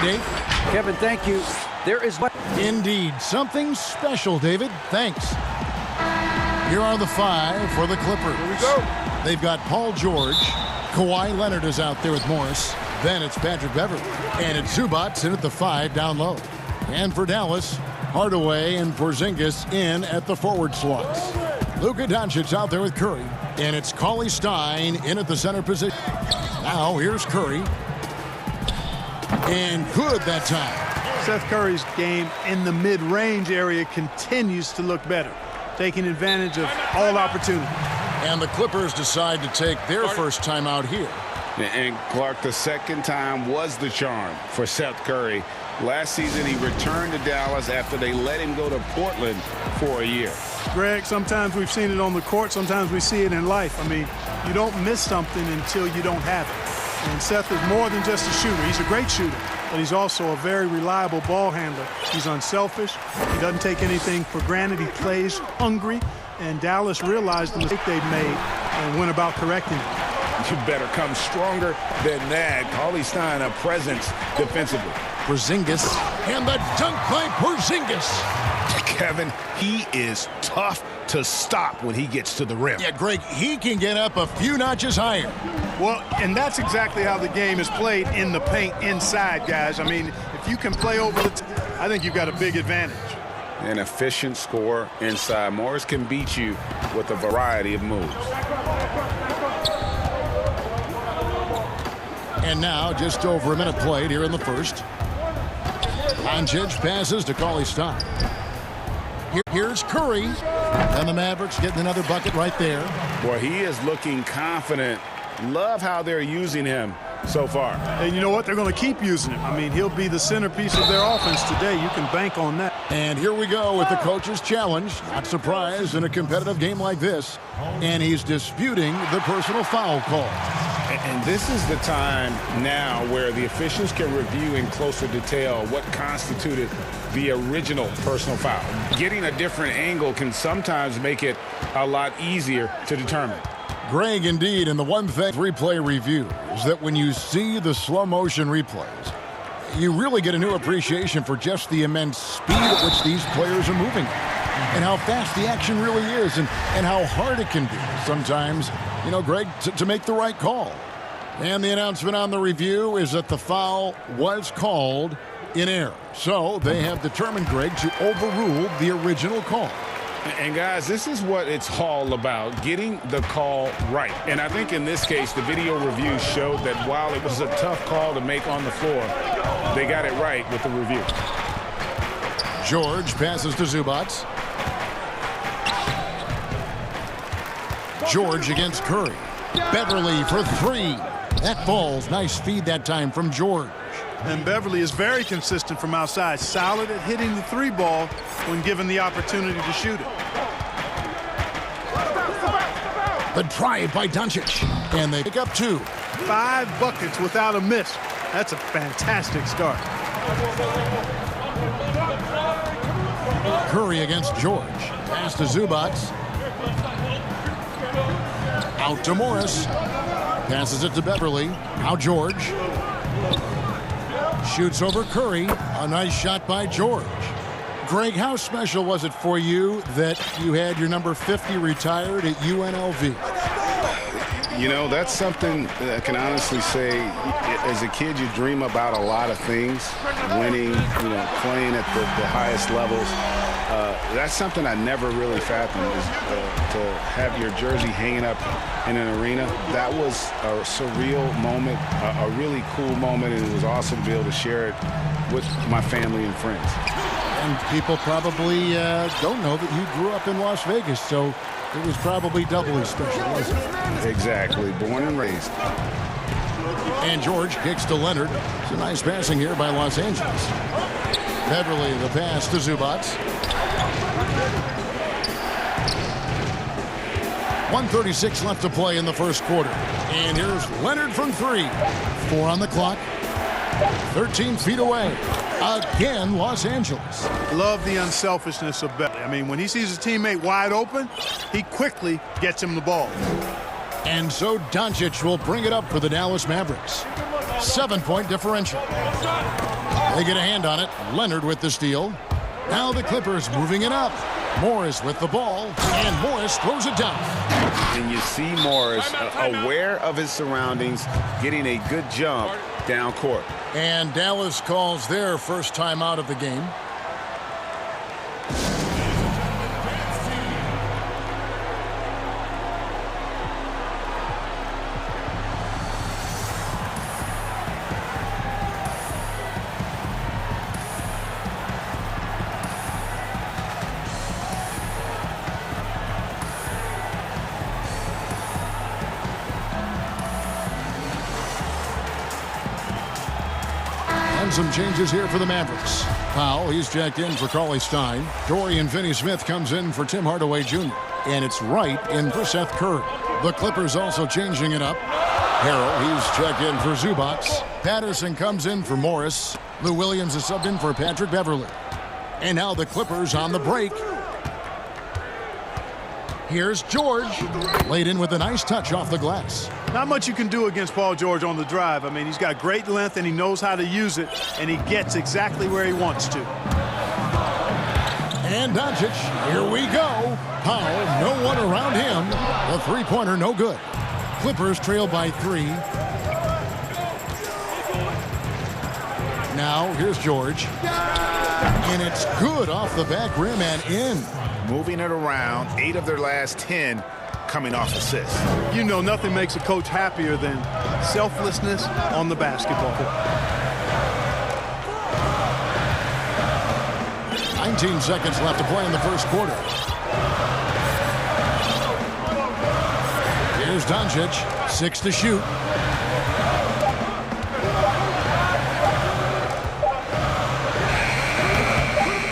Dave. Kevin, thank you. There is what? Indeed. Something special, David. Thanks. Here are the 5 for the Clippers. Here we go. They've got Paul George. Kawhi Leonard is out there with Morris. Then it's Patrick Beverley. And it's Zubac in at the 5 down low. And for Dallas, Hardaway and Porzingis in at the forward slots. Luka Doncic out there with Curry. And it's Cauley Stein in at the center position. Now here's Curry. And good that time. Seth Curry's game in the mid-range area continues to look better, taking advantage of all opportunity. And the Clippers decide to take their first time out here. And Clark, the second time was the charm for Seth Curry. Last season, he returned to Dallas after they let him go to Portland for a year. Greg, sometimes we've seen it on the court, sometimes we see it in life. I mean, you don't miss something until you don't have it. And Seth is more than just a shooter. He's a great shooter, but he's also a very reliable ball handler. He's unselfish. He doesn't take anything for granted. He plays hungry, and Dallas realized the mistake they've made and went about correcting it. You better come stronger than that. Cauley Stein, a presence defensively. Porzingis, and the dunk by Porzingis. Kevin, he is tough to stop when he gets to the rim. Yeah, Greg, he can get up a few notches higher. Well, and that's exactly how the game is played in the paint inside, guys. I mean, if you can play over I think you've got a big advantage. An efficient score inside. Morris can beat you with a variety of moves. And now, just over a minute played here in the first. Doncic passes to Cauley Stein. Here's Curry. And the Mavericks getting another bucket right there. Boy, he is looking confident. Love how they're using him so far. And you know what? They're going to keep using him. I mean, he'll be the centerpiece of their offense today. You can bank on that. And here we go with the coach's challenge. Not surprised in a competitive game like this. And he's disputing the personal foul call. And this is the time now where the officials can review in closer detail what constituted the original personal foul. Getting a different angle can sometimes make it a lot easier to determine. Greg, indeed, and the one thing replay review is that when you see the slow motion replays, you really get a new appreciation for just the immense speed at which these players are moving and how fast the action really is and how hard it can be sometimes, you know, Greg, to make the right call. And the announcement on the review is that the foul was called in error. So they have determined, Greg, to overrule the original call. And guys, this is what it's all about, getting the call right. And I think in this case, the video review showed that while it was a tough call to make on the floor, they got it right with the review. George passes to Zubac. George against Curry. Beverley for 3. That falls. Nice feed that time from George. And Beverley is very consistent from outside. Solid at hitting the 3 ball when given the opportunity to shoot it. The drive by Doncic. And they pick up 2. 5 buckets without a miss. That's a fantastic start. Curry against George. Pass to Zubac. Out to Morris. Passes it to Beverley. Now George. Shoots over Curry. A nice shot by George. Greg, how special was it for you that you had your number 50 retired at UNLV? You know, that's something that I can honestly say. As a kid, you dream about a lot of things. Winning, you know, playing at the highest levels. That's something I never really fathomed, is to have your jersey hanging up in an arena. That was a surreal moment, a really cool moment, and it was awesome to be able to share it with my family and friends. And people probably don't know that you grew up in Las Vegas, so it was probably doubly special, wasn't it? Exactly. Born and raised. And George kicks to Leonard. It's a nice passing here by Los Angeles. Beverley, the pass to Zubac. 1:36 left to play in the first quarter. And here's Leonard from 3. 4 on the clock. 13 feet away. Again, Los Angeles. Love the unselfishness of Beverley. I mean, when he sees his teammate wide open, he quickly gets him the ball. And so Doncic will bring it up for the Dallas Mavericks. 7-point differential. They get a hand on it. Leonard with the steal. Now the Clippers moving it up. Morris with the ball, and Morris throws it down. And you see Morris aware of his surroundings, getting a good jump down court. And Dallas calls their first timeout of the game. Some changes here for the Mavericks. Powell, he's checked in for Cauley Stein. Dorian Finney-Smith comes in for Tim Hardaway Jr. And it's Wright in for Seth Curry. The Clippers also changing it up. Harrell, he's checked in for Zubac. Patterson comes in for Morris. Lou Williams is subbed in for Patrick Beverley. And now the Clippers on the break. Here's George. Laid in with a nice touch off the glass. Not much you can do against Paul George on the drive. I mean, he's got great length and he knows how to use it, and he gets exactly where he wants to. And Doncic, here we go. Powell, no one around him. The three-pointer, no good. Clippers trail by 3. Now, here's George. And it's good off the back rim and in. Moving it around, 8 of their last 10 coming off assists. You know, nothing makes a coach happier than selflessness on the basketball court. 19 seconds left to play in the first quarter. Here's Doncic, 6 to shoot.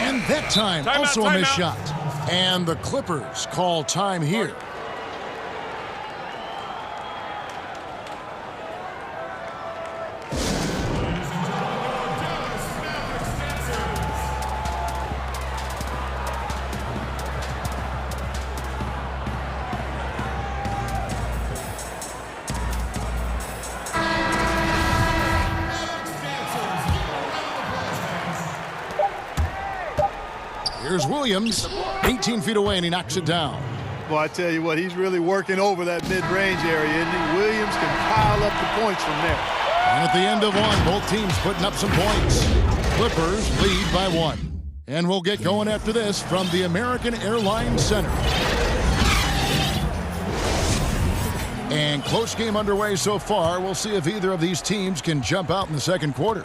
And that time, also a missed shot. And the Clippers call time here. Here's Williams, 18 feet away, and he knocks it down. Well, I tell you what, he's really working over that mid-range area, isn't he? Williams can pile up the points from there. And at the end of one, both teams putting up some points. Clippers lead by 1. And we'll get going after this from the American Airlines Center. And close game underway so far. We'll see if either of these teams can jump out in the second quarter.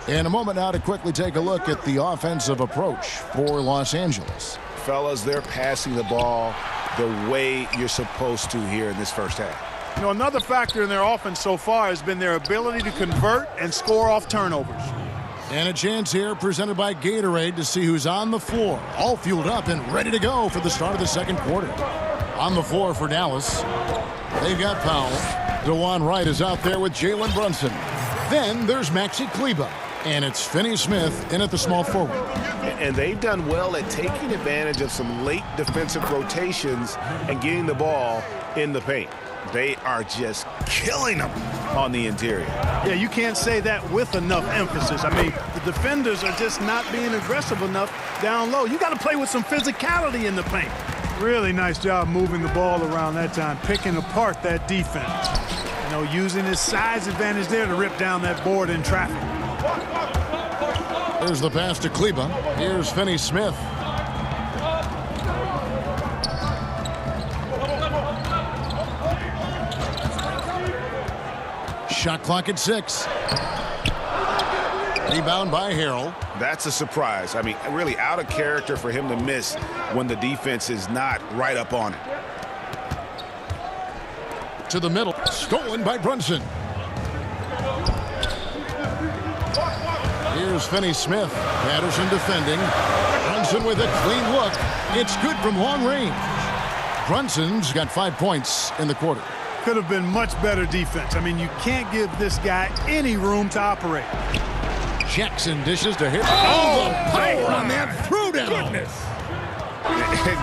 In a moment now to quickly take a look at the offensive approach for Los Angeles. Fellas, they're passing the ball the way you're supposed to here in this first half. You know, another factor in their offense so far has been their ability to convert and score off turnovers. And a chance here presented by Gatorade to see who's on the floor. All fueled up and ready to go for the start of the second quarter. On the floor for Dallas, they've got Powell. DeJuan Wright is out there with Jalen Brunson. Then there's Maxi Kleber. And it's Finney-Smith in at the small forward. And they've done well at taking advantage of some late defensive rotations and getting the ball in the paint. They are just killing them on the interior. Yeah, you can't say that with enough emphasis. I mean, the defenders are just not being aggressive enough down low. You got to play with some physicality in the paint. Really nice job moving the ball around that time, picking apart that defense. You know, using his size advantage there to rip down that board in traffic. There's the pass to Kleber. Here's Finney-Smith. Shot clock at 6. Rebound by Harrell. That's a surprise. I mean, really out of character for him to miss when the defense is not right up on it. To the middle. Stolen by Brunson. Here's Finney-Smith. Patterson defending. Brunson with a clean look. It's good from long range. Brunson's got 5 points in the quarter. Could have been much better defense. I mean, you can't give this guy any room to operate. Jackson dishes to hit. Oh, the power on that throwdown.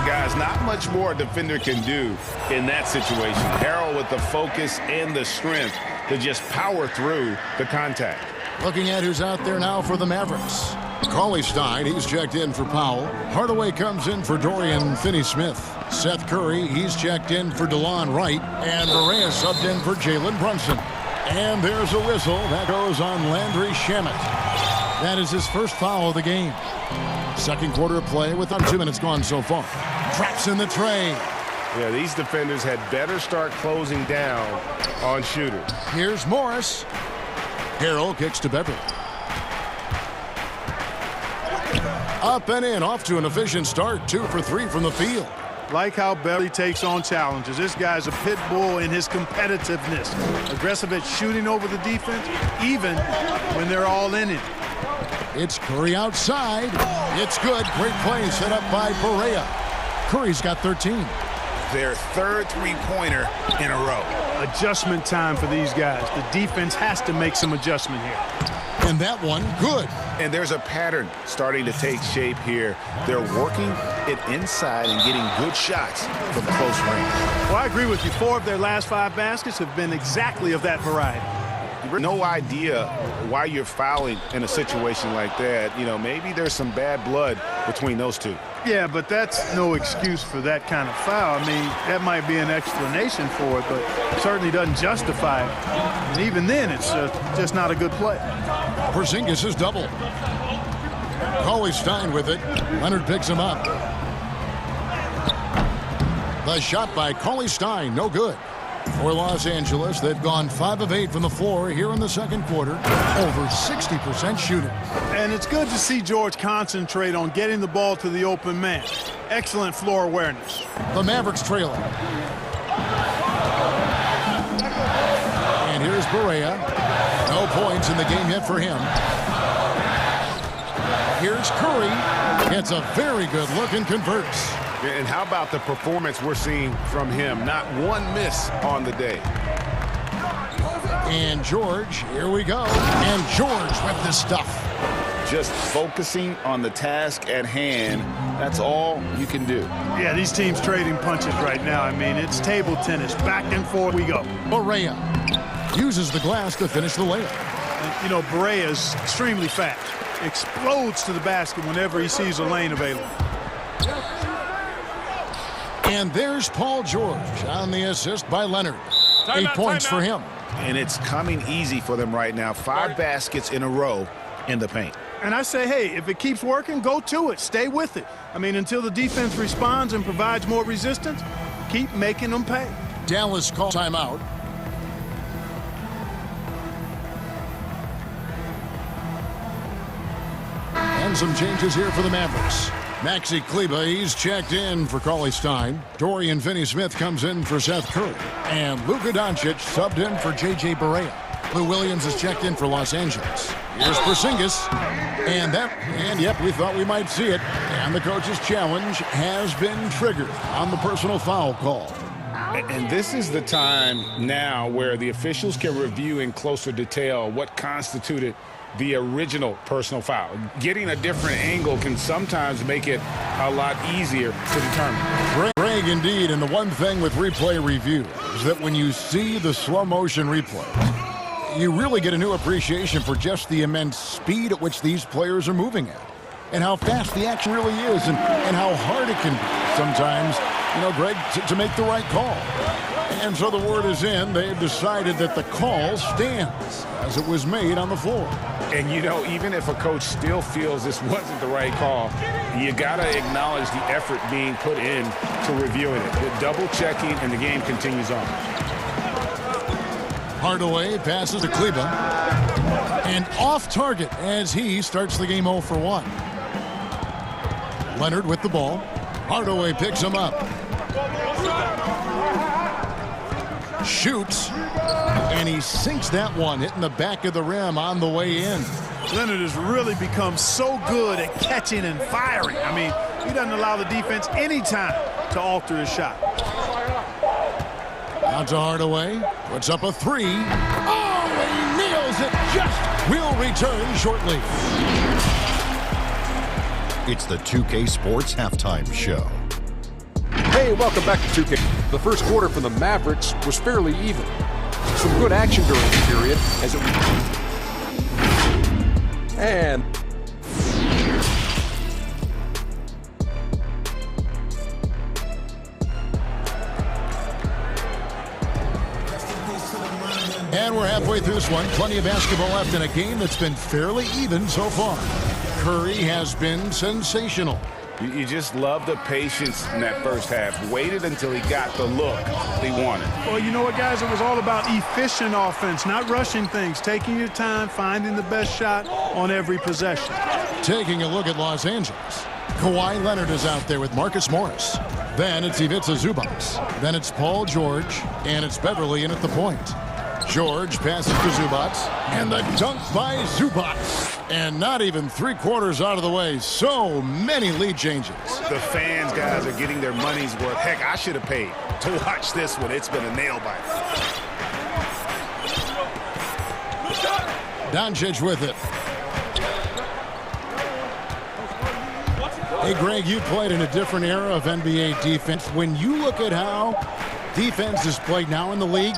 Guys, not much more a defender can do in that situation. Harrell with the focus and the strength to just power through the contact. Looking at who's out there now for the Mavericks. Cauley-Stein, he's checked in for Powell. Hardaway comes in for Dorian Finney-Smith. Seth Curry, he's checked in for DeLon Wright. And Barea subbed in for Jalen Brunson. And there's a whistle that goes on Landry Shamet. That is his first foul of the game. Second quarter of play with 2 minutes gone so far. Traps in the tray. Yeah, these defenders had better start closing down on shooters. Here's Morris. Harrell kicks to Beverly. Up and in, off to an efficient start. 2 for 3 from the field. Like how Beverly takes on challenges. This guy's a pit bull in his competitiveness. Aggressive at shooting over the defense, even when they're all in it. It's Curry outside. It's good. Great play set up by Barea. Curry's got 13. Their third three-pointer in a row. Adjustment time for these guys. The defense has to make some adjustment here. And that one, good. And there's a pattern starting to take shape here. They're working it inside and getting good shots from close range. Well, I agree with you. 4 of their last 5 baskets have been exactly of that variety. No idea why you're fouling in a situation like that. You know, maybe there's some bad blood between those two. Yeah, but that's no excuse for that kind of foul. I mean, that might be an explanation for it, but certainly doesn't justify it. And even then, it's just not a good play. Porzingis is double. Cauley-Stein with it. Leonard picks him up. The shot by Cauley-Stein, no good. For Los Angeles, they've gone 5 of 8 from the floor here in the second quarter. Over 60% shooting. And it's good to see George concentrate on getting the ball to the open man. Excellent floor awareness. The Mavericks trailing. And here's Barea. No points in the game yet for him. Here's Curry. Gets a very good look and converts. And how about the performance we're seeing from him? Not one miss on the day. And George, here we go. And George with this stuff. Just focusing on the task at hand, that's all you can do. Yeah, these teams trading punches right now. I mean, it's table tennis. Back and forth we go. Barea uses the glass to finish the layup. And, you know, Barea is extremely fast. Explodes to the basket whenever he sees a lane available. And there's Paul George on the assist by Leonard. 8 points for him. And it's coming easy for them right now. 5 baskets in a row in the paint. And I say, hey, if it keeps working, go to it. Stay with it. I mean, until the defense responds and provides more resistance, keep making them pay. Dallas calls timeout. And some changes here for the Mavericks. Maxi Kleber, he's checked in for Cauley-Stein. Dorian Finney-Smith comes in for Seth Curry. And Luka Doncic subbed in for J.J. Barea. Lou Williams is checked in for Los Angeles. Here's Porzingis. And yep, we thought we might see it. And the coach's challenge has been triggered on the personal foul call. And this is the time now where the officials can review in closer detail what constituted the original personal foul. Getting a different angle can sometimes make it a lot easier to determine. Greg, indeed, and the one thing with replay review is that when you see the slow motion replay, you really get a new appreciation for just the immense speed at which these players are moving at and how fast the action really is and how hard it can be sometimes, you know, Greg, to make the right call. And so the word is in. They've decided that the call stands as it was made on the floor. And, you know, even if a coach still feels this wasn't the right call, you got to acknowledge the effort being put in to reviewing it. The double checking, and the game continues on. Hardaway passes to Kleber. And off target as he starts the game 0 for 1. Leonard with the ball. Hardaway picks him up. Shoots. And he sinks that one, hitting the back of the rim on the way in. Leonard has really become so good at catching and firing. I mean, he doesn't allow the defense any time to alter his shot. Out to Hardaway. Puts up a 3. Oh, he nails it just. Will return shortly. It's the 2K Sports Halftime Show. Hey, welcome back to 2K. The first quarter for the Mavericks was fairly even. Some good action during the period as it And And we're halfway through this one. Plenty of basketball left in a game that's been fairly even so far. Curry has been sensational. You just love the patience in that first half. Waited until he got the look he wanted. Well, you know what, guys? It was all about efficient offense, not rushing things, taking your time, finding the best shot on every possession. Taking a look at Los Angeles. Kawhi Leonard is out there with Marcus Morris. Then it's Ivica Zubac. Then it's Paul George. And it's Beverly in at the point. George passes to Zubac. And the dunk by Zubac. And not even 3/4 out of the way. So many lead changes. The fans, guys, are getting their money's worth. Heck, I should have paid to watch this one. It's been a nail-biter. Doncic with it. Hey, Greg, you played in a different era of NBA defense. When you look at how defense is played now in the league,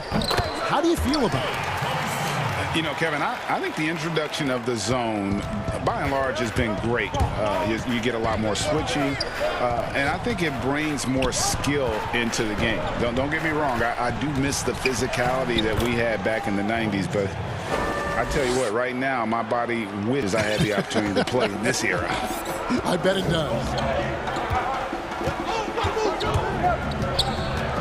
how do you feel about it? You know, Kevin, I think the introduction of the zone, by and large, has been great. You get a lot more switching, and I think it brings more skill into the game. Don't get me wrong. I do miss the physicality that we had back in the 90s, but I tell you what, right now, my body wishes I had the opportunity to play in this era. I bet it does.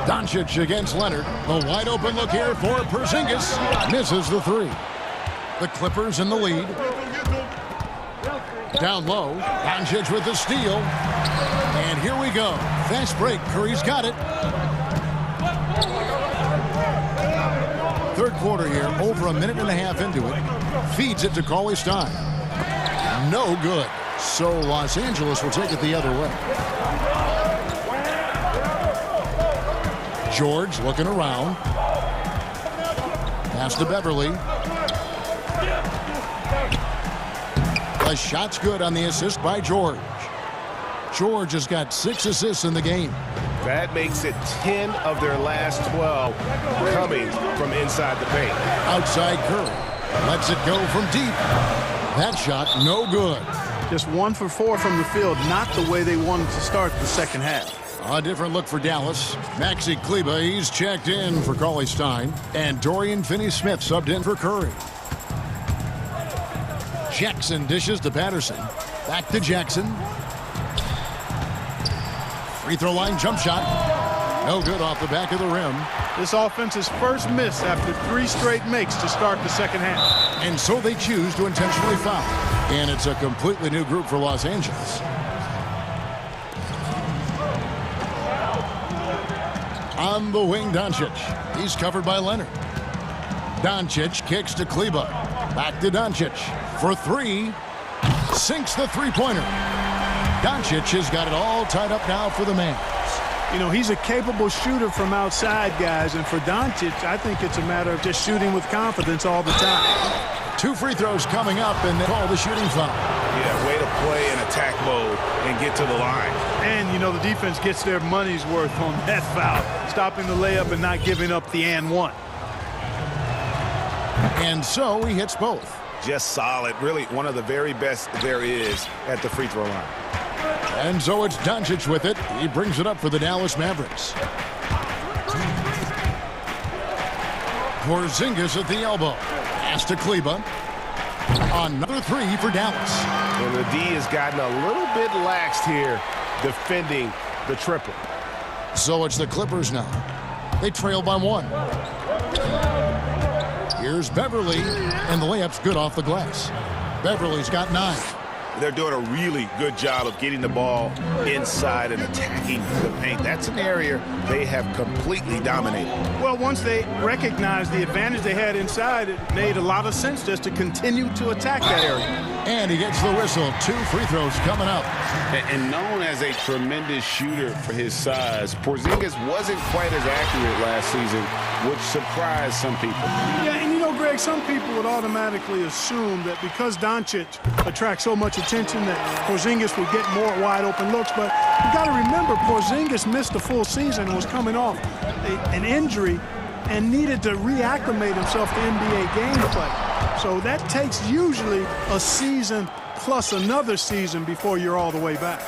Doncic against Leonard. The wide open look here for Porzingis. Misses the three. The Clippers in the lead. Down low. Doncic with the steal. And here we go. Fast break. Curry's got it. Third quarter here. Over a minute and a half into it. Feeds it to Cauley-Stein. No good. So Los Angeles will take it the other way. George looking around. Pass to Beverly. The shot's good on the assist by George. George has got 6 assists in the game. That makes it 10 of their last 12 coming from inside the paint. Outside Curry. Lets it go from deep. That shot no good. Just 1 for 4 from the field, not the way they wanted to start the second half. A different look for Dallas. Maxi Kleber, he's checked in for Cauley-Stein. And Dorian Finney-Smith subbed in for Curry. Jackson dishes to Patterson. Back to Jackson. Free throw line jump shot. No good off the back of the rim. This offense's first miss after 3 straight makes to start the second half. And so they choose to intentionally foul. And it's a completely new group for Los Angeles. On the wing, Doncic. He's covered by Leonard. Doncic kicks to Kleber. Back to Doncic. For 3. Sinks the three-pointer. Doncic has got it all tied up now for the man. You know, he's a capable shooter from outside, guys. And for Doncic, I think it's a matter of just shooting with confidence all the time. 2 free throws coming up, and they call the shooting foul. Yeah, way to play in attack mode and get to the line. And, you know, the defense gets their money's worth on that foul, stopping the layup and not giving up the and one. And so he hits both. Just solid. Really one of the very best there is at the free throw line. And so it's Doncic with it. He brings it up for the Dallas Mavericks. Porzingis at the elbow. Pass to Kleber. Another 3 for Dallas. And the D has gotten a little bit laxed here defending the triple. So it's the Clippers now. They trail by 1. Here's Beverly, and the layup's good off the glass. Beverly's got 9. They're doing a really good job of getting the ball inside and attacking the paint. That's an area they have completely dominated. Well, once they recognized the advantage they had inside, it made a lot of sense just to continue to attack that area. And he gets the whistle. 2 free throws coming up. And known as a tremendous shooter for his size, Porzingis wasn't quite as accurate last season, which surprised some people. Yeah, and you know, Greg, some people would automatically assume that because Doncic attracts so much attention that Porzingis would get more wide open looks. But you got to remember, Porzingis missed a full season and was coming off an injury and needed to reacclimate himself to NBA gameplay. So that takes usually a season plus another season before you're all the way back.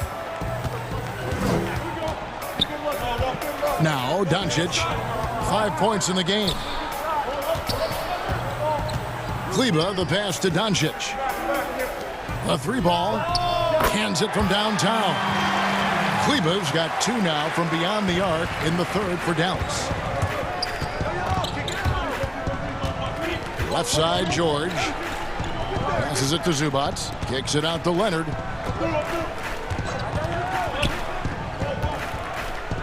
Now Doncic, 5 points in the game. Kleber, the pass to Doncic. A 3-ball, hands it from downtown. Kleber's got 2 now from beyond the arc in the third for Dallas. Left side, George. Passes it to Zubac. Kicks it out to Leonard.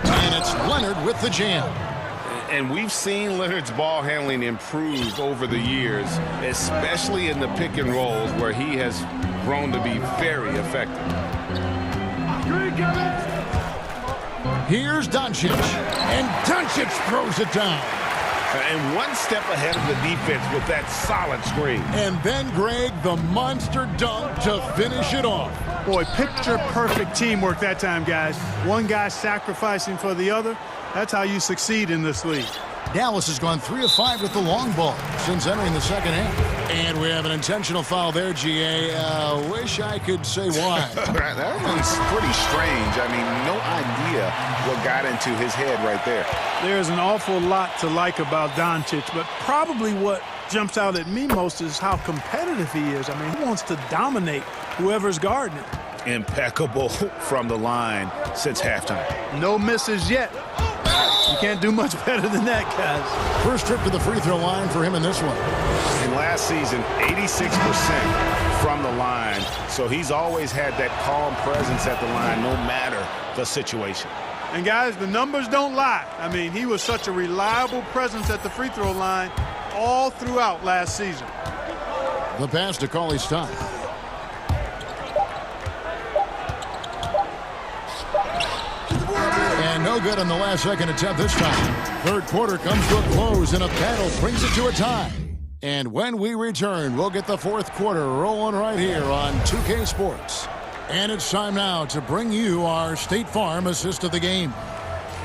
And it's Leonard with the jam. And we've seen Leonard's ball handling improve over the years, especially in the pick and rolls where he has grown to be very effective. Here's Doncic. And Doncic throws it down. And one step ahead of the defense with that solid screen. And then, Greg, the monster dunk to finish it off. Boy, picture-perfect teamwork that time, guys. One guy sacrificing for the other. That's how you succeed in this league. Dallas has gone 3 of 5 with the long ball since entering the second half. And we have an intentional foul there, GA. Wish I could say why. That one's pretty strange. I mean, no idea what got into his head right there. There's an awful lot to like about Doncic, but probably what jumps out at me most is how competitive he is. I mean, he wants to dominate whoever's guarding him. Impeccable from the line since halftime. No misses yet. You can't do much better than that, guys. First trip to the free throw line for him in this one. And last season, 86% from the line. So he's always had that calm presence at the line no matter the situation. And, guys, the numbers don't lie. I mean, he was such a reliable presence at the free throw line all throughout last season. The pass to Cauley-Stein. And no good on the last second attempt this time. Third quarter comes to a close and a battle brings it to a tie. And when we return, we'll get the fourth quarter rolling right here on 2K Sports. And it's time now to bring you our State Farm assist of the game.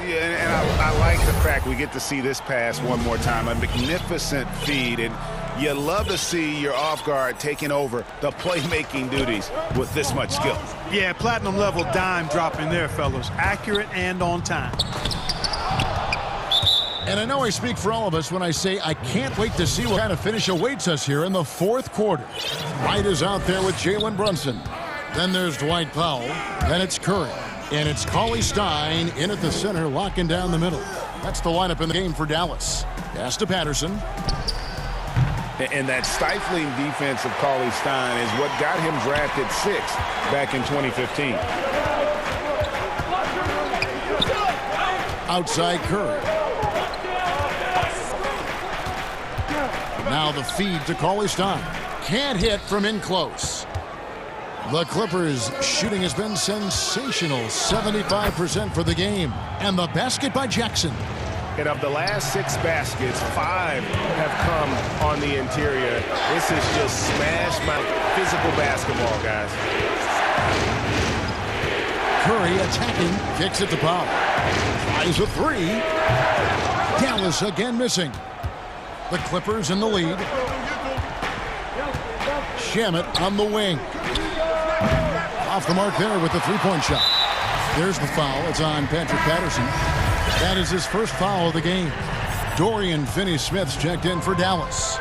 Yeah, and I like the fact we get to see this pass one more time. A magnificent feed, and you love to see your off guard taking over the playmaking duties with this much skill. Yeah, platinum level dime dropping there, fellas. Accurate and on time. And I know I speak for all of us when I say I can't wait to see what kind of finish awaits us here in the fourth quarter. White is out there with Jalen Brunson. Then there's Dwight Powell. Then it's Curry. And it's Cauley-Stein in at the center, locking down the middle. That's the lineup in the game for Dallas. Pass to Patterson. And that stifling defense of Cauley-Stein is what got him drafted 6th back in 2015. Outside Curry. Now the feed to Cauley-Stein. Can't hit from in close. The Clippers' shooting has been sensational. 75% for the game. And the basket by Jackson. And of the last 6 baskets, 5 have come on the interior. This is just smash my physical basketball, guys. Curry attacking. Kicks it to Powell. Tries a 3. Dallas again missing. The Clippers in the lead. Shamet on the wing. Off the mark there with the three-point shot. There's the foul. It's on Patrick Patterson. That is his first foul of the game. Dorian Finney-Smith's checked in for Dallas.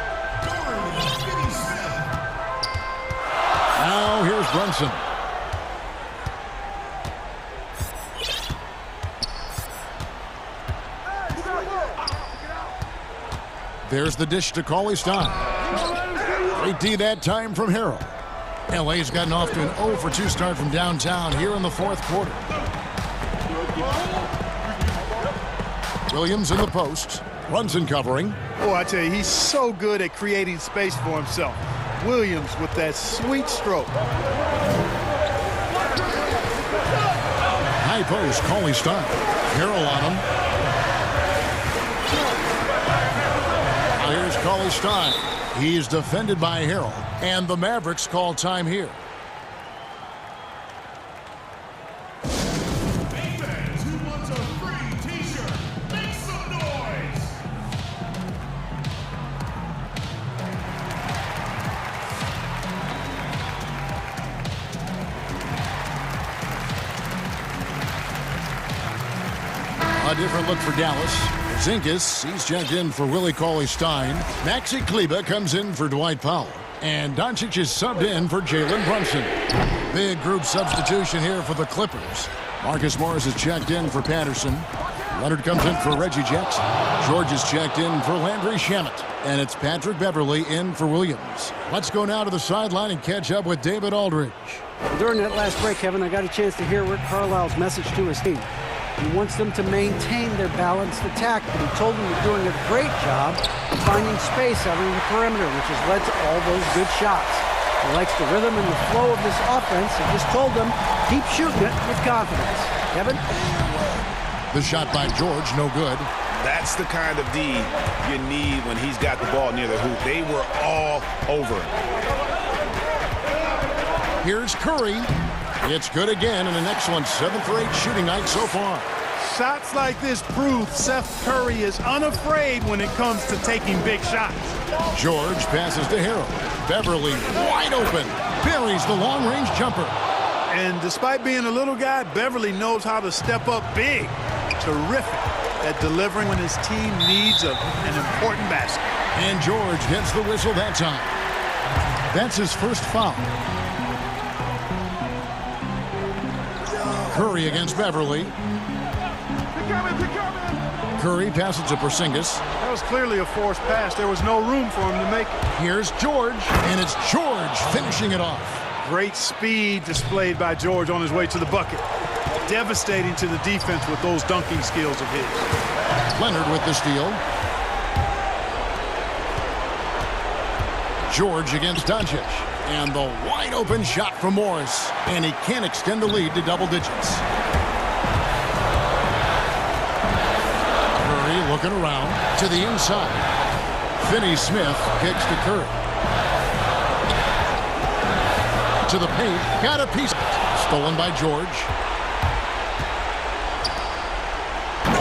Now here's Brunson. There's the dish to Cauley-Stein. Great D that time from Harrell. LA's gotten off to an 0 for 2 start from downtown here in the fourth quarter. Williams in the post. Brunson covering. Oh, I tell you, he's so good at creating space for himself. Williams with that sweet stroke. High post, Cauley-Stein. Harrell on him. Now here's Cauley-Stein. He's defended by Harrell. And the Mavericks call time here. different look for Dallas. Zinkus, he's checked in for Willie Cauley-Stein. Maxi Kleber comes in for Dwight Powell. And Doncic is subbed in for Jalen Brunson. Big group substitution here for the Clippers. Marcus Morris is checked in for Patterson. Leonard comes in for Reggie Jackson. George is checked in for Landry Shamet. And it's Patrick Beverley in for Williams. Let's go now to the sideline and catch up with David Aldridge. During that last break, Kevin, I got a chance to hear Rick Carlisle's message to his team. He wants them to maintain their balanced attack, but he told them they're doing a great job of finding space out on the perimeter, which has led to all those good shots. He likes the rhythm and the flow of this offense and just told them, keep shooting it with confidence. Kevin? The shot by George, no good. That's the kind of D you need when he's got the ball near the hoop. They were all over it. Here's Curry. It's good again, and an excellent 7th or 8th shooting night so far. Shots like this prove Seth Curry is unafraid when it comes to taking big shots. George passes to Harold. Beverly wide open. Buries the long-range jumper. And despite being a little guy, Beverly knows how to step up big. Terrific at delivering when his team needs an important basket. And George gets the whistle that time. That's his first foul. Curry against Beverly. Curry passes to Porzingis. That was clearly a forced pass. There was no room for him to make it. Here's George, and it's George finishing it off. Great speed displayed by George on his way to the bucket. Devastating to the defense with those dunking skills of his. Leonard with the steal. George against Doncic. And the wide open shot from Morris. And he can't extend the lead to double digits. Curry looking around to the inside. Finney-Smith kicks to Curry. To the paint. Got a piece. Stolen by George.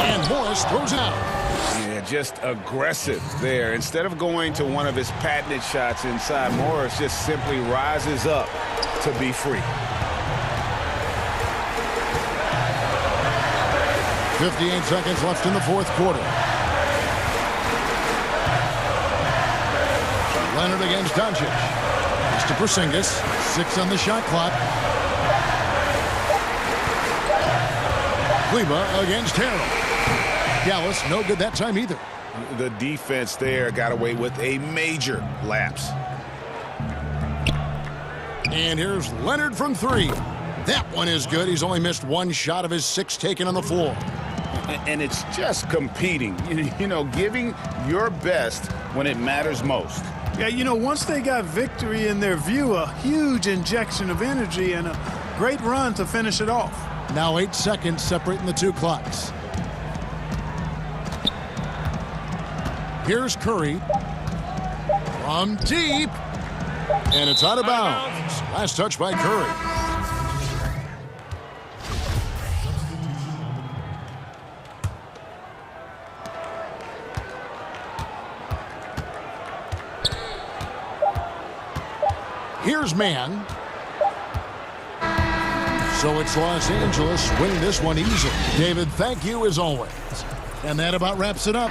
And Morris throws it out. Yeah, just aggressive there. Instead of going to one of his patented shots inside, Morris just simply rises up to be free. 58 seconds left in the fourth quarter. Leonard against Doncic. It's to Porzingis. 6 on the shot clock. Kleber against Harold. Dallas, no good that time either. The defense there got away with a major lapse. And here's Leonard from 3. That one is good. He's only missed 1 shot of his 6 taken on the floor. And it's just competing, you know, giving your best when it matters most. Yeah, you know, once they got victory in their view, a huge injection of energy and a great run to finish it off. Now 8 seconds separating the 2 clocks. Here's Curry from deep, and it's out of bounds. Last touch by Curry. Here's Mann. So it's Los Angeles winning this one easily. David, thank you as always. And that about wraps it up.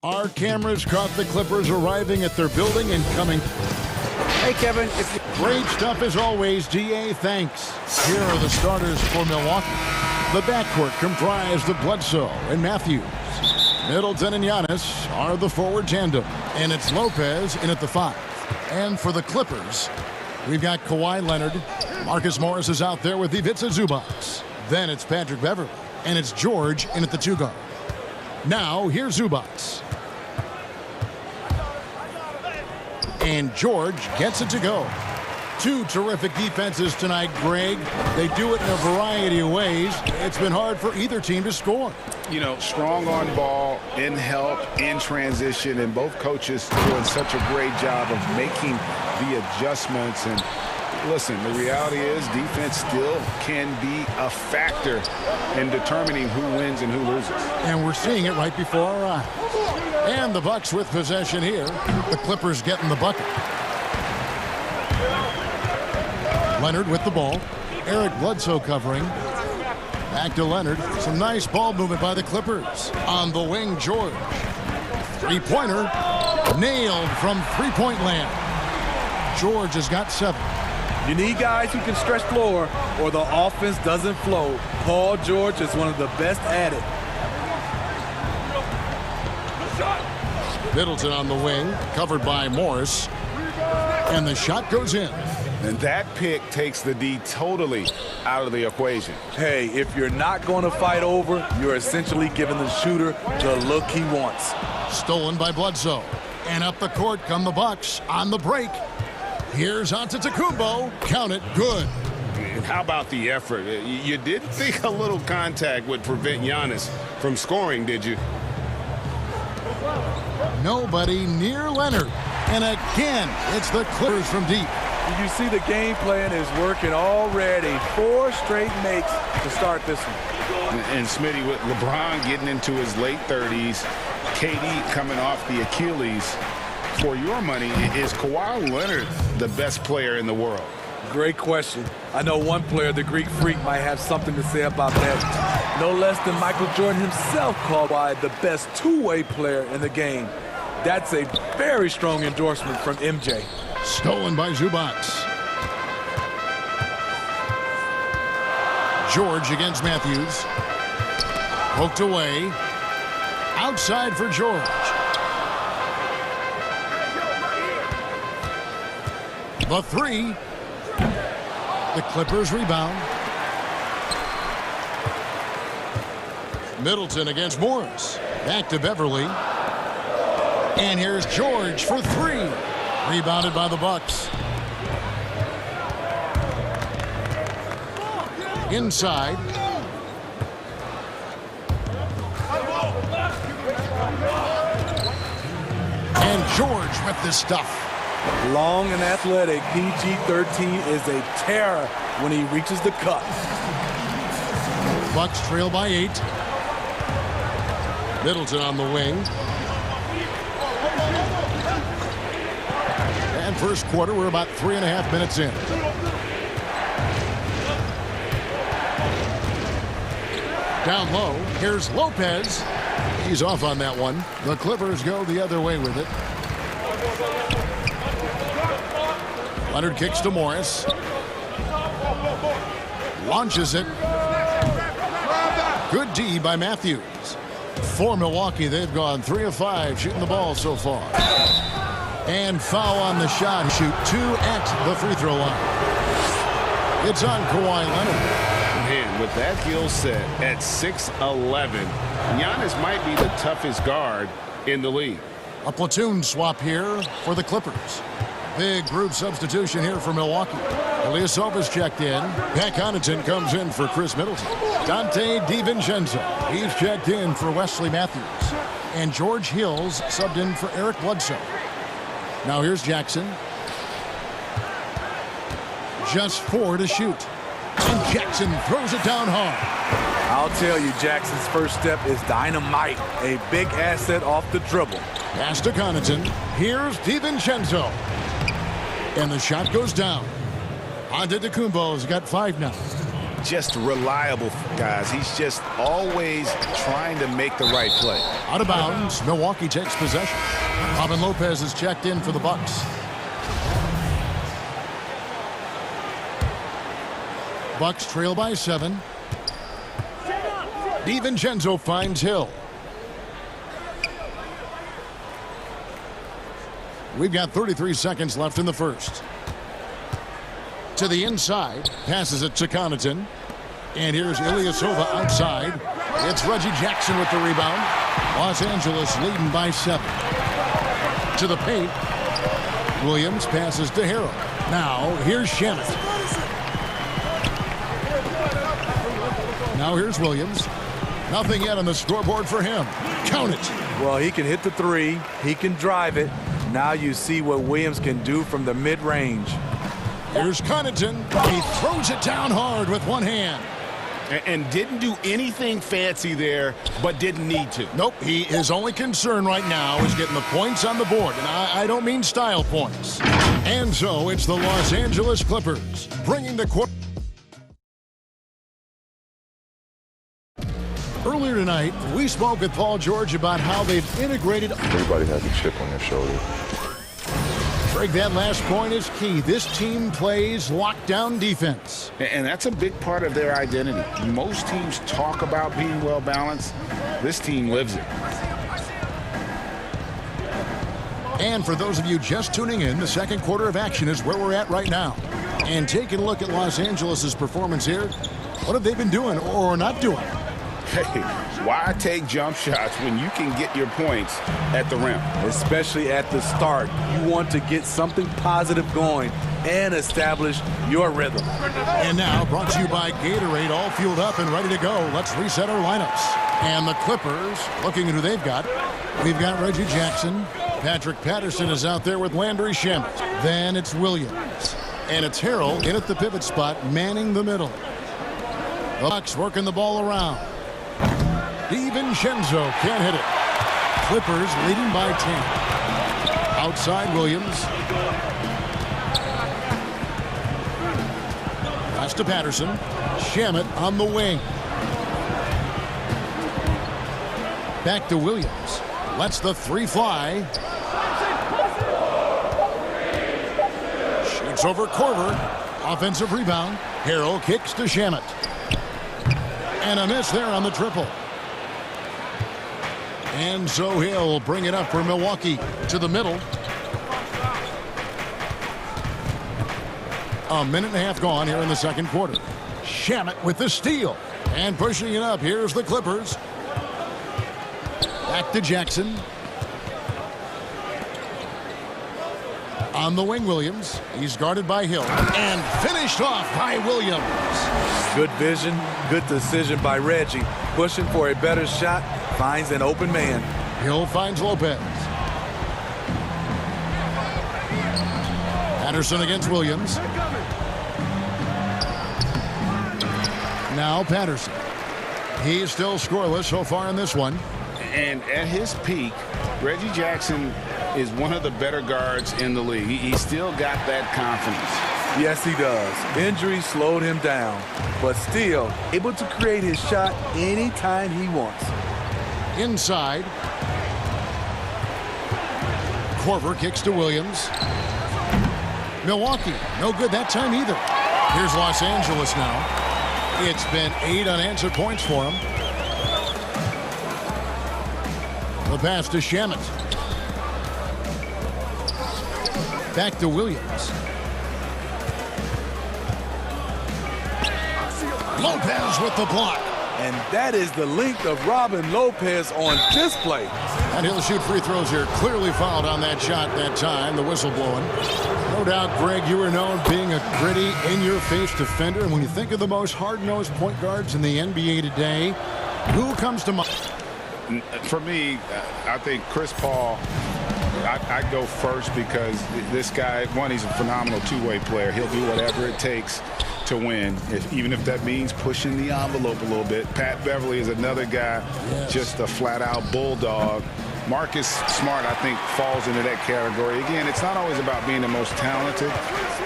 Our cameras caught the Clippers arriving at their building and coming. Hey, Kevin. Great stuff as always, DA. Thanks. Here are the starters for Milwaukee. The backcourt comprised of Bledsoe and Matthews. Middleton and Giannis are the forward tandem. And it's Lopez in at the 5. And for the Clippers, we've got Kawhi Leonard. Marcus Morris is out there with Ivica Zubac. Then it's Patrick Beverley. And it's George in at the 2 guard. Now, here's Zubac. And George gets it to go. 2 terrific defenses tonight, Greg. They do it in a variety of ways. It's been hard for either team to score. You know, strong on ball, in help, in transition, and both coaches doing such a great job of making the adjustments. And listen, the reality is defense still can be a factor in determining who wins and who loses. And we're seeing it right before our eyes. And the Bucks with possession here. The Clippers getting the bucket. Leonard with the ball. Eric Bledsoe covering. Back to Leonard. Some nice ball movement by the Clippers. On the wing, George. Three-pointer. Nailed from three-point land. George has got 7. You need guys who can stretch floor or the offense doesn't flow. Paul George is one of the best at it. Middleton on the wing. Covered by Morris. And the shot goes in. And that pick takes the D totally out of the equation. Hey, if you're not going to fight over, you're essentially giving the shooter the look he wants. Stolen by Bledsoe. And up the court come the Bucks on the break. Here's Antetokounmpo. Count it. Good. And how about the effort? You didn't think a little contact would prevent Giannis from scoring, did you? Nobody near Leonard. And again, it's the Clippers from deep. You see the game plan is working already. 4 straight makes to start this one. And Smitty, with LeBron getting into his late 30s, KD coming off the Achilles, for your money, is Kawhi Leonard the best player in the world? Great question. I know one player, the Greek Freak, might have something to say about that. No less than Michael Jordan himself called Kawhi the best two-way player in the game. That's a very strong endorsement from MJ. Stolen by Zubac. George against Matthews. Poked away. Outside for George. The 3. The Clippers rebound. Middleton against Morris. Back to Beverley. And here's George for 3. Rebounded by the Bucks. Inside. And George with the stuff. Long and athletic, PG-13 is a terror when he reaches the cup. Bucks trail by 8. Middleton on the wing. And first quarter, we're about 3.5 minutes in. Down low, here's Lopez. He's off on that one. The Clippers go the other way with it. Leonard kicks to Morris. Launches it. Good D by Matthews. For Milwaukee, they've gone 3 of 5 shooting the ball so far. And foul on the shot. Shoot 2 at the free throw line. It's on Kawhi Leonard. Man, with that skill set at 6'11", Giannis might be the toughest guard in the league. A platoon swap here for the Clippers. Big group substitution here for Milwaukee. Ilyasova's checked in. Pat Connaughton comes in for Chris Middleton. Dante DiVincenzo, he's checked in for Wesley Matthews. And George Hills subbed in for Eric Bledsoe. Now here's Jackson. Just 4 to shoot. And Jackson throws it down hard. I'll tell you, Jackson's first step is dynamite. A big asset off the dribble. Pass to Connaughton. Here's DiVincenzo. And the shot goes down. Antetokounmpo's got 5 now. Just reliable, guys. He's just always trying to make the right play. Out of bounds, Milwaukee takes possession. Robin Lopez is checked in for the Bucks. Bucks trail by 7. DiVincenzo finds Hill. We've got 33 seconds left in the first. To the inside, passes it to Connaughton. And here's Ilyasova outside. It's Reggie Jackson with the rebound. Los Angeles leading by 7. To the paint. Williams passes to Harrell. Now here's Shamet. Now here's Williams. Nothing yet on the scoreboard for him. Count it. Well, he can hit the three. He can drive it. Now you see what Williams can do from the mid-range. Here's Connaughton. He throws it down hard with one hand. And didn't do anything fancy there, but didn't need to. Nope, his only concern right now is getting the points on the board. And I don't mean style points. And so it's the Los Angeles Clippers bringing the quarter. Earlier tonight, we spoke with Paul George about how they've integrated. Everybody has a chip on their shoulder. Greg, that last point is key. This team plays lockdown defense. And that's a big part of their identity. Most teams talk about being well-balanced. This team lives it. And for those of you just tuning in, the second quarter of action is where we're at right now. And taking a look at Los Angeles' performance here, what have they been doing or not doing? Hey, why take jump shots when you can get your points at the rim? Especially at the start. You want to get something positive going and establish your rhythm. And now, brought to you by Gatorade, all fueled up and ready to go. Let's reset our lineups. And the Clippers, looking at who they've got. We've got Reggie Jackson. Patrick Patterson is out there with Landry Shamet. Then it's Williams. And it's Harrell in at the pivot spot, manning the middle. The Bucks working the ball around. DiVincenzo can't hit it. Clippers leading by 10. Outside Williams. Pass to Patterson. Shamet on the wing. Back to Williams. Lets the three fly. Shoots over Korver. Offensive rebound. Harrell kicks to Shamet. And a miss there on the triple. And so he'll bring it up for Milwaukee to the middle. A minute and a half gone here in the second quarter. Shamet with the steal. And pushing it up. Here's the Clippers. Back to Jackson. On the wing, Williams. He's guarded by Hill. And finished off by Williams. Good vision, good decision by Reggie. Pushing for a better shot. Finds an open man. Hill finds Lopez. Patterson against Williams. Now Patterson. He's still scoreless so far in this one. And at his peak, Reggie Jackson is one of the better guards in the league. He's still got that confidence. Yes, he does. Injury slowed him down, but still able to create his shot anytime he wants. Inside. Korver kicks to Williams. Milwaukee, no good that time either. Here's Los Angeles now. It's been 8 unanswered points for him. The pass to Shamet. Back to Williams. Lopez with the block. And that is the length of Robin Lopez on display. And he'll shoot free throws here. Clearly fouled on that shot that time. The whistle blowing. No doubt, Greg, you were known being a gritty, in-your-face defender. And when you think of the most hard-nosed point guards in the NBA today, who comes to mind? For me, I think Chris Paul, I go first because this guy, one, he's a phenomenal two-way player. He'll do whatever it takes to win, even if that means pushing the envelope a little bit. Pat Beverly is another guy, just a flat-out bulldog. Marcus Smart, I think, falls into that category. Again, it's not always about being the most talented,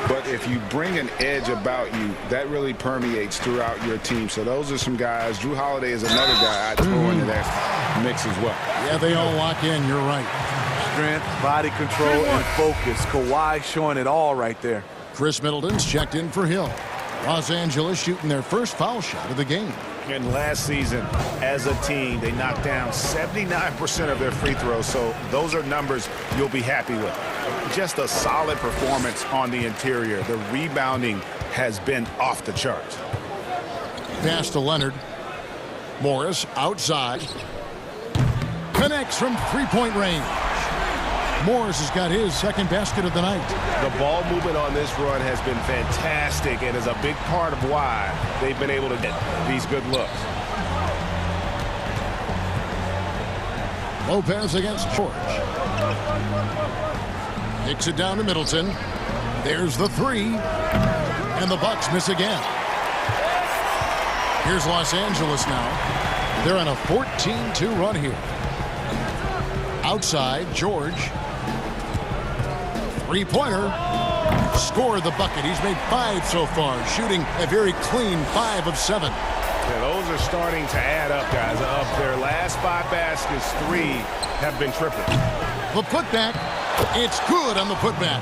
but if you bring an edge about you, that really permeates throughout your team. So those are some guys. Drew Holiday is another guy I'd throw into that mix as well. Yeah, they all lock in. You're right. Strength, body control, and focus. Kawhi showing it all right there. Chris Middleton's checked in for Hill. Los Angeles shooting their first foul shot of the game. And last season, as a team, they knocked down 79% of their free throws, so those are numbers you'll be happy with. Just a solid performance on the interior. The rebounding has been off the charts. Pass to Leonard. Morris outside. Connects from three-point range. Morris has got his second basket of the night. The ball movement on this run has been fantastic and is a big part of why they've been able to get these good looks. Lopez against George. Kicks it down to Middleton. There's the three. And the Bucks miss again. Here's Los Angeles now. They're on a 14-2 run here. Outside, George. Three-pointer. Scored the bucket. He's made 5 so far, shooting a very clean 5 of 7. Yeah, those are starting to add up, guys. Of their last 5 baskets, 3 have been tripled. The putback. It's good on the putback.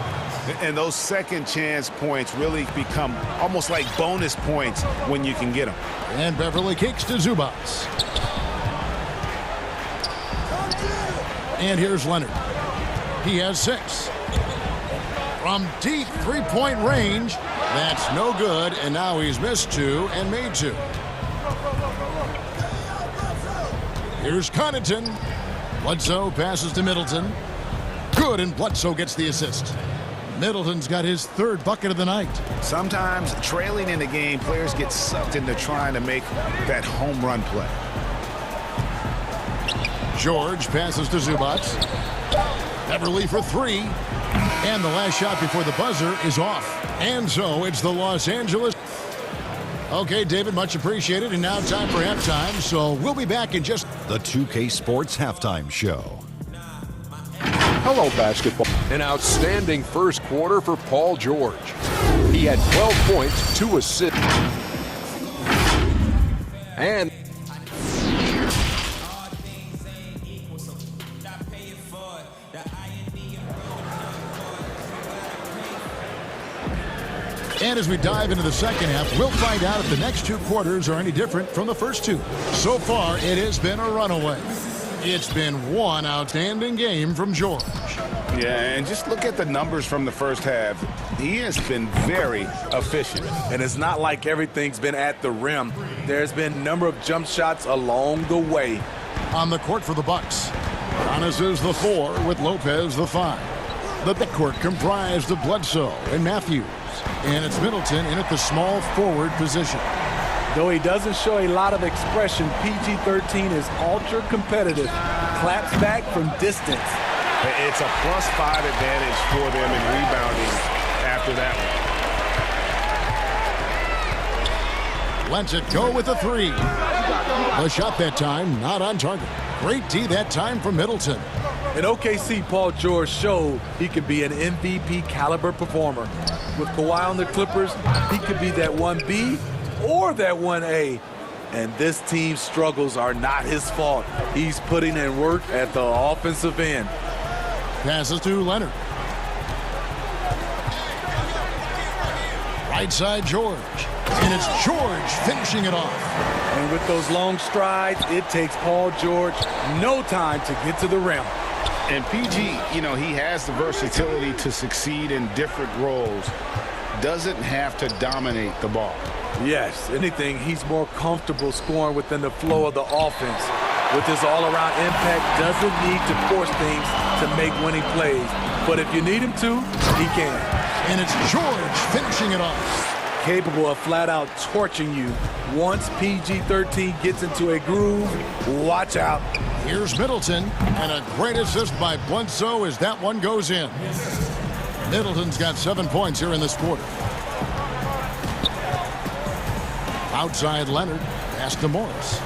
And those second chance points really become almost like bonus points when you can get them. And Beverly kicks to Zubac. And here's Leonard. He has 6. From deep three-point range, that's no good, and now he's missed 2 and made 2. Here's Connaughton. Bledsoe passes to Middleton. Good, and Bledsoe gets the assist. Middleton's got his 3rd bucket of the night. Sometimes trailing in the game, players get sucked into trying to make that home run play. George passes to Zubac. Beverly for 3. And the last shot before the buzzer is off. And so it's the Los Angeles. Okay, David, much appreciated. And now time for halftime. So we'll be back in just... The 2K Sports Halftime Show. Hello, basketball. An outstanding first quarter for Paul George. He had 12 points, 2 assists. And as we dive into the second half, we'll find out if the next 2 quarters are any different from the first 2. So far, it has been a runaway. It's been one outstanding game from George. Yeah, and just look at the numbers from the first half. He has been very efficient. And it's not like everything's been at the rim. There's been a number of jump shots along the way. On the court for the Bucks, Giannis is the 4 with Lopez the 5. The backcourt comprised of Bledsoe and Matthews. And it's Middleton in at the small forward position. Though he doesn't show a lot of expression, PG-13 is ultra competitive. Claps back from distance. It's a +5 advantage for them in rebounding after that one. Lets it go with a 3. The shot that time not on target. Great D that time from Middleton. In OKC, Paul George showed he could be an MVP caliber performer. With Kawhi on the Clippers, he could be that 1B or that 1A. And this team's struggles are not his fault. He's putting in work at the offensive end. Passes to Leonard. Right side, George. And it's George finishing it off. And with those long strides, it takes Paul George no time to get to the rim. And PG, you know, he has the versatility to succeed in different roles. Doesn't have to dominate the ball. Yes, anything, he's more comfortable scoring within the flow of the offense. With his all-around impact, doesn't need to force things to make winning plays. But if you need him to, he can. And it's George finishing it off. Capable of flat-out torching you. Once PG-13 gets into a groove, watch out. Here's Middleton, and a great assist by Bledsoe as that one goes in. Middleton's got 7 points here in this quarter. Outside Leonard, pass to Morris.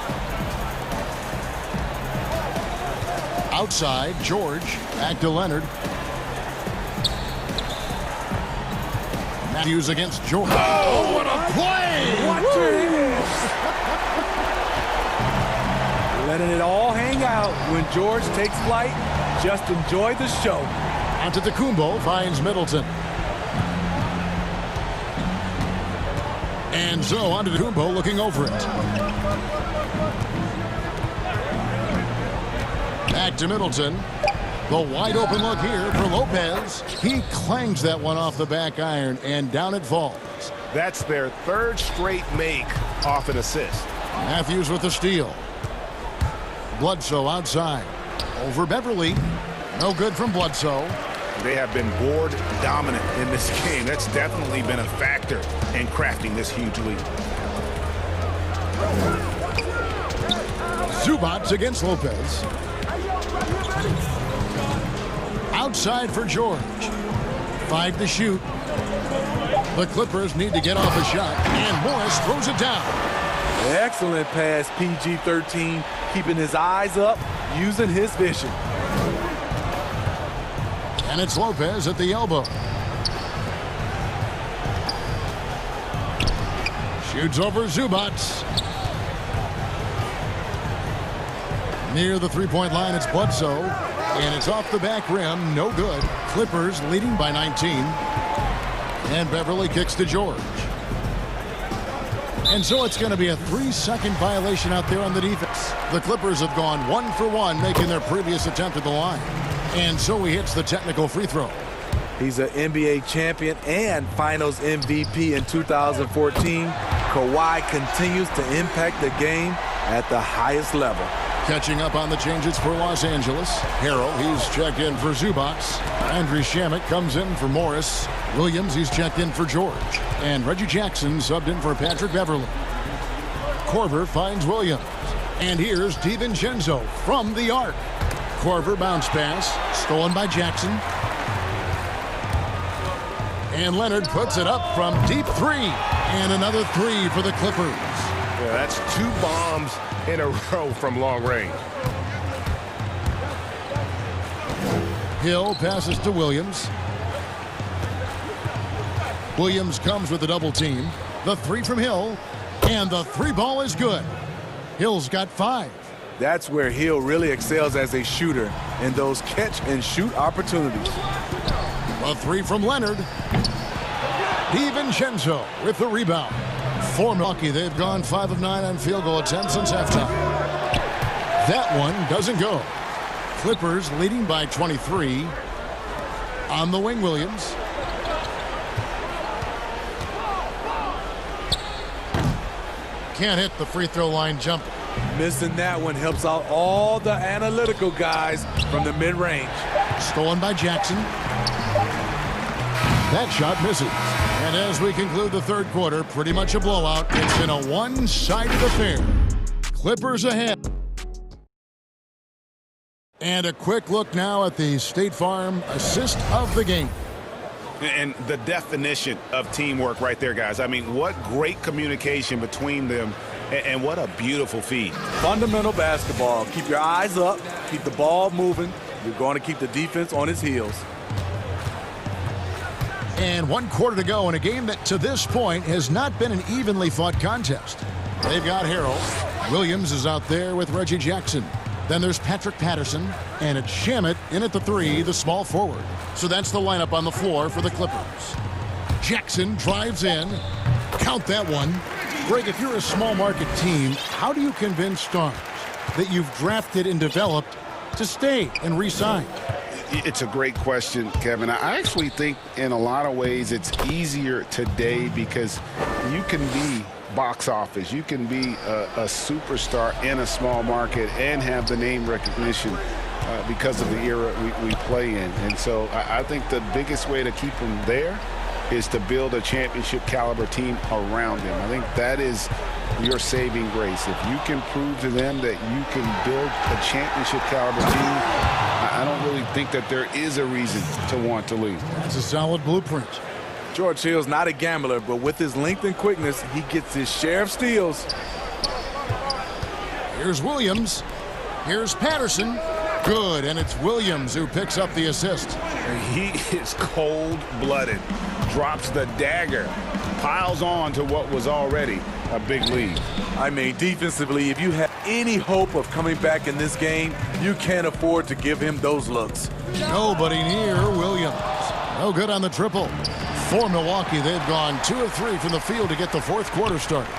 Outside, George, back to Leonard. Matthews against George. Oh, what a play! Watch it! Letting it all hang out when George takes flight. Just enjoy the show. Antetokounmpo finds Middleton. And so on to Kumbo looking over it. Back to Middleton. The wide open look here for Lopez. He clangs that one off the back iron, and down it falls. That's their third straight make off an assist. Matthews with the steal. Bledsoe outside. Over Beverly. No good from Bledsoe. They have been board dominant in this game. That's definitely been a factor in crafting this huge lead. Zubac against Lopez. Outside for George. 5 to shoot. The Clippers need to get off a shot, and Morris throws it down. Excellent pass, PG-13, keeping his eyes up, using his vision. And it's Lopez at the elbow. Shoots over Zubac. Near the three-point line, it's Bledsoe. And it's off the back rim, no good. Clippers leading by 19. And Beverly kicks to George. And so it's going to be a 3-second violation out there on the defense. The Clippers have gone 1 for 1, making their previous attempt at the line. And so he hits the technical free throw. He's an NBA champion and Finals MVP in 2014. Kawhi continues to impact the game at the highest level. Catching up on the changes for Los Angeles. Harrell, he's checked in for Zubac. Andrew Shamet comes in for Morris. Williams, he's checked in for George. And Reggie Jackson subbed in for Patrick Beverly. Korver finds Williams. And here's DiVincenzo from the arc. Korver bounce pass, stolen by Jackson. And Leonard puts it up from deep 3. And another 3 for the Clippers. Yeah, that's 2 bombs in a row from long range. Hill passes to Williams. Williams comes with a double team. The 3 from Hill. And the 3 ball is good. Hill's got 5. That's where Hill really excels as a shooter in those catch and shoot opportunities. A 3 from Leonard. DiVincenzo with the rebound. For Milwaukee, they've gone 5 of 9 on field goal attempts since halftime. That one doesn't go. Clippers leading by 23. On the wing, Williams. Can't hit the free throw line jumper. Missing that one helps out all the analytical guys from the mid-range. Stolen by Jackson. That shot misses. And as we conclude the third quarter, pretty much a blowout. It's been a one-sided affair. Clippers ahead. And a quick look now at the State Farm assist of the game. And the definition of teamwork right there, guys. I mean, what great communication between them, and what a beautiful feed. Fundamental basketball. Keep your eyes up. Keep the ball moving. You're going to keep the defense on its heels. And 1 quarter to go in a game that to this point has not been an evenly fought contest. They've got Harrell. Williams is out there with Reggie Jackson. Then there's Patrick Patterson, and it's Shamet in at the 3, the small forward. So that's the lineup on the floor for the Clippers. Jackson drives in. Count that one. Greg, if you're a small market team, how do you convince stars that you've drafted and developed to stay and re-sign? It's a great question, Kevin. I actually think in a lot of ways it's easier today because you can be box office. You can be a superstar in a small market and have the name recognition because of the era we play in. And so I think the biggest way to keep them there is to build a championship caliber team around them. I think that is your saving grace. If you can prove to them that you can build a championship caliber team, I don't really think that there is a reason to want to leave. That's a solid blueprint. George Hill's not a gambler, but with his length and quickness, he gets his share of steals. Here's Williams. Here's Patterson. Good, and it's Williams who picks up the assist. He is cold-blooded. Drops the dagger. Piles on to what was already a big lead. I mean, defensively, if you have any hope of coming back in this game, you can't afford to give him those looks. Nobody near Williams. No good on the triple. For Milwaukee, they've gone 2 of 3 from the field to get the fourth quarter started.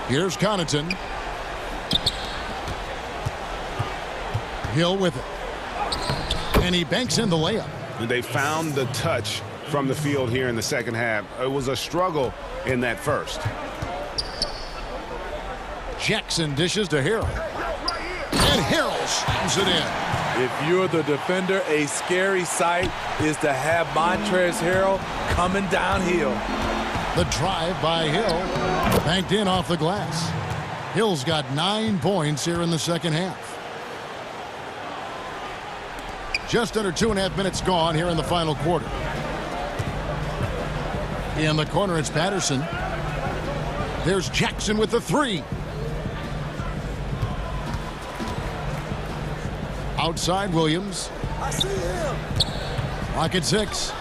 Here's Connaughton. Hill with it. And he banks in the layup. They found the touch from the field here in the second half. It was a struggle in that first. Jackson dishes to Harrell. And Harrell slams it in. If you're the defender, a scary sight is to have Montrezl Harrell coming downhill. The drive by Hill. Banked in off the glass. Hill's got 9 points here in the second half. Just under 2.5 minutes gone here in the final quarter. In the corner, it's Patterson. There's Jackson with the 3. Outside Williams. I see him. Clock at 6.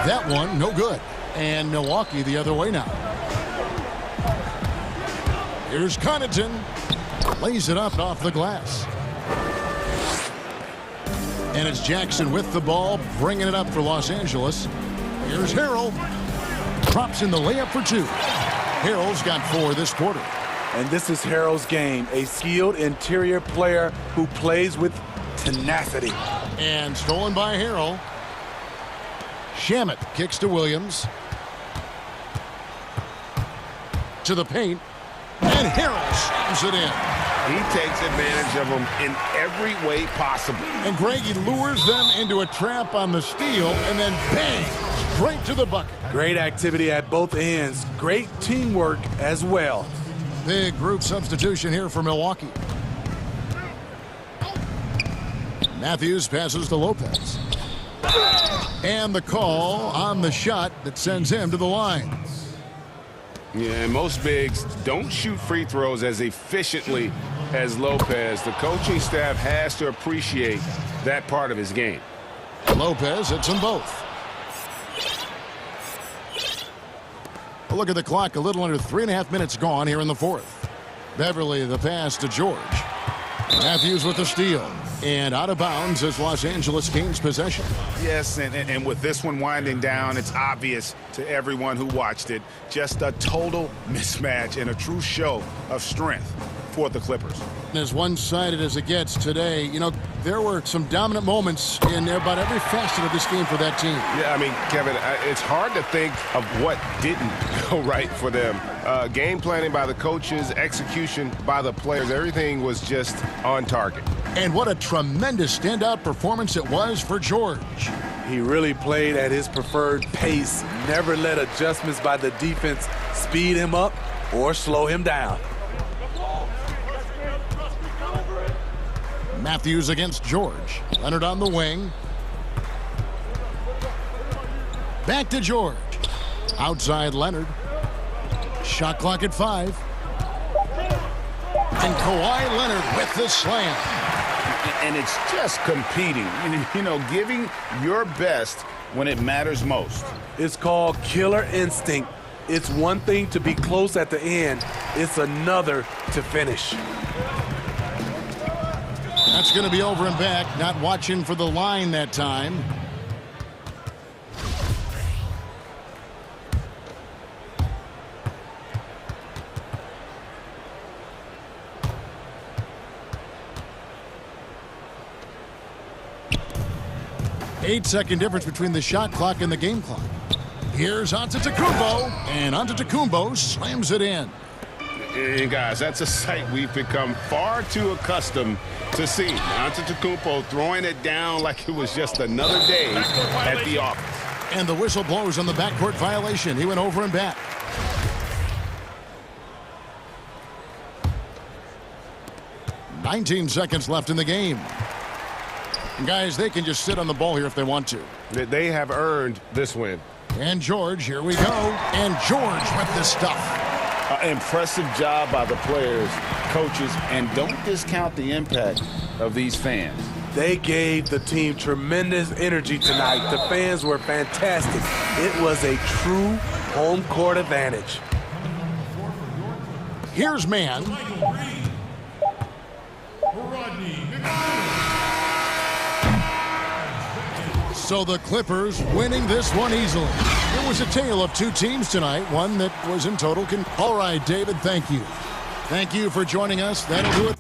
That one, no good. And Milwaukee the other way now. Here's Connaughton. Lays it up off the glass. And it's Jackson with the ball, bringing it up for Los Angeles. Here's Harrell. Drops in the layup for 2. Harrell's got 4 this quarter. And this is Harrell's game, a skilled interior player who plays with tenacity. And stolen by Harrell. Shamet kicks to Williams. To the paint. And Harrell slams it in. He takes advantage of them in every way possible. And Greg, he lures them into a trap on the steal, and then bang, straight to the bucket. Great activity at both ends. Great teamwork as well. Big group substitution here for Milwaukee. Matthews passes to Lopez. And the call on the shot that sends him to the line. Yeah, and most bigs don't shoot free throws as efficiently as Lopez. The coaching staff has to appreciate that part of his game. Lopez hits them both. A look at the clock, a little under 3.5 minutes gone here in the fourth. Beverly the pass to George. Matthews with the steal. And out of bounds as Los Angeles gains possession. Yes, and with this one winding down, it's obvious to everyone who watched it. Just a total mismatch and a true show of strength for the Clippers. As one-sided as it gets today, you know, there were some dominant moments in about every facet of this game for that team. Yeah, I mean, Kevin, it's hard to think of what didn't go right for them. Game planning by the coaches, execution by the players, everything was just on target. And what a tremendous standout performance it was for George. He really played at his preferred pace, never let adjustments by the defense speed him up or slow him down. Matthews against George. Leonard on the wing. Back to George. Outside Leonard. Shot clock at 5. And Kawhi Leonard with the slam. And it's just competing, you know, giving your best when it matters most. It's called killer instinct. It's one thing to be close at the end. It's another to finish. That's going to be over and back. Not watching for the line that time. Eight-second difference between the shot clock and the game clock. Here's Antetokounmpo, and Antetokounmpo slams it in. And guys, that's a sight we've become far too accustomed to seeing. Antetokounmpo throwing it down like it was just another day at the office. And the whistle blows on the backcourt violation. He went over and back. "19 seconds left in the game. And guys, they can just sit on the ball here if they want to. They have earned this win. And George, here we go. And George with the stuff. Impressive job by the players, coaches, and don't discount the impact of these fans. They gave the team tremendous energy tonight. The fans were fantastic. It was a true home court advantage. Here's man. So the Clippers winning this one easily. It was a tale of two teams tonight, one that was in total All right, David, thank you. Thank you for joining us. That'll do it.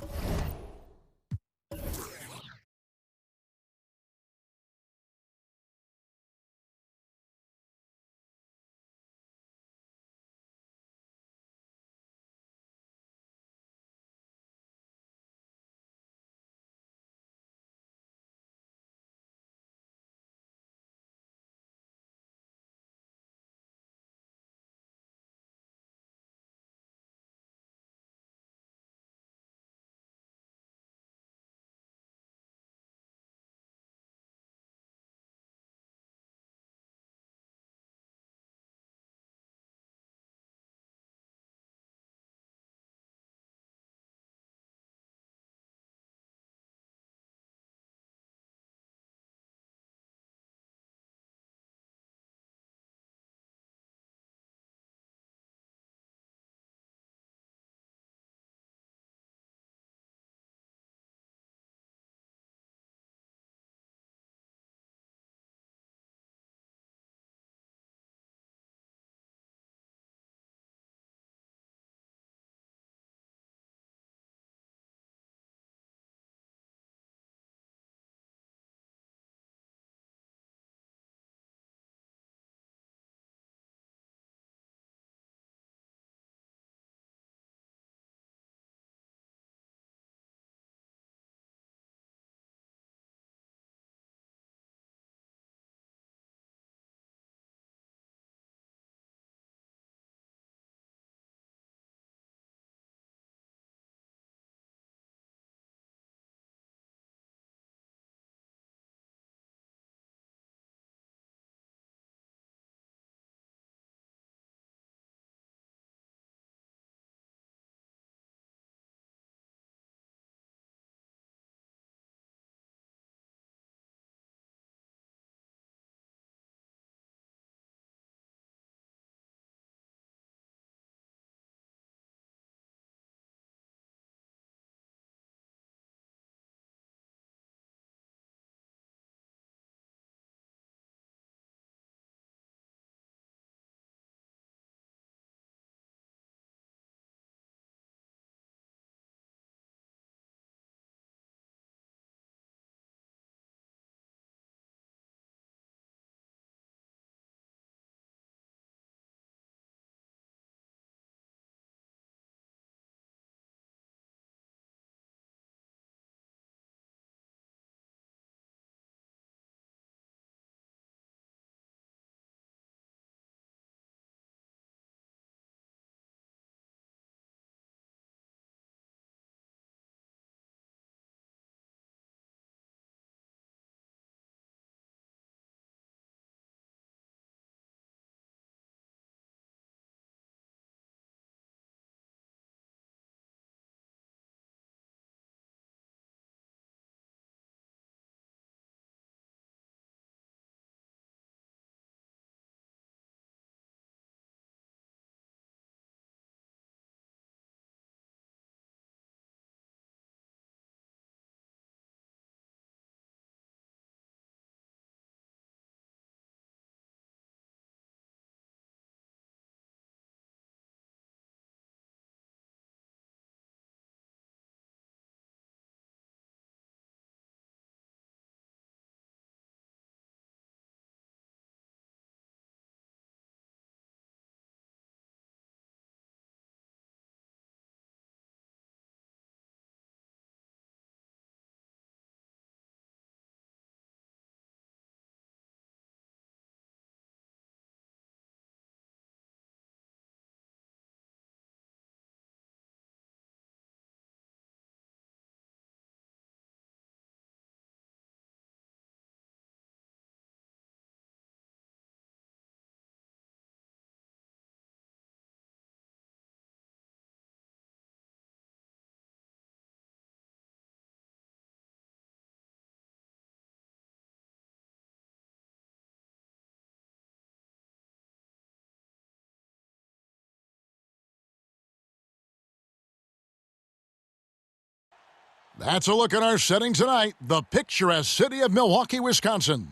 That's a look at our setting tonight, the picturesque city of Milwaukee, Wisconsin.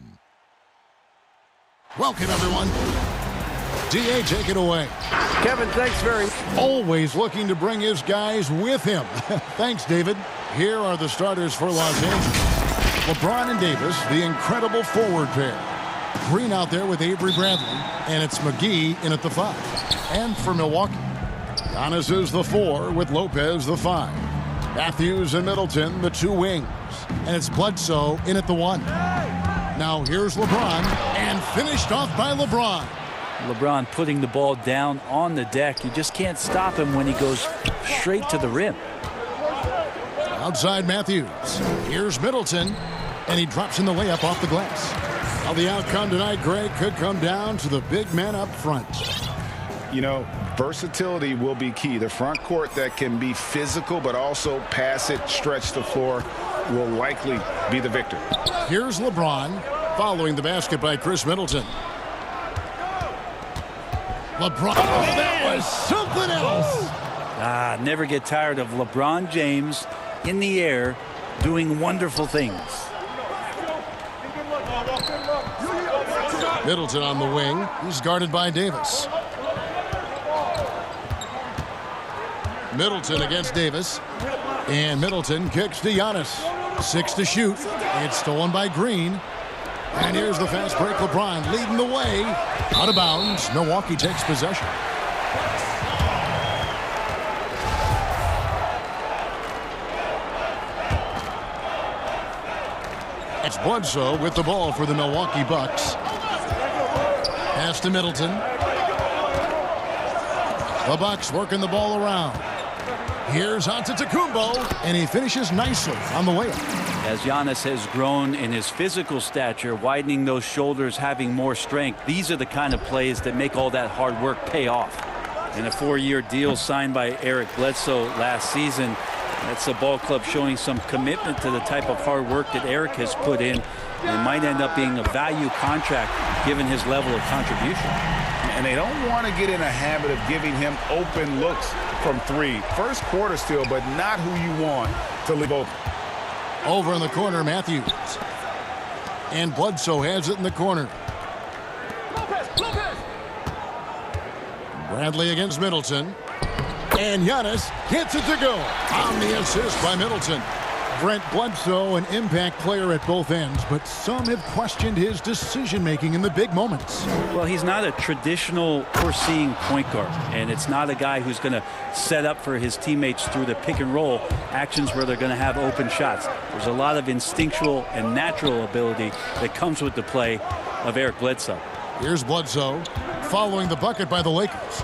Welcome, everyone. D.A., take it away. Kevin, thanks very much. Always looking to bring his guys with him. Thanks, David. Here are the starters for Los Angeles. LeBron and Davis, the incredible forward pair. Green out there with Avery Bradley, and it's McGee in at the 5. And for Milwaukee, Giannis is the 4 with Lopez the 5. Matthews and Middleton, the 2 wings. And it's Bledsoe in at the 1. Now here's LeBron, and finished off by LeBron. LeBron putting the ball down on the deck. You just can't stop him when he goes straight to the rim. Outside Matthews. Here's Middleton, and he drops in the layup off the glass. Now the outcome tonight, Greg, could come down to the big man up front. You know, versatility will be key. The front court that can be physical but also pass it, stretch the floor, will likely be the victor. Here's LeBron, following the basket by Chris Middleton. LeBron, oh, that was something else. Never get tired of LeBron James in the air doing wonderful things. Middleton on the wing. He's guarded by Davis. Middleton against Davis. And Middleton kicks to Giannis. 6 to shoot. It's stolen by Green. And here's the fast break. LeBron leading the way. Out of bounds. Milwaukee takes possession. It's Bledsoe with the ball for the Milwaukee Bucks. Pass to Middleton. The Bucks working the ball around. Here's Antetokounmpo, and he finishes nicely on the layup. As Giannis has grown in his physical stature, widening those shoulders, having more strength, these are the kind of plays that make all that hard work pay off. And a 4-year deal signed by Eric Bledsoe last season. That's the ball club showing some commitment to the type of hard work that Eric has put in. It might end up being a value contract given his level of contribution. And they don't want to get in a habit of giving him open looks from 3. First quarter still, but not who you want to leave open. Over in the corner, Matthews. And Bledsoe has it in the corner. Bradley against Middleton. And Giannis gets it to go. On the assist by Middleton. Brent Bledsoe, an impact player at both ends, but some have questioned his decision-making in the big moments. Well, he's not a traditional foreseeing point guard, and it's not a guy who's going to set up for his teammates through the pick and roll actions where they're going to have open shots. There's a lot of instinctual and natural ability that comes with the play of Eric Bledsoe. Here's Bledsoe following the bucket by the Lakers.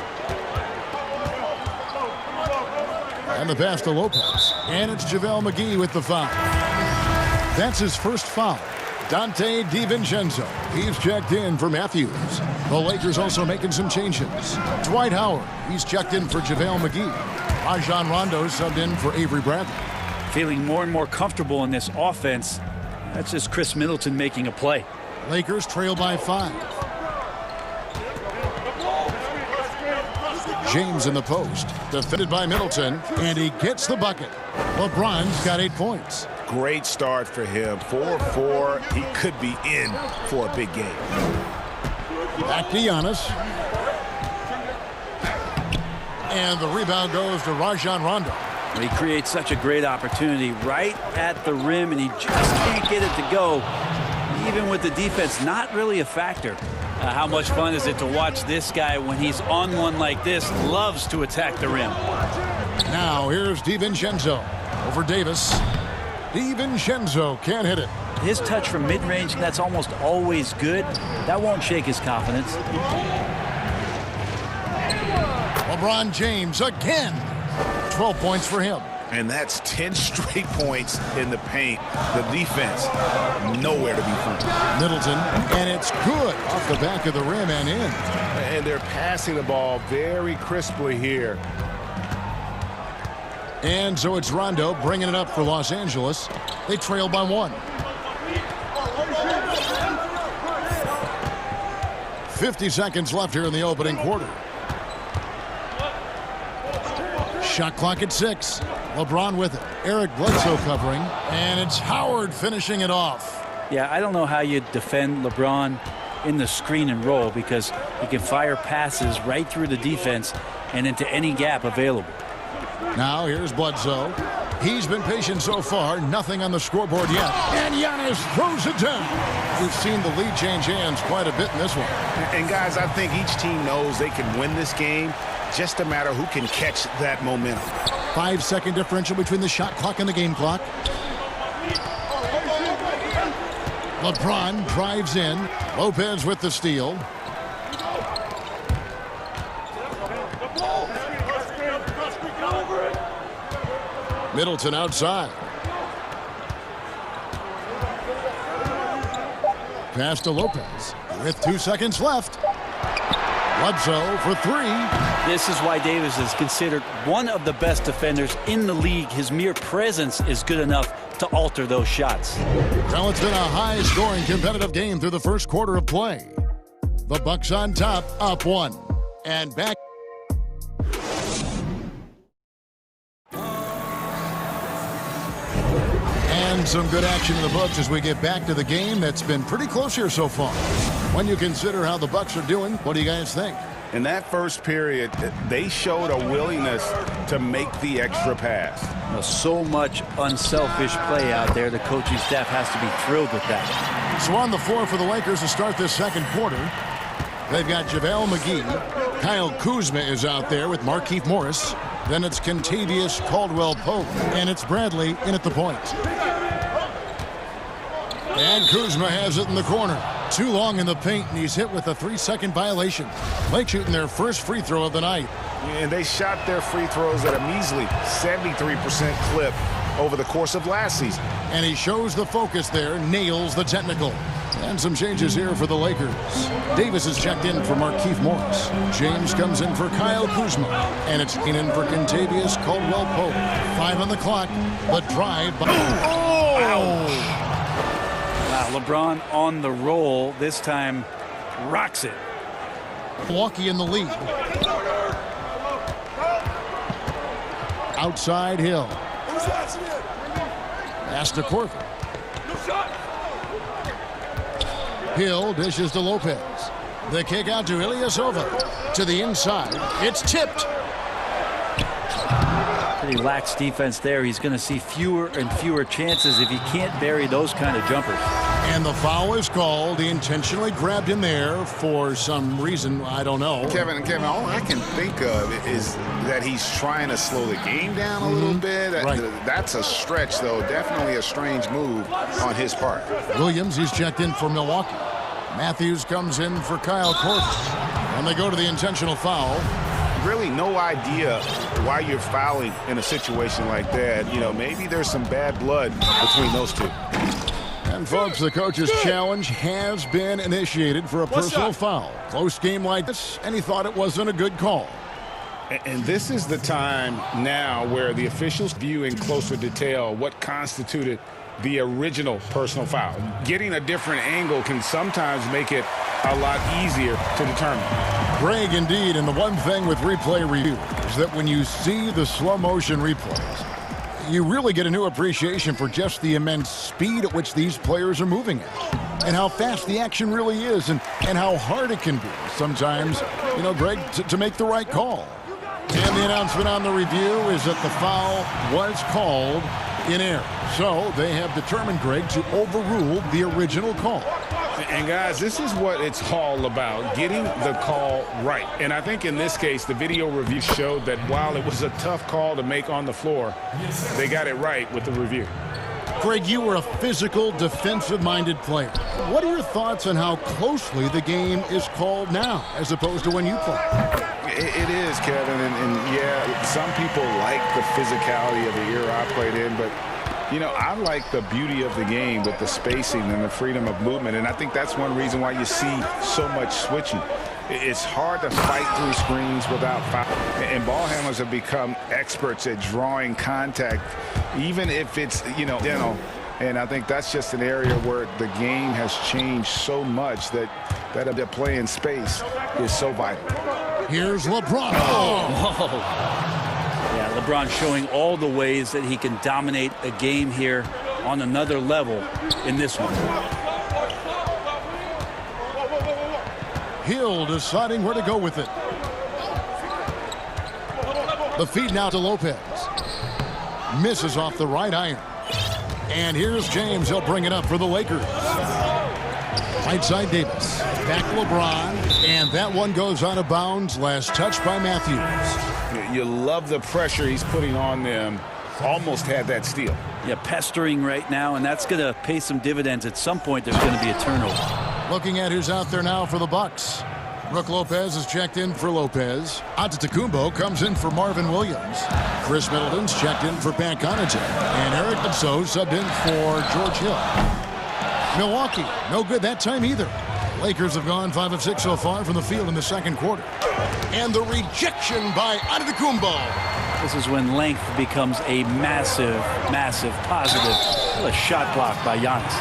And the pass to Lopez. And it's JaVale McGee with the foul. That's his first foul. Dante DiVincenzo. He's checked in for Matthews. The Lakers also making some changes. Dwight Howard. He's checked in for JaVale McGee. Rajon Rondo subbed in for Avery Bradley. Feeling more and more comfortable in this offense. That's just Chris Middleton making a play. Lakers trail by 5. James in the post, defended by Middleton, and he gets the bucket. LeBron's got 8 points. Great start for him. 4-4. He could be in for a big game. Back to Giannis. And the rebound goes to Rajon Rondo. He creates such a great opportunity right at the rim, and he just can't get it to go. Even with the defense not really a factor. How much fun is it to watch this guy when he's on one like this? Loves to attack the rim. Now here's DiVincenzo over Davis. DiVincenzo can't hit it. His touch from mid-range, that's almost always good. That won't shake his confidence. LeBron James again. 12 points for him. And that's 10 straight points in the paint. The defense, nowhere to be found. Middleton, and it's good off the back of the rim and in. And they're passing the ball very crisply here. And so it's Rondo bringing it up for Los Angeles. They trail by 1. 50 seconds left here in the opening quarter. Shot clock at 6. LeBron with it. Eric Bledsoe covering. And it's Howard finishing it off. Yeah, I don't know how you defend LeBron in the screen and roll because he can fire passes right through the defense and into any gap available. Now here's Bledsoe. He's been patient so far. Nothing on the scoreboard yet. And Giannis throws it down. We've seen the lead change hands quite a bit in this one. And guys, I think each team knows they can win this game. Just a matter who can catch that momentum. 5-second differential between the shot clock and the game clock. LeBron drives in. Lopez with the steal. Middleton outside. Pass to Lopez with 2 seconds left. Bledsoe for three. This is why Davis is considered one of the best defenders in the league. His mere presence is good enough to alter those shots. Well, it's been a high-scoring competitive game through the first quarter of play. The Bucks on top, up one. And back. And some good action in the books as we get back to the game that's been pretty close here so far. When you consider how the Bucks are doing, what do you guys think? In that first period, they showed a willingness to make the extra pass. So much unselfish play out there. The coaching staff has to be thrilled with that. So on the floor for the Lakers to start this second quarter, they've got JaVale McGee. Kyle Kuzma is out there with Markieff Morris. Then it's Kentavious Caldwell-Pope. And it's Bradley in at the point. And Kuzma has it in the corner. Too long in the paint, and he's hit with a 3-second violation. Lake shooting their first free throw of the night. And they shot their free throws at a measly 73% clip over the course of last season. And he shows the focus there, nails the technical. And some changes here for the Lakers. Davis is checked in for Markieff Morris. James comes in for Kyle Kuzma. And it's in for Kentavious Caldwell-Pope. 5 on the clock. The drive by... Oh! Wow, LeBron on the roll. This time rocks it. Milwaukee in the lead. Outside Hill. Pass to Korver. Hill dishes to Lopez. The kick out to Ilyasova. To the inside. It's tipped. Pretty lax defense there. He's going to see fewer and fewer chances if he can't bury those kind of jumpers. And the foul is called. He intentionally grabbed him there for some reason. I don't know. Kevin, all I can think of is that he's trying to slow the game down a little bit. Right. That's a stretch, though. Definitely a strange move on his part. Williams, he's checked in for Milwaukee. Matthews comes in for Kyle Korver. And they go to the intentional foul. Really no idea why you're fouling in a situation like that. You know, maybe there's some bad blood between those two. And folks, the coach's challenge has been initiated for a personal foul. Close game like this, and he thought it wasn't a good call. And this is the time now where the officials view in closer detail what constituted the original personal foul. Getting a different angle can sometimes make it a lot easier to determine. Greg, indeed, and the one thing with replay review is that when you see the slow motion replays, you really get a new appreciation for just the immense speed at which these players are moving at and how fast the action really is and how hard it can be sometimes, you know, Greg, to make the right call. And the announcement on the review is that the foul was called in error. So they have determined, Greg, to overrule the original call. And guys, this is what it's all about, getting the call right. And I think in this case, the video review showed that while it was a tough call to make on the floor, they got it right with the review. Greg, you were a physical, defensive-minded player. What are your thoughts on how closely the game is called now as opposed to when you played? It is, Kevin, and yeah, some people like the physicality of the era I played in, but you know, I like the beauty of the game with the spacing and the freedom of movement, and I think that's one reason why you see so much switching. It's hard to fight through screens without foul, and ball handlers have become experts at drawing contact, even if it's, you know, dental. And I think that's just an area where the game has changed so much that the play in space is so vital. Here's LeBron. Oh. Yeah, LeBron showing all the ways that he can dominate a game here on another level in this one. Hill deciding where to go with it. The feed now to Lopez. Misses off the right iron. And here's James. He'll bring it up for the Lakers. Right side Davis. Back LeBron. And that one goes out of bounds. Last touch by Matthews. You love the pressure he's putting on them. Almost had that steal. Yeah, pestering right now, and that's going to pay some dividends. At some point, there's going to be a turnover. Looking at who's out there now for the Bucks. Brook Lopez is checked in for Lopez. Antetokounmpo comes in for Marvin Williams. Chris Middleton's checked in for Pat Connaughton. And Eric Bledsoe subbed in for George Hill. Milwaukee, no good that time either. Lakers have gone 5 of 6 so far from the field in the second quarter. And the rejection by Antetokounmpo. This is when length becomes a massive, massive positive. What a shot block by Giannis.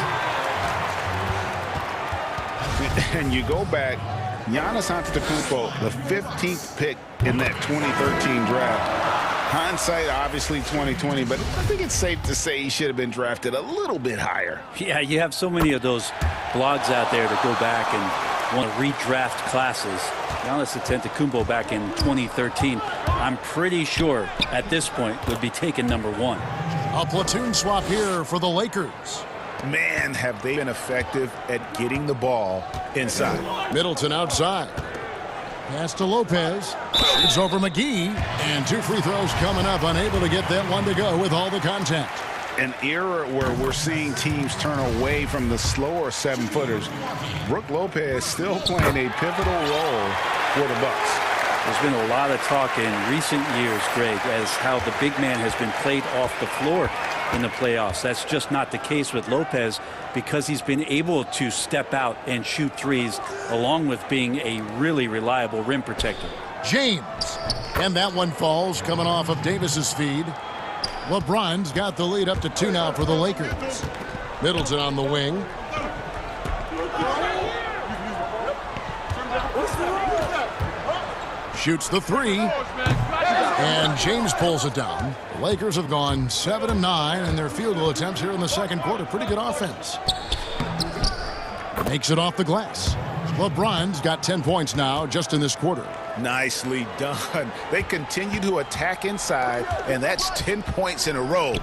And you go back, Giannis Antetokounmpo, the 15th pick in that 2013 draft. Hindsight, obviously 2020, but I think it's safe to say he should have been drafted a little bit higher. Yeah, you have so many of those blogs out there to go back and want to redraft classes. Giannis Antetokounmpo back in 2013, I'm pretty sure at this point would be taken number 1. A platoon swap here for the Lakers. Man, have they been effective at getting the ball inside. Middleton outside. Pass to Lopez. It's over McGee. And 2 free throws coming up. Unable to get that one to go with all the contact. An era where we're seeing teams turn away from the slower 7-footers. Brook Lopez still playing a pivotal role for the Bucks. There's been a lot of talk in recent years, Greg, as how the big man has been played off the floor in the playoffs. That's just not the case with Lopez because he's been able to step out and shoot threes along with being a really reliable rim protector. James. And that one falls coming off of Davis's feed. LeBron's got the lead up to 2 now for the Lakers. Middleton on the wing. Shoots the 3. And James pulls it down. The Lakers have gone 7 of 9 in their field goal attempts here in the second quarter. Pretty good offense. Makes it off the glass. LeBron's got 10 points now just in this quarter. Nicely done. They continue to attack inside, and that's 10 points in a row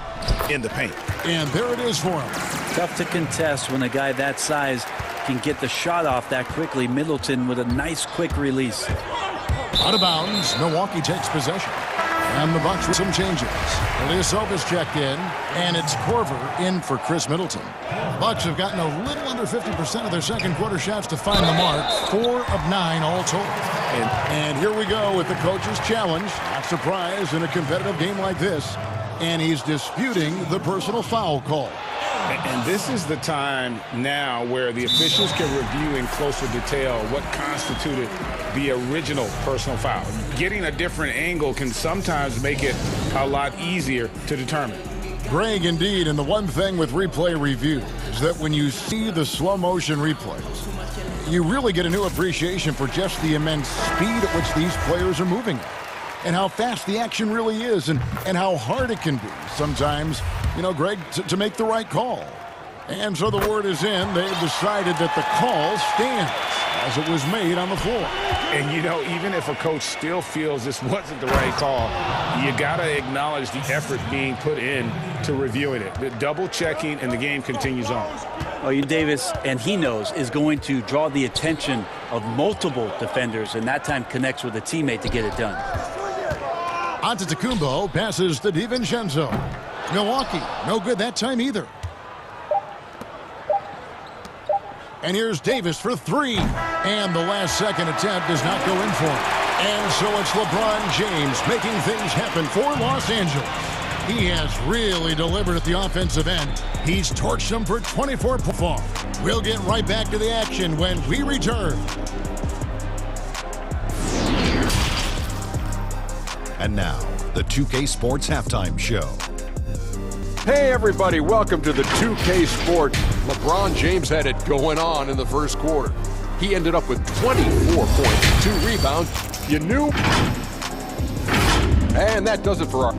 in the paint. And there it is for him. Tough to contest when a guy that size can get the shot off that quickly. Middleton with a nice quick release. Out of bounds, Milwaukee takes possession. And the Bucks with some changes. Ilyasovas checked in, and it's Korver in for Chris Middleton. Bucks have gotten a little under 50% of their second quarter shots to find the mark. 4 of 9 all total. And here we go with the coach's challenge. Not surprised in a competitive game like this. And he's disputing the personal foul call. And this is the time now where the officials can review in closer detail what constituted the original personal foul. Getting a different angle can sometimes make it a lot easier to determine. Greg, indeed, and the one thing with replay review is that when you see the slow motion replays, you really get a new appreciation for just the immense speed at which these players are moving and how fast the action really is and how hard it can be sometimes, you know, Greg, to make the right call. And so the word is in. They've decided that the call stands as it was made on the floor. And, you know, even if a coach still feels this wasn't the right call, you got to acknowledge the effort being put in to reviewing it. The double checking, and the game continues on. Oh, Davis, and he knows, is going to draw the attention of multiple defenders, and that time connects with a teammate to get it done. Antetokounmpo passes to DiVincenzo. Milwaukee, no good that time either. And here's Davis for 3. And the last second attempt does not go in for him. And so it's LeBron James making things happen for Los Angeles. He has really delivered at the offensive end. He's torched them for 24 points. We'll get right back to the action when we return. And now, the 2K Sports Halftime Show. Hey everybody, welcome to the 2K Sports. LeBron James had it going on in the first quarter. He ended up with 24 points, 2 rebounds. You knew? And that does it for our...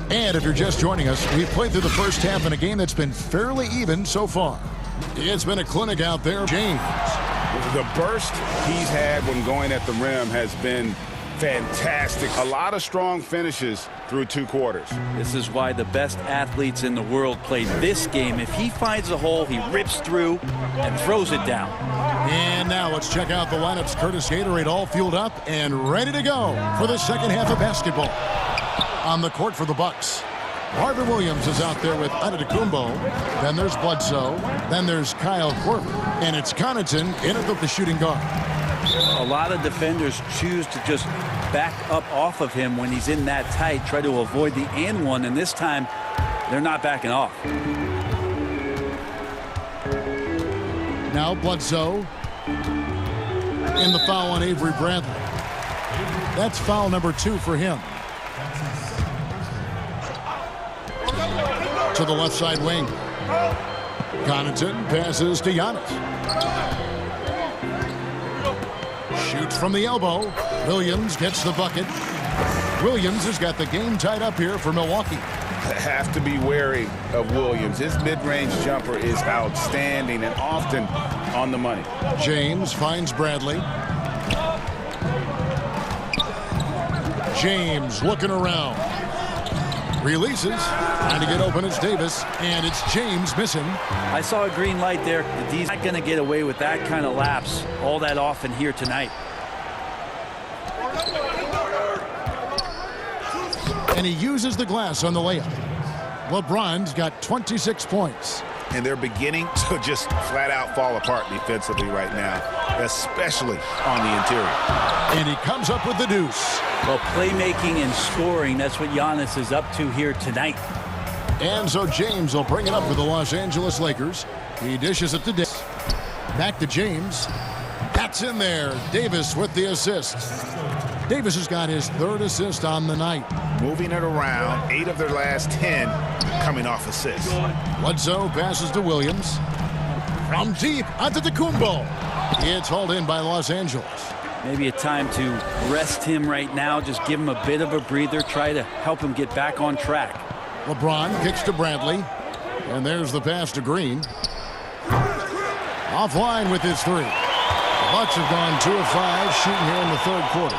And if you're just joining us, we've played through the first half in a game that's been fairly even so far. It's been a clinic out there. James. The burst he's had when going at the rim has been fantastic. A lot of strong finishes through 2 quarters. This is why the best athletes in the world play this game. If he finds a hole, he rips through and throws it down. And now let's check out the lineups. Curtis Gatorade all fueled up and ready to go for the second half of basketball. On the court for the Bucks, Marvin Williams is out there with Antetokounmpo. Then there's Bledsoe. Then there's Kyle Korver. And it's Connaughton in at the shooting guard. A lot of defenders choose to just back up off of him when he's in that tight, try to avoid the and one, and this time they're not backing off. Now Bledsoe. In the foul on Avery Bradley. That's foul number 2 for him. To the left side wing. Connaughton passes to Giannis. Shoots from the elbow. Williams gets the bucket. Williams has got the game tied up here for Milwaukee. Have to be wary of Williams. His mid-range jumper is outstanding and often on the money. James finds Bradley. James looking around. Releases. Trying to get open. It's Davis. And it's James missing. I saw a green light there. The D's not going to get away with that kind of lapse all that often here tonight. And he uses the glass on the layup. LeBron's got 26 points. And they're beginning to just flat out fall apart defensively right now, especially on the interior. And he comes up with the deuce. Well, playmaking and scoring, that's what Giannis is up to here tonight. And so James will bring it up for the Los Angeles Lakers. He dishes it to Davis. Back to James. That's in there. Davis with the assist. Davis has got his 3rd assist on the night. Moving it around, 8 of their last 10 coming off assists. Bledsoe passes to Williams. From deep, Antetokounmpo. It's hauled in by Los Angeles. Maybe a time to rest him right now. Just give him a bit of a breather. Try to help him get back on track. LeBron kicks to Bradley. And there's the pass to Green. Offline with his 3. The Bucks have gone 2 of 5 shooting here in the 3rd quarter.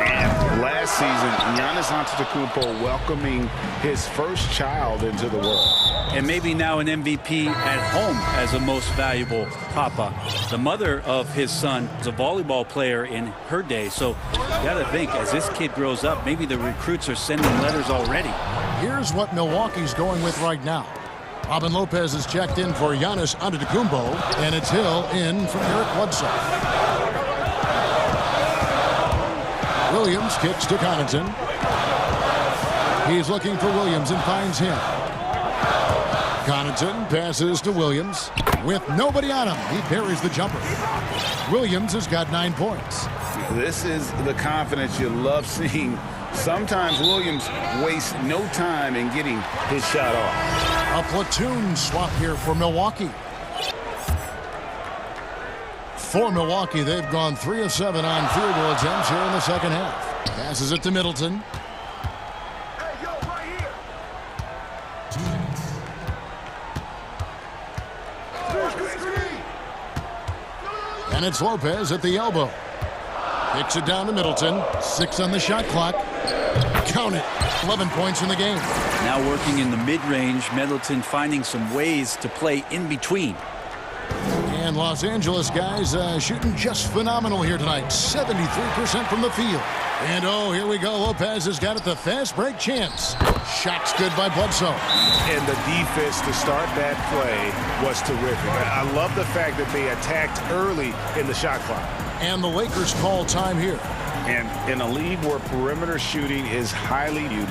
And last season, Giannis Antetokounmpo welcoming his first child into the world. And maybe now an MVP at home as a most valuable papa. The mother of his son is a volleyball player in her day. So you got to think, as this kid grows up, maybe the recruits are sending letters already. Here's what Milwaukee's going with right now. Robin Lopez is checked in for Giannis Antetokounmpo, and it's Hill in for Eric Bledsoe. Williams kicks to Connaughton. He's looking for Williams and finds him. Connaughton passes to Williams. With nobody on him, he buries the jumper. Williams has got 9 points. This is the confidence you love seeing. Sometimes Williams wastes no time in getting his shot off. A platoon swap here for Milwaukee. For Milwaukee, they've gone 3 of 7 on field goal attempts here in the second half. Passes it to Middleton. And it's Lopez at the elbow. Kicks it down to Middleton. 6 on the shot clock. Count it. 11 points in the game. Now working in the mid-range, Middleton finding some ways to play in between. And Los Angeles guys shooting just phenomenal here tonight. 73% from the field. And oh, here we go. Lopez has got it, the fast break chance. Shot's good by Bledsoe. And the defense to start that play was terrific. I love the fact that they attacked early in the shot clock. And the Lakers call time here. And in a league where perimeter shooting is highly viewed,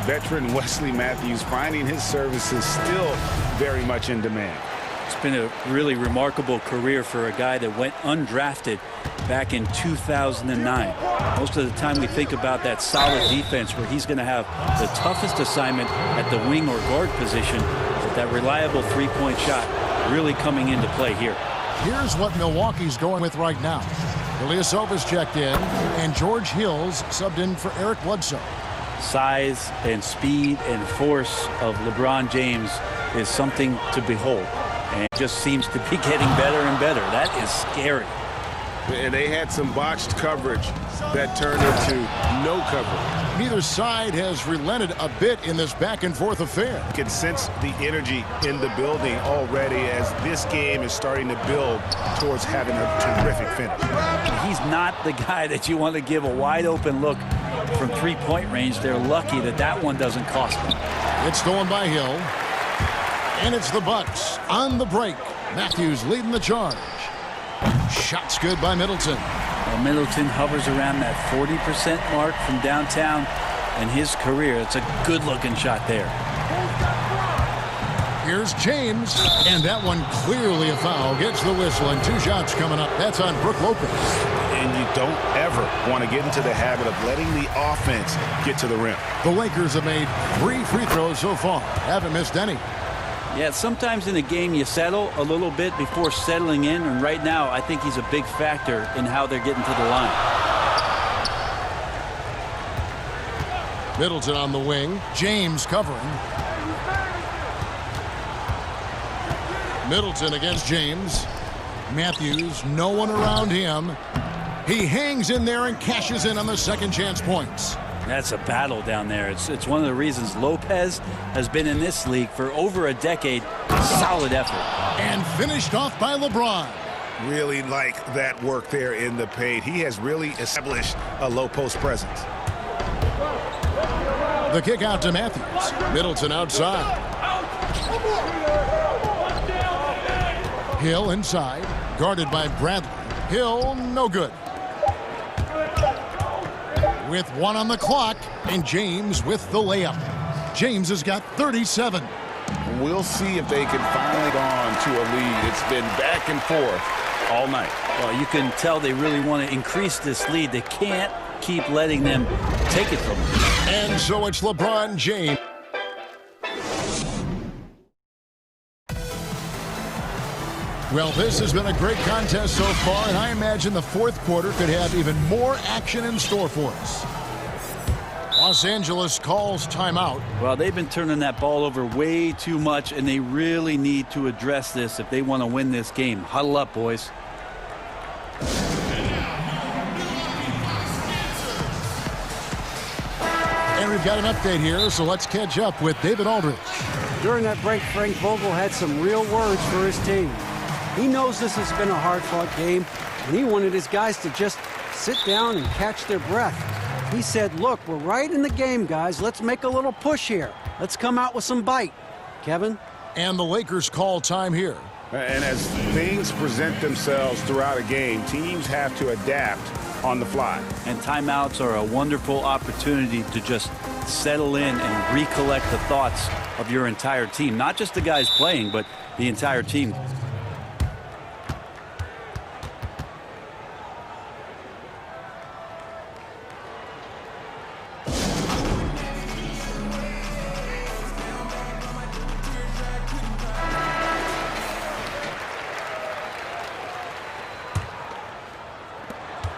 veteran Wesley Matthews finding his services still very much in demand. It's been a really remarkable career for a guy that went undrafted back in 2009. Most of the time we think about that solid defense where he's going to have the toughest assignment at the wing or guard position, but that reliable three-point shot really coming into play here. Here's what Milwaukee's going with right now. Ilyasova's checked in, and George Hill's subbed in for Eric Bledsoe. size and speed and force of LeBron James is something to behold. And it just seems to be getting better and better. That is scary. And they had some botched coverage that turned into no coverage. Neither side has relented a bit in this back-and-forth affair. You can sense the energy in the building already as this game is starting to build towards having a terrific finish. He's not the guy that you want to give a wide-open look from three-point range. They're lucky that that one doesn't cost them. It's stolen by Hill. And it's the Bucks on the break. Matthews leading the charge. Shot's good by Middleton. Well, Middleton hovers around that 40% mark from downtown in his career. It's a good-looking shot there. Here's James, and that one clearly a foul. Gets the whistle, and 2 shots coming up. That's on Brook Lopez. And you don't ever want to get into the habit of letting the offense get to the rim. The Lakers have made 3 free throws so far. Haven't missed any. Yeah, sometimes in a game you settle a little bit before settling in, and right now I think he's a big factor in how they're getting to the line. Middleton on the wing. James covering. Middleton against James. Matthews, no one around him. He hangs in there and cashes in on the second chance points. That's a battle down there. It's one of the reasons Lopez has been in this league for over a decade. Solid effort. And finished off by LeBron. Really like that work there in the paint. He has really established a low post presence. The kick out to Matthews. Middleton outside. Hill inside. Guarded by Bradley. Hill, no good. With 1 on the clock, and James with the layup. James has got 37. We'll see if they can finally go on to a lead. It's been back and forth all night. Well, you can tell they really want to increase this lead. They can't keep letting them take it from them. And so it's LeBron James. Well, this has been a great contest so far, and I imagine the fourth quarter could have even more action in store for us. Los Angeles calls timeout. Well, they've been turning that ball over way too much, and they really need to address this if they want to win this game. Huddle up, boys. And we've got an update here, so let's catch up with David Aldridge. During that break, Frank Vogel had some real words for his team. He knows this has been a hard-fought game, and he wanted his guys to just sit down and catch their breath. He said, look, we're right in the game, guys. Let's make a little push here. Let's come out with some bite. Kevin? And the Lakers call time here. And as things present themselves throughout a game, teams have to adapt on the fly. And timeouts are a wonderful opportunity to just settle in and recollect the thoughts of your entire team. Not just the guys playing, but the entire team.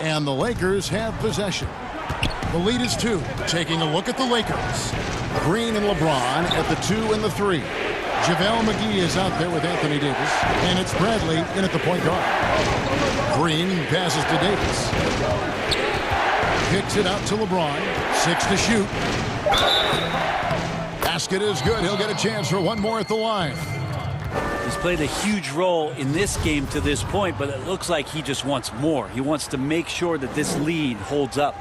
And the Lakers have possession. The lead is 2. Taking a look at the Lakers. Green and LeBron at the 2 and the 3. JaVale McGee is out there with Anthony Davis. And it's Bradley in at the point guard. Green passes to Davis. Kicks it out to LeBron. 6 to shoot. Basket is good. He'll get a chance for one more at the line. He's played a huge role in this game to this point, but it looks like he just wants more. He wants to make sure that this lead holds up.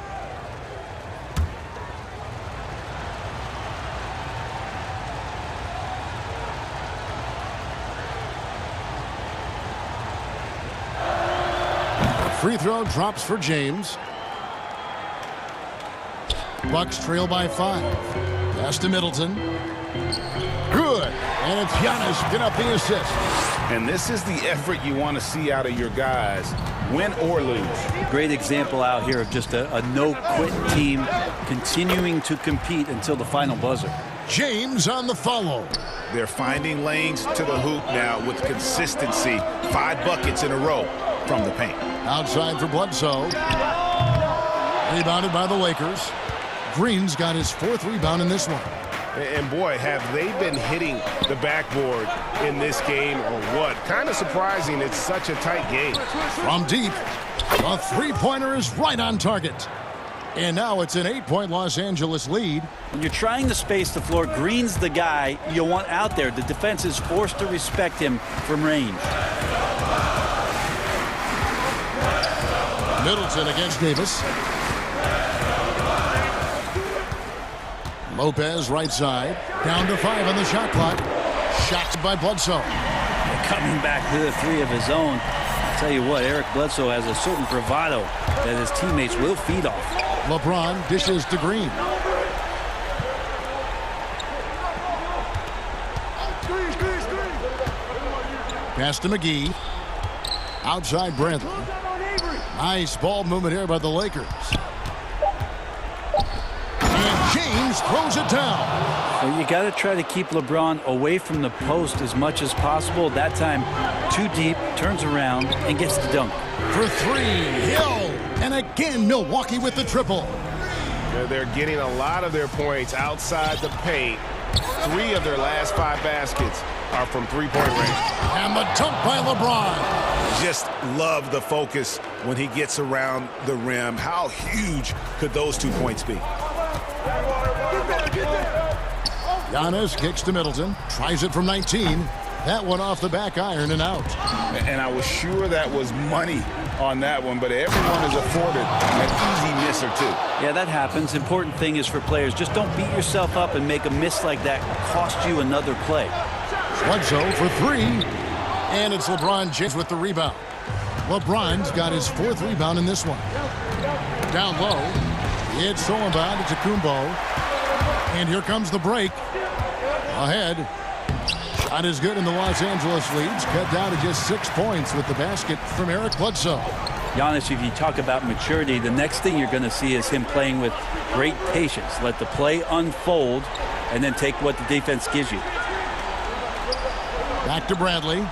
Free throw drops for James. Bucks trail by 5. Pass to Middleton. Good. And it's Giannis picking up the assist. And this is the effort you want to see out of your guys, win or lose. Great example out here of just a no-quit team continuing to compete until the final buzzer. James on the follow. They're finding lanes to the hoop now with consistency. 5 buckets in a row from the paint. Outside for Bledsoe. Rebounded by the Lakers. Green's got his 4th rebound in this one. And boy, have they been hitting the backboard in this game or what? Kind of surprising. It's such a tight game. From deep, the three-pointer is right on target. And now it's an 8-point Los Angeles lead. When you're trying to space the floor, Green's the guy you want out there. The defense is forced to respect him from range. Middleton against Davis. Lopez right side. Down to 5 on the shot clock. Shots by Bledsoe. Coming back to the 3 of his own. I'll tell you what, Eric Bledsoe has a certain bravado that his teammates will feed off. LeBron dishes to Green. Pass to McGee. Outside Bradley. Nice ball movement here by the Lakers. And James throws it down. Well, you got to try to keep LeBron away from the post as much as possible. That time, too deep, turns around, and gets the dunk. For 3, Hill. And again, Milwaukee with the triple. They're getting a lot of their points outside the paint. 3 of their last 5 baskets are from three-point range. And the dunk by LeBron. Just love the focus when he gets around the rim. How huge could those 2 points be? Giannis kicks to Middleton. Tries it from 19. That one off the back iron and out. And I was sure that was money on that one, but everyone is afforded an easy miss or 2. Yeah, that happens. Important thing is for players, just don't beat yourself up and make a miss like that cost you another play. Bledsoe for 3. And it's LeBron James with the rebound. LeBron's got his 4th rebound in this one. Down low. It's stolen by Antetokounmpo. And here comes the break. Ahead. Shot is good, and the Los Angeles leads cut down to just 6 points with the basket from Eric Bledsoe. Giannis, if you talk about maturity, the next thing you're going to see is him playing with great patience. Let the play unfold and then take what the defense gives you. Back to Bradley.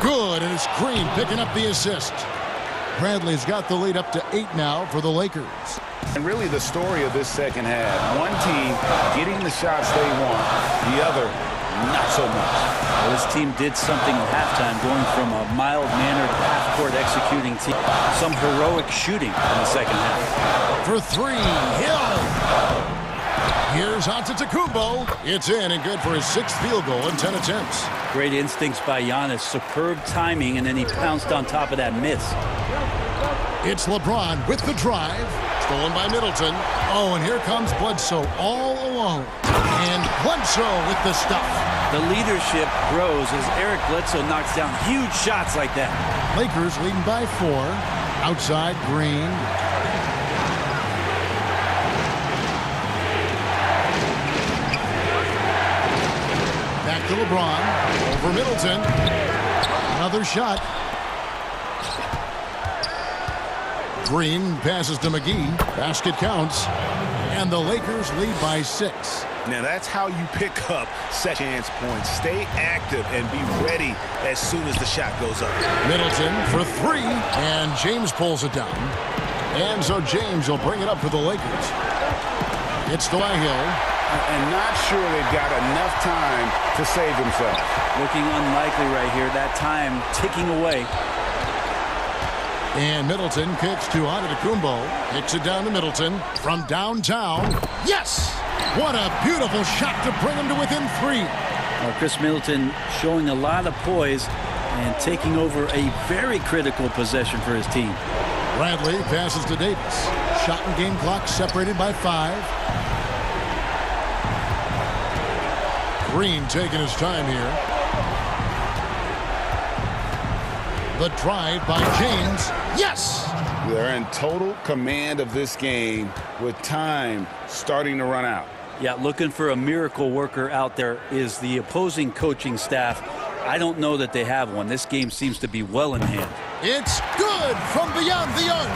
Good, and it's Green picking up the assist. Bradley's got the lead up to 8 now for the Lakers. And really the story of this second half, one team getting the shots they want, the other not so much. Well, this team did something at halftime, going from a mild-mannered half-court executing team, some heroic shooting in the second half. For 3, Hill. Here's Antetokounmpo. It's in and good for his 6th field goal in 10 attempts. Great instincts by Giannis, superb timing, and then he pounced on top of that miss. It's LeBron with the drive. Stolen by Middleton. Oh, and here comes Bledsoe all alone. And Bledsoe with the stuff. The leadership grows as Eric Bledsoe knocks down huge shots like that. Lakers leading by 4. Outside Green. Back to LeBron. Over Middleton. Another shot. Green passes to McGee. Basket counts. And the Lakers lead by 6. Now that's how you pick up second chance points. Stay active and be ready as soon as the shot goes up. Middleton for 3. And James pulls it down. And so James will bring it up for the Lakers. It's to Hill. And not sure they've got enough time to save themselves. Looking unlikely right here. That time ticking away. And Middleton kicks to Antetokounmpo. Kicks it down to Middleton from downtown. Yes! What a beautiful shot to bring him to within 3. Well, Chris Middleton showing a lot of poise and taking over a very critical possession for his team. Bradley passes to Davis. Shot and game clock separated by 5. Green taking his time here. The drive by James. Yes! They're in total command of this game with time starting to run out. Yeah, looking for a miracle worker out there is the opposing coaching staff. I don't know that they have one. This game seems to be well in hand. It's good from beyond the arc.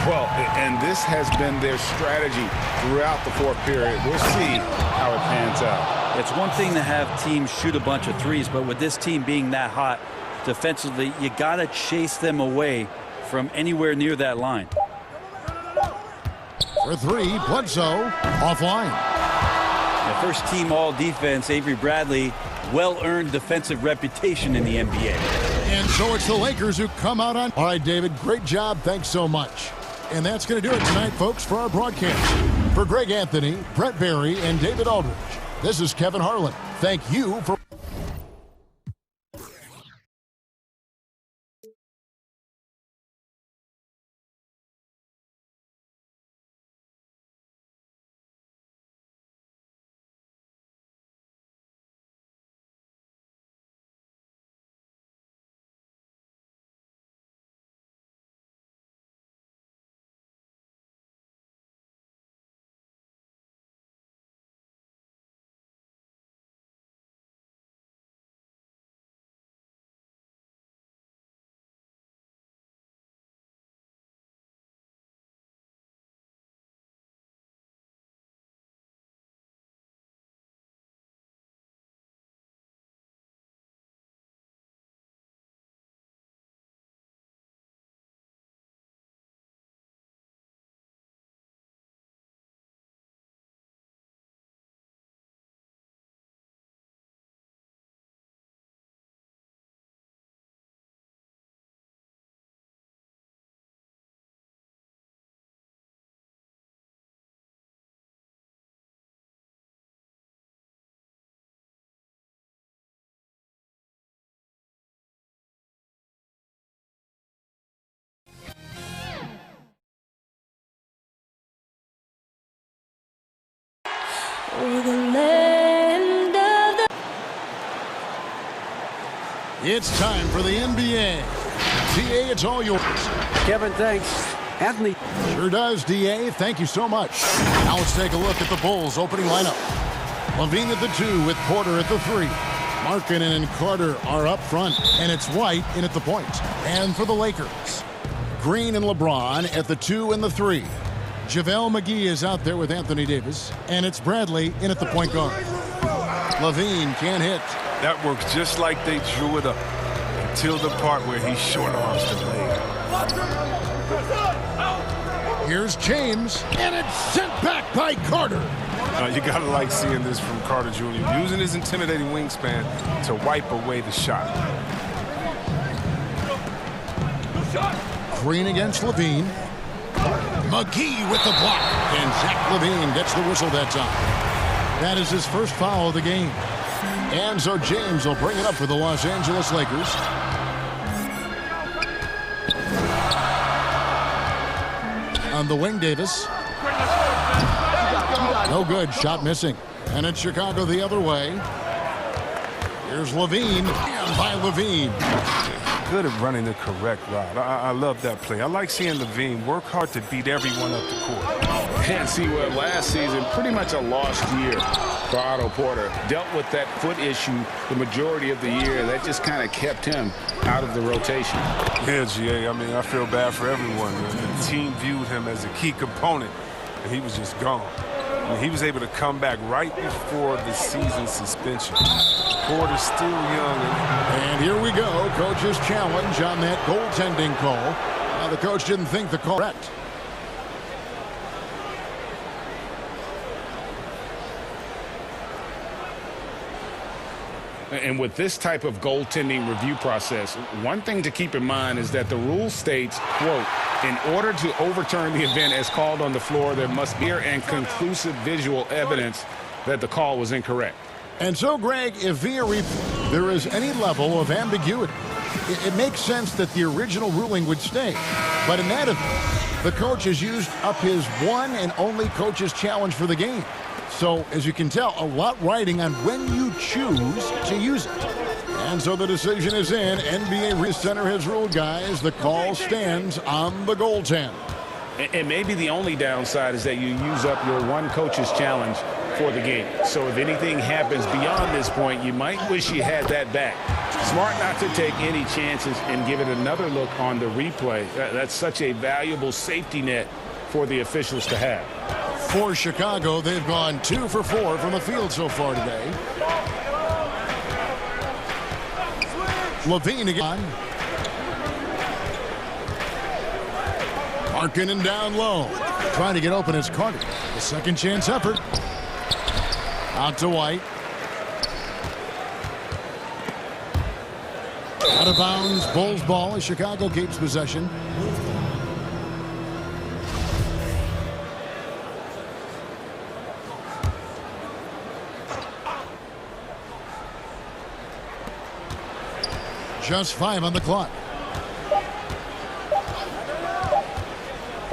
Well, and this has been their strategy throughout the 4th period. We'll see how it pans out. It's one thing to have teams shoot a bunch of threes, but with this team being that hot defensively, you got to chase them away from anywhere near that line. For three, Bledsoe offline. The first team all defense, Avery Bradley, well-earned defensive reputation in the NBA. And so it's the Lakers who come out on. All right, David, great job. Thanks so much. And that's going to do it tonight, folks, for our broadcast. For Greg Anthony, Brett Barry, and David Aldridge, this is Kevin Harlan. Thank you for... It's time for the NBA. DA, it's all yours. Kevin, thanks. Anthony. Sure does, DA. Thank you so much. Now let's take a look at the Bulls' opening lineup. LaVine at the 2 with Porter at the 3. Markkanen and Carter are up front, and it's White in at the point. And for the Lakers, Green and LeBron at the 2 and the 3. JaVale McGee is out there with Anthony Davis, and it's Bradley in at the point guard. LaVine can't hit. That works just like they drew it up until the part where he short arms the leg. Here's James, and it's sent back by Carter. You gotta like seeing this from Carter Jr., using his intimidating wingspan to wipe away the shot. Green against LaVine. McGee with the block, and Zach LaVine gets the whistle that time. That is his first foul of the game. And so James will bring it up for the Los Angeles Lakers. On the wing, Davis. No good, shot missing. And it's Chicago the other way. Here's LaVine, and by LaVine. Good at running the correct route. I love that play. I like seeing LaVine work hard to beat everyone up the court. And see what last season, pretty much a lost year for Otto Porter. Dealt with that foot issue the majority of the year. That just kind of kept him out of the rotation. Yeah, GA, I mean, I feel bad for everyone. The team viewed him as a key component, and he was just gone. I mean, he was able to come back right before the season suspension. Porter's still young. And here we go. Coach's challenge on that goaltending call. Now, the coach didn't think the call correct. And with this type of goaltending review process, one thing to keep in mind is that the rule states, quote, in order to overturn the event as called on the floor, there must be and conclusive visual evidence that the call was incorrect. And so, Greg, if via there is any level of ambiguity, it makes sense that the original ruling would stay. But in that event, the coach has used up his one and only coach's challenge for the game. So, as you can tell, a lot riding on when you choose to use it. And so the decision is in. NBA Center has ruled, guys. The call stands on the goaltend. And maybe the only downside is that you use up your one coach's challenge for the game. So if anything happens beyond this point, you might wish you had that back. Smart not to take any chances and give it another look on the replay. That's such a valuable safety net for the officials to have. For Chicago, they've gone 2 for 4 from the field so far today. LaVine again. Markkanen down low. Trying to get open is Carter. The second chance effort. Out to White. Out of bounds, Bulls ball as Chicago keeps possession. Just 5 on the clock.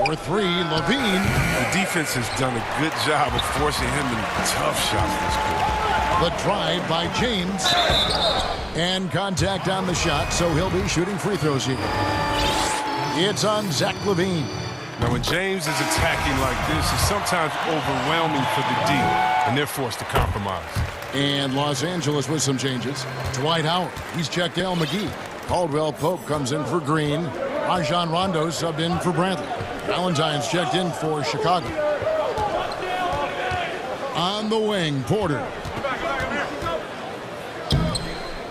For 3, Levine. The defense has done a good job of forcing him in tough shots this quarter. The drive by James. And contact on the shot, so he'll be shooting free throws here. It's on Zach LaVine. Now, when James is attacking like this, it's sometimes overwhelming for the D, and they're forced to compromise. And Los Angeles with some changes. Dwight Howard, he's checked Al McGee. Caldwell Pope comes in for Green. Rajon Rondo subbed in for Bradley. Valentine's checked in for Chicago. On the wing, Porter.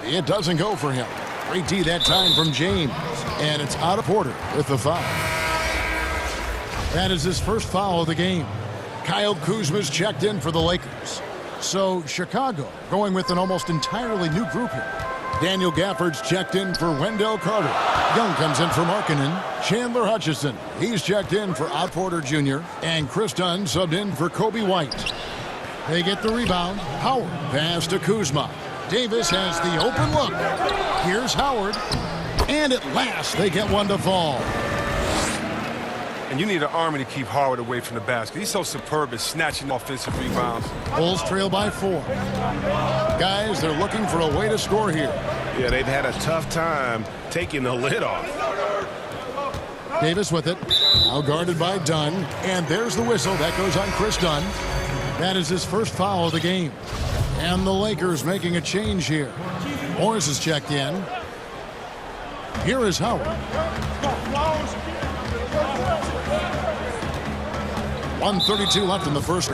It doesn't go for him. Great D that time from James. And it's out of Porter with the foul. That is his first foul of the game. Kyle Kuzma's checked in for the Lakers. So Chicago going with an almost entirely new group here. Daniel Gafford's checked in for Wendell Carter. Young comes in for Markkanen. Chandler Hutchison, he's checked in for Otto Porter Jr. And Chris Dunn subbed in for Kobe White. They get the rebound. Howard pass to Kuzma. Davis has the open look. Here's Howard. And at last they get one to fall. And you need an army to keep Howard away from the basket. He's so superb at snatching offensive rebounds. Bulls trail by 4. Guys, they're looking for a way to score here. Yeah, they've had a tough time taking the lid off. Davis with it. Now guarded by Dunn. And there's the whistle. That goes on Chris Dunn. That is his first foul of the game. And the Lakers making a change here. Morris is checked in. Here is Howard. 1:32 left in the first.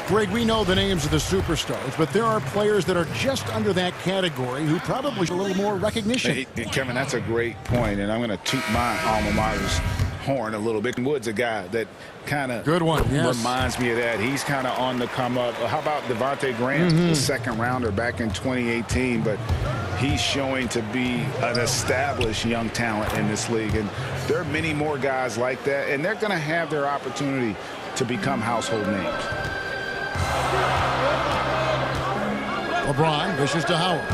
Greg, we know the names of the superstars, but there are players that are just under that category who probably should a little more recognition. Hey, Kevin, that's a great point, and I'm going to toot my alma mater's horn a little bit. Wood's a guy that kind of reminds me of that. He's kind of on the come up. How about Devontae Graham, the second rounder back in 2018, but he's showing to be an established young talent in this league, and there are many more guys like that, and they're going to have their opportunity to become household names. LeBron dishes to Howard.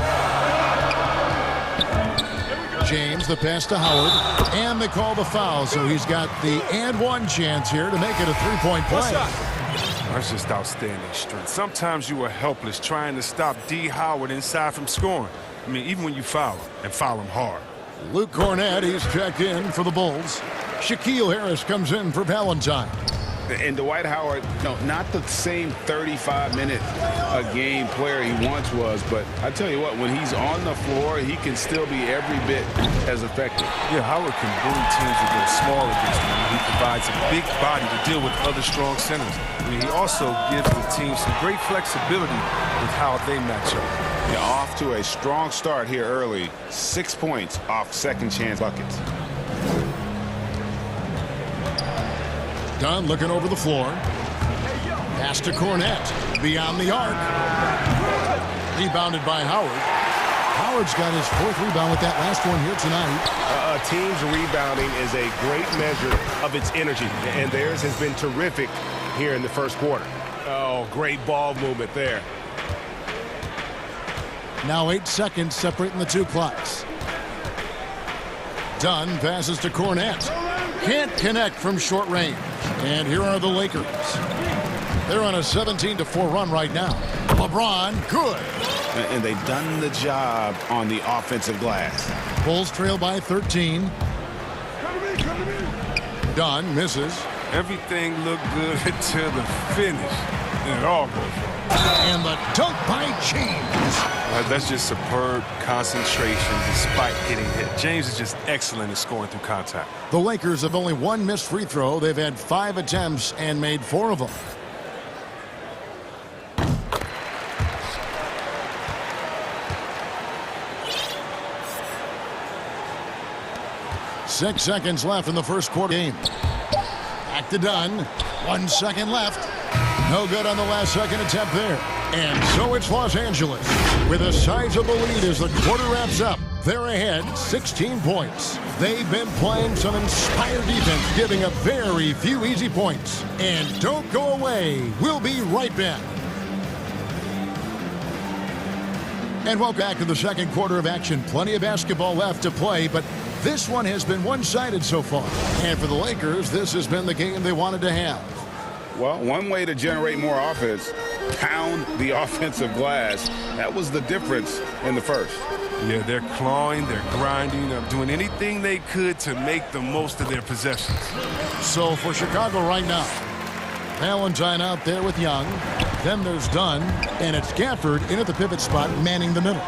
James, the pass to Howard. And they call the foul, so he's got the and one chance here to make it a three-point play. That's just outstanding strength. Sometimes you are helpless trying to stop D. Howard inside from scoring. I mean, even when you foul him, and foul him hard. Luke Cornett, he's checked in for the Bulls. Shaquille Harris comes in for Valentine. And Dwight Howard, not the same 35-minute-a-game player he once was, but I tell you what, when he's on the floor, he can still be every bit as effective. Yeah, Howard can bully teams that go small against him. He provides a big body to deal with other strong centers. I mean, he also gives the team some great flexibility with how they match up. Yeah, off to a strong start here early. 6 points off second-chance buckets. Dunn looking over the floor. Pass to Cornett. Beyond the arc. Rebounded by Howard. Howard's got his 4th rebound with that last one here tonight. A team's rebounding is a great measure of its energy, and theirs has been terrific here in the first quarter. Oh, great ball movement there. Now 8 seconds separating the two clocks. Dunn passes to Cornett. Can't connect from short range. And here are the Lakers. They're on a 17-4 run right now. LeBron, good. And they've done the job on the offensive glass. Bulls trail by 13. Dunn misses. Everything looked good until the finish. And it all goes wrong. And the dunk by James. That's just superb concentration despite getting hit. James is just excellent at scoring through contact. The Lakers have only one missed free throw. They've had 5 attempts and made 4 of them. Six seconds left in the first quarter game. Back to Dunn. 1 second left. No good on the last second attempt there. And so it's Los Angeles with a sizable lead as the quarter wraps up. They're ahead 16 points. They've been playing some inspired defense, giving up very few easy points. And don't go away. We'll be right back. And welcome back to the second quarter of action. Plenty of basketball left to play, but this one has been one-sided so far. And for the Lakers, this has been the game they wanted to have. Well, one way to generate more offense, pound the offensive glass. That was the difference in the first. Yeah, they're clawing, they're grinding, they're doing anything they could to make the most of their possessions. So for Chicago right now, Valentine out there with Young. Then there's Dunn, and it's Gafford in at the pivot spot, manning the middle.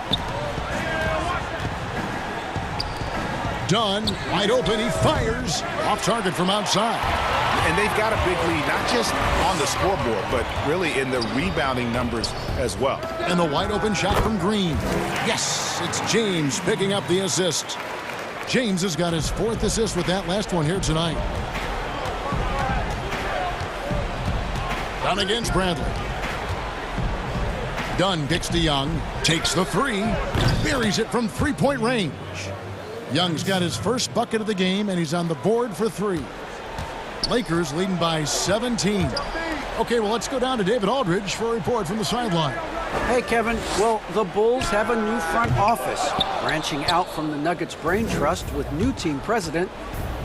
Dunn, wide open, he fires. Off target from outside. And they've got a big lead, not just on the scoreboard, but really in the rebounding numbers as well. And the wide open shot from Green. Yes, it's James picking up the assist. James has got his 4th assist with that last one here tonight. Dunn against Bradley. Dunn gets to Young, takes the 3, buries it from 3-point range. Young's got his first bucket of the game, and he's on the board for 3. Lakers leading by 17. Okay, well, let's go down to David Aldridge for a report from the sideline. Hey, Kevin. Well, the Bulls have a new front office, branching out from the Nuggets Brain Trust with new team president,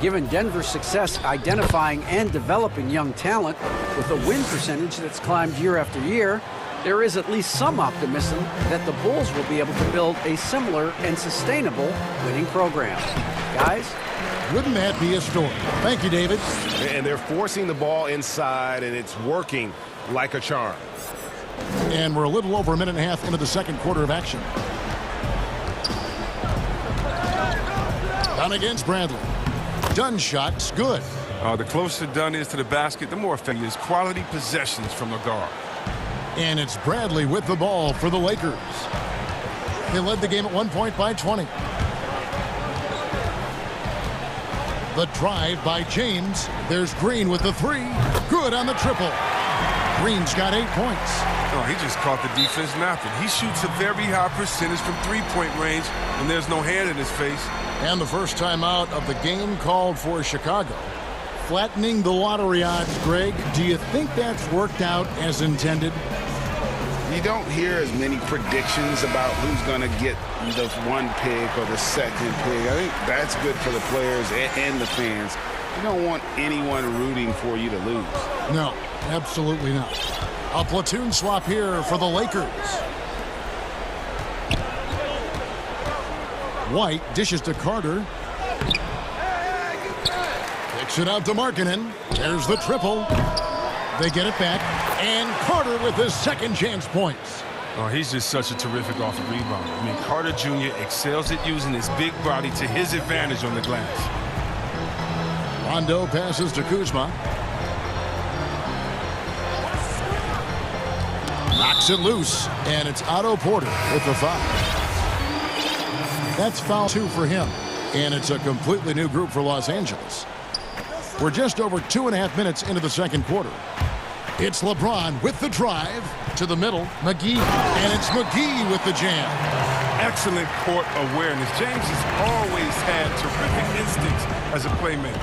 given Denver's success identifying and developing young talent with a win percentage that's climbed year after year. There is at least some optimism that the Bulls will be able to build a similar and sustainable winning program. Guys? Wouldn't that be a story? Thank you, David. And they're forcing the ball inside, and it's working like a charm. And we're a little over a minute and a half into the second quarter of action. Dunn against Bradley. Dunn shot's good. The closer Dunn is to the basket, the more effective is quality possessions from the guard. And it's Bradley with the ball for the Lakers. They led the game at 1 point by 20. The drive by James. There's Green with the 3. Good on the triple. Green's got 8 points. Oh, he just caught the defense napping. He shoots a very high percentage from 3-point range, and there's no hand in his face. And the first time out of the game called for Chicago. Flattening the lottery odds, Greg. Do you think that's worked out as intended? You don't hear as many predictions about who's going to get the 1 pick or the 2nd pick. I think that's good for the players and the fans. You don't want anyone rooting for you to lose. No, absolutely not. A platoon swap here for the Lakers. White dishes to Carter. Kicks it out to Markkanen. There's the triple. They get it back. And Carter with his second chance points. Oh, he's just such a terrific offensive rebounder. I mean, Carter Jr. excels at using his big body to his advantage on the glass. Rondo passes to Kuzma. Knocks it loose, and it's Otto Porter with the foul. That's foul 2 for him, and it's a completely new group for Los Angeles. We're just over 2.5 minutes into the second quarter. It's LeBron with the drive to the middle. McGee, and it's McGee with the jam. Excellent court awareness. James has always had terrific instincts as a playmaker.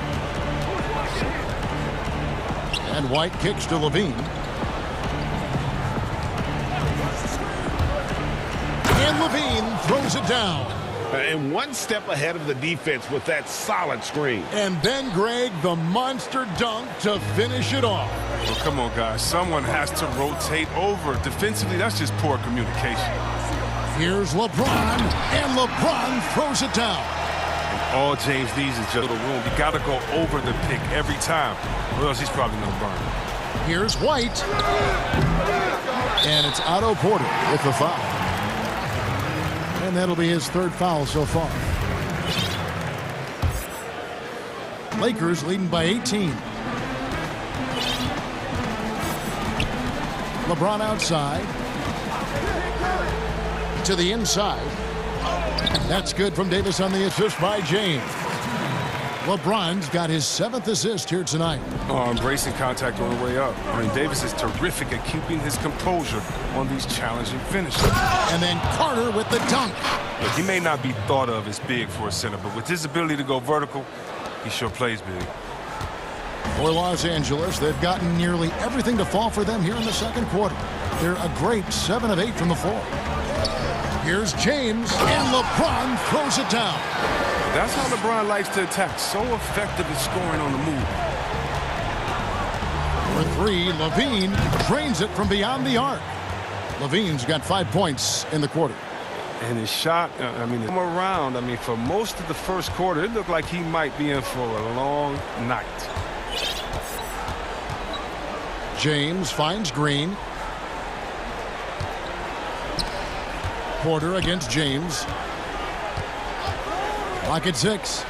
And White kicks to Levine. And Levine throws it down. And 1 step ahead of the defense with that solid screen. And then Greg, the monster dunk to finish it off. Well, come on, guys. Someone has to rotate over. Defensively, that's just poor communication. Here's LeBron, and LeBron throws it down. And all James needs is just a little room. You got to go over the pick every time, or else he's probably going to burn. Here's White. And it's Otto Porter with the foul. And that'll be his 3rd foul so far. Lakers leading by 18. LeBron outside. To the inside. That's good from Davis on the assist by James. LeBron's got his 7th assist here tonight. Embracing contact on the way up. I mean, Davis is terrific at keeping his composure on these challenging finishes. And then Carter with the dunk. Look, he may not be thought of as big for a center, but with his ability to go vertical, he sure plays big. For Los Angeles, they've gotten nearly everything to fall for them here in the second quarter. They're a great 7 of 8 from the floor. Here's James, and LeBron throws it down. That's how LeBron likes to attack. So effective at scoring on the move. For 3, Levine drains it from beyond the arc. Levine's got 5 points in the quarter. And his shot, I mean, come around. I mean, for most of the first quarter, it looked like he might be in for a long night. James finds Green. Porter against James. Clock at 6.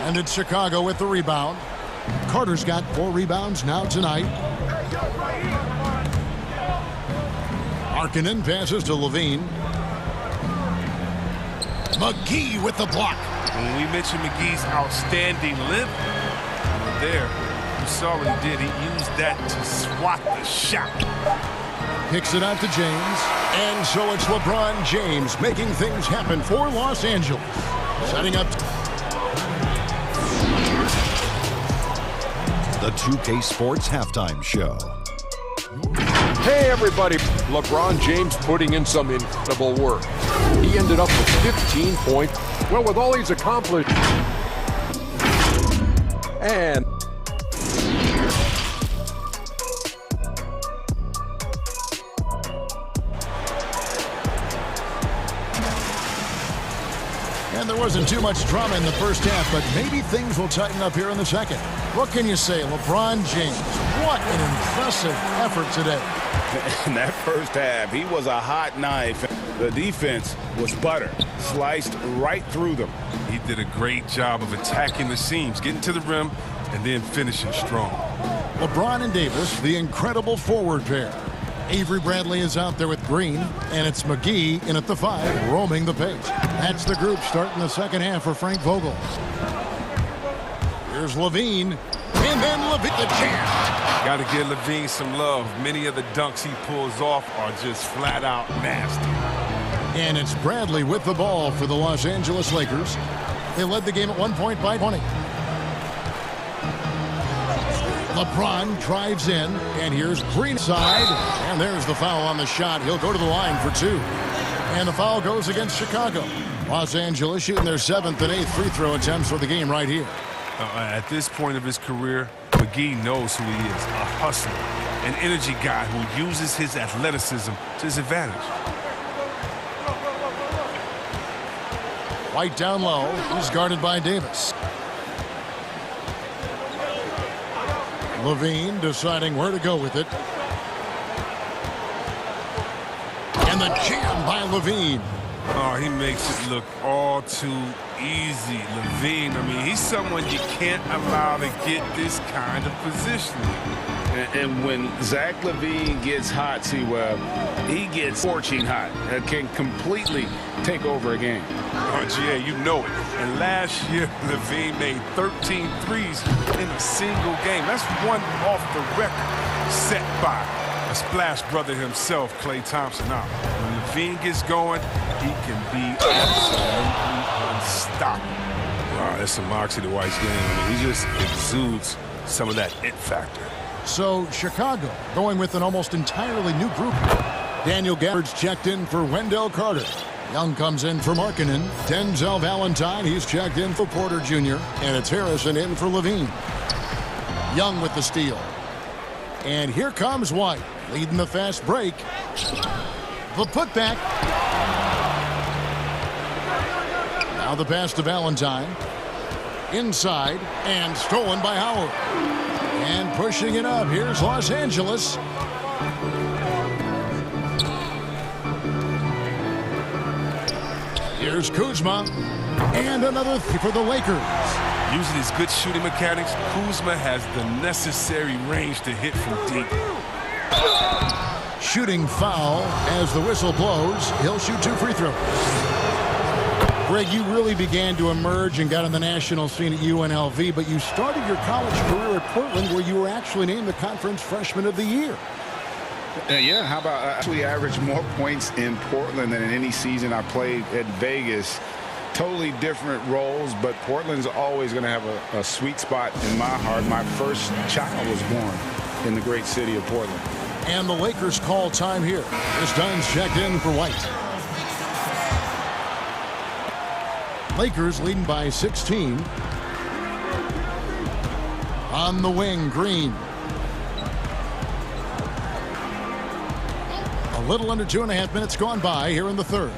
And it's Chicago with the rebound. Carter's got 4 rebounds now tonight. Markkanen passes to Levine. McGee with the block. When we mentioned McGee's outstanding lift, there, you saw what he did. He used that to swat the shot. Kicks it out to James. And so it's LeBron James making things happen for Los Angeles. Setting up The 2K Sports Halftime Show. Hey, everybody. LeBron James putting in some incredible work. He ended up with 15 points. Well, with all he's accomplished. And there wasn't too much drama in the first half, but maybe things will tighten up here in the second. What can you say? LeBron James, what an impressive effort today. In that first half, he was a hot knife. The defense was butter, sliced right through them. He did a great job of attacking the seams, getting to the rim, and then finishing strong. LeBron and Davis, the incredible forward pair. Avery Bradley is out there with Green, and it's McGee in at the 5, roaming the pace. That's the group starting the second half for Frank Vogel. Here's Levine, and then Levine the jam. Got to give Levine some love. Many of the dunks he pulls off are just flat out nasty. And it's Bradley with the ball for the Los Angeles Lakers. They led the game at 1 point by 20. LeBron drives in, and here's Greenside, and there's the foul on the shot. He'll go to the line for 2. And the foul goes against Chicago. Los Angeles shooting their 7th and 8th free throw attempts for the game right here. At this point of his career, McGee knows who he is, a hustler, an energy guy who uses his athleticism to his advantage. White down low. He's guarded by Davis. Levine deciding where to go with it. And the jam by Levine. Oh, he makes it look all too easy. Levine, I mean, he's someone you can't allow to get this kind of positioning. And when Zach LaVine gets hot, T-Web, he gets scorching hot. That can completely take over a game. Oh, GA, you know it. And last year, LaVine made 13 threes in a single game. That's one off the record set by a splash brother himself, Klay Thompson. Now, when LaVine gets going, he can be absolutely unstoppable. Wow, that's some moxie to White's game. I mean, he just exudes some of that it factor. So Chicago going with an almost entirely new group. Daniel Gafford's checked in for Wendell Carter. Young comes in for Markkanen. Denzel Valentine, he's checked in for Porter Jr. And it's Harrison in for Levine. Young with the steal. And here comes White, leading the fast break. The putback. Now the pass to Valentine. Inside, and stolen by Howard. And pushing it up, here's Los Angeles. Here's Kuzma. And another for the Lakers. Using his good shooting mechanics, Kuzma has the necessary range to hit from deep. Shooting foul as the whistle blows. He'll shoot 2 free throws. Greg, you really began to emerge and got on the national scene at UNLV, but you started your college career at Portland, where you were actually named the Conference Freshman of the Year. Yeah, how about I actually averaged more points in Portland than in any season I played at Vegas. Totally different roles, but Portland's always going to have a sweet spot in my heart. My first child was born in the great city of Portland. And the Lakers call time here. Chris Dunn's checked in for White. Lakers leading by 16. On the wing, Green. A little under 2.5 minutes gone by here in the third.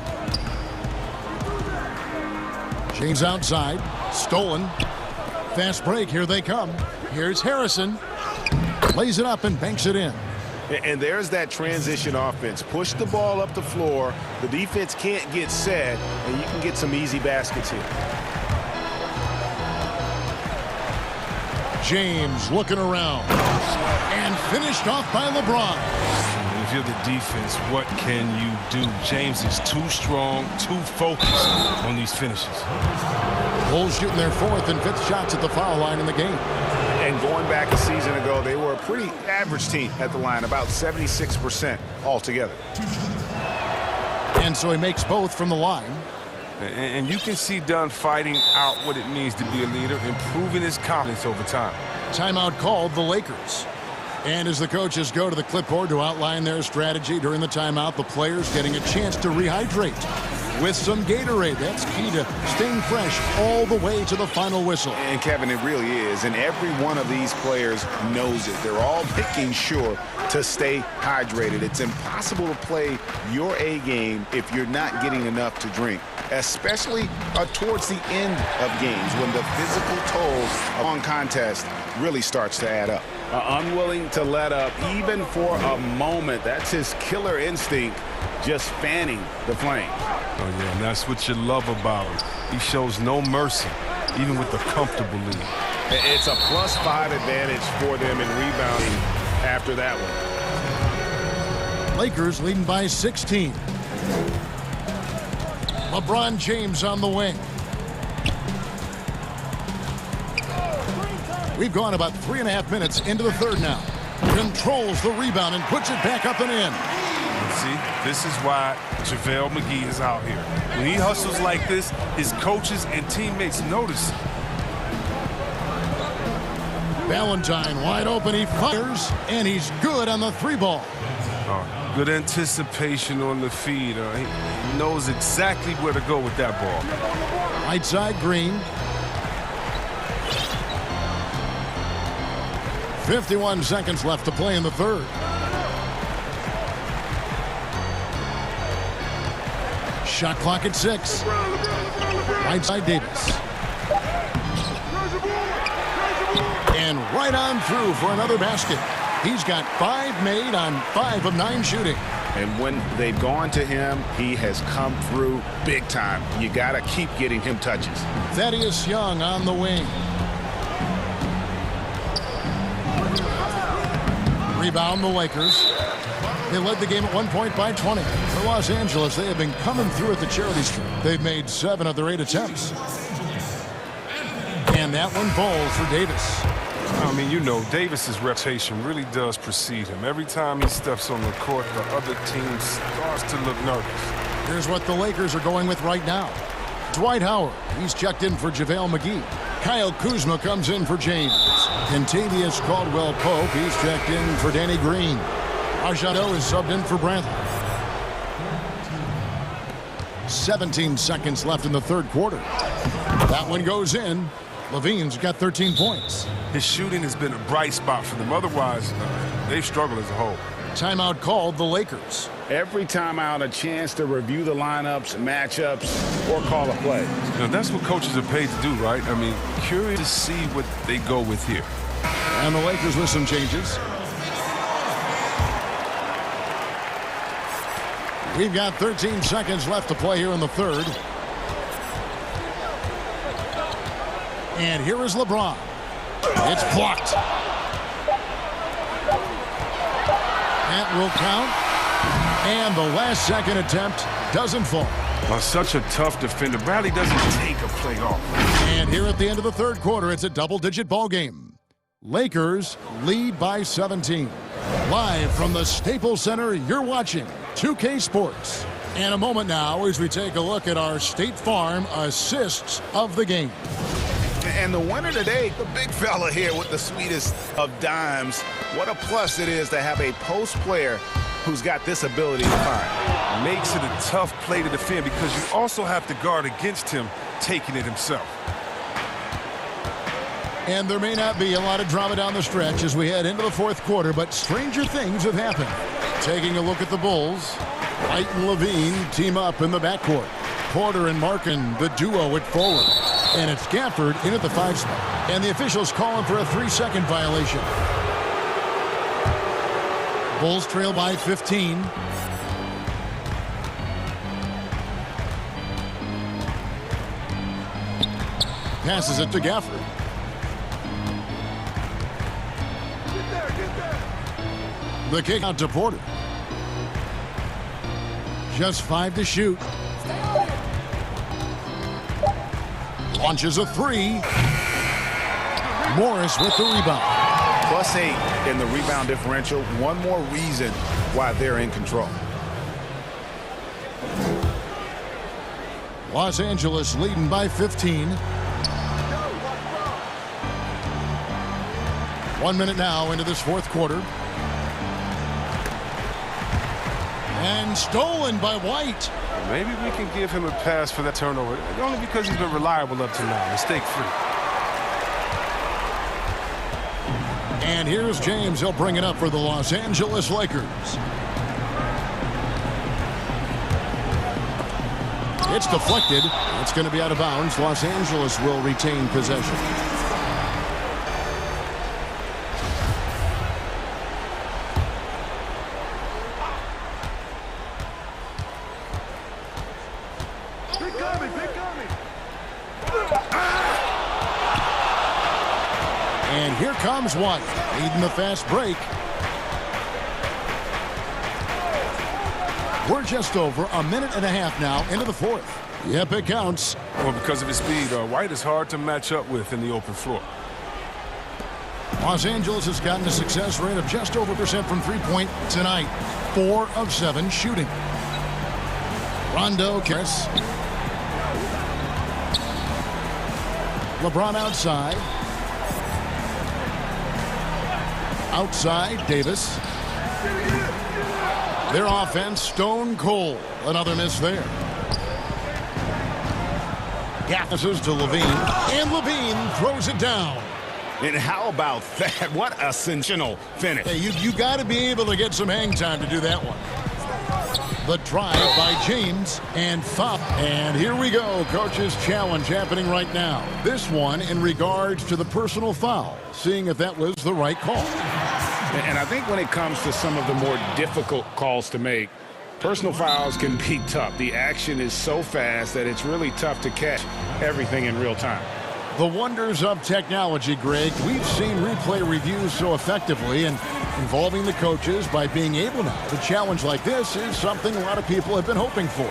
James outside. Stolen. Fast break. Here they come. Here's Harrison. Lays it up and banks it in. And there's that transition offense. Push the ball up the floor. The defense can't get set, and you can get some easy baskets here. James looking around. And finished off by LeBron. If you're the defense, what can you do? James is too strong, too focused on these finishes. Bulls shooting their 4th and 5th shots at the foul line in the game. And going back a season ago, they were a pretty average team at the line, about 76% altogether. And so he makes both from the line. And you can see Dunn fighting out what it means to be a leader, improving his confidence over time. Timeout called the Lakers. And as the coaches go to the clipboard to outline their strategy during the timeout, the players getting a chance to rehydrate with some Gatorade. That's key to staying fresh all the way to the final whistle. And Kevin, it really is. And every one of these players knows it. They're all making sure to stay hydrated. It's impossible to play your A game if you're not getting enough to drink, especially towards the end of games when the physical toll on contest really starts to add up. Unwilling to let up even for a moment. That's his killer instinct, just fanning the flames. Oh, yeah, and that's what you love about him. He shows no mercy, even with a comfortable lead. It's a +5 advantage for them in rebounding after that one. Lakers leading by 16. LeBron James on the wing. We've gone about 3.5 minutes into the third now. Controls the rebound and puts it back up and in. See, this is why JaVale McGee is out here. When he hustles like this, his coaches and teammates notice. Valentine wide open. He fires, and he's good on the 3-ball. Good anticipation on the feed. He knows exactly where to go with that ball. Right side, Green. 51 seconds left to play in the third. Shot clock at 6. Right side, Davis. And right on through for another basket. He's got 5 made on 5 of 9 shooting. And when they've gone to him, he has come through big time. You got to keep getting him touches. Thaddeus Young on the wing. Rebound the Lakers. They led the game at 1 point by 20. For Los Angeles, they have been coming through at the charity stripe. They've made 7 of their 8 attempts. And that one falls for Davis. I mean, you know, Davis's reputation really does precede him. Every time he steps on the court, the other team starts to look nervous. Here's what the Lakers are going with right now. Dwight Howard, he's checked in for JaVale McGee. Kyle Kuzma comes in for James. Kentavious Caldwell-Pope, he's checked in for Danny Green. Arjado is subbed in for Brantley. 17 seconds left in the third quarter. That one goes in. Levine's got 13 points. His shooting has been a bright spot for them. Otherwise, they've struggled as a whole. Timeout called the Lakers. Every timeout, a chance to review the lineups, matchups, or call a play. Now, that's what coaches are paid to do, right? I mean, curious to see what they go with here. And the Lakers with some changes. We've got 13 seconds left to play here in the third. And here is LeBron. It's blocked. That will count. And the last second attempt doesn't fall. Such a tough defender. Bradley doesn't take a play off. And here at the end of the third quarter, it's a double-digit ball game. Lakers lead by 17. Live from the Staples Center, you're watching 2K Sports. And a moment now as we take a look at our State Farm assists of the game. And the winner today, the big fella here with the sweetest of dimes. What a plus it is to have a post player who's got this ability to find. Makes it a tough play to defend because you also have to guard against him taking it himself. And there may not be a lot of drama down the stretch as we head into the fourth quarter, but stranger things have happened. Taking a look at the Bulls, White and Levine team up in the backcourt. Porter and Markin, the duo at forward. And it's Gafford in at the 5 spot. And the officials calling for a 3-second violation. Bulls trail by 15. Passes it to Gafford. The kick out to Porter. Just 5 to shoot. Launches a 3. Morris with the rebound. +8 in the rebound differential. One more reason why they're in control. Los Angeles leading by 15. 1 minute now into this fourth quarter. And stolen by White. Maybe we can give him a pass for that turnover, only because he's been reliable up to now, mistake-free. And here's James. He'll bring it up for the Los Angeles Lakers. It's deflected. It's going to be out of bounds. Los Angeles will retain possession. And here comes White, leading the fast break. We're just over a minute and a half now into the fourth. Yep, it counts. Well, because of his speed, White is hard to match up with in the open floor. Los Angeles has gotten a success rate of just over % from three-point tonight. 4 of 7 shooting. Rondo, Kess. LeBron outside. Outside, Davis. Their offense, stone cold. Another miss there. Passes to Levine. And Levine throws it down. And how about that? What a sensational finish. Hey, you got to be able to get some hang time to do that one. The drive by James and foul. And here we go. Coach's challenge happening right now. This one in regards to the personal foul. Seeing if that was the right call. And I think when it comes to some of the more difficult calls to make, personal fouls can be tough. The action is so fast that it's really tough to catch everything in real time. The wonders of technology, Greg. We've seen replay reviews so effectively, and involving the coaches by being able now to challenge like this is something a lot of people have been hoping for.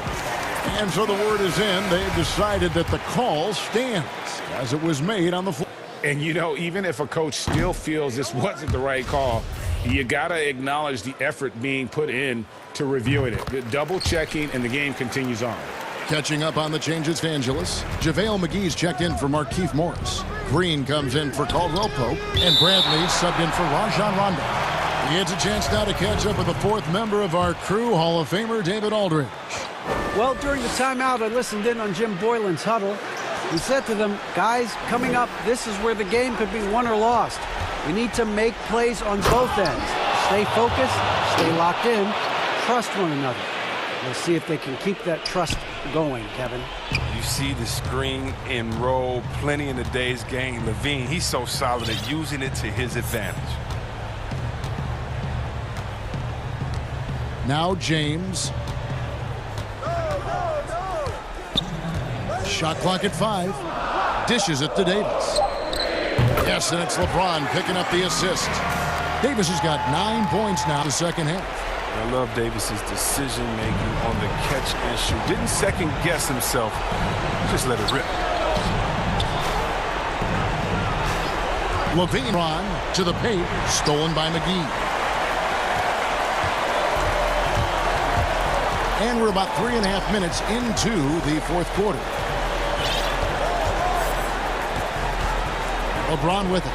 And so the word is in. They've decided that the call stands as it was made on the floor. And, you know, even if a coach still feels this wasn't the right call, you got to acknowledge the effort being put in to reviewing it. Double checking, and the game continues on. Catching up on the changes, Angeles. JaVale McGee's checked in for Markieff Morris. Green comes in for Caldwell Pope. And Bradley subbed in for Rajon Rondo. He gets a chance now to catch up with the fourth member of our crew, Hall of Famer David Aldridge. Well, during the timeout, I listened in on Jim Boylan's huddle. He said to them, guys, coming up, this is where the game could be won or lost. We need to make plays on both ends. Stay focused, stay locked in, trust one another. We'll see if they can keep that trust going, Kevin. You see the screen and roll plenty in the day's game. Levine, he's so solid at using it to his advantage. Now James. Shot clock at 5. Dishes it to Davis. Yes, and it's LeBron picking up the assist. Davis has got 9 points now in the second half. I love Davis's decision-making on the catch and shoot. Didn't second-guess himself. Just let it rip. LaVine on to the paint. Stolen by McGee. And we're about 3.5 minutes into the fourth quarter. LeBron with it.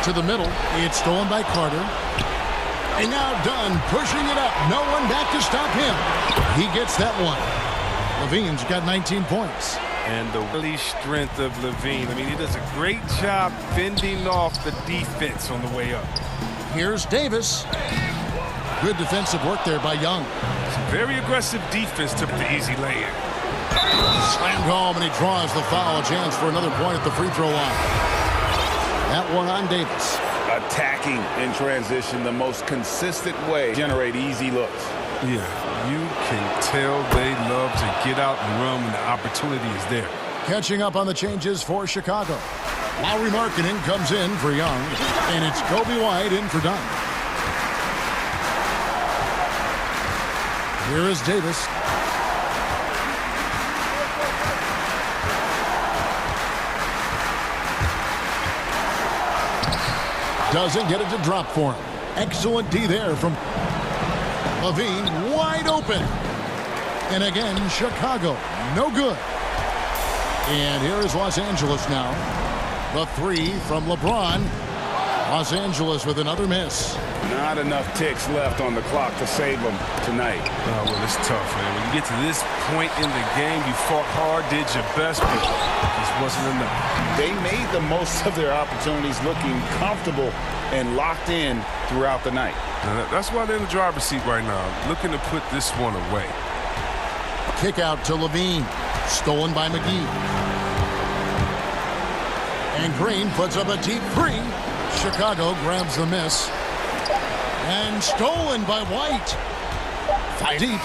To the middle. It's stolen by Carter. And now Dunn pushing it up. No one back to stop him. He gets that one. LaVine's got 19 points. And the really strength of LaVine. I mean, he does a great job fending off the defense on the way up. Here's Davis. Good defensive work there by Young. Some very aggressive defense to the easy lay-in. Slammed home, and he draws the foul. A chance for another point at the free throw line. That one on Davis. Attacking in transition, the most consistent way to generate easy looks. Yeah, you can tell they love to get out and run when the opportunity is there. Catching up on the changes for Chicago. Lauri Markkanen comes in for Young, and it's Kobe White in for Dunn. Here is Davis. Doesn't get it to drop for him. Excellent D there from LaVine, wide open. And again, Chicago, no good. And here is Los Angeles now. The three from LeBron. Los Angeles with another miss. Not enough ticks left on the clock to save them tonight. Oh, well, it's tough, man. When you get to this point in the game, you fought hard, did your best, but this wasn't enough. They made the most of their opportunities, looking comfortable and locked in throughout the night. Now, that's why they're in the driver's seat right now, looking to put this one away. Kick out to LaVine. Stolen by McGee. And Green puts up a deep three. Chicago grabs the miss. And stolen by White. Fight deep.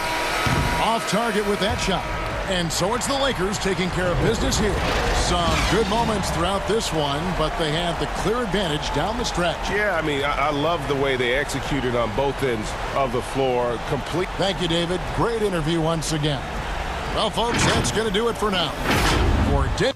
Off target with that shot. And so it's the Lakers taking care of business here. Some good moments throughout this one, but they have the clear advantage down the stretch. Yeah, I mean, I love the way they executed on both ends of the floor. Complete. Thank you, David. Great interview once again. Well, folks, that's going to do it for now. For Dick.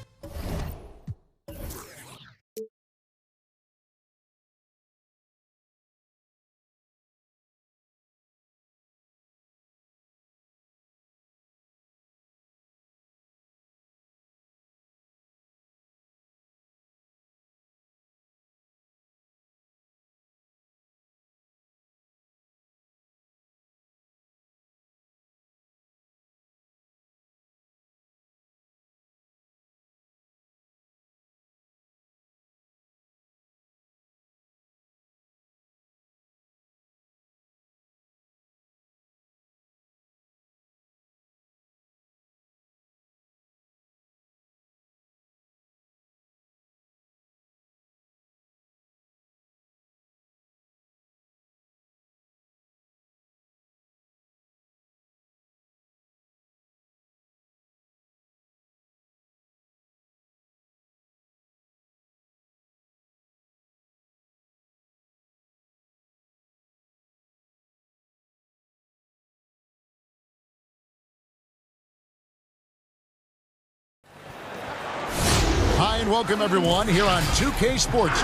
Hi, and welcome, everyone, here on 2K Sports.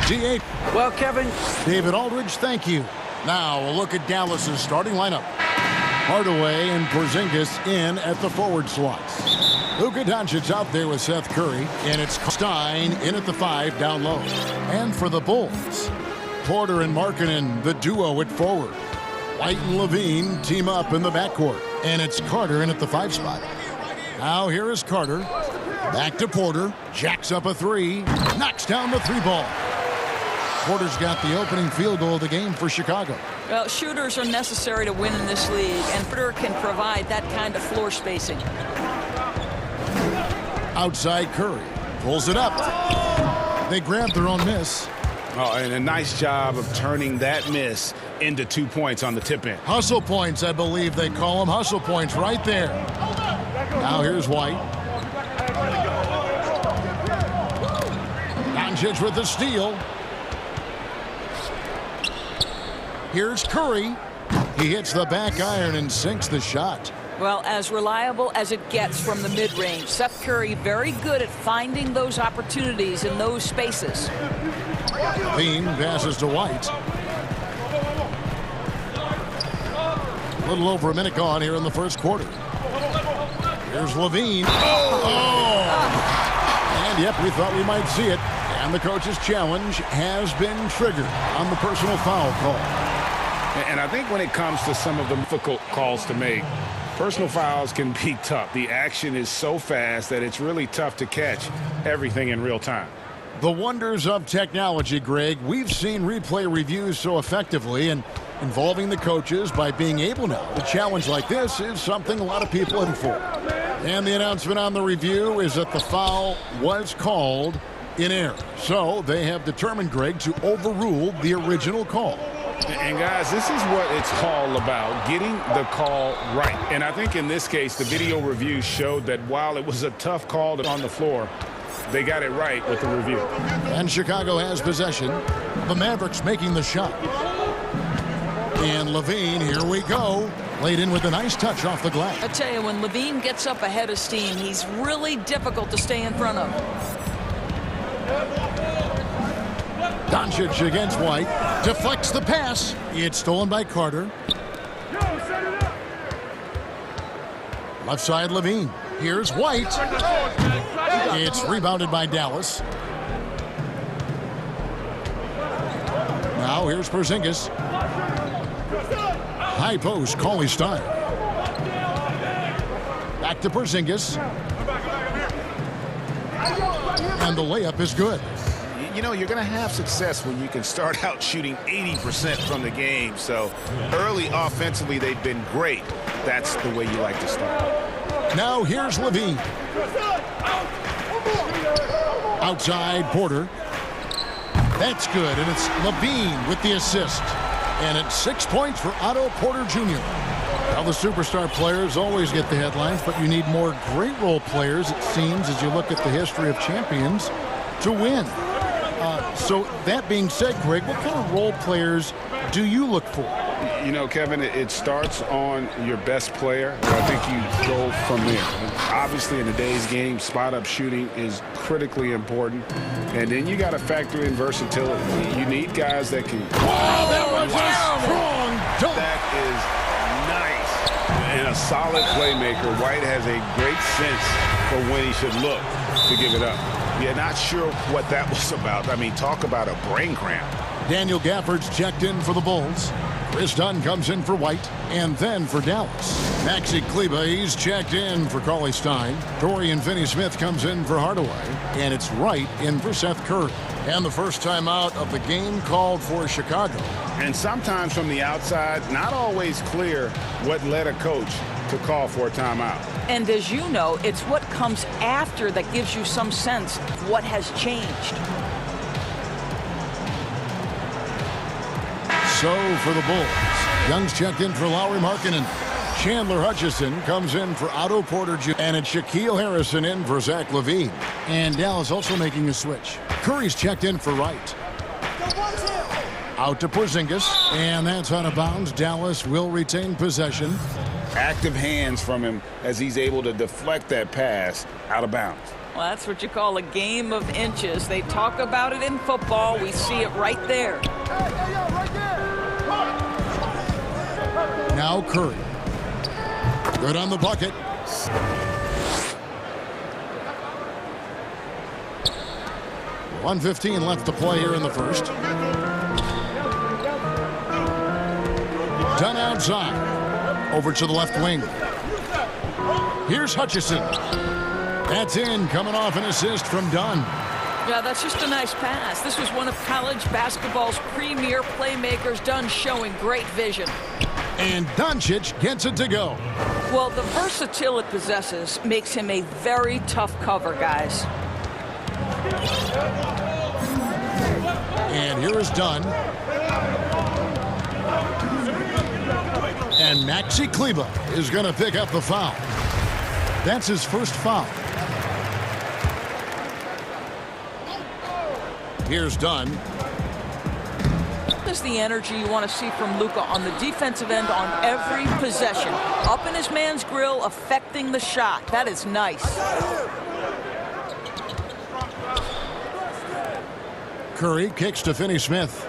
G8. Well, Kevin. David Aldridge, thank you. Now, a look at Dallas's starting lineup. Hardaway and Porzingis in at the forward slots. Luka Doncic out there with Seth Curry, and it's Stein in at the 5 down low. And for the Bulls, Porter and Markkanen, the duo at forward. White and LaVine team up in the backcourt, and it's Carter in at the 5 spot. Now here is Carter. Back to Porter. Jacks up a 3. Knocks down the 3 ball. Porter's got the opening field goal of the game for Chicago. Well, shooters are necessary to win in this league, and Porter can provide that kind of floor spacing. Outside Curry. Pulls it up. They grab their own miss. Oh, and a nice job of turning that miss into 2 points on the tip in. Hustle points, I believe they call them. Hustle points right there. Now here's White. Doncic with the steal. Here's Curry. He hits the back iron and sinks the shot. Well, as reliable as it gets from the mid-range. Seth Curry very good at finding those opportunities in those spaces. Bean passes to White. A little over a minute gone here in the first quarter. Here's Levine. And yep, we thought we might see it. And the coach's challenge has been triggered on the personal foul call. And I think when it comes to some of the difficult calls to make, personal fouls can be tough. The action is so fast that it's really tough to catch everything in real time. The wonders of technology, Greg. We've seen replay reviews so effectively, and involving the coaches by being able now to challenge like this is something a lot of people are for. And the announcement on the review is that the foul was called in error. So they have determined, Greg, to overrule the original call. And guys, this is what it's all about, getting the call right. And I think in this case, the video review showed that while it was a tough call on the floor, they got it right with the review. And Chicago has possession. The Mavericks making the shot. And Levine, here we go. Laid in with a nice touch off the glass. I tell you, when Levine gets up ahead of steam, he's really difficult to stay in front of. Doncic against White. Deflects the pass. It's stolen by Carter. Left side, Levine. Here's White. It's rebounded by Dallas. Now here's Porzingis. High post, Cauley-Stein. Back to Porzingis. And the layup is good. You know, you're going to have success when you can start out shooting 80% from the game. So early offensively, they've been great. That's the way you like to start. Now here's Levine. Outside, Porter. That's good, and it's Levine with the assist. And it's 6 points for Otto Porter Jr. Now, the superstar players always get the headlines, but you need more great role players, it seems, as you look at the history of champions, to win. So that being said, Greg, what kind of role players do you look for? You know, Kevin, it starts on your best player. I think you go from there. Obviously, in today's game, spot-up shooting is critically important. And then you got to factor in versatility. You need guys that can... Wow, that was a strong dunk. That is nice. And a solid playmaker. White has a great sense for when he should look to give it up. Yeah, not sure what that was about. I mean, talk about a brain cramp. Daniel Gafford's checked in for the Bulls. Chris Dunn comes in for White, and then for Dallas. Maxi Kleber, he's checked in for Cauley-Stein. Dorian Finney-Smith comes in for Hardaway, and it's Wright in for Seth Curry. And the first time out of the game called for Chicago. And sometimes from the outside, not always clear what led a coach to call for a timeout. And as you know, it's what comes after that gives you some sense of what has changed. So for the Bulls, Young's checked in for Lauri Markkanen. Chandler Hutchison comes in for Otto Porter Jr. And it's Shaquille Harrison in for Zach LaVine. And Dallas also making a switch. Curry's checked in for Wright. Out to Porzingis, and that's out of bounds. Dallas will retain possession. Active hands from him as he's able to deflect that pass out of bounds. Well, that's what you call a game of inches. They talk about it in football. We see it right there. Now Curry. Good on the bucket. .115 left to play here in the first. Dunn outside. Over to the left wing. Here's Hutchison. That's in, coming off an assist from Dunn. Yeah, that's just a nice pass. This was one of college basketball's premier playmakers. Dunn showing great vision. And Doncic gets it to go. Well, the versatility it possesses makes him a very tough cover, guys. And here is Dunn. And Maxi Kleber is going to pick up the foul. That's his first foul. Here's Dunn. is the energy you want to see from Luka on the defensive end on every possession. Up in his man's grill, affecting the shot. That is nice. Curry kicks to Finney-Smith.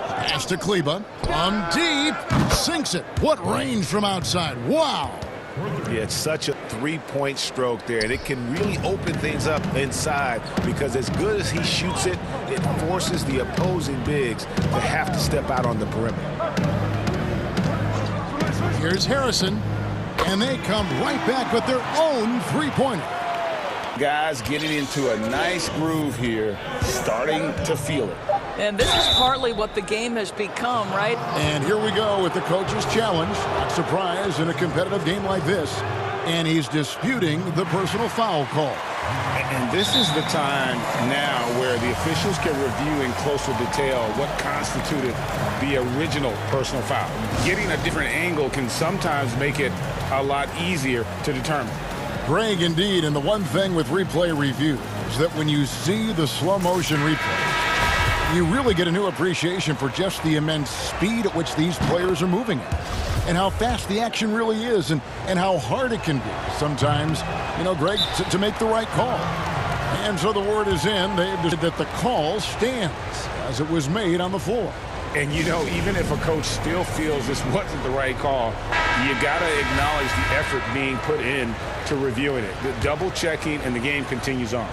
Pass to Kleber. From deep. Sinks it. What range from outside. Wow. Yeah, it's such a three-point stroke there, and it can really open things up inside because as good as he shoots it, it forces the opposing bigs to have to step out on the perimeter. Here's Harrison, and they come right back with their own three-pointer. Guys getting into a nice groove here, starting to feel it. And this is partly what the game has become, right? And here we go with the coach's challenge. Not surprised in a competitive game like this. And he's disputing the personal foul call. And this is the time now where the officials can review in closer detail what constituted the original personal foul. Getting a different angle can sometimes make it a lot easier to determine. Greg, indeed, and the one thing with replay review is that when you see the slow motion replay, you really get a new appreciation for just the immense speed at which these players are moving at, and how fast the action really is, and how hard it can be sometimes, Greg, to make the right call. And so the word is in that the call stands as it was made on the floor. And, even if a coach still feels this wasn't the right call, you got to acknowledge the effort being put in to reviewing it. The double checking, and the game continues on.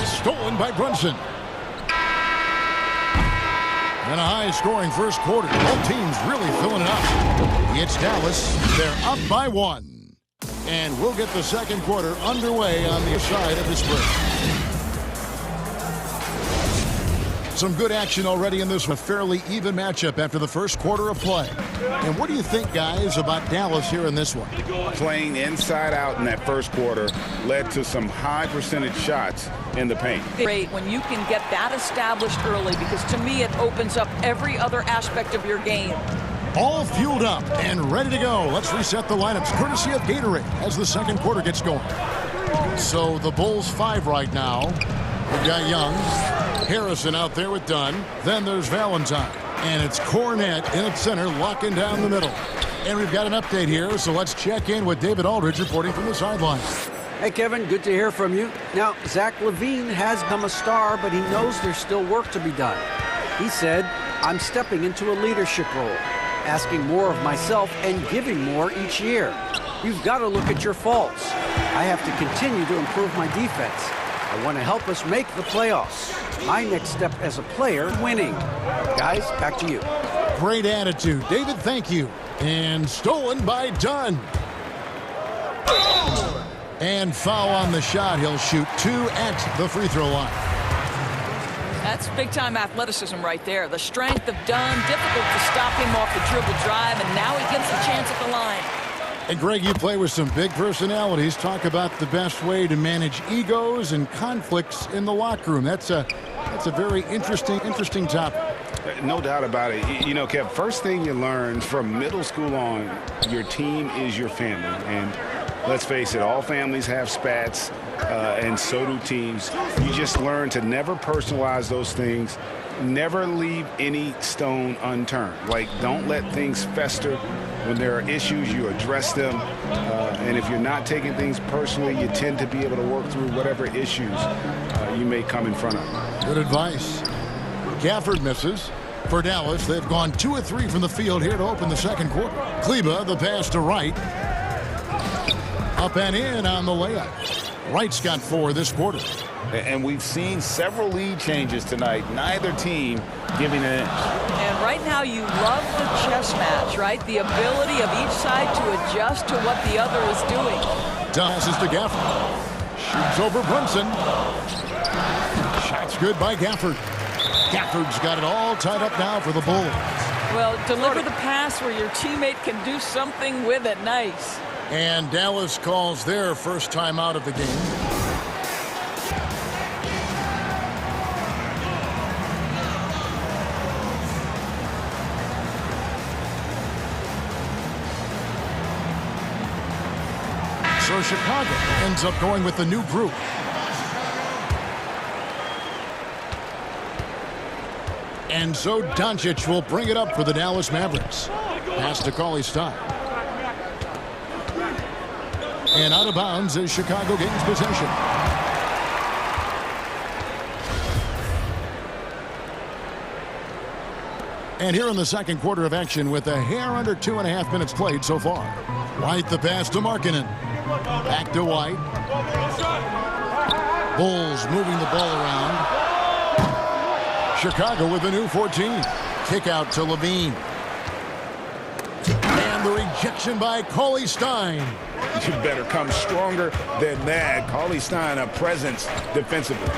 Stolen by Brunson. And a high-scoring first quarter. Both teams really filling it up. It's Dallas. They're up by 1. And we'll get the second quarter underway on the side of this break. Some good action already in this fairly even matchup after the first quarter of play. And what do you think, guys, about Dallas here in this one? Playing inside out in that first quarter led to some high percentage shots in the paint. Great when you can get that established early, because to me it opens up every other aspect of your game. All fueled up and ready to go. Let's reset the lineups courtesy of Gatorade as the second quarter gets going. So the Bulls 5 right now. We've got Young, Harrison out there with Dunn. Then there's Valentine. And it's Cornette in at center, locking down the middle. And we've got an update here, so let's check in with David Aldridge reporting from the sideline. Hey, Kevin, good to hear from you. Now, Zach LaVine has become a star, but he knows there's still work to be done. He said, I'm stepping into a leadership role, asking more of myself and giving more each year. You've got to look at your faults. I have to continue to improve my defense. I want to help us make the playoffs. My next step as a player, winning. Guys, back to you. Great attitude. David, thank you. And stolen by Dunn. And foul on the shot. He'll shoot 2 at the free throw line. That's big-time athleticism right there. The strength of Dunn, difficult to stop him off the dribble drive, and now he gets a chance at the line. And Greg, you play with some big personalities. Talk about the best way to manage egos and conflicts in the locker room. That's a very interesting topic. No doubt about it. Kev, first thing you learn from middle school on, your team is your family. And let's face it, all families have spats, and so do teams. You just learn to never personalize those things. Never leave any stone unturned. Like, don't let things fester. When there are issues, you address them. And if you're not taking things personally, you tend to be able to work through whatever issues you may come in front of. Good advice. Gafford misses. For Dallas, they've gone 2 of 3 from the field here to open the second quarter. Kleber, the pass to Wright. Up and in on the layup. Wright's got 4 this quarter. And we've seen several lead changes tonight. Neither team giving an inch. And right now you love the chess match, right? The ability of each side to adjust to what the other is doing. Passes to Gafford. Shoots over Brunson. Shot's good by Gafford. Gafford's got it all tied up now for the Bulls. Well, deliver the pass where your teammate can do something with it. Nice. And Dallas calls their first time out of the game. So Chicago ends up going with the new group. And so Doncic will bring it up for the Dallas Mavericks. Pass to Cauley-Stein. And out of bounds as Chicago gains possession. And here in the second quarter of action with a hair under 2.5 minutes played so far. White the pass to Markkanen. Back to White. Bulls moving the ball around. Chicago with a new 14. Kick out to LaVine. And the rejection by Cauley-Stein. You better come stronger than that. Cauley-Stein, a presence defensively.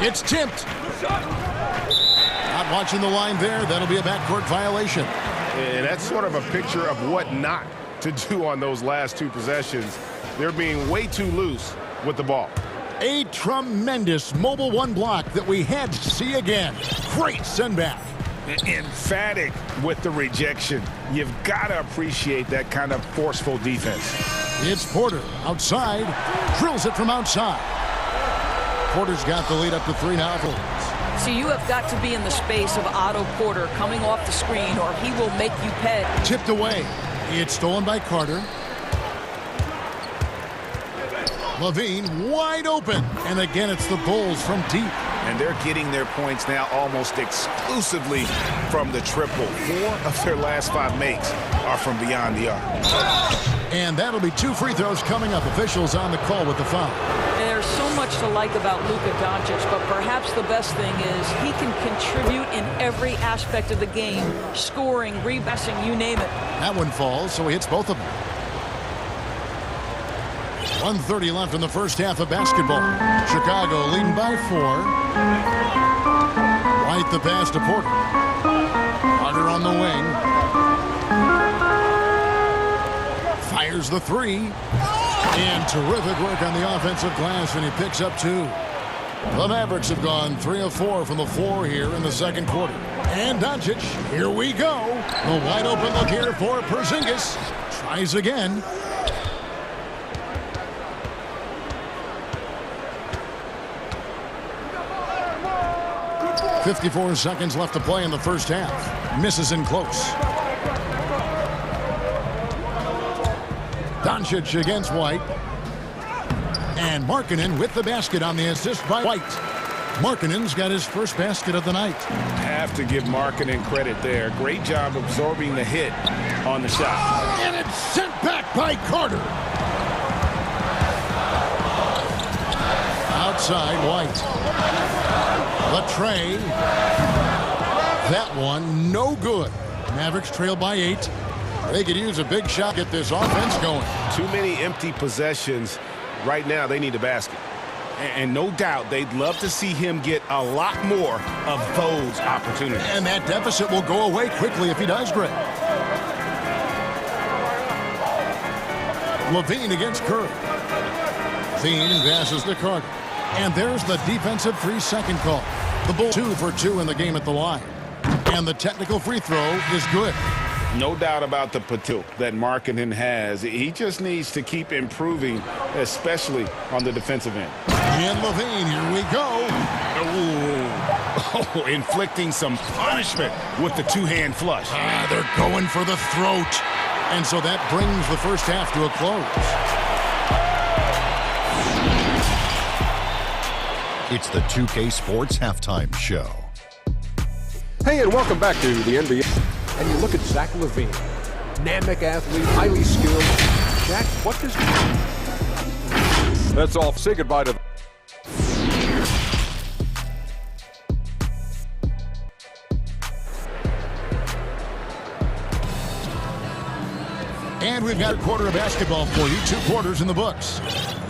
It's tipped. Not watching the line there. That'll be a backcourt violation. And that's sort of a picture of what not to do on those last two possessions. They're being way too loose with the ball. A tremendous mobile one block that we had to see again. Great send back. Emphatic with the rejection. You've got to appreciate that kind of forceful defense. It's Porter outside. Drills it from outside. Porter's got the lead up to 3 now. So you have got to be in the space of Otto Porter coming off the screen or he will make you pay. Tipped away. It's stolen by Carter. LaVine wide open. And again, it's the Bulls from deep. And they're getting their points now almost exclusively from the triple. 4 of their last 5 makes are from beyond the arc. And that'll be 2 free throws coming up. Officials on the call with the foul. And there's so much to like about Luka Doncic, but perhaps the best thing is he can contribute in every aspect of the game. Scoring, rebounding, you name it. That one falls, so he hits both of them. 1:30 left in the first half of basketball. Chicago leading by 4. White the pass to Porter. Carter on the wing. Fires the 3. And terrific work on the offensive glass, and he picks up 2. The Mavericks have gone 3 of 4 from the floor here in the second quarter. And Doncic, here we go. The wide open look here for Porzingis. Tries again. 54 seconds left to play in the first half. Misses in close. Doncic against White. And Markkanen with the basket on the assist by White. Markkanen's got his first basket of the night. Have to give Markkanen credit there. Great job absorbing the hit on the shot. And it's sent back by Carter. Outside, White. The tray. That one, no good. Mavericks trail by 8. They could use a big shot to get this offense going. Too many empty possessions. Right now, they need a basket. And no doubt, they'd love to see him get a lot more of those opportunities. And that deficit will go away quickly if he does, Greg. LaVine against Curry. LaVine passes to Carter. And there's the defensive 3-second call. The Bulls 2 for 2 in the game at the line. And the technical free throw is good. No doubt about the potential that Markkanen has. He just needs to keep improving, especially on the defensive end. And LaVine, here we go. Oh, inflicting some punishment with the two-hand flush. They're going for the throat. And so that brings the first half to a close. It's the 2K Sports Halftime Show. Hey, and welcome back to the NBA. And you look at Zach LaVine, dynamic athlete, highly skilled. Zach, what does... That's all. Say goodbye to... And we've got a quarter of basketball for you. 2 quarters in the books.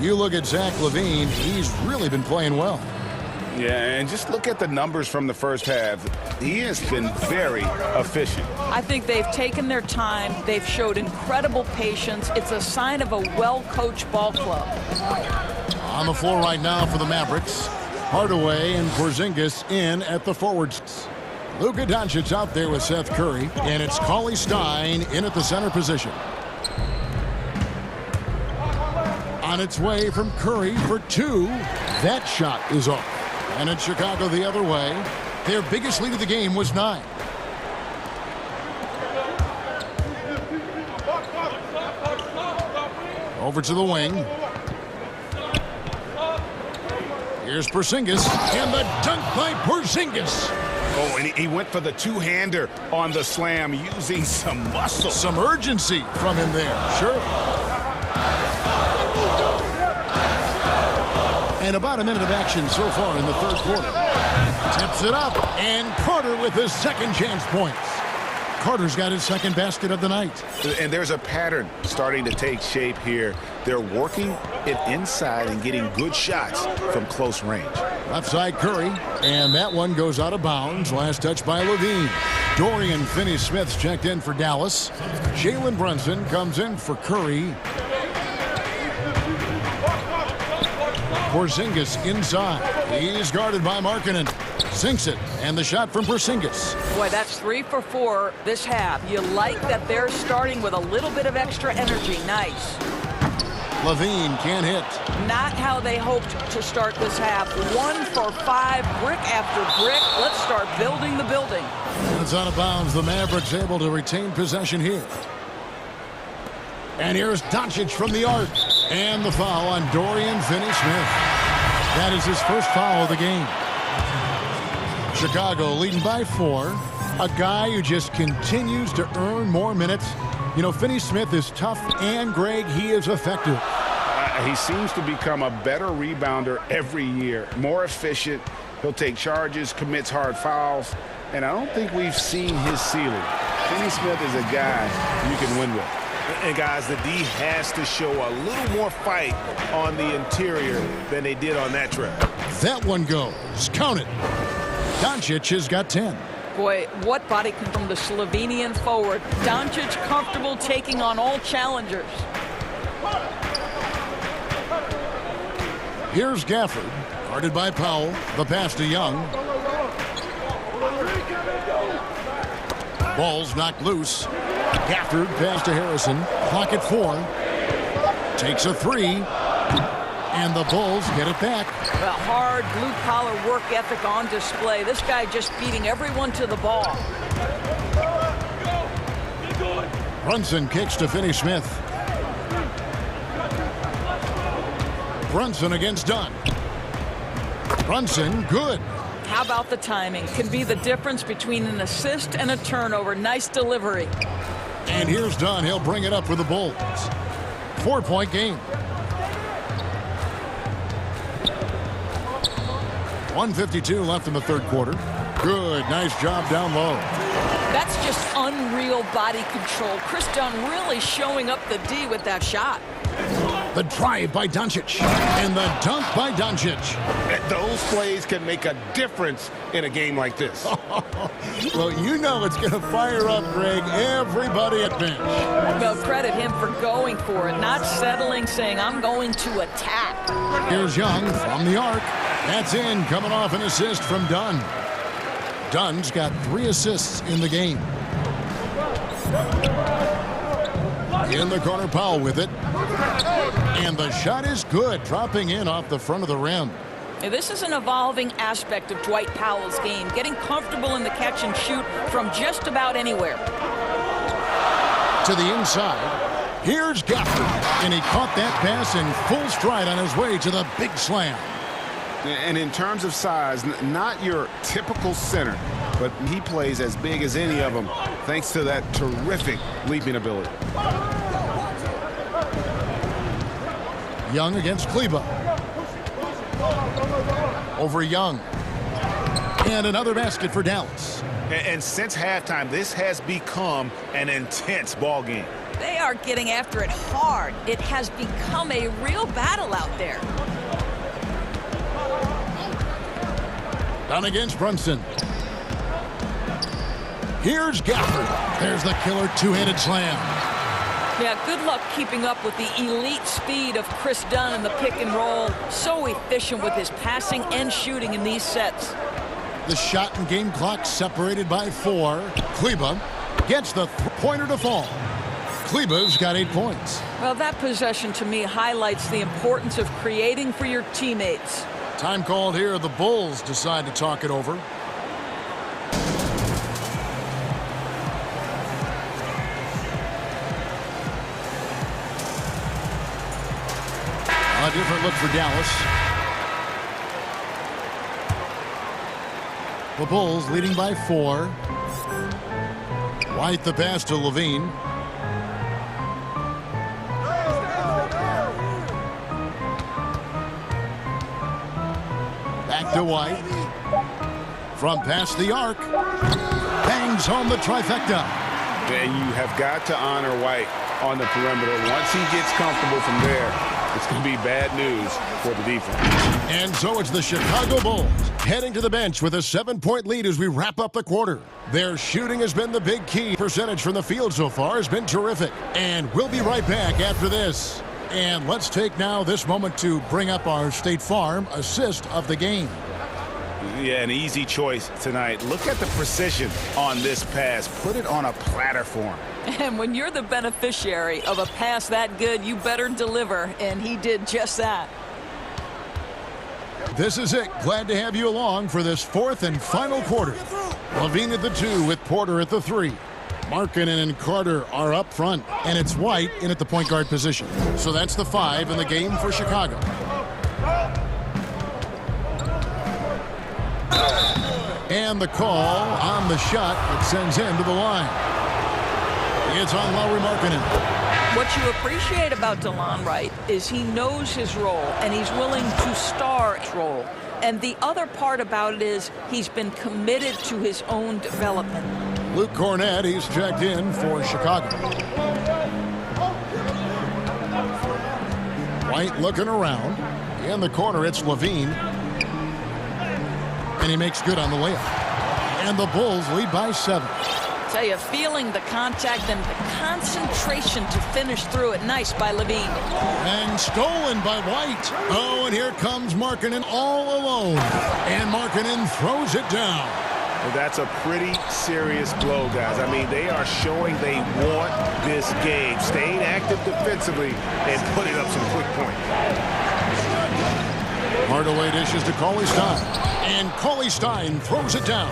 You look at Zach LaVine, he's really been playing well. Yeah, and just look at the numbers from the first half. He has been very efficient. I think they've taken their time. They've showed incredible patience. It's a sign of a well-coached ball club. On the floor right now for the Mavericks. Hardaway and Porzingis in at the forwards. Luka Doncic out there with Seth Curry. And it's Cauley-Stein in at the center position. On its way from Curry for 2. That shot is off. And it's Chicago the other way. Their biggest lead of the game was 9. Over to the wing. Here's Porzingis, and the dunk by Porzingis. Oh, and he went for the two-hander on the slam, using some muscle. Some urgency from him there, sure. And about a minute of action so far in the third quarter. Tips it up, and Carter with his second chance points. Carter's got his second basket of the night. And there's a pattern starting to take shape here. They're working it inside and getting good shots from close range. Left side Curry, and that one goes out of bounds. Last touch by Levine. Dorian Finney-Smith's checked in for Dallas. Jalen Brunson comes in for Curry. Porzingis inside. He's guarded by Markkanen. Sinks it, and the shot from Porzingis. Boy, that's 3 for 4 this half. You like that they're starting with a little bit of extra energy. Nice. Levine can't hit. Not how they hoped to start this half. 1 for 5, brick after brick. Let's start building the building. It's out of bounds. The Mavericks able to retain possession here. And here's Doncic from the arc. And the foul on Dorian Finney-Smith. That is his first foul of the game. Chicago leading by 4. A guy who just continues to earn more minutes. You know, Finney-Smith is tough, and Greg, he is effective. He seems to become a better rebounder every year. More efficient. He'll take charges, commits hard fouls. And I don't think we've seen his ceiling. Finney-Smith is a guy you can win with. And guys, the D has to show a little more fight on the interior than they did on that trip. That one goes. Count it. Doncic has got 10. Boy, what body control from the Slovenian forward. Doncic comfortable taking on all challengers. Here's Gafford, guarded by Powell. The pass to Young. Ball's knocked loose. Gafford pass to Harrison. Clock at 4. Takes a 3. And the Bulls get it back. A hard blue-collar work ethic on display. This guy just beating everyone to the ball. Brunson kicks to Finney-Smith. Brunson against Dunn. Brunson, good. How about the timing? Can be the difference between an assist and a turnover. Nice delivery. And here's Dunn. He'll bring it up for the Bulls. 4-point game. 1:52 left in the third quarter. Good, nice job down low. That's just unreal body control. Chris Dunn really showing up the D with that shot. The drive by Doncic. And the dunk by Doncic. Those plays can make a difference in a game like this. Well, you know it's going to fire up, Greg, everybody at bench. Well, credit him for going for it, not settling, saying, I'm going to attack. Here's Young from the arc. That's in, coming off an assist from Dunn. Dunn's got 3 assists in the game. In the corner, Powell with it. And the shot is good, dropping in off the front of the rim. This is an evolving aspect of Dwight Powell's game, getting comfortable in the catch and shoot from just about anywhere. To the inside, here's Gafford, and he caught that pass in full stride on his way to the big slam. And in terms of size, not your typical center, but he plays as big as any of them, thanks to that terrific leaping ability. Young against Kleber. Over Young. And another basket for Dallas. And since halftime, this has become an intense ball game. They are getting after it hard. It has become a real battle out there. Down against Brunson. Here's Gafford. There's the killer two-handed slam. Yeah, good luck keeping up with the elite speed of Chris Dunn in the pick and roll. So efficient with his passing and shooting in these sets. The shot and game clock separated by 4. Kleber gets the pointer to fall. Kleber's got 8 points. Well, that possession to me highlights the importance of creating for your teammates. Time called here. The Bulls decide to talk it over. A different look for Dallas. The Bulls leading by 4. White the pass to Levine. Back to White. From past the arc. Bangs home the trifecta. And you have got to honor White on the perimeter. Once he gets comfortable from there, it's going to be bad news for the defense. And so it's the Chicago Bulls heading to the bench with a 7-point lead as we wrap up the quarter. Their shooting has been the big key. Percentage from the field so far has been terrific. And we'll be right back after this. And let's take now this moment to bring up our State Farm assist of the game. Yeah, an easy choice tonight. Look at the precision on this pass. Put it on a platter for him. And when you're the beneficiary of a pass that good, you better deliver, and he did just that. This is it. Glad to have you along for this 4th and final quarter. Levine at the 2 with Porter at the 3. Markkanen and Carter are up front, and it's White in at the point guard position. So that's the 5 in the game for Chicago. And the call on the shot that sends him to the line. It's on Lauri Markkanen. What you appreciate about DeLon Wright is he knows his role, and he's willing to star his role. And the other part about it is he's been committed to his own development. Luke Cornett, he's checked in for Chicago. White looking around. In the corner, it's Levine. And he makes good on the layup. And the Bulls lead by 7. Tell you, feeling the contact and the concentration to finish through it. Nice by Levine. And stolen by White. Oh, and here comes Markkanen all alone. And Markkanen throws it down. Well, that's a pretty serious blow, guys. I mean, they are showing they want this game. Staying active defensively and putting up some quick points. Hardaway dishes to Cauley Stein. And Cauley Stein throws it down.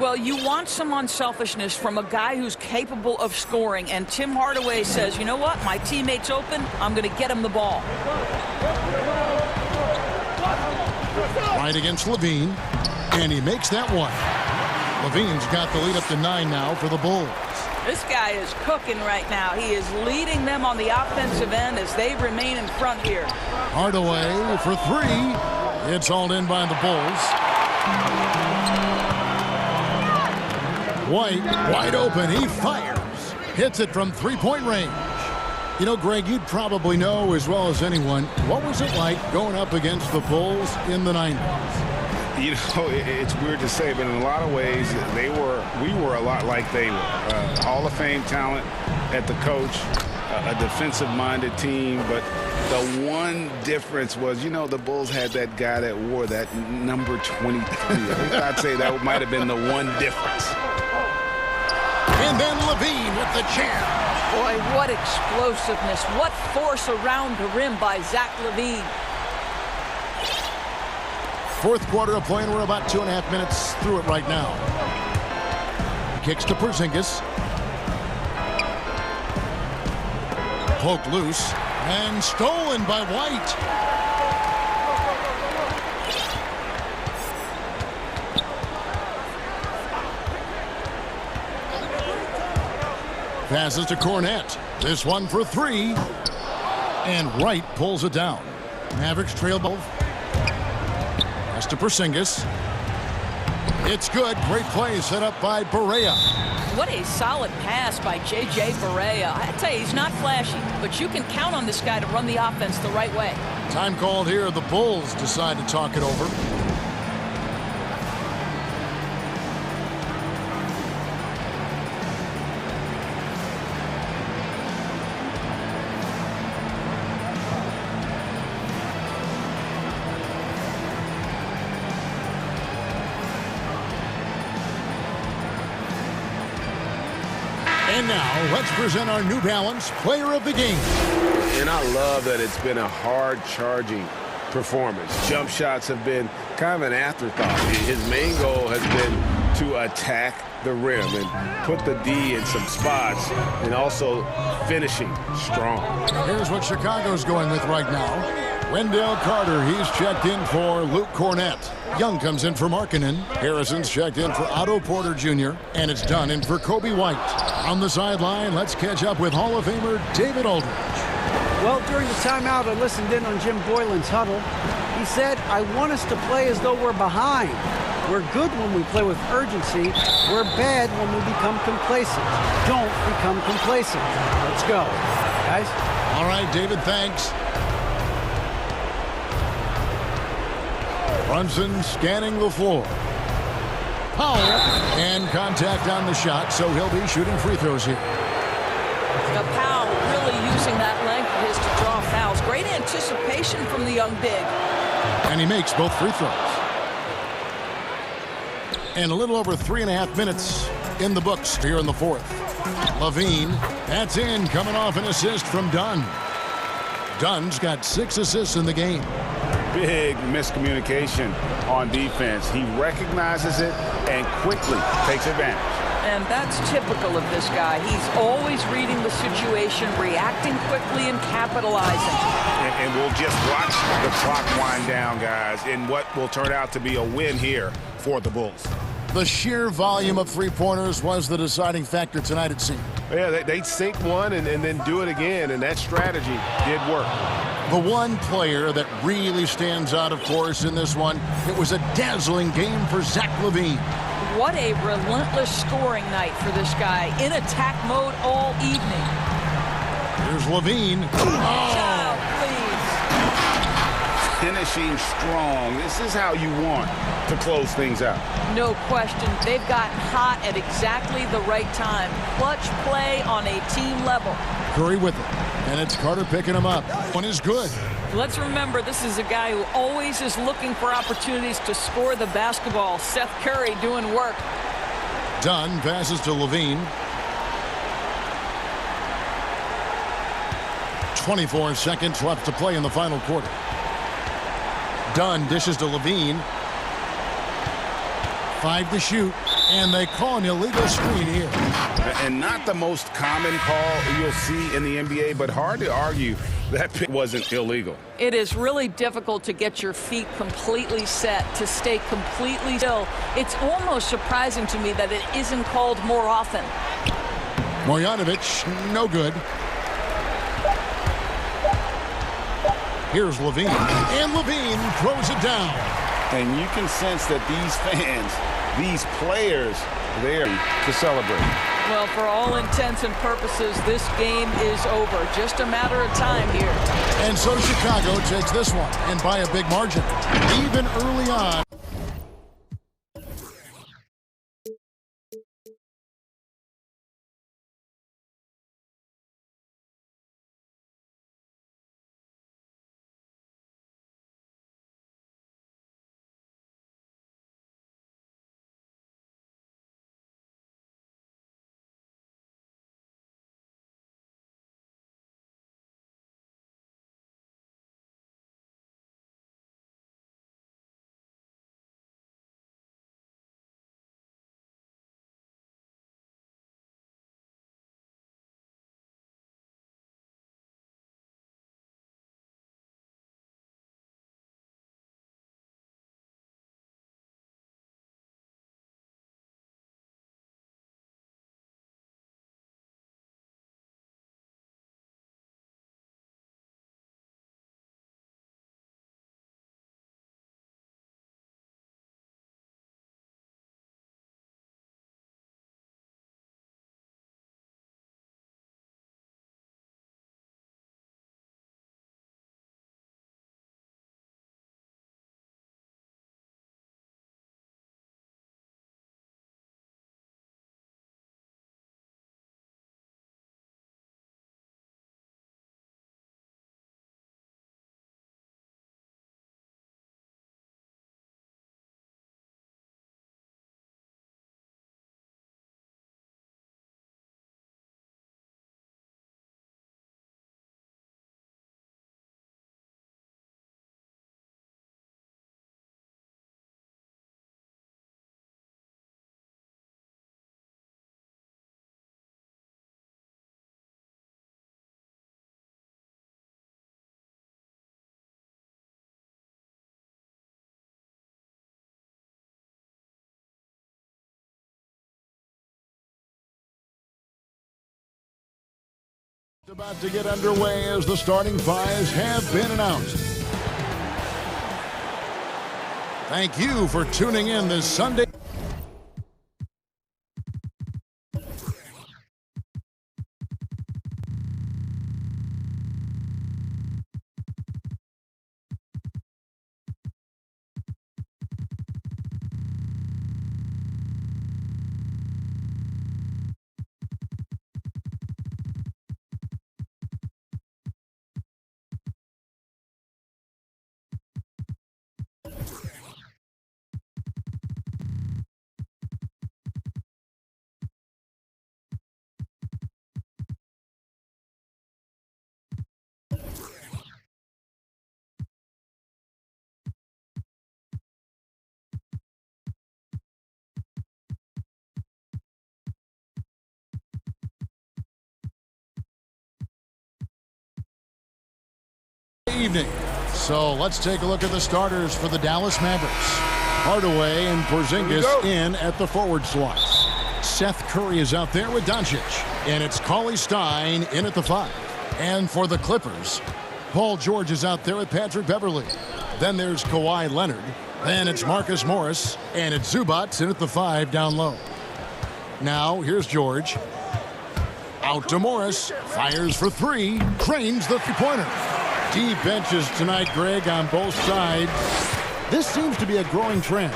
Well, you want some unselfishness from a guy who's capable of scoring. And Tim Hardaway says, you know what? My teammate's open. I'm going to get him the ball. Right against Levine. And he makes that one. Levine's got the lead up to 9 now for the Bulls. This guy is cooking right now. He is leading them on the offensive end as they remain in front here. Hardaway for 3. It's hauled in by the Bulls. White, wide open. He fires. Hits it from 3-point range. You know, Greg, you'd probably know as well as anyone, what was it like going up against the Bulls in the 90s? You know, it's weird to say, but in a lot of ways, we were a lot like they were. Hall of Fame talent at the coach, a defensive-minded team, but the one difference was, you know, the Bulls had that guy that wore that number 23. I'd say that might have been the one difference. And then Levine with the jam. Boy, what explosiveness. What force around the rim by Zach Levine. 4th quarter of play, and we're about 2.5 minutes through it right now. Kicks to Porzingis. Poked loose and stolen by White. Passes to Cornett. This one for 3. And Wright pulls it down. Mavericks trail ball. Pass to Porzingis. It's good. Great play set up by Barea. What a solid pass by J.J. Barea. I tell you, he's not flashy, but you can count on this guy to run the offense the right way. Time called here. The Bulls decide to talk it over. And now, let's present our New Balance Player of the Game. And I love that it's been a hard-charging performance. Jump shots have been kind of an afterthought. His main goal has been to attack the rim and put the D in some spots, and also finishing strong. Here's what Chicago's going with right now. Wendell Carter, he's checked in for Luke Cornett. Young comes in for Markkanen. Harrison's checked in for Otto Porter Jr. And it's done in for Kobe White. On the sideline, let's catch up with Hall of Famer David Aldridge. Well, during the timeout, I listened in on Jim Boylan's huddle. He said, I want us to play as though we're behind. We're good when we play with urgency. We're bad when we become complacent. Don't become complacent. Let's go, guys. All right, David, thanks. Brunson scanning the floor. Powell, and contact on the shot, so he'll be shooting free throws here. Now Powell really using that length of his to draw fouls. Great anticipation from the young big. And he makes both free throws. And a little over 3.5 minutes in the books here in the fourth. LaVine, that's in, coming off an assist from Dunn. Dunn's got 6 assists in the game. Big miscommunication on defense. He recognizes it and quickly takes advantage. And that's typical of this guy. He's always reading the situation, reacting quickly, and capitalizing. And we'll just watch the clock wind down, guys, in what will turn out to be a win here for the Bulls. The sheer volume of three-pointers was the deciding factor tonight, it seemed. Yeah, they sink one and then do it again, and that strategy did work. The one player that really stands out, of course, in this one, it was a dazzling game for Zach LaVine. What a relentless scoring night for this guy. In attack mode all evening. Here's LaVine. Oh! Finishing strong. This is how you want to close things out. No question. They've gotten hot at exactly the right time. Clutch play on a team level. Curry with it. And it's Carter picking him up. One is good. Let's remember, this is a guy who always is looking for opportunities to score the basketball. Seth Curry doing work. Dunn passes to LaVine. 24 seconds left to play in the final quarter. Dunn dishes to LaVine. 5 to shoot. And they call an illegal screen here. And not the most common call you'll see in the NBA, but hard to argue that pick wasn't illegal. It is really difficult to get your feet completely set, to stay completely still. It's almost surprising to me that it isn't called more often. Marjanovic, no good. Here's LaVine. And LaVine throws it down. And you can sense that these fans, these players, there to celebrate. Well, for all intents and purposes, this game is over. Just a matter of time here. And so Chicago takes this one, and by a big margin. Even early on. About to get underway as the starting fives have been announced. Thank you for tuning in this Sunday. Evening. So let's take a look at the starters for the Dallas Mavericks. Hardaway and Porzingis in at the forward slots. Seth Curry is out there with Doncic. And it's Cauley-Stein in at the 5. And for the Clippers, Paul George is out there with Patrick Beverley. Then there's Kawhi Leonard. Then it's Marcus Morris. And it's Zubac in at the 5 down low. Now here's George. Out to Morris. Fires for 3. Cranes the three-pointer. Deep benches tonight, Greg, on both sides. This seems to be a growing trend.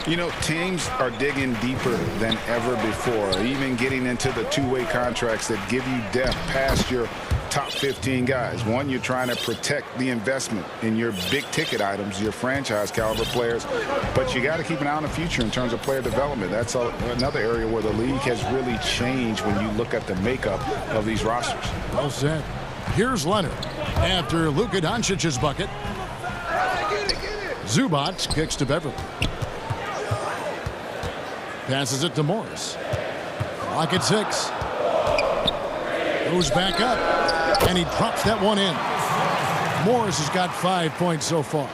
You know, teams are digging deeper than ever before, even getting into the two-way contracts that give you depth past your top 15 guys. One, you're trying to protect the investment in your big-ticket items, your franchise-caliber players, but you got to keep an eye on the future in terms of player development. That's another area where the league has really changed when you look at the makeup of these rosters. Well said. Here's Leonard after Luka Doncic's bucket. Zubac kicks to Beverley. Passes it to Morris. Clock at 6. Goes back up. And he drops that one in. Morris has got 5 points so far.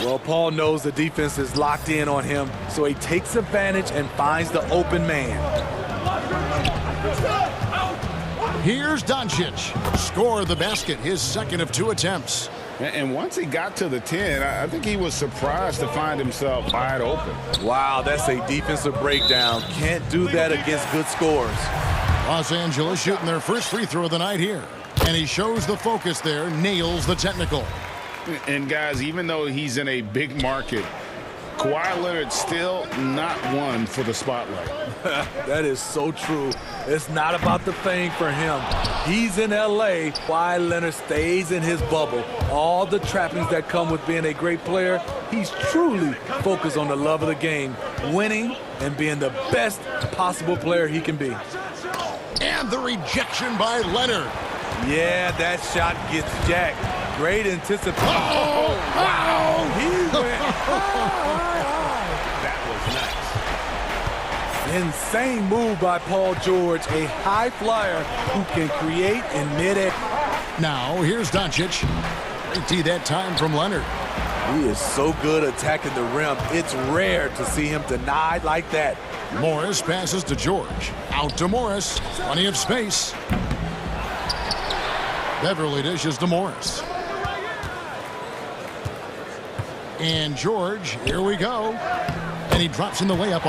Well, Paul knows the defense is locked in on him, so he takes advantage and finds the open man. Here's Doncic. Score the basket, his second of 2 attempts. And once he got to the 10, I think he was surprised to find himself wide open. Wow, that's a defensive breakdown. Can't do that against good scores. Los Angeles shooting their first free throw of the night here. And he shows the focus there, nails the technical. And guys, even though he's in a big market, Kawhi Leonard still not one for the spotlight. That is so true. It's not about the fame for him. He's in L.A. Kawhi Leonard stays in his bubble. All the trappings that come with being a great player, he's truly focused on the love of the game, winning and being the best possible player he can be. And the rejection by Leonard. Yeah, that shot gets jacked. Great anticipation. Oh, wow! He went That was nice. Insane move by Paul George, a high flyer who can create in mid-air. Now, here's Doncic. Great D that time from Leonard. He is so good attacking the rim. It's rare to see him denied like that. Morris passes to George. Out to Morris. Plenty of space. Beverley dishes to Morris. And George, here we go. And he drops in the layup.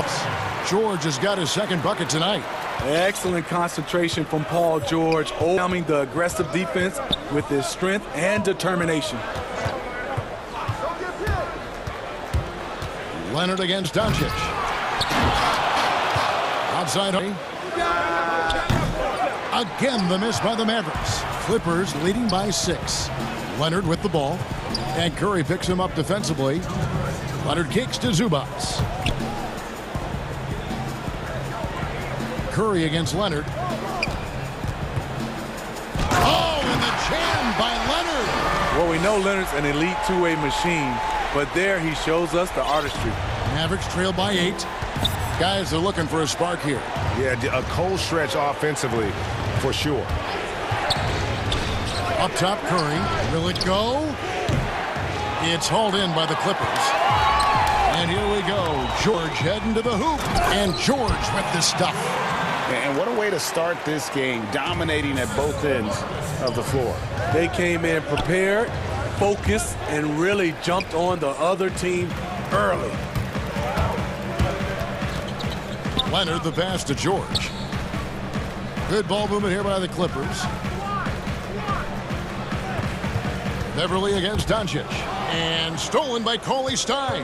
George has got his second bucket tonight. Excellent concentration from Paul George, overwhelming the aggressive defense with his strength and determination. Leonard against Doncic. Outside. Again, the miss by the Mavericks. Clippers leading by 6. Leonard with the ball. And Curry picks him up defensively. Leonard kicks to Zubac. Curry against Leonard. Oh, and the jam by Leonard. Well, we know Leonard's an elite two-way machine, but there he shows us the artistry. Mavericks trail by 8. Guys are looking for a spark here. Yeah, a cold stretch offensively, for sure. Up top, Curry. Will it go? It's hauled in by the Clippers. And here we go. George heading to the hoop. And George with the stuff. And what a way to start this game, dominating at both ends of the floor. They came in prepared, focused, and really jumped on the other team early. Leonard, the pass to George. Good ball movement here by the Clippers. Beverly against Doncic. And stolen by Cauley Stein.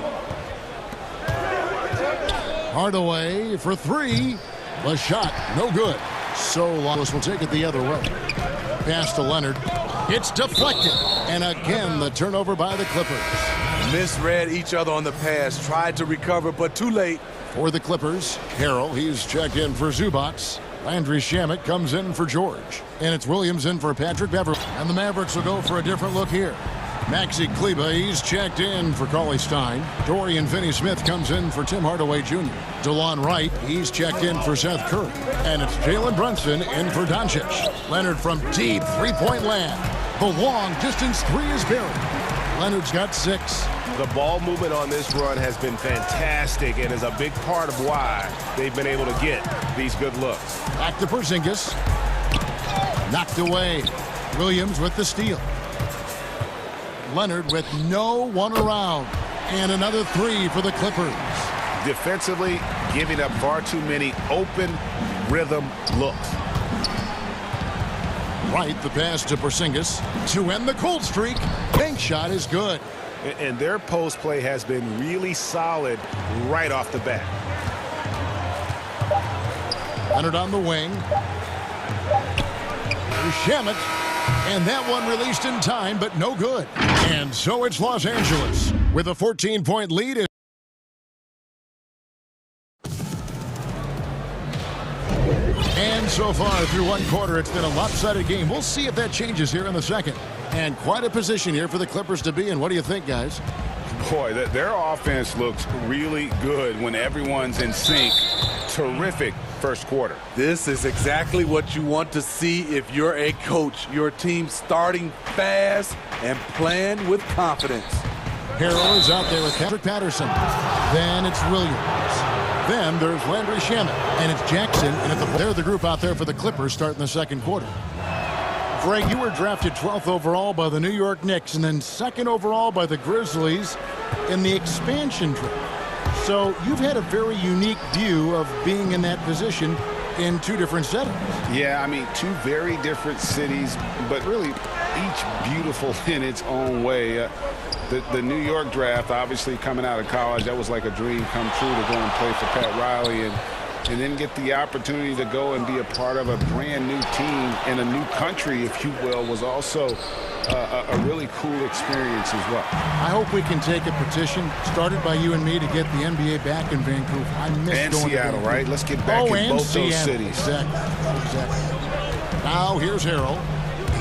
Hardaway for three. The shot, no good. So Lawless will take it the other way. Pass to Leonard. It's deflected. And again, the turnover by the Clippers. Misread each other on the pass. Tried to recover, but too late. For the Clippers, Harrell, he's checked in for Zubats. Landry Shamet comes in for George. And it's Williams in for Patrick Beverly. And the Mavericks will go for a different look here. Maxi Kleber, he's checked in for Cauley Stein. Dorian Finney-Smith comes in for Tim Hardaway Jr. DeLon Wright, he's checked in for Seth Curry. And it's Jalen Brunson in for Doncic. Leonard from deep three-point land. The long distance three is buried. Leonard's got 6. The ball movement on this run has been fantastic and is a big part of why they've been able to get these good looks. Back to Porzingis. Knocked away. Williams with the steal. Leonard with no one around. And another 3 for the Clippers. Defensively, giving up far too many open rhythm looks. Right, the pass to Porzingis to end the cold streak. Bank shot is good. And their post play has been really solid right off the bat. Leonard on the wing. Shamet. And that one released in time, but no good. And so it's Los Angeles with a 14-point lead. And so far through one quarter, it's been a lopsided game. We'll see if that changes here in the second. And quite a position here for the Clippers to be in. What do you think, guys? Boy, their offense looks really good when everyone's in sync. Terrific first quarter. This is exactly what you want to see if you're a coach. Your team starting fast and playing with confidence. Harrell is out there with Patrick Patterson. Then it's Williams. Then there's Landry Shamet. And it's Jackson. And they're the group out there for the Clippers starting the second quarter. Greg, you were drafted 12th overall by the New York Knicks and then 2nd overall by the Grizzlies in the expansion draft. So you've had a very unique view of being in that position in 2 different settings. Yeah, I mean, 2 very different cities, but really each beautiful in its own way. The New York draft, obviously coming out of college, that was like a dream come true to go and play for Pat Riley and then get the opportunity to go and be a part of a brand new team in a new country, if you will, was also a really cool experience as well. I hope we can take a petition started by you and me to get the NBA back in Vancouver. I miss and going Seattle, to right? Let's get back in both Seattle. Those cities. Exactly. Now here's Harrell.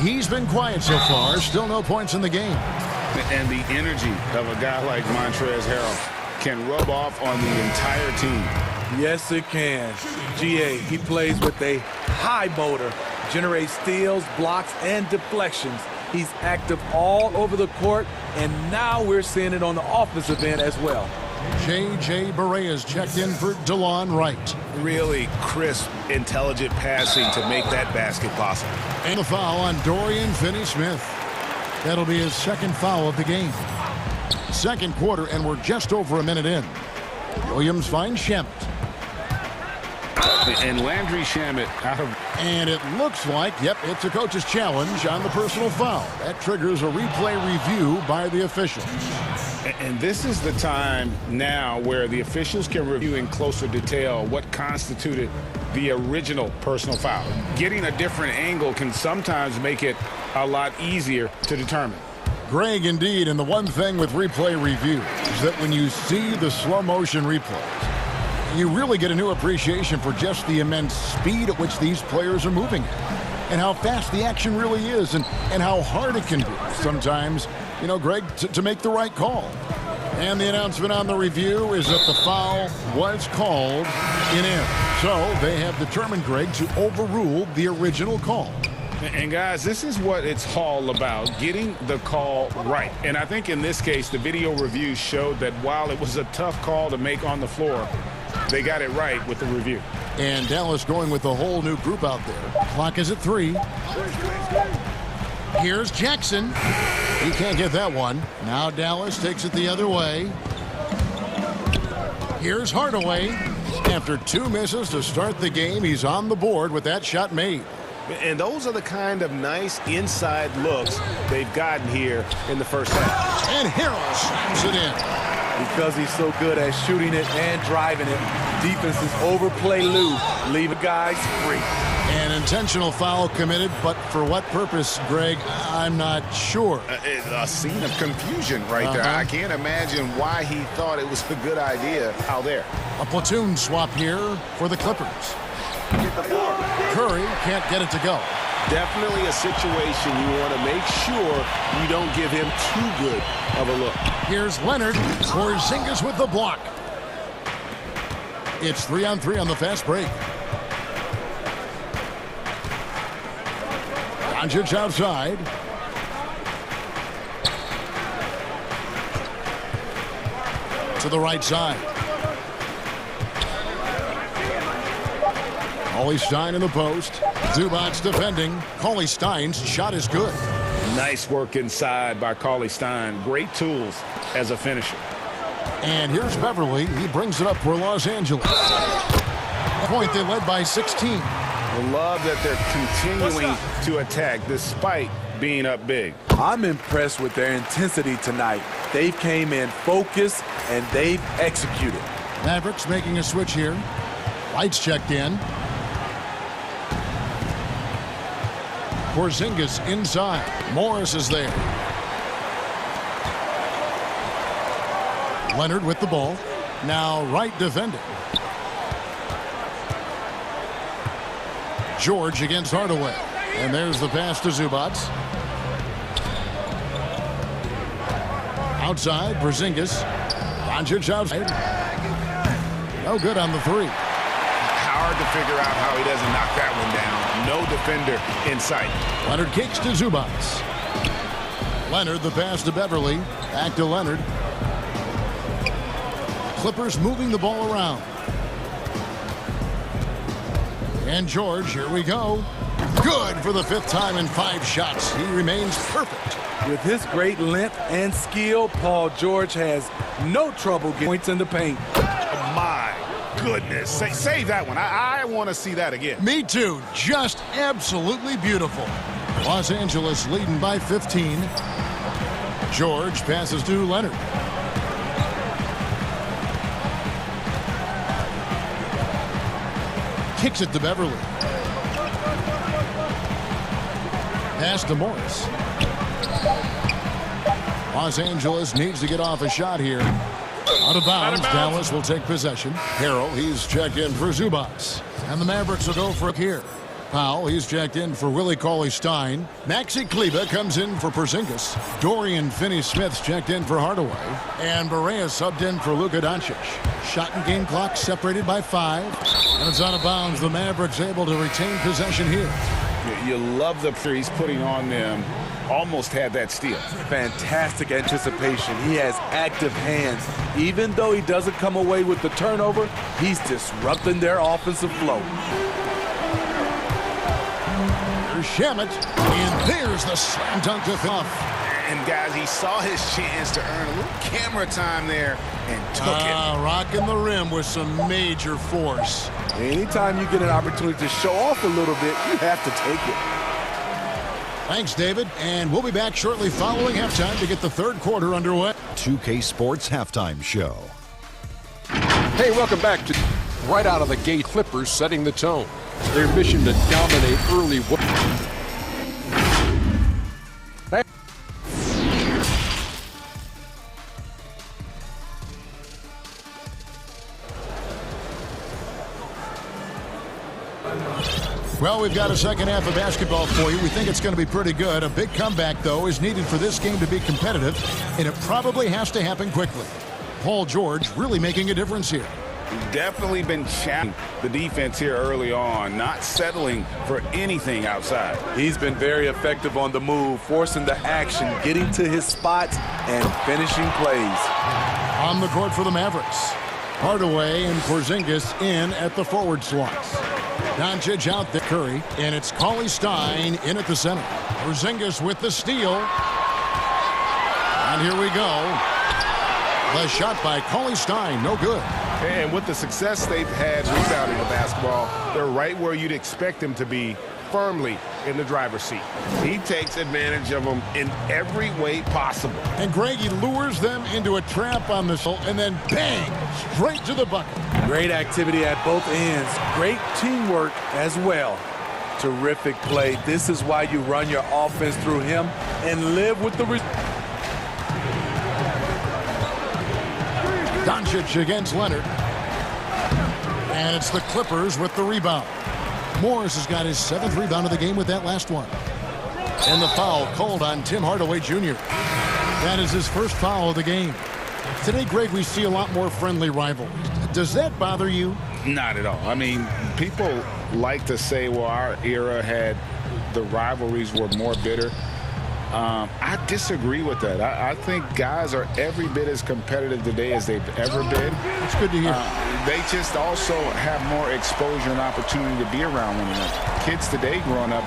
He's been quiet so far. Still no points in the game. And the energy of a guy like Montrezl Harrell can rub off on the entire team. Yes, it can. GA, he plays with a high motor, generates steals, blocks, and deflections. He's active all over the court, and now we're seeing it on the offensive end as well. J.J. Barea is checked in for DeLon Wright. Really crisp, intelligent passing to make that basket possible. And a foul on Dorian Finney-Smith. That'll be his 2nd foul of the game. Second quarter, and we're just over a minute in. Williams finds Shamet. And Landry Shamet out of... And it looks like, yep, it's a coach's challenge on the personal foul. That triggers a replay review by the officials. And this is the time now where the officials can review in closer detail what constituted the original personal foul. Getting a different angle can sometimes make it a lot easier to determine. Greg, indeed, and the one thing with replay review is that when you see the slow motion replays, you really get a new appreciation for just the immense speed at which these players are moving and how fast the action really is and how hard it can be sometimes, you know, Greg, to make the right call. And the announcement on the review is that the foul was called in error. So they have determined, Greg, to overrule the original call. And guys, this is what it's all about, getting the call right. And I think in this case, the video review showed that while it was a tough call to make on the floor, they got it right with the review. And Dallas going with a whole new group out there. Clock is at 3. Here's Jackson. He can't get that one. Now Dallas takes it the other way. Here's Hardaway. After 2 misses to start the game, he's on the board with that shot made. And those are the kind of nice inside looks they've gotten here in the first half. And Harrell slams it in. Because he's so good at shooting it and driving it, defenses overplay Lou, leaving guys free. An intentional foul committed, but for what purpose, Greg, I'm not sure. A scene of confusion right there. I can't imagine why he thought it was a good idea out there. A platoon swap here for the Clippers. Curry can't get it to go. Definitely a situation you want to make sure you don't give him too good of a look. Here's Leonard. Porzingis with the block. It's 3-on-3 on the fast break. Doncic outside. To the right side. Cauley-Stein in the post. Zubac's defending. Cauley-Stein's shot is good. Nice work inside by Cauley-Stein. Great tools as a finisher. And here's Beverly. He brings it up for Los Angeles. Point, they led by 16. I love that they're continuing to attack despite being up big. I'm impressed with their intensity tonight. They came in focused and they've executed. Mavericks making a switch here. Lights checked in. Porzingis inside. Morris is there. Leonard with the ball. Now right defending. George against Hardaway. And there's the pass to Zubac. Outside, Porzingis. Doncic outside. No good on the 3. Hard to figure out how he doesn't knock that one down. No defender in sight. Leonard kicks to Zubac. Leonard, the pass to Beverly. Back to Leonard. Clippers moving the ball around. And George, here we go. Good for the 5th time in 5 shots. He remains perfect. With his great length and skill, Paul George has no trouble getting points in the paint. My goodness. Save that one. I want to see that again. Me too. Just absolutely beautiful. Los Angeles leading by 15. George passes to Leonard. Kicks it to Beverly. Pass to Morris. Los Angeles needs to get off a shot here. Out of bounds. Dallas will take possession. Harrell, he's checked in for Zubac. And the Mavericks will go for it here. Powell, he's checked in for Willie Cauley-Stein. Maxi Kleber comes in for Porzingis. Dorian Finney-Smith's checked in for Hardaway. And Barea subbed in for Luka Doncic. Shot and game clock separated by 5. And it's out of bounds. The Mavericks able to retain possession here. You love the pressure he's putting on them. Almost had that steal. Fantastic anticipation. He has active hands. Even though he doesn't come away with the turnover, he's disrupting their offensive flow. There's Shamet, and there's the slam dunk to off. And guys, he saw his chance to earn a little camera time there and took it. Rocking the rim with some major force. Anytime you get an opportunity to show off a little bit, you have to take it. Thanks, David. And we'll be back shortly following halftime to get the 3rd quarter underway. 2K Sports Halftime Show. Hey, welcome back to right out of the gate. Clippers setting the tone. Their mission to dominate early. Well, we've got a second half of basketball for you. We think it's going to be pretty good. A big comeback, though, is needed for this game to be competitive, and it probably has to happen quickly. Paul George really making a difference here. Definitely been challenging the defense here early on, not settling for anything outside. He's been very effective on the move, forcing the action, getting to his spots, and finishing plays. On the court for the Mavericks. Hardaway and Porzingis in at the forward slots. Doncic out there. Curry, and it's Cauley-Stein in at the center. Porzingis with the steal. And here we go. The shot by Cauley-Stein, no good. And with the success they've had rebounding the basketball, they're right where you'd expect them to be, firmly in the driver's seat. He takes advantage of them in every way possible. And Greg, he lures them into a trap on the soul, and then bang, straight to the bucket. Great activity at both ends. Great teamwork as well. Terrific play. This is why you run your offense through him and live with the Doncic against Leonard. And it's the Clippers with the rebound. Morris has got his 7th rebound of the game with that last one. And the foul called on Tim Hardaway Jr. That is his first foul of the game. Today, Greg, we see a lot more friendly rivalries. Does that bother you? Not at all. I mean, people like to say, well, our era had the rivalries were more bitter. I disagree with that. I think guys are every bit as competitive today as they've ever been. That's good to hear. They just also have more exposure and opportunity to be around one another. Kids today growing up,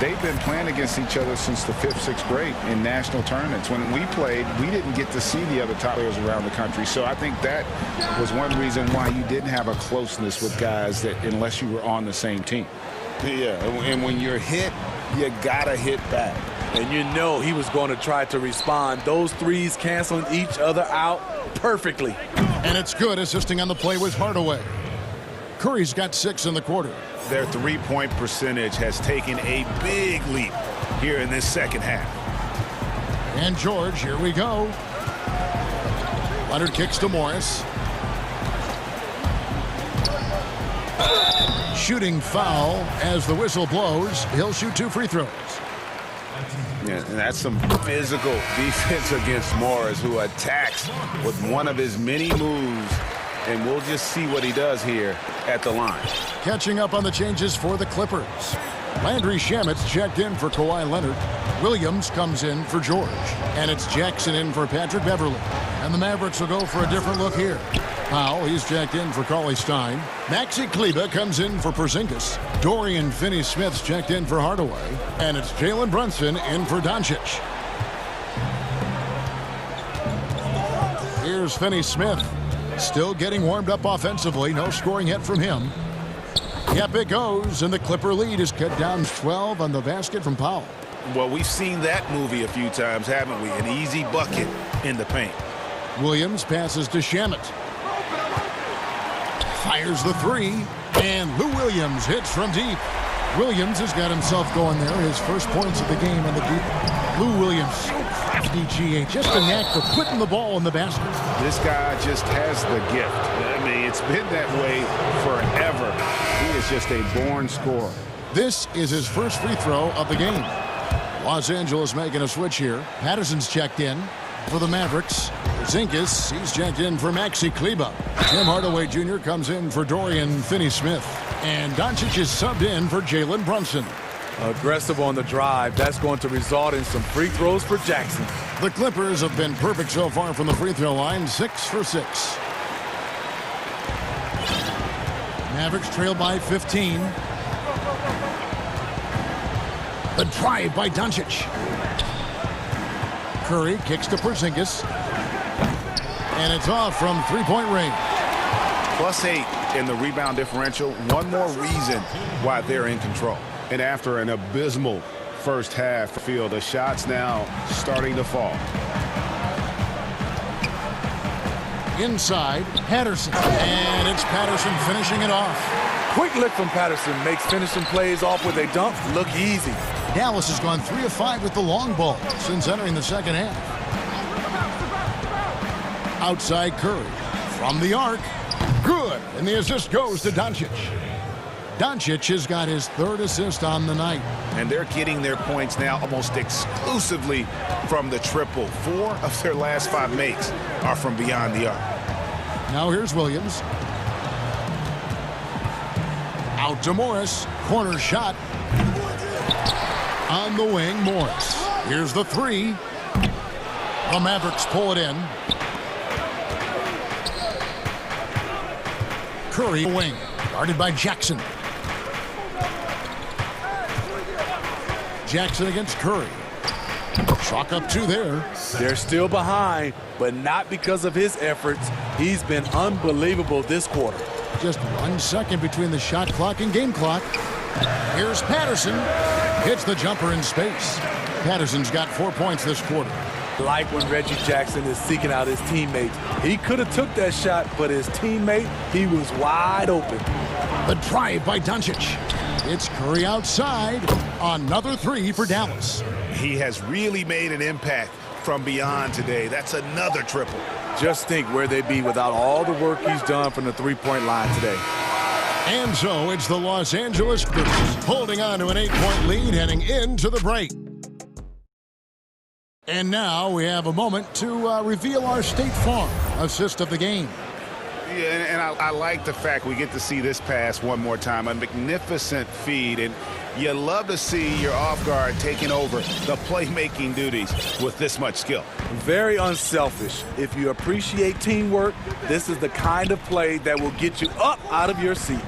they've been playing against each other since the 5th, 6th grade in national tournaments. When we played, we didn't get to see the other top players around the country. So I think that was one reason why you didn't have a closeness with guys that unless you were on the same team. Yeah, and when you're hit, you gotta hit back. And you know he was going to try to respond. Those threes canceling each other out perfectly. And it's good. Assisting on the play was Hardaway. Curry's got 6 in the quarter. Their three-point percentage has taken a big leap here in this second half. And George, here we go. Leonard kicks to Morris. Shooting foul as the whistle blows. He'll shoot 2 free throws. Yeah, and that's some physical defense against Morris, who attacks with one of his many moves. And we'll just see what he does here at the line. Catching up on the changes for the Clippers. Landry Shamet's checked in for Kawhi Leonard. Williams comes in for George. And it's Jackson in for Patrick Beverly. And the Mavericks will go for a different look here. Powell, he's checked in for Cauley-Stein. Maxi Kleber comes in for Porzingis. Dorian Finney-Smith's checked in for Hardaway. And it's Jalen Brunson in for Doncic. Here's Finney-Smith. Still getting warmed up offensively. No scoring yet from him. Yep, it goes. And the Clipper lead is cut down 12 on the basket from Powell. Well, we've seen that movie a few times, haven't we? An easy bucket in the paint. Williams passes to Shamet. Fires the 3. And Lou Williams hits from deep. Williams has got himself going there. His first points of the game on the deep. Lou Williams, so crafty, GA. Just a knack for putting the ball in the basket. This guy just has the gift. I mean, it's been that way forever. He is just a born scorer. This is his first free throw of the game. Los Angeles making a switch here. Patterson's checked in for the Mavericks. Porzingis, he's checked in for Maxi Kleber. Tim Hardaway Jr. comes in for Dorian Finney-Smith. And Doncic is subbed in for Jalen Brunson. Aggressive on the drive. That's going to result in some free throws for Jackson. The Clippers have been perfect so far from the free throw line. 6 for 6. Mavericks trail by 15. The drive by Doncic. Curry kicks to Porzingis. And it's off from three-point range. +8 in the rebound differential. One more reason why they're in control. And after an abysmal first half field, the shots now starting to fall. Inside, Patterson. And it's Patterson finishing it off. Quick lick from Patterson makes finishing plays off with a dunk look easy. Dallas has gone 3 of 5 with the long ball since entering the second half. Outside Curry. From the arc. Good. And the assist goes to Doncic. Doncic has got his 3rd assist on the night. And they're getting their points now almost exclusively from the triple. 4 of their last 5 makes are from beyond the arc. Now here's Williams. Out to Morris. Corner shot. On the wing, Morris. Here's the 3. The Mavericks pull it in. Curry wing, guarded by Jackson. Jackson against Curry. Chalk up 2 there. They're still behind, but not because of his efforts. He's been unbelievable this quarter. Just 1 second between the shot clock and game clock. Here's Patterson. Hits the jumper in space. Patterson's got 4 points this quarter. Like when Reggie Jackson is seeking out his teammates. He could have took that shot, but his teammate, he was wide open. The drive by Doncic. It's Curry outside. Another 3 for Dallas. He has really made an impact from beyond today. That's another triple. Just think where they'd be without all the work he's done from the three-point line today. And so it's the Los Angeles Clippers holding on to an 8-point lead heading into the break. And now we have a moment to reveal our State Farm assist of the game. Yeah, and I like the fact we get to see this pass one more time. A magnificent feed, and you love to see your off guard taking over the playmaking duties with this much skill. Very unselfish. If you appreciate teamwork, this is the kind of play that will get you up out of your seat.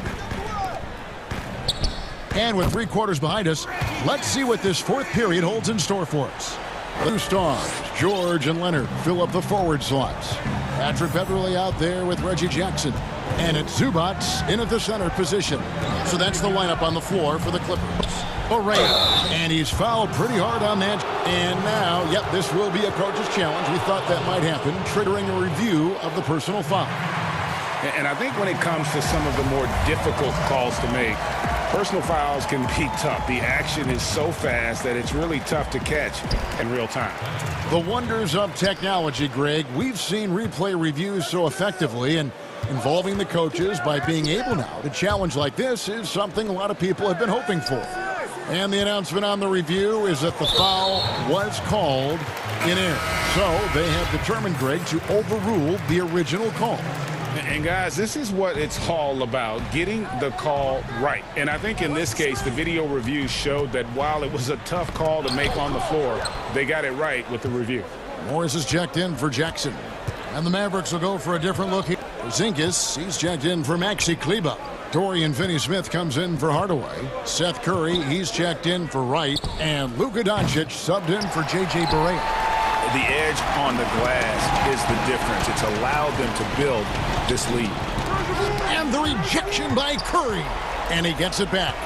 And with 3 quarters behind us, let's see what this 4th period holds in store for us. The stars, George and Leonard, fill up the forward slots. Patrick Beverly out there with Reggie Jackson. And it's Zubac in at the center position. So that's the lineup on the floor for the Clippers. Correa, and he's fouled pretty hard on that. And now, yep, this will be a coach's challenge. We thought that might happen, triggering a review of the personal foul. And I think when it comes to some of the more difficult calls to make, personal fouls can be tough. The action is so fast that it's really tough to catch in real time. The wonders of technology, Greg. We've seen replay reviews so effectively, and involving the coaches by being able now to challenge like this is something a lot of people have been hoping for. And the announcement on the review is that the foul was called in air. So they have determined, Greg, to overrule the original call. And guys, this is what it's all about, getting the call right. And I think in this case, the video review showed that while it was a tough call to make on the floor, they got it right with the review. Morris is checked in for Jackson. And the Mavericks will go for a different look here. Zingas, he's checked in for Maxi Kleber. Dorian Finney-Smith comes in for Hardaway. Seth Curry, he's checked in for Wright. And Luka Doncic subbed in for J.J. Barea. The edge on the glass is the difference. It's allowed them to build this lead. And the rejection by Curry. And he gets it back.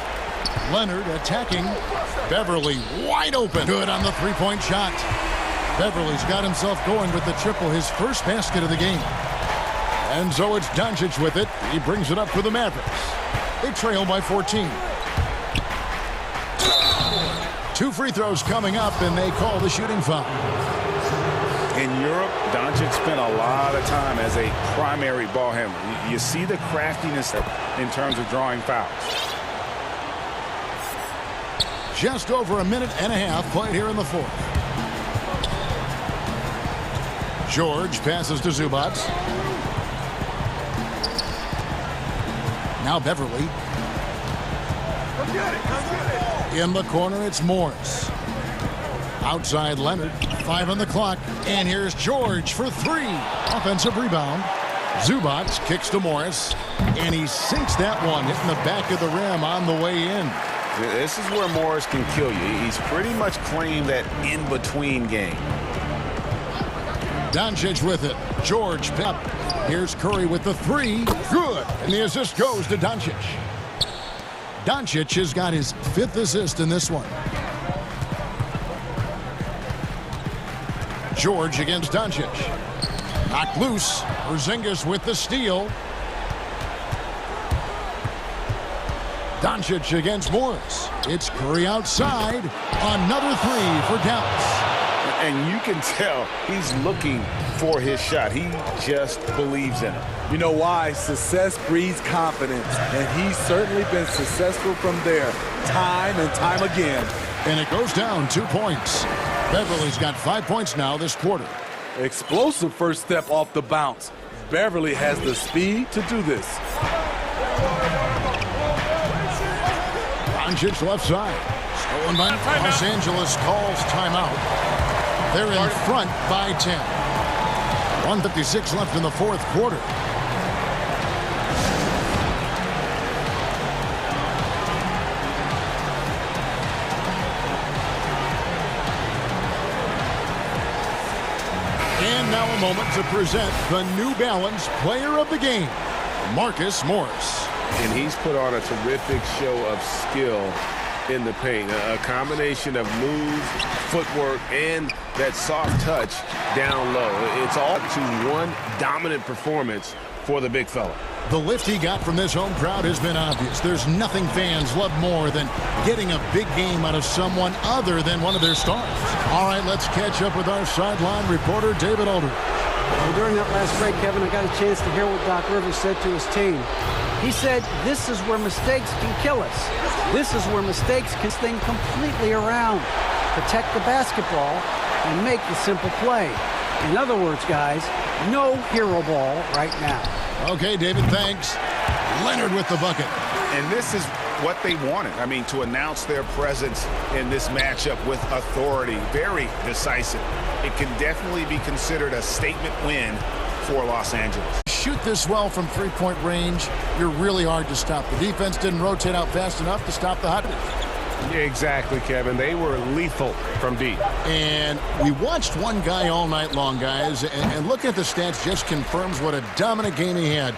Leonard attacking. Beverly wide open. Good on the 3-point shot. Beverly's got himself going with the triple, his first basket of the game. And so it's Doncic with it. He brings it up for the Mavericks. They trail by 14. 2 free throws coming up, and they call the shooting foul. In Europe, Doncic spent a lot of time as a primary ball handler. You see the craftiness in terms of drawing fouls. Just over a minute and a half played here in the 4th. George passes to Zubac. Now Beverly. In the corner, it's Morris. Outside Leonard, 5 on the clock. And here's George for 3. Offensive rebound. Zubac kicks to Morris. And he sinks that one, hitting the back of the rim on the way in. This is where Morris can kill you. He's pretty much claimed that in-between game. Doncic with it. George Pep. Here's Curry with the 3. Good. And the assist goes to Doncic. Doncic has got his 5th assist in this one. George against Doncic. Knocked loose. Porzingis with the steal. Doncic against Morris. It's Curry outside. Another 3 for Dallas. And you can tell he's looking for his shot. He just believes in it. You know why? Success breeds confidence, and he's certainly been successful from there, time and time again. And it goes down 2 points. Beverly's got 5 points now this quarter. Explosive first step off the bounce. Beverly has the speed to do this. Doncic left side. Stolen by Los Angeles calls timeout. They're in front by 10. 1:56 left in the 4th quarter. final moment to present the New Balance Player of the Game, Marcus Morris. And he's put on a terrific show of skill in the paint. A combination of moves, footwork, and that soft touch down low. It's all to one dominant performance for the big fella. The lift he got from this home crowd has been obvious. There's nothing fans love more than getting a big game out of someone other than one of their stars. All right, let's catch up with our sideline reporter, David Aldridge. Well, during that last break, Kevin, I got a chance to hear what Doc Rivers said to his team. He said, this is where mistakes can kill us. This is where mistakes can thing completely around, protect the basketball, and make the simple play. In other words, guys, no hero ball right now. Okay, David, thanks. Leonard with the bucket. And this is what they wanted. I mean, to announce their presence in this matchup with authority, very decisive. It can definitely be considered a statement win for Los Angeles. Shoot this well from three-point range, you're really hard to stop. The defense didn't rotate out fast enough to stop the hot dish. Yeah, exactly, Kevin. They were lethal from deep. And we watched one guy all night long, guys, and looking at the stats just confirms what a dominant game he had.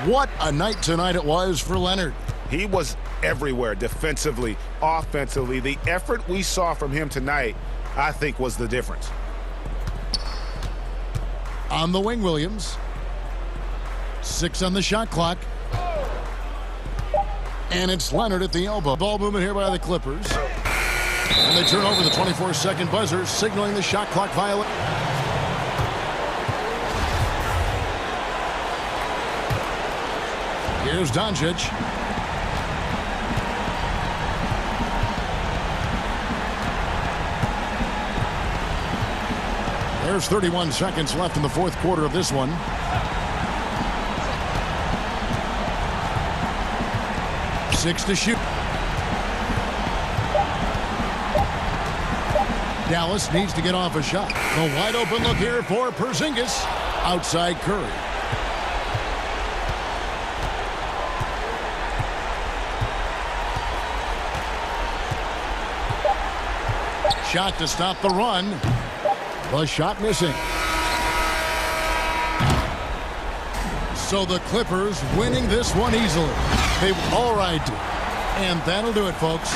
What a night tonight it was for Leonard. He was everywhere, defensively, offensively. The effort we saw from him tonight, I think, was the difference. On the wing, Williams. 6 on the shot clock. And it's Leonard at the elbow. Ball movement here by the Clippers. And they turn over the 24-second buzzer, signaling the shot clock violation. Here's Doncic. There's 31 seconds left in the fourth quarter of this one. Six to shoot. Dallas needs to get off a shot. The wide open look here for Porzingis. Outside Curry. Shot to stop the run. The shot missing. So the Clippers winning this one easily. They all right. And that'll do it, folks.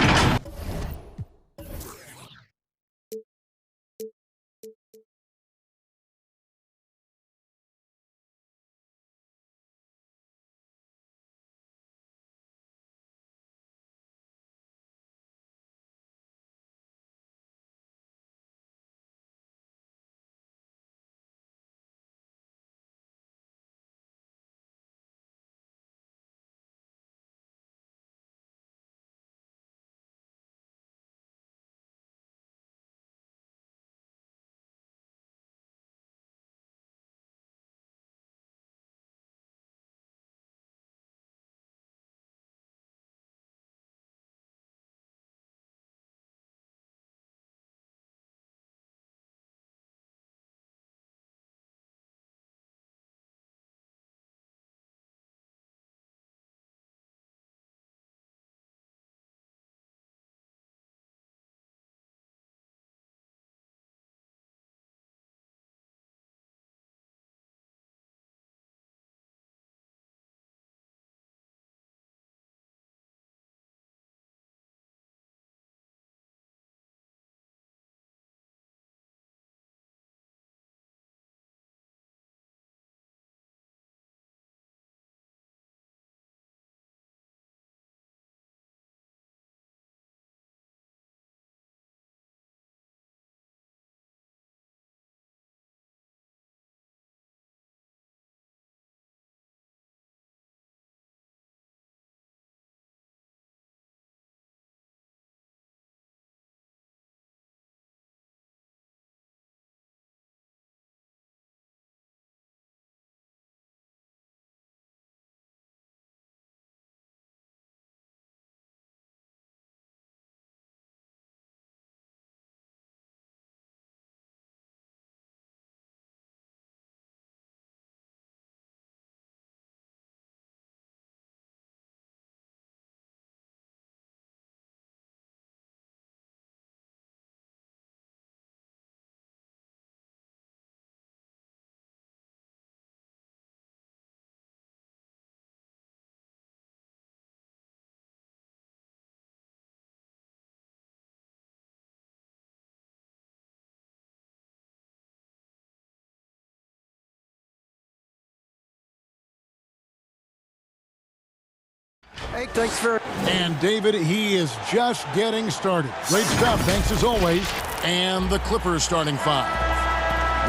Mike. Thanks for... And David, he is just getting started. Great stuff. Thanks as always. And the Clippers starting five.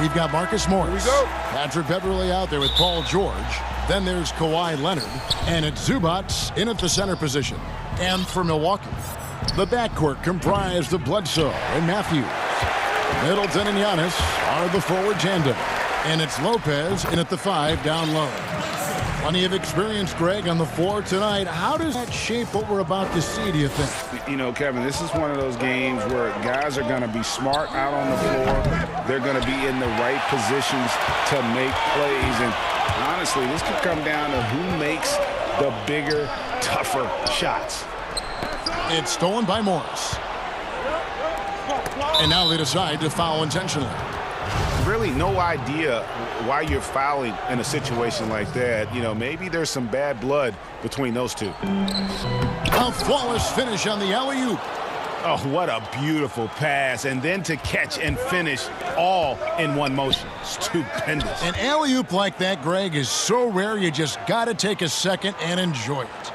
We've got Marcus Morris. Here we go. Patrick Beverley out there with Paul George. Then there's Kawhi Leonard. And it's Zubac in at the center position. And for Milwaukee, the backcourt comprised of Bledsoe and Matthews. Middleton and Giannis are the forward tandem. And it's Lopez in at the 5 down low. Plenty of experience, Greg, on the floor tonight. How does that shape what we're about to see, do you think? You know, Kevin, this is one of those games where guys are going to be smart out on the floor. They're going to be in the right positions to make plays. And honestly, this could come down to who makes the bigger, tougher shots. It's stolen by Morris. And now they decide to foul intentionally. Really no idea why you're fouling in a situation like that. You know, maybe there's some bad blood between those two. A flawless finish on the alley-oop. Oh, what a beautiful pass. And then to catch and finish all in one motion. Stupendous. An alley-oop like that, Greg, is so rare you just got to take a second and enjoy it.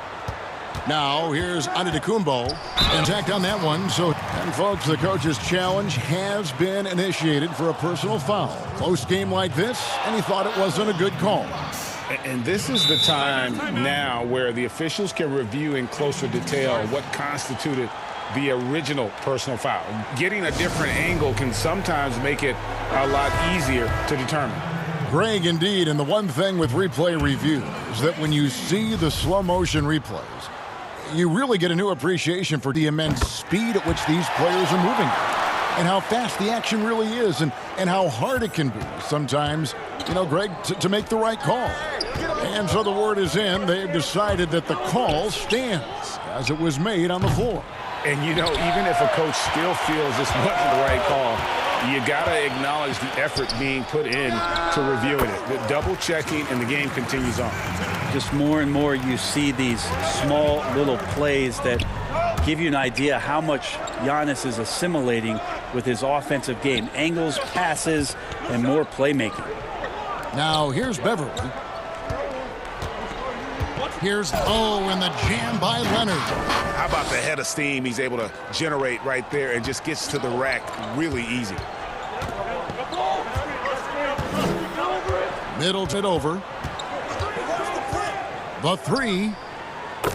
Now, here's Antetokounmpo. And tacked on that one. And folks, the coach's challenge has been initiated for a personal foul. Close game like this, and he thought it wasn't a good call. And this is the time now where the officials can review in closer detail what constituted the original personal foul. Getting a different angle can sometimes make it a lot easier to determine. Greg, indeed, and the one thing with replay review is that when you see the slow motion replays, you really get a new appreciation for the immense speed at which these players are moving and how fast the action really is and how hard it can be sometimes, you know, Greg, to make the right call. And so the word is in. They've decided that the call stands as it was made on the floor. And, you know, even if a coach still feels this wasn't the right call, you got to acknowledge the effort being put in to reviewing it. The double checking, and the game continues on. Just more and more you see these small little plays that give you an idea how much Giannis is assimilating with his offensive game. Angles, passes, and more playmaking. Now here's Beverley. Here's and the jam by Leonard. How about the head of steam he's able to generate right there and just gets to the rack really easy. Middleton over. The 3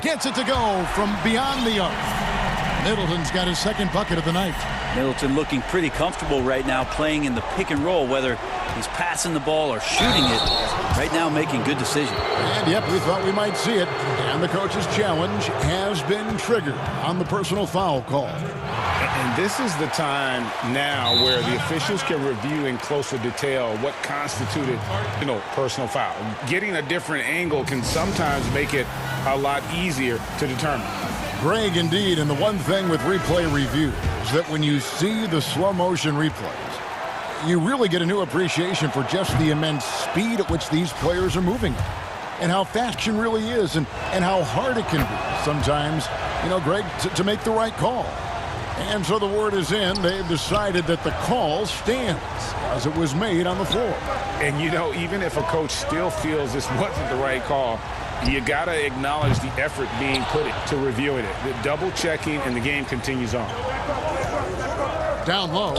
gets it to go from beyond the arc. Middleton's got his second bucket of the night. Middleton looking pretty comfortable right now playing in the pick and roll, whether he's passing the ball or shooting it. Right now making good decisions. And yep, we thought we might see it. And the coach's challenge has been triggered on the personal foul call. And this is the time now where the officials can review in closer detail what constituted, you know, personal foul. Getting a different angle can sometimes make it a lot easier to determine. Greg, indeed, and the one thing with replay review is that when you see the slow motion replays, you really get a new appreciation for just the immense speed at which these players are moving and how fast action really is and how hard it can be sometimes, you know, Greg, to make the right call. And so the word is in. They've decided that the call stands as it was made on the floor. And, you know, even if a coach still feels this wasn't the right call, you got to acknowledge the effort being put to reviewing it. The double checking, and the game continues on. Down low.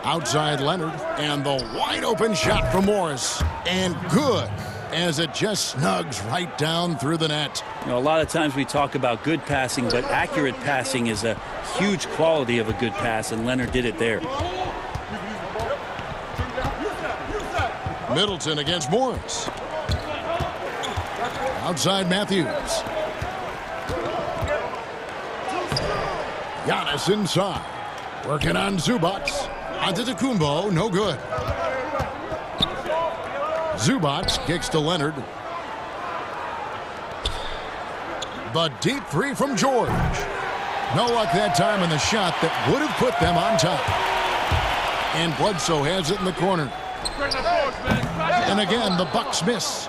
Outside Leonard, and the wide open shot from Morris. And good, as it just snugs right down through the net. You know, a lot of times we talk about good passing, but accurate passing is a huge quality of a good pass, and Leonard did it there. Middleton against Morris. Outside Matthews. Giannis inside. Working on Zubac. Antetokounmpo, no good. Zubac kicks to Leonard. The deep 3 from George. No luck that time in the shot that would have put them on top. And Bledsoe has it in the corner. And again, the Bucks miss.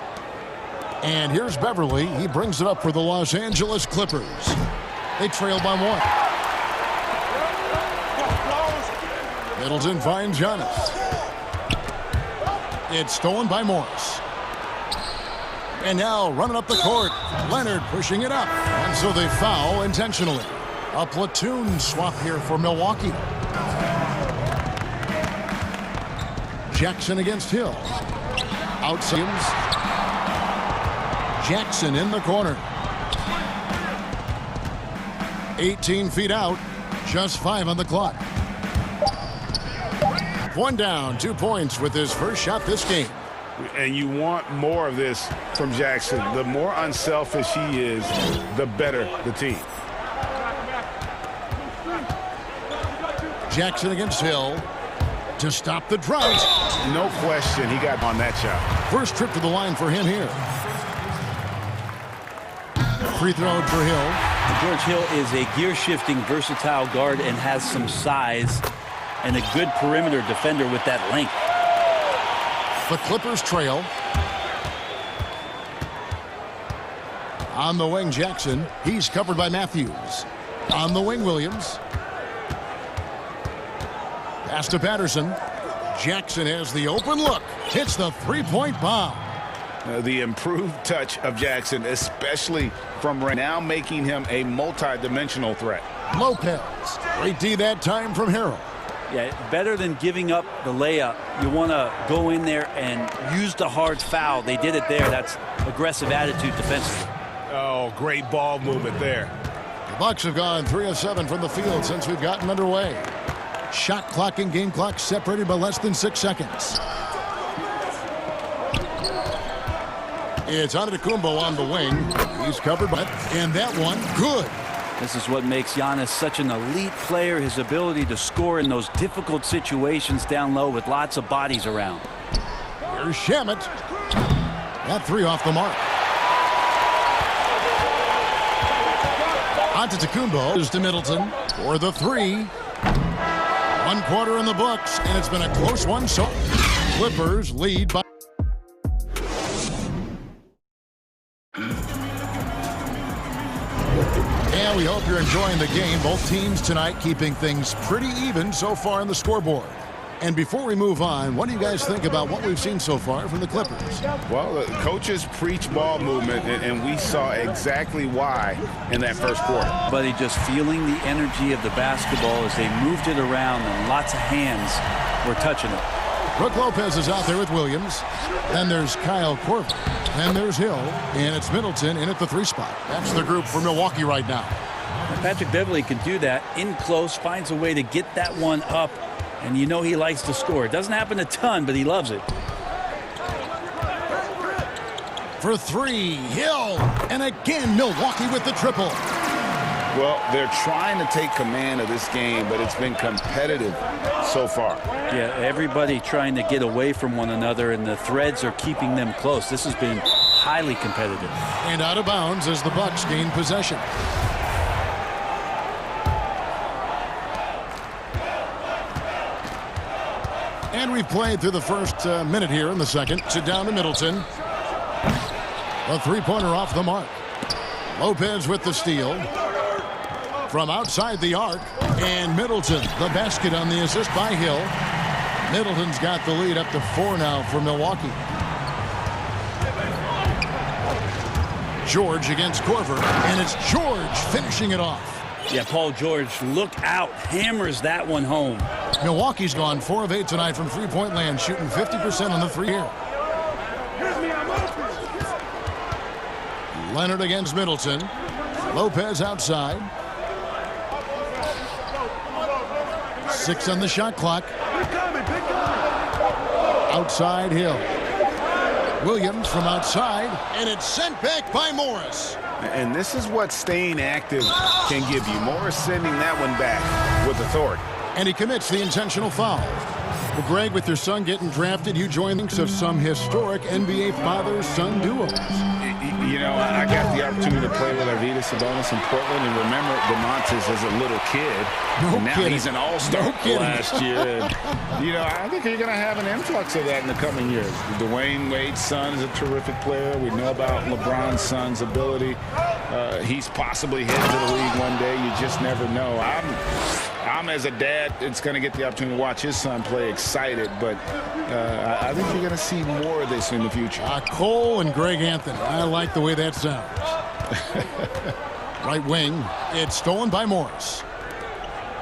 And here's Beverley. He brings it up for the Los Angeles Clippers. They trail by 1. Middleton finds Giannis. It's stolen by Morris. And now running up the court. Leonard pushing it up. And so they foul intentionally. A platoon swap here for Milwaukee. Jackson against Hill. Outside. Jackson in the corner. 18 feet out. Just 5 on the clock. One down, 2 points with his first shot this game. And you want more of this from Jackson. The more unselfish he is, the better the team. Jackson against Hill to stop the drought. No question he got on that shot. First trip to the line for him here. Free throw for Hill. George Hill is a gear-shifting, versatile guard and has some size and a good perimeter defender with that length. The Clippers trail. On the wing, Jackson. He's covered by Matthews. On the wing, Williams. Pass to Patterson. Jackson has the open look. Hits the three-point bomb. The improved touch of Jackson, especially from right now, making him a multi-dimensional threat. Lopez. Great D that time from Harrell. Yeah, better than giving up the layup. You want to go in there and use the hard foul. They did it there. That's aggressive attitude defensively. Oh, great ball movement there. The Bucks have gone 3 of 7 from the field since we've gotten underway. Shot clock and game clock separated by less than 6 seconds. It's Antetokounmpo on the wing. He's covered by, and that one, good. This is what makes Giannis such an elite player, his ability to score in those difficult situations down low with lots of bodies around. Here's Shamet. That 3 off the mark. Antetokounmpo is to Middleton for the 3. 1 quarter in the books, and it's been a close one. So Clippers lead by. And we hope you're enjoying the game. Both teams tonight keeping things pretty even so far on the scoreboard. And before we move on, what do you guys think about what we've seen so far from the Clippers? Well, the coaches preach ball movement, and we saw exactly why in that first quarter. Buddy, just feeling the energy of the basketball as they moved it around, and lots of hands were touching it. Brook Lopez is out there with Williams. Then there's Kyle Korver. Then there's Hill. And it's Middleton in at the 3 spot. That's the group for Milwaukee right now. Patrick Beverley can do that in close, finds a way to get that one up. And you know he likes to score. It doesn't happen a ton, but he loves it. For 3, Hill. And again, Milwaukee with the triple. Well, they're trying to take command of this game, but it's been competitive so far. Yeah, everybody trying to get away from one another, and the threads are keeping them close. This has been highly competitive. And out of bounds as the Bucks gain possession. And we've played through the first minute here in the second. Sit down to Middleton. A 3-pointer off the mark. Lopez with the steal. From outside the arc, and Middleton, the basket on the assist by Hill. Middleton's got the lead up to 4 now for Milwaukee. George against Korver, and it's George finishing it off. Yeah, Paul George, look out, hammers that one home. Milwaukee's gone 4 of 8 tonight from three-point land, shooting 50% on the 3 here. Leonard against Middleton. Lopez outside. 6 on the shot clock. Outside Hill. Williams from outside, and it's sent back by Morris. And this is what staying active can give you. Morris sending that one back with authority. And he commits the intentional foul. Well, Greg, with your son getting drafted, you join links of some historic NBA father-son duos. You know, I got the opportunity to play with Arvydas Sabonis in Portland, and remember DeMontis as a little kid. Now he's an all-star last year. And, you know, I think you're going to have an influx of that in the coming years. Dwayne Wade's son is a terrific player. We know about LeBron's son's ability. He's possibly headed to the league one day. You just never know. I'm, as a dad, it's going to get the opportunity to watch his son play, excited, but I think you're going to see more of this in the future. Cole and Greg Anthony. I like the way that sounds. Right wing. It's stolen by Morris.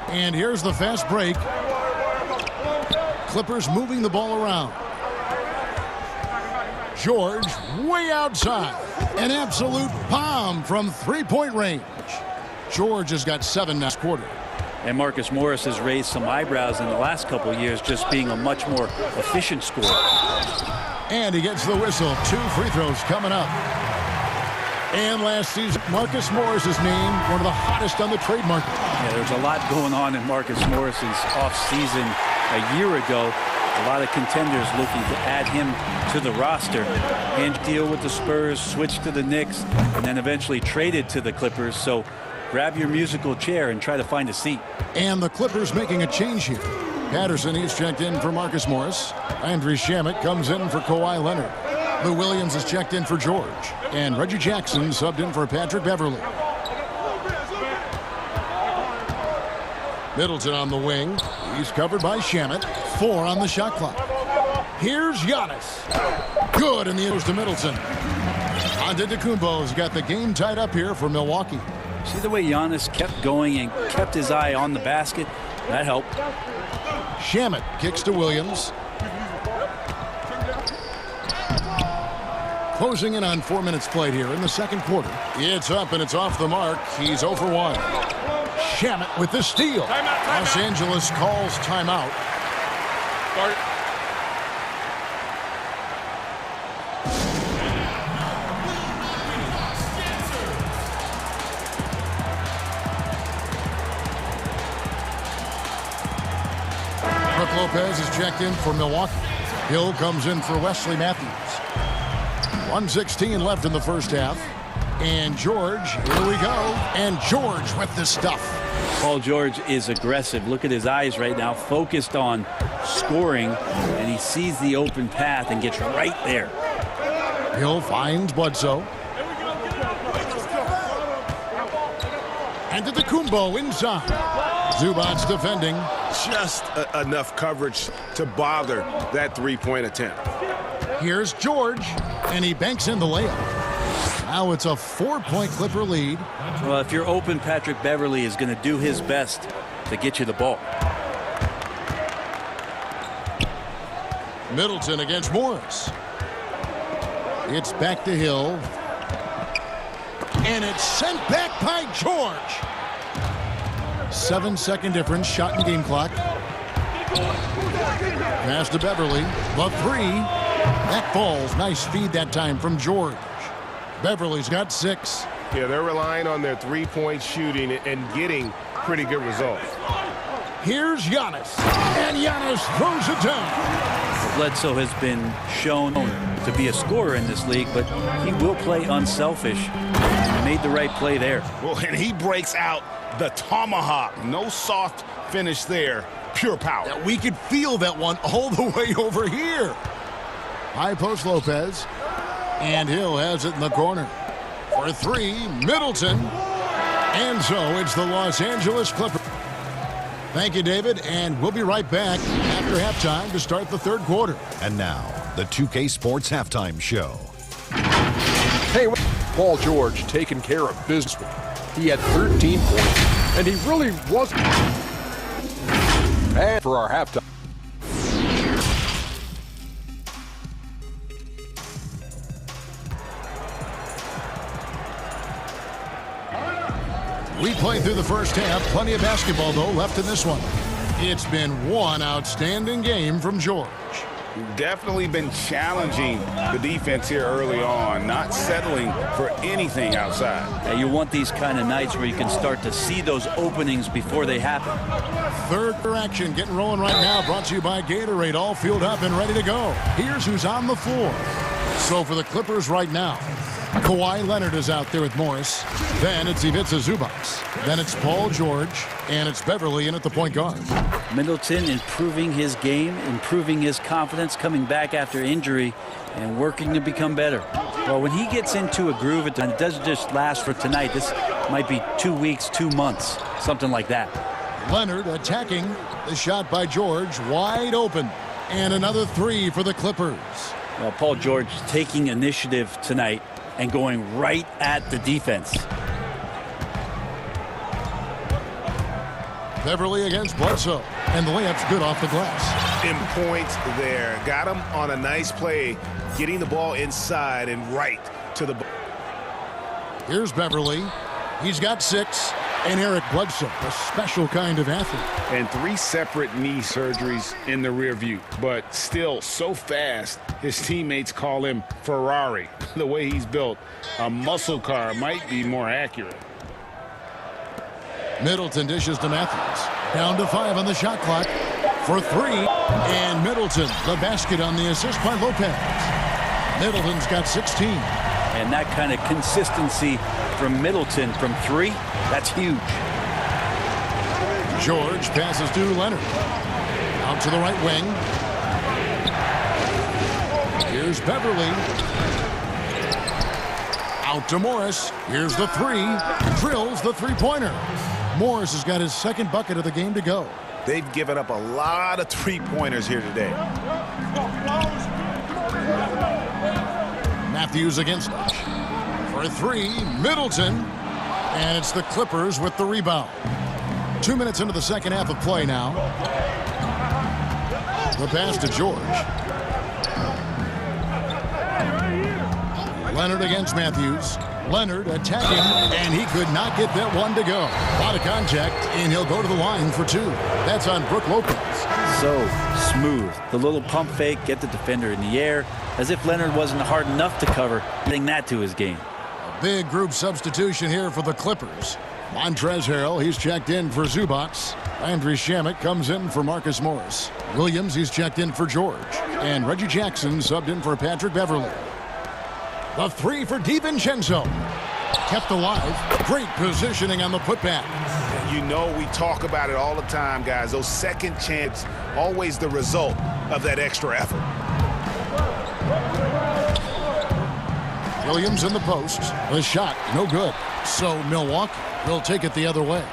And here's the fast break. Clippers moving the ball around. George way outside. An absolute bomb from three-point range. George has got 7 this quarter. And Marcus Morris has raised some eyebrows in the last couple of years, just being a much more efficient scorer. And he gets the whistle. 2 free throws coming up. And last season, Marcus Morris's name, one of the hottest on the trade market. Yeah, there's a lot going on in Marcus Morris's offseason a year ago. A lot of contenders looking to add him to the roster. And deal with the Spurs, switch to the Knicks, and then eventually traded to the Clippers. So grab your musical chair and try to find a seat. And the Clippers making a change here. Patterson, he's checked in for Marcus Morris. Andrew Shamet comes in for Kawhi Leonard. Lou Williams is checked in for George. And Reggie Jackson subbed in for Patrick Beverly. Middleton on the wing. He's covered by Shamet. 4 on the shot clock. Here's Giannis. Good, and the goes to Middleton. Antetokounmpo's got the game tied up here for Milwaukee. See the way Giannis kept going and kept his eye on the basket? That helped. Shamet kicks to Williams. Closing in on 4 minutes played here in the second quarter. It's up and it's off the mark. He's 0 for 1. Shamet with the steal. Timeout. Los Angeles calls timeout. Start. Brook Lopez is checked in for Milwaukee. Hill comes in for Wesley Matthews. 1:16 left in the first half. And George, here we go. And George with the stuff. Paul George is aggressive. Look at his eyes right now, focused on scoring, and he sees the open path and gets right there. Hill finds Bledsoe. Antetokounmpo inside. Zubac's defending. Just enough coverage to bother that three-point attempt. Here's George, and he banks in the layup. Now it's a 4-point Clipper lead. Well, if you're open, Patrick Beverly is going to do his best to get you the ball. Middleton against Morris. It's back to Hill. And it's sent back by George. 7-second difference, shot in game clock. Pass to Beverly. The 3. That falls. Nice feed that time from George. Beverly's got 6. Yeah, they're relying on their three-point shooting and getting pretty good results. Here's Giannis. And Giannis throws it down. Bledsoe has been shown to be a scorer in this league, but he will play unselfish. He made the right play there. Well, and he breaks out the tomahawk. No soft finish there. Pure power. Yeah, we could feel that one all the way over here. High post Lopez. And Hill has it in the corner. For 3, Middleton. And so it's the Los Angeles Clippers. Thank you, David. And we'll be right back after halftime to start the third quarter. And now, the 2K Sports Halftime Show. Hey, Paul George taking care of business. He had 13 points, and he really wasn't bad for our halftime. We played through the first half. Plenty of basketball, though, left in this one. It's been one outstanding game from George. Definitely been challenging the defense here early on, not settling for anything outside. Yeah, you want these kind of nights where you can start to see those openings before they happen. Third action getting rolling right now, brought to you by Gatorade, all fueled up and ready to go. Here's who's on the floor. So for the Clippers right now, Kawhi Leonard is out there with Morris. Then it's Ivica Zubac. Then it's Paul George. And it's Beverly in at the point guard. Middleton improving his game, improving his confidence, coming back after injury, and working to become better. Well, when he gets into a groove, it doesn't just last for tonight. This might be 2 weeks, 2 months, something like that. Leonard attacking. The shot by George, wide open. And another three for the Clippers. Well, Paul George taking initiative tonight and going right at the defense. Beverly against Bledsoe. And the layup's good off the glass. In points there. Got him on a nice play, getting the ball inside and right to the ball. Here's Beverly. He's got 6. And Eric Bledsoe, a special kind of athlete. And 3 separate knee surgeries in the rear view, but still so fast, his teammates call him Ferrari. The way he's built, a muscle car might be more accurate. Middleton dishes to Matthews. Down to 5 on the shot clock for 3. And Middleton, the basket on the assist by Lopez. Middleton's got 16. And that kind of consistency from Middleton from 3, that's huge. George passes to Leonard. Out to the right wing. Here's Beverly. Out to Morris. Here's the 3. Drills the three-pointer. Morris has got his second bucket of the game to go. They've given up a lot of three-pointers here today. Matthews against Nash. For 3, Middleton. And it's the Clippers with the rebound. 2 minutes into the second half of play now. The pass to George. Leonard against Matthews. Leonard attacking, and he could not get that one to go. A lot of contact, and he'll go to the line for 2. That's on Brook Lopez. So smooth. The little pump fake, get the defender in the air, as if Leonard wasn't hard enough to cover, adding that to his game. A big group substitution here for the Clippers. Montrezl Harrell, he's checked in for Zubac. Landry Shamet comes in for Marcus Morris. Williams, he's checked in for George. And Reggie Jackson subbed in for Patrick Beverly. The 3 for DiVincenzo. Kept alive. Great positioning on the putback. You know we talk about it all the time, guys. Those second chances, always the result of that extra effort. Williams in the post. The shot, no good. So Milwaukee will take it the other way.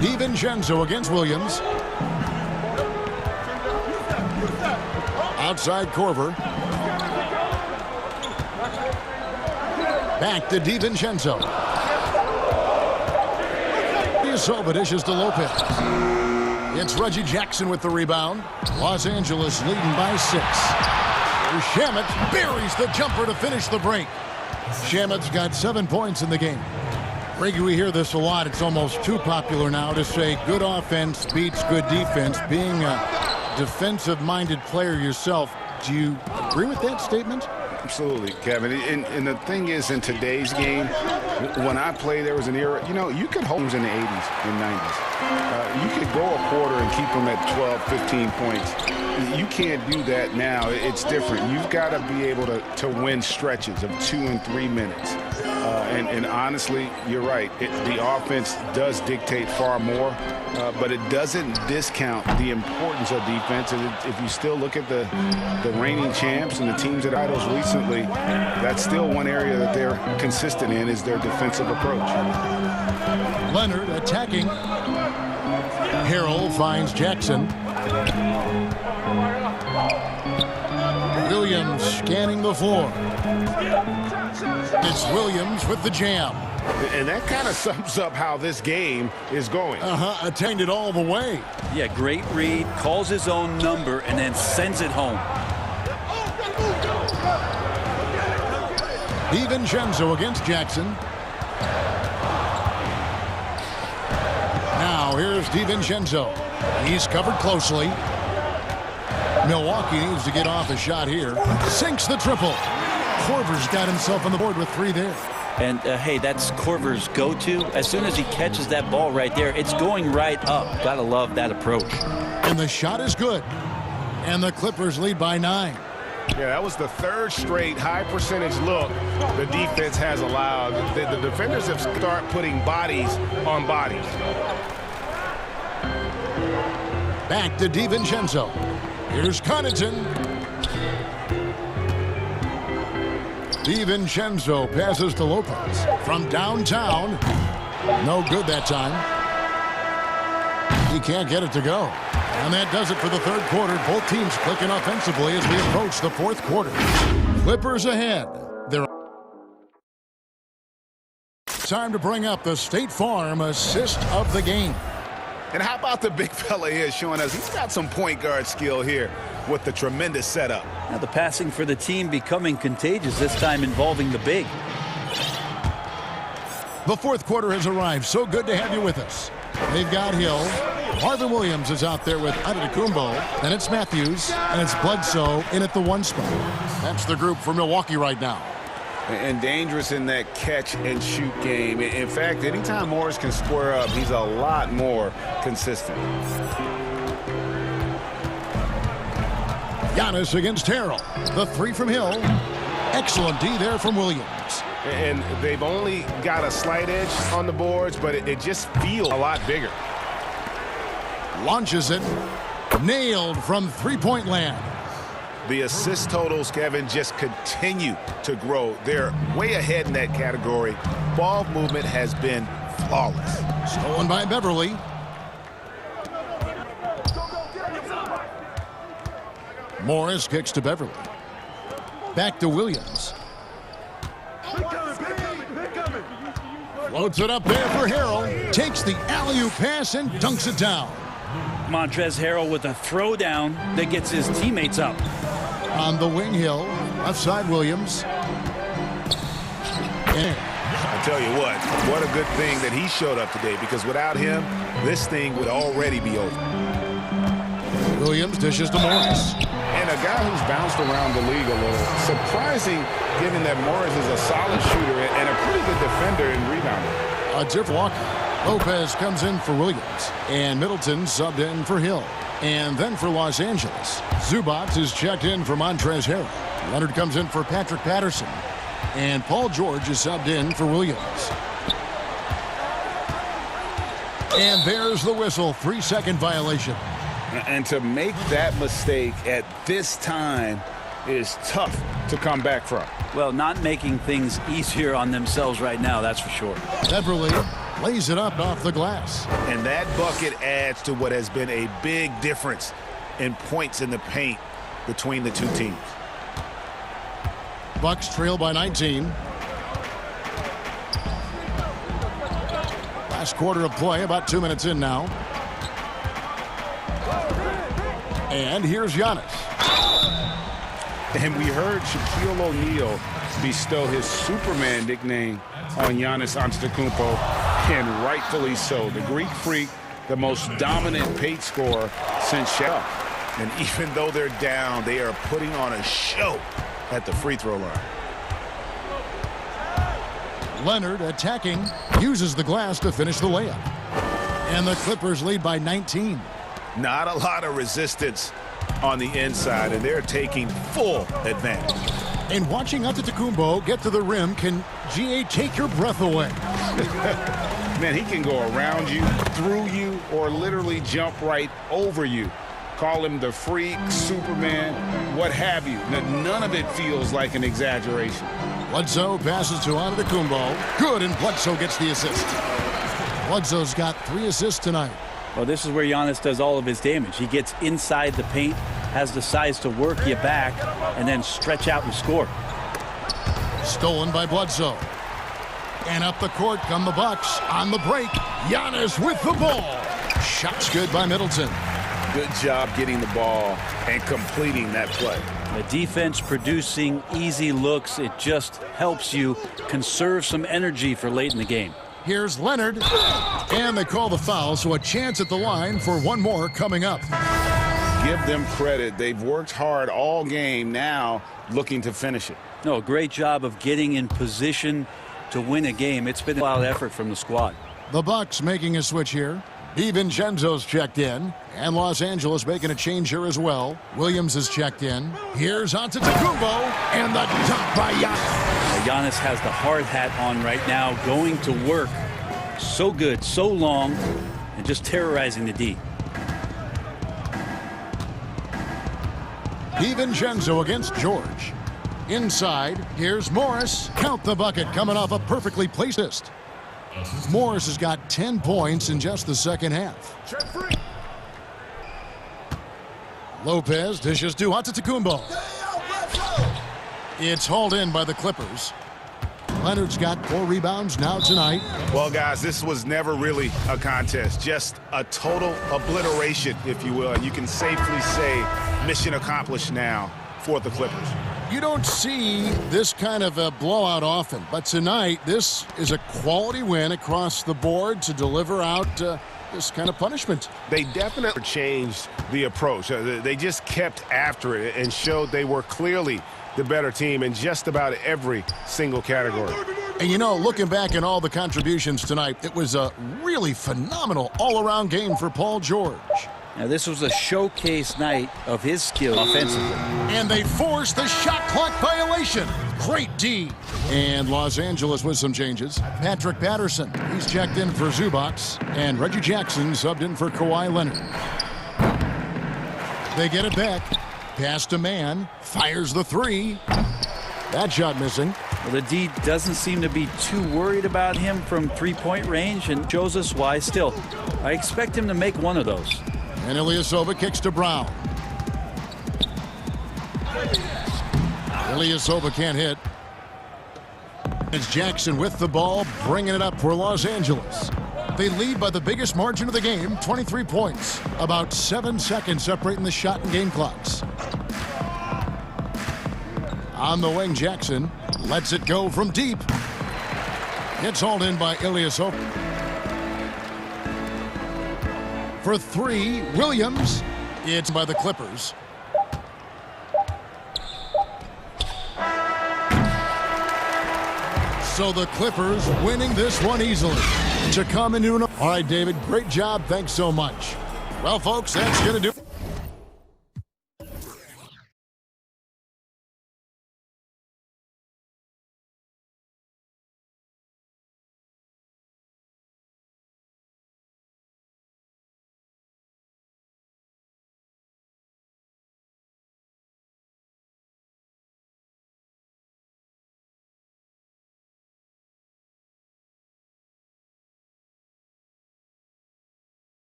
DiVincenzo against Williams. Outside Korver. Back to DiVincenzo. Silva dishes to Lopez. It's Reggie Jackson with the rebound. Los Angeles leading by 6. Shamet buries the jumper to finish the break. Shamet's got 7 points in the game. Reggie, we hear this a lot. It's almost too popular now to say good offense beats good defense. Being a defensive-minded player yourself, do you agree with that statement? Absolutely, Kevin. And the thing is, in today's game, when I play, there was an era, you know, you could hold them in the 80s and 90s. You could go a quarter and keep them at 12, 15 points. You can't do that now. It's different. You've got to be able to win stretches of 2 and 3 minutes. And honestly, you're right. The offense does dictate far more, but it doesn't discount the importance of defense. And if you still look at the reigning champs and the teams that idols recently, that's still one area that they're consistent in is their defensive approach. Leonard attacking. Harrell finds Jackson. Williams scanning the floor. It's Williams with the jam. And that kind of sums up how this game is going. Attained it all the way. Yeah, great read, calls his own number, and then sends it home. DiVincenzo against Jackson. Now here's DiVincenzo. He's covered closely. Milwaukee needs to get off a shot here. Sinks the triple. Korver's got himself on the board with 3 there. And, hey, that's Korver's go-to. As soon as he catches that ball right there, it's going right up. Gotta love that approach. And the shot is good. And the Clippers lead by 9. Yeah, that was the 3rd straight high-percentage look the defense has allowed. The defenders have started putting bodies on bodies. Back to DiVincenzo. Here's Connaughton. DiVincenzo passes to Lopez. From downtown, No good that time. He can't get it to go. And that does it for the third quarter. Both teams clicking offensively as we approach the fourth quarter. Clippers ahead. They're time to bring up the State Farm assist of the game. And how about the big fella here showing us he's got some point guard skill here with the tremendous setup. Now the passing for the team becoming contagious, this time involving the big. The fourth quarter has arrived. So good to have you with us. They've got Hill. Marvin Williams is out there with Antetokounmpo. Then it's Matthews. And it's Bledsoe in at the 1 spot. That's the group for Milwaukee right now. And dangerous in that catch-and-shoot game. In fact, anytime Morris can square up, he's a lot more consistent. Giannis against Harrell. The 3 from Hill. Excellent D there from Williams. And they've only got a slight edge on the boards, but it just feels a lot bigger. Launches it. Nailed from three-point land. The assist totals, Kevin, just continue to grow. They're way ahead in that category. Ball movement has been flawless. Stolen by Beverly. Morris kicks to Beverly. Back to Williams. Floats it up there for Harrell. Takes the alley-oop pass and dunks it down. Montrezl Harrell with a throwdown that gets his teammates up. On the wing, Hill. Left side, Williams. And I tell you what a good thing that he showed up today, because without him, this thing would already be over. Williams dishes to Morris. And a guy who's bounced around the league a little. Surprising, given that Morris is a solid shooter and a pretty good defender and rebounder. A different Walker. Lopez comes in for Williams. And Middleton subbed in for Hill. And then for Los Angeles, Zubac is checked in for Montrezl Harrell. Leonard comes in for Patrick Patterson. And Paul George is subbed in for Williams. And there's the whistle. 3-second violation. And to make that mistake at this time is tough to come back from. Well, not making things easier on themselves right now, that's for sure. Beverly lays it up off the glass. And that bucket adds to what has been a big difference in points in the paint between the two teams. Bucks trail by 19. Last quarter of play, about 2 minutes in now. And here's Giannis. And we heard Shaquille O'Neal bestow his Superman nickname on Giannis Antetokounmpo, and rightfully so. The Greek Freak, the most dominant paint scorer since Shaq. And even though they're down, they are putting on a show at the free throw line. Leonard attacking, uses the glass to finish the layup. And the Clippers lead by 19. Not a lot of resistance on the inside, and they're taking full advantage. And watching Antetokounmpo get to the rim can, GA, take your breath away. Man, he can go around you, through you, or literally jump right over you. Call him the Freak, Superman, what have you. None of it feels like an exaggeration. Bledsoe passes to Antetokounmpo. Good, and Bledsoe gets the assist. Bledsoe's got 3 assists tonight. Well, this is where Giannis does all of his damage. He gets inside the paint, has the size to work you back, and then stretch out and score. Stolen by Bledsoe. And up the court come the Bucks on the break. Giannis with the ball. Shot's good by Middleton. Good job getting the ball and completing that play. The defense producing easy looks. It just helps you conserve some energy for late in the game. Here's Leonard. And they call the foul, so a chance at the line for one more coming up. Give them credit. They've worked hard all game, now looking to finish it. No, great job of getting in position to win a game. It's been a wild effort from the squad. The Bucks making a switch here. DiVincenzo's checked in. And Los Angeles making a change here as well. Williams is checked in. Here's Antetokounmpo. And the dunk by Giannis. Giannis has the hard hat on right now, going to work. So good, so long, and just terrorizing the D. DiVincenzo against George. Inside, here's Morris. Count the bucket coming off a perfectly placed assist. Morris has got 10 points in just the second half. Lopez dishes to Antetokounmpo. It's hauled in by the Clippers. Leonard's got 4 rebounds now tonight. Well, guys, this was never really a contest, just a total obliteration, if you will. And you can safely say mission accomplished now for the Clippers. You don't see this kind of a blowout often, but tonight this is a quality win across the board to deliver out this kind of punishment. They definitely changed the approach. They just kept after it and showed they were clearly the better team in just about every single category. And you know, looking back at all the contributions tonight, it was a really phenomenal all-around game for Paul George. Now, this was a showcase night of his skill offensively. And they forced the shot clock violation. Great D. And Los Angeles with some changes. Patrick Patterson, he's checked in for Zubac. And Reggie Jackson subbed in for Kawhi Leonard. They get it back. Pass to Man. Fires the 3. That shot missing. Well, the D doesn't seem to be too worried about him from three-point range and shows us why. Still, I expect him to make one of those. And Ilyasova kicks to Brown. Ilyasova can't hit. It's Jackson with the ball, bringing it up for Los Angeles. They lead by the biggest margin of the game, 23 points. About 7 seconds separating the shot and game clocks. On the wing, Jackson lets it go from deep. It's hauled in by Ilyasova. For 3, Williams. It's by the Clippers. So the Clippers winning this one easily. To come into an... All right, David, great job. Thanks so much. Well, folks, that's going to do it.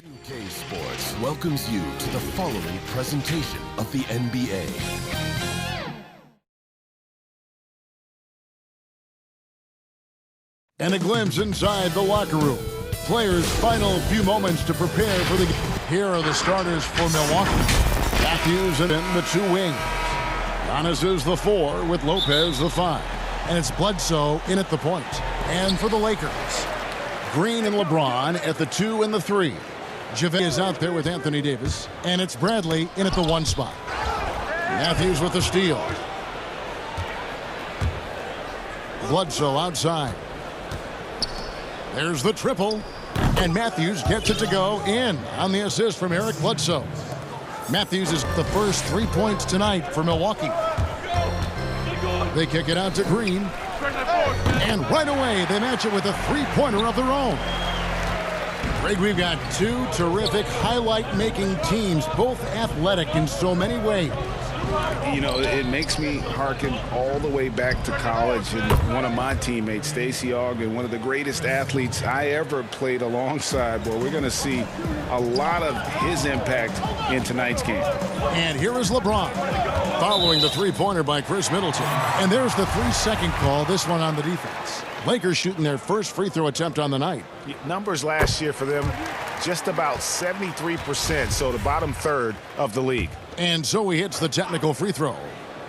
2K Sports welcomes you to the following presentation of the NBA. And a glimpse inside the locker room. Players' final few moments to prepare for the game. Here are the starters for Milwaukee. Matthews and the two wings. Giannis is the 4 with Lopez the 5. And it's Bledsoe in at the point. And for the Lakers, Green and LeBron at the 2 and the 3. JaVale is out there with Anthony Davis. And it's Bradley in at the 1 spot. Matthews with the steal. Bledsoe outside. There's the triple. And Matthews gets it to go in on the assist from Eric Bledsoe. Matthews is the first 3 points tonight for Milwaukee. They kick it out to Green. And right away, they match it with a three-pointer of their own. Greg, we've got two terrific highlight-making teams, both athletic in so many ways. You know, it makes me hearken all the way back to college, and one of my teammates, Stacey Augmon, one of the greatest athletes I ever played alongside. Well, we're going to see a lot of his impact in tonight's game. And here is LeBron following the three-pointer by Chris Middleton. And there's the 3-second call, this one on the defense. Lakers shooting their first free throw attempt on the night. Numbers last year for them, just about 73%, so the bottom third of the league. And so he hits the technical free throw.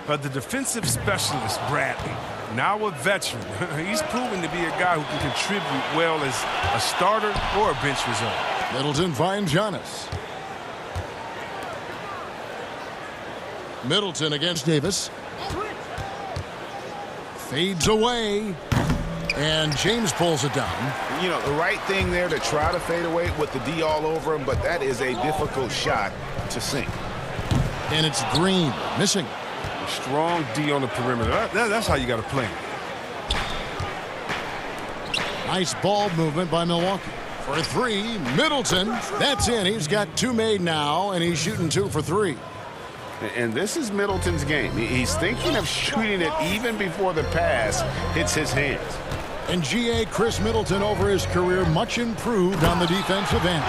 But the defensive specialist, Bradley, now a veteran, he's proven to be a guy who can contribute well as a starter or a bench reserve. Middleton finds Giannis. Middleton against Davis. Fades away. And James pulls it down. You know, the right thing there to try to fade away with the D all over him, but that is a difficult shot to sink. And it's Green missing. Strong D on the perimeter. That's how you got to play. Nice ball movement by Milwaukee. For 3, Middleton. That's in. He's got 2 made now, and he's shooting 2 for 3. And this is Middleton's game. He's thinking of shooting it even before the pass hits his hands. And G.A. Chris Middleton over his career, much improved on the defensive end.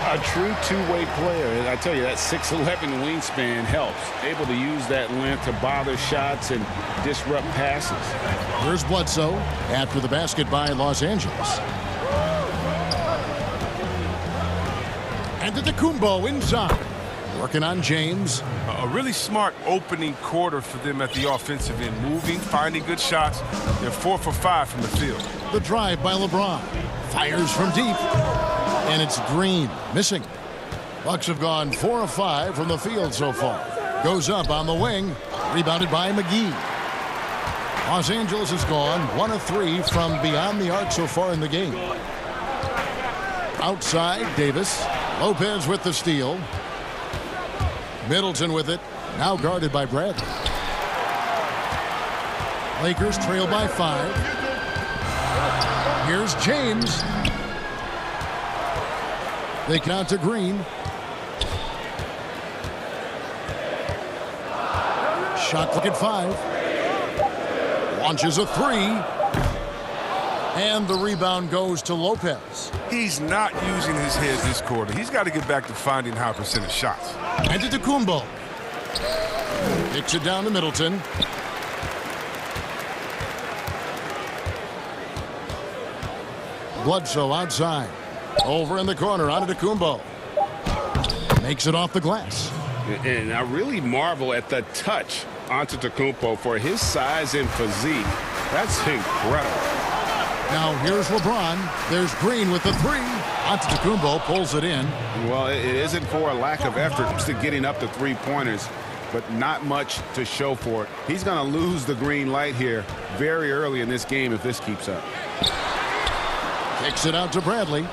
A true two-way player. And I tell you, that 6'11" wingspan helps. Able to use that length to bother shots and disrupt passes. Here's Bledsoe after the basket by Los Angeles. And Antetokounmpo inside. Working on James. A really smart opening quarter for them at the offensive end. Moving, finding good shots. They're 4 for 5 from the field. The drive by LeBron. Fires from deep. And it's Green missing. Bucks have gone 4 of 5 from the field so far. Goes up on the wing. Rebounded by McGee. Los Angeles has gone 1 of 3 from beyond the arc so far in the game. Outside, Davis. Lopez with the steal. Middleton with it. Now guarded by Bradley. Lakers trail by 5. Here's James. They count to Green. Shot clock at 5. Launches a 3. And the rebound goes to Lopez. He's not using his head this quarter. He's got to get back to finding high percentage shots. Antetokounmpo. Kicks it down to Middleton. Bledsoe outside. Over in the corner, Antetokounmpo. Makes it off the glass. And I really marvel at the touch on Antetokounmpo for his size and physique. That's incredible. Now here's LeBron. There's Green with the 3. Antetokounmpo pulls it in. Well, it isn't for a lack of effort to getting up to 3-pointers, but not much to show for it. He's going to lose the green light here very early in this game if this keeps up. Kicks it out to Bradley.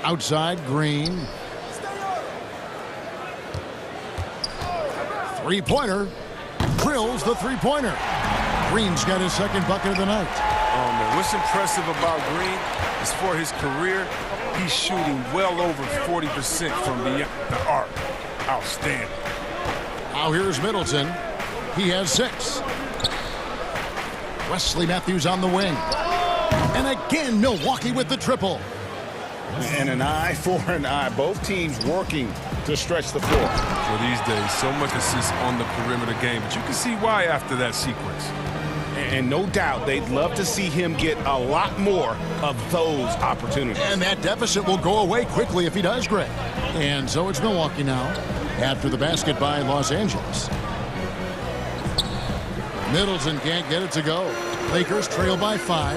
Outside, Green. 3-pointer. Drills the 3-pointer. Green's got his second bucket of the night. Oh, man. What's impressive about Green is for his career, he's shooting well over 40% from beyond the arc. Outstanding. Now here's Middleton. He has 6. Wesley Matthews on the wing. And again, Milwaukee with the triple. And an eye for an eye. Both teams working to stretch the floor. For these days, so much assists on the perimeter game, but you can see why after that sequence. And no doubt they'd love to see him get a lot more of those opportunities. And that deficit will go away quickly if he does, Greg. And so it's Milwaukee now after the basket by Los Angeles. Middleton can't get it to go. Lakers trail by 5.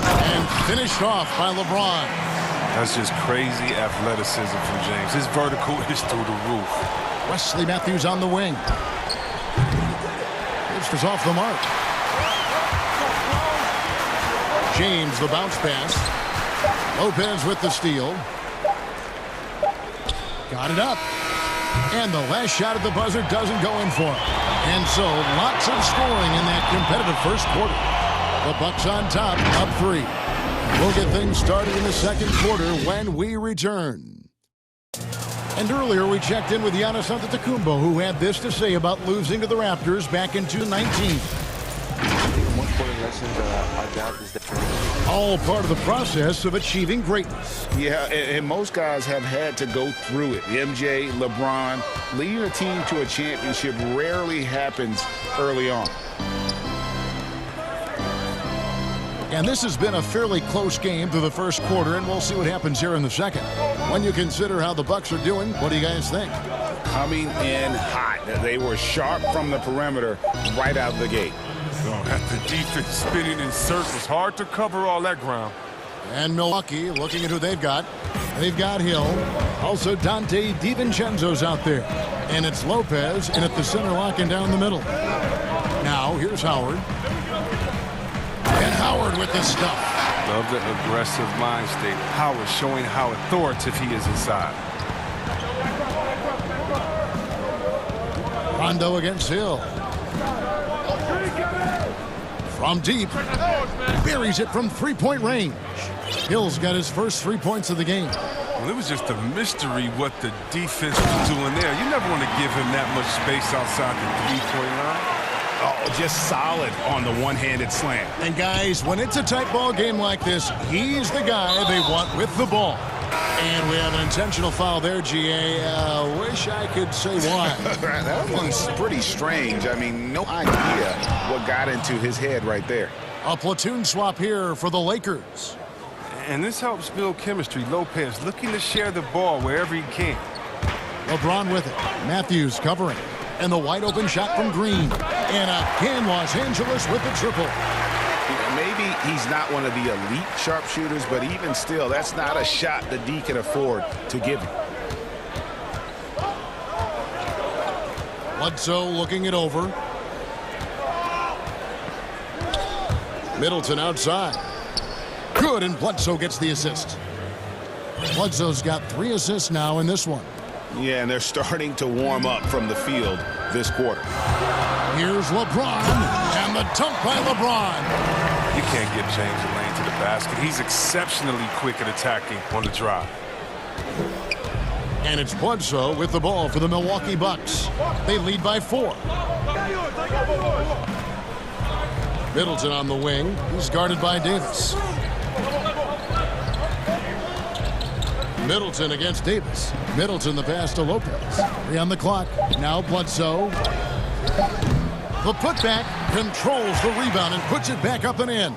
And finished off by LeBron. That's just crazy athleticism from James. His vertical is through the roof. Wesley Matthews on the wing. This is off the mark. James, the bounce pass. Lopez with the steal. Got it up. And the last shot at the buzzer doesn't go in for him. And so lots of scoring in that competitive first quarter. The Bucks on top, up 3. We'll get things started in the second quarter when we return. And earlier we checked in with Giannis Antetokounmpo, who had this to say about losing to the Raptors back in 2019. One important lesson that I got is that all part of the process of achieving greatness. Yeah, and most guys have had to go through it. MJ, LeBron, leading a team to a championship rarely happens early on. And this has been a fairly close game through the first quarter, and we'll see what happens here in the second. When you consider how the Bucks are doing, what do you guys think? Coming in hot. They were sharp from the perimeter right out of the gate. Oh, got the defense spinning in circles. Hard to cover all that ground. And Milwaukee, looking at who they've got. They've got Hill. Also Dante DiVincenzo's out there. And it's Lopez, and at the center locking down the middle. Now, here's Howard. And Howard with the stuff. Love the aggressive mind state. Howard showing how authoritative he is inside. Rondo against Hill. From deep. Buries it from three-point range. Hill's got his first 3 points of the game. Well, it was just a mystery what the defense was doing there. You never want to give him that much space outside the three-point line. Oh, just solid on the one-handed slam. And guys, when it's a tight ball game like this, he's the guy they want with the ball. And we have an intentional foul there, GA. Wish I could say why. That one's pretty strange. I mean, no idea what got into his head right there. A platoon swap here for the Lakers. And this helps build chemistry. Lopez looking to share the ball wherever he can. LeBron with it. Matthews covering. And the wide open shot from Green. And again, Los Angeles with the triple. Maybe he's not one of the elite sharpshooters, but even still, that's not a shot that D can afford to give him. Bledsoe looking it over. Middleton outside. Good, and Bledsoe gets the assist. Bledsoe's got 3 assists now in this one. Yeah, and they're starting to warm up from the field this quarter. Here's LeBron, and the dunk by LeBron. You can't get James a lane to the basket. He's exceptionally quick at attacking on the drive. And it's Bledsoe with the ball for the Milwaukee Bucks. They lead by 4. Middleton on the wing. He's guarded by Davis. Middleton against Davis. Middleton the pass to Lopez. 3 on the clock. Now Bledsoe. The putback controls the rebound and puts it back up and in.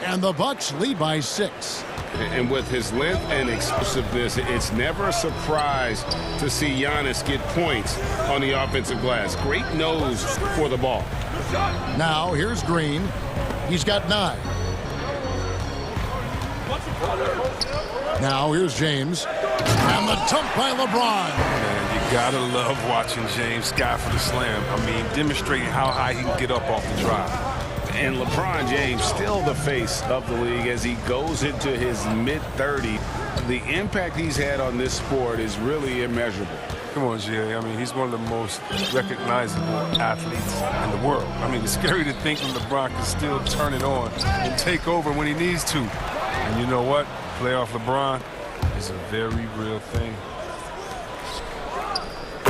And the Bucks lead by 6. And with his length and explosiveness, it's never a surprise to see Giannis get points on the offensive glass. Great nose for the ball. Now here's Green. He's got 9. Now here's James. And the dunk by LeBron. Man, you gotta love watching James sky for the slam. I mean, demonstrating how high he can get up off the drive. And LeBron James still the face of the league as he goes into his mid-30s. The impact he's had on this sport is really immeasurable. Come on, Jay. I mean, he's one of the most recognizable athletes in the world. I mean, it's scary to think that LeBron can still turn it on and take over when he needs to. And you know what? Playoff LeBron is a very real thing.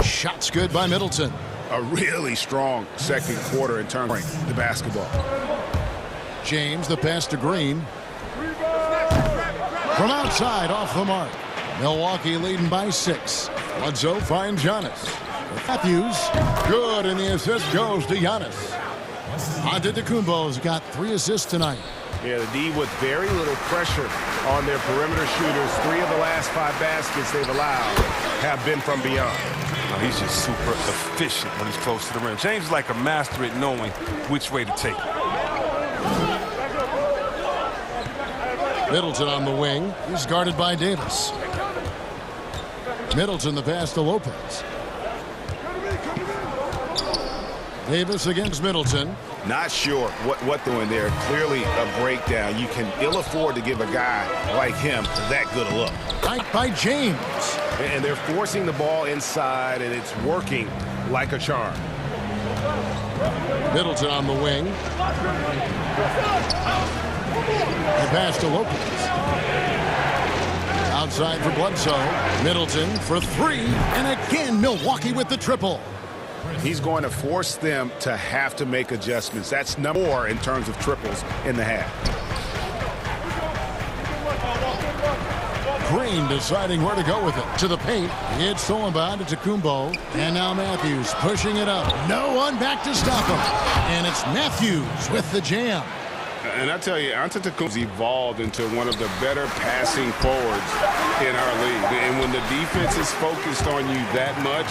Shots good by Middleton. A really strong second quarter in terms of the basketball. James, the pass to Green. From outside, off the mark. Milwaukee leading by 6. Bledsoe finds Giannis. Matthews, good, and the assist goes to Giannis. Antetokounmpo's got 3 assists tonight. Yeah, the D with very little pressure on their perimeter shooters. 3 of the last 5 baskets they've allowed have been from beyond. He's just super efficient when he's close to the rim. James is like a master at knowing which way to take it. Middleton on the wing. He's guarded by Davis. Middleton the pass to Lopez. Davis against Middleton. Not sure what doing there. Clearly a breakdown. You can ill afford to give a guy like him that good a look. Right by James. And they're forcing the ball inside, and it's working like a charm. Middleton on the wing. The pass to Lopez. Outside for Bledsoe. Middleton for 3. And again, Milwaukee with the triple. He's going to force them to have to make adjustments. That's number 4 in terms of triples in the half. Green deciding where to go with it. To the paint. It's stolen by Antetokounmpo. And now Matthews pushing it up. No one back to stop him. And it's Matthews with the jam. And I tell you, Antetokounmpo's evolved into one of the better passing forwards in our league. And when the defense is focused on you that much,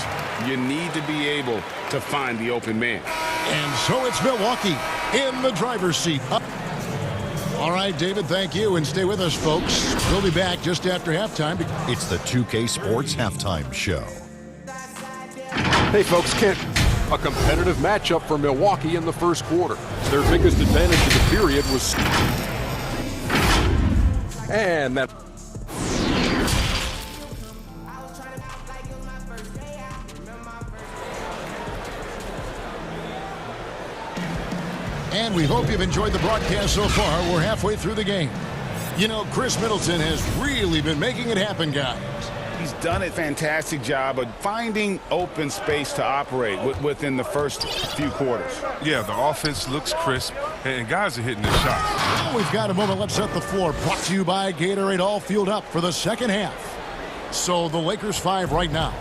you need to be able to find the open man. And so it's Milwaukee in the driver's seat. All right, David, thank you. And stay with us, folks. We'll be back just after halftime. It's the 2K Sports Halftime Show. Hey, folks, a competitive matchup for Milwaukee in the first quarter. Their biggest advantage of the period was... And that... And we hope you've enjoyed the broadcast so far. We're halfway through the game. You know, Chris Middleton has really been making it happen, guys. He's done a fantastic job of finding open space to operate within the first few quarters. Yeah, the offense looks crisp, and guys are hitting their shots. Now we've got a moment. Let's set the floor. Brought to you by Gatorade, all fueled up for the second half. So the Lakers 5 right now.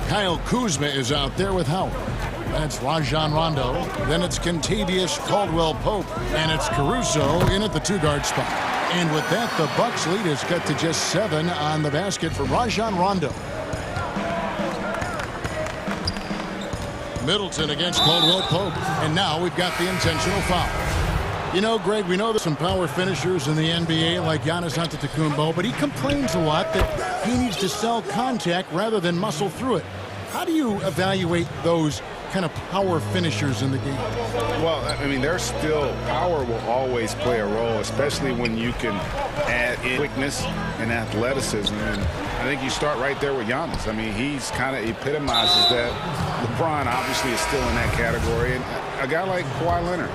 Kyle Kuzma is out there with Howard. That's Rajon Rondo. Then it's Kentavious Caldwell-Pope. And it's Caruso in at the 2-guard spot. And with that, the Bucks lead is cut to just 7 on the basket for Rajon Rondo. Middleton against Caldwell-Pope. And now we've got the intentional foul. You know, Greg, we know there's some power finishers in the NBA like Giannis Antetokounmpo, but he complains a lot that he needs to sell contact rather than muscle through it. How do you evaluate those kind of power finishers in the game? Well, I mean, there's still power will always play a role, especially when you can add in quickness and athleticism. And I think you start right there with Giannis. I mean, he's kind of epitomizes that. LeBron obviously is still in that category. And a guy like Kawhi Leonard,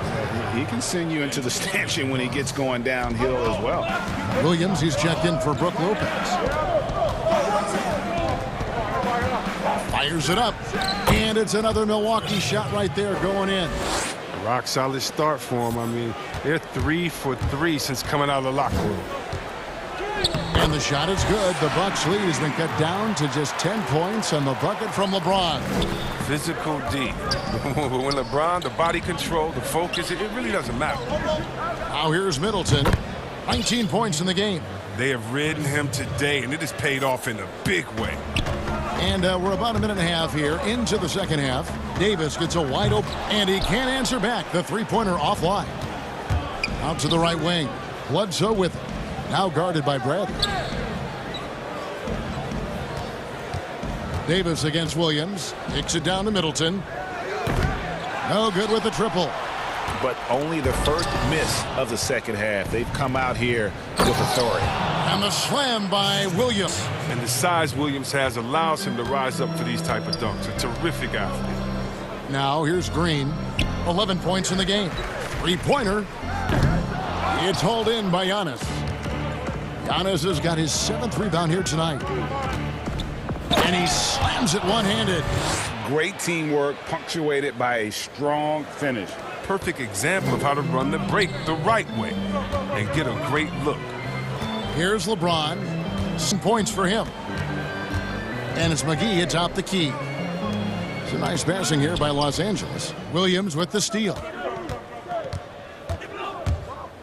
he can send you into the stanchion when he gets going downhill as well. Williams, he's checked in for Brook Lopez. Fires it up, and it's another Milwaukee shot right there going in. Rock solid start for them. I mean, they're 3 for 3 since coming out of the locker room. And the shot is good. The Bucks lead has been cut down to just 10 points on the bucket from LeBron. Physical D. When LeBron, the body control, the focus, it really doesn't matter. Now here's Middleton. 19 points in the game. They have ridden him today, and it has paid off in a big way. And we're about a minute and a half here into the second half. Davis gets a wide open, and he can't answer back. The three-pointer offline. Out to the right wing. Bledsoe with it. Now guarded by Bradley. Davis against Williams. Takes it down to Middleton. No good with the triple. But only the first miss of the second half. They've come out here with authority. And the slam by Williams. And the size Williams has allows him to rise up for these type of dunks. A terrific athlete. Now here's Green. 11 points in the game. Three-pointer. It's hauled in by Giannis. Giannis has got his 7th rebound here tonight. And he slams it one-handed. Great teamwork punctuated by a strong finish. perfect example of how to run the break the right way and get a great look. Here's LeBron. Some points for him. And it's McGee atop the key. It's a nice passing here by Los Angeles. Williams with the steal.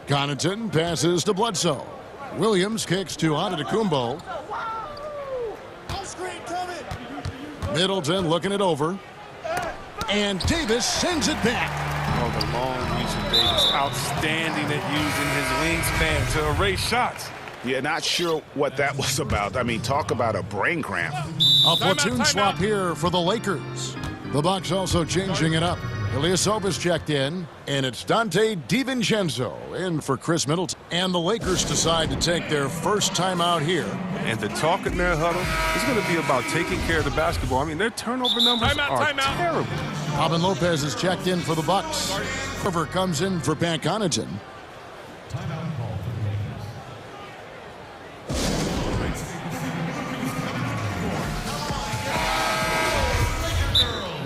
Connaughton passes to Bledsoe. Williams kicks to Antetokounmpo. Middleton looking it over. And Davis sends it back. Oh, the long reach of Davis. Outstanding at using his wingspan to erase shots. Yeah, not sure what that was about. I mean, talk about a brain cramp. A platoon swap here for the Lakers. The Bucks also changing it up. Ilyasova checked in, and it's Dante DiVincenzo in for Chris Middleton. And the Lakers decide to take their first timeout here. And the talk in their huddle is going to be about taking care of the basketball. I mean, their turnover numbers are terrible. Robin Lopez is checked in for the Bucks. River comes in for Pat Connaughton.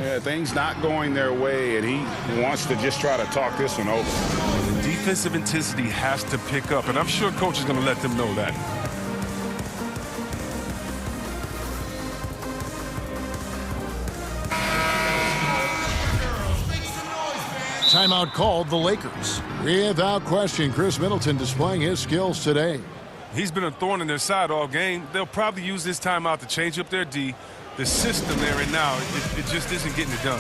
Yeah, things not going their way, and he wants to just try to talk this one over. The defensive intensity has to pick up, and I'm sure coach is going to let them know that. Timeout called the Lakers. Without question, Chris Middleton displaying his skills today. He's been a thorn in their side all game. They'll probably use this timeout to change up their D. The system they're in now, it just isn't getting it done.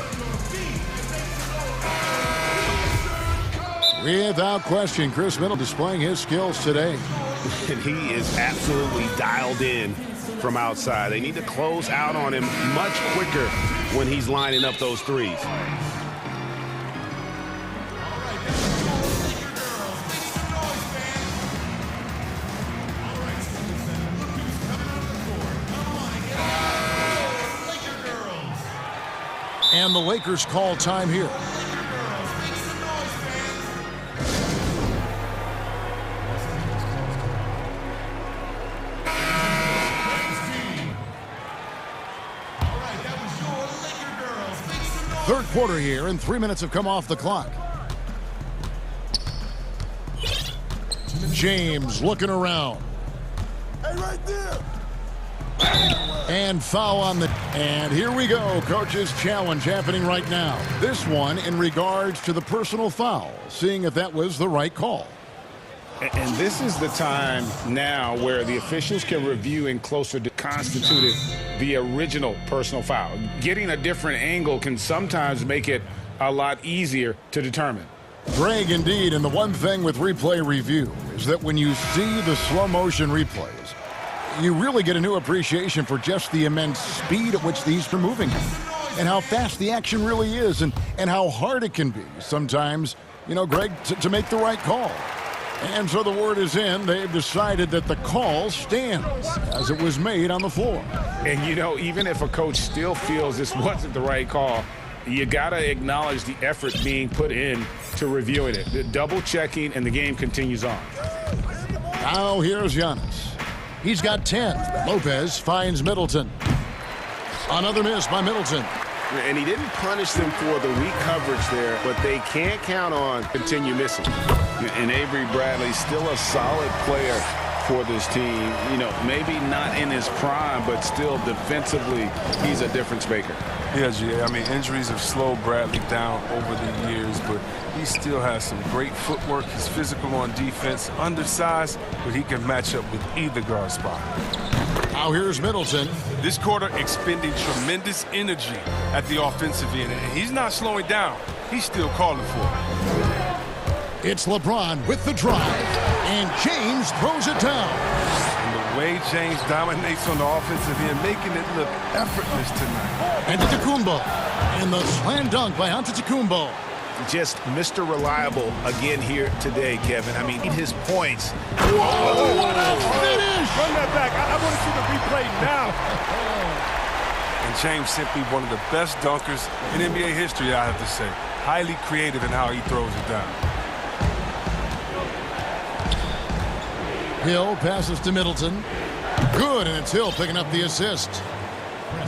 Without question, Chris Middleton displaying his skills today. And he is absolutely dialed in from outside. They need to close out on him much quicker when he's lining up those threes. And the Lakers call time here. Third quarter here, and 3 minutes have come off the clock. James looking around. Hey, right there. And foul on the... And here we go. Coach's challenge happening right now. This one in regards to the personal foul, seeing if that was the right call. And this is the time now where the officials can review and closer to constituted the original personal foul. Getting a different angle can sometimes make it a lot easier to determine. Greg, indeed, and the one thing with replay review is that when you see the slow motion replays, you really get a new appreciation for just the immense speed at which these are moving and how fast the action really is and how hard it can be sometimes, you know, Greg, to make the right call. And so the word is in. They've decided that the call stands as it was made on the floor. And, you know, even if a coach still feels this wasn't the right call, you got to acknowledge the effort being put in to reviewing it. The double checking, and the game continues on. Now here's Giannis. He's got 10. Lopez finds Middleton. Another miss by Middleton. And he didn't punish them for the weak coverage there, but they can't count on continue missing. And Avery Bradley's still a solid player for this team. You know, maybe not in his prime, but still defensively, he's a difference maker. Yeah, G.A. I mean, injuries have slowed Bradley down over the years, but he still has some great footwork. He's physical on defense, undersized, but he can match up with either guard spot. Now here's Middleton. This quarter expending tremendous energy at the offensive end, and he's not slowing down. He's still calling for it. It's LeBron with the drive, and James throws it down. And the way James dominates on the offensive end, making it look effortless tonight. Antetokounmpo, and the slam dunk by Antetokounmpo. Just Mr. Reliable again here today, Kevin. I mean, his points. Whoa, what a finish! Run that back. I want to see the replay now. And James simply one of the best dunkers in NBA history, I have to say. Highly creative in how he throws it down. Hill passes to Middleton. Good, and it's Hill picking up the assist.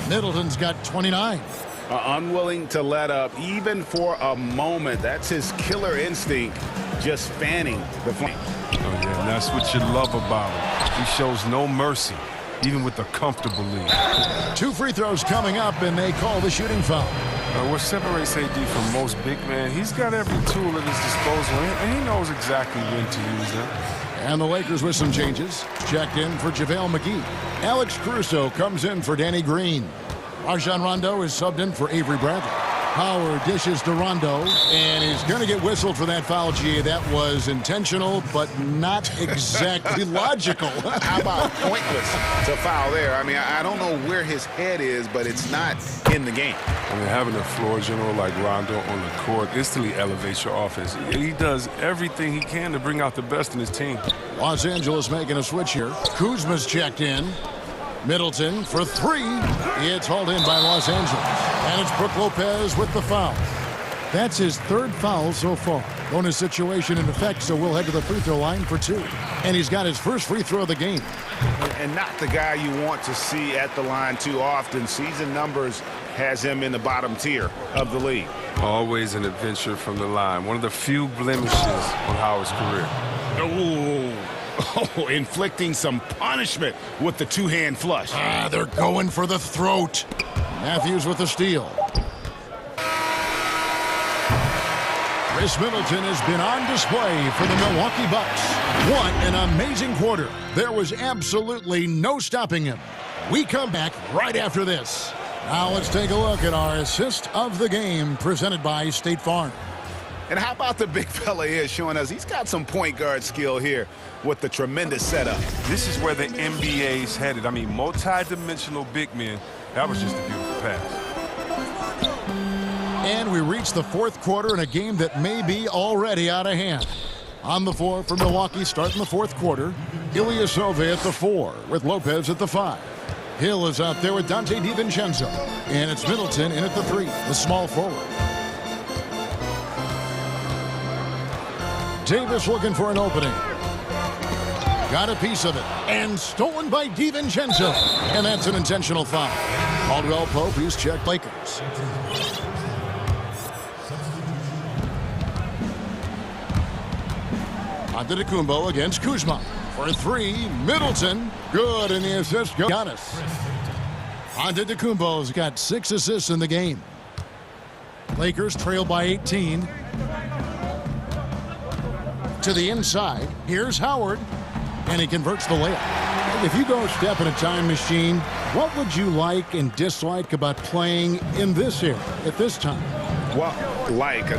Middleton's got 29. Unwilling to let up, even for a moment. That's his killer instinct, just fanning the flame. Oh, yeah, and that's what you love about him. He shows no mercy, even with a comfortable lead. 2 free throws coming up, and they call the shooting foul. What separates AD from most big men, he's got every tool at his disposal, and he knows exactly when to use them. And the Lakers with some changes. Checked in for JaVale McGee. Alex Caruso comes in for Danny Green. Rajon Rondo is subbed in for Avery Bradley. Howard dishes to Rondo, and he's going to get whistled for that foul, G. That was intentional, but not exactly logical. How about pointless to foul there? I mean, I don't know where his head is, but it's not in the game. I mean, having a floor general like Rondo on the court instantly elevates your offense. He does everything he can to bring out the best in his team. Los Angeles making a switch here. Kuzma's checked in. Middleton for 3. It's hauled in by Los Angeles. And it's Brook Lopez with the foul. That's his 3rd foul so far. Bonus situation in effect, so we'll head to the free throw line for 2. And he's got his first free throw of the game. And not the guy you want to see at the line too often. Season numbers has him in the bottom tier of the league. Always an adventure from the line. One of the few blemishes on Howard's career. Oh, inflicting some punishment with the 2-hand flush. They're going for the throat. Matthews with the steal. Chris Middleton has been on display for the Milwaukee Bucks. What an amazing quarter. There was absolutely no stopping him. We come back right after this. Now let's take a look at our assist of the game presented by State Farm. And how about the big fella here showing us he's got some point guard skill here with the tremendous setup. This is where the NBA's headed. I mean, multi-dimensional big men. That was just a beautiful pass. And we reach the 4th quarter in a game that may be already out of hand. On the floor for Milwaukee starting the 4th quarter, Ilyasova at the 4 with Lopez at the 5. Hill is out there with Dante DiVincenzo. And it's Middleton in at the 3, the small forward. Davis looking for an opening. Got a piece of it. And stolen by DiVincenzo. And that's an intentional foul. Caldwell Pope, who's checked Lakers. Antetokounmpo against Kuzma. For 3, Middleton. Good in the assist. Giannis. Antetokounmpo's got 6 assists in the game. Lakers trail by 18. To the inside. Here's Howard. And he converts the layup. If you go step in a time machine, what would you like and dislike about playing in this era at this time? Well,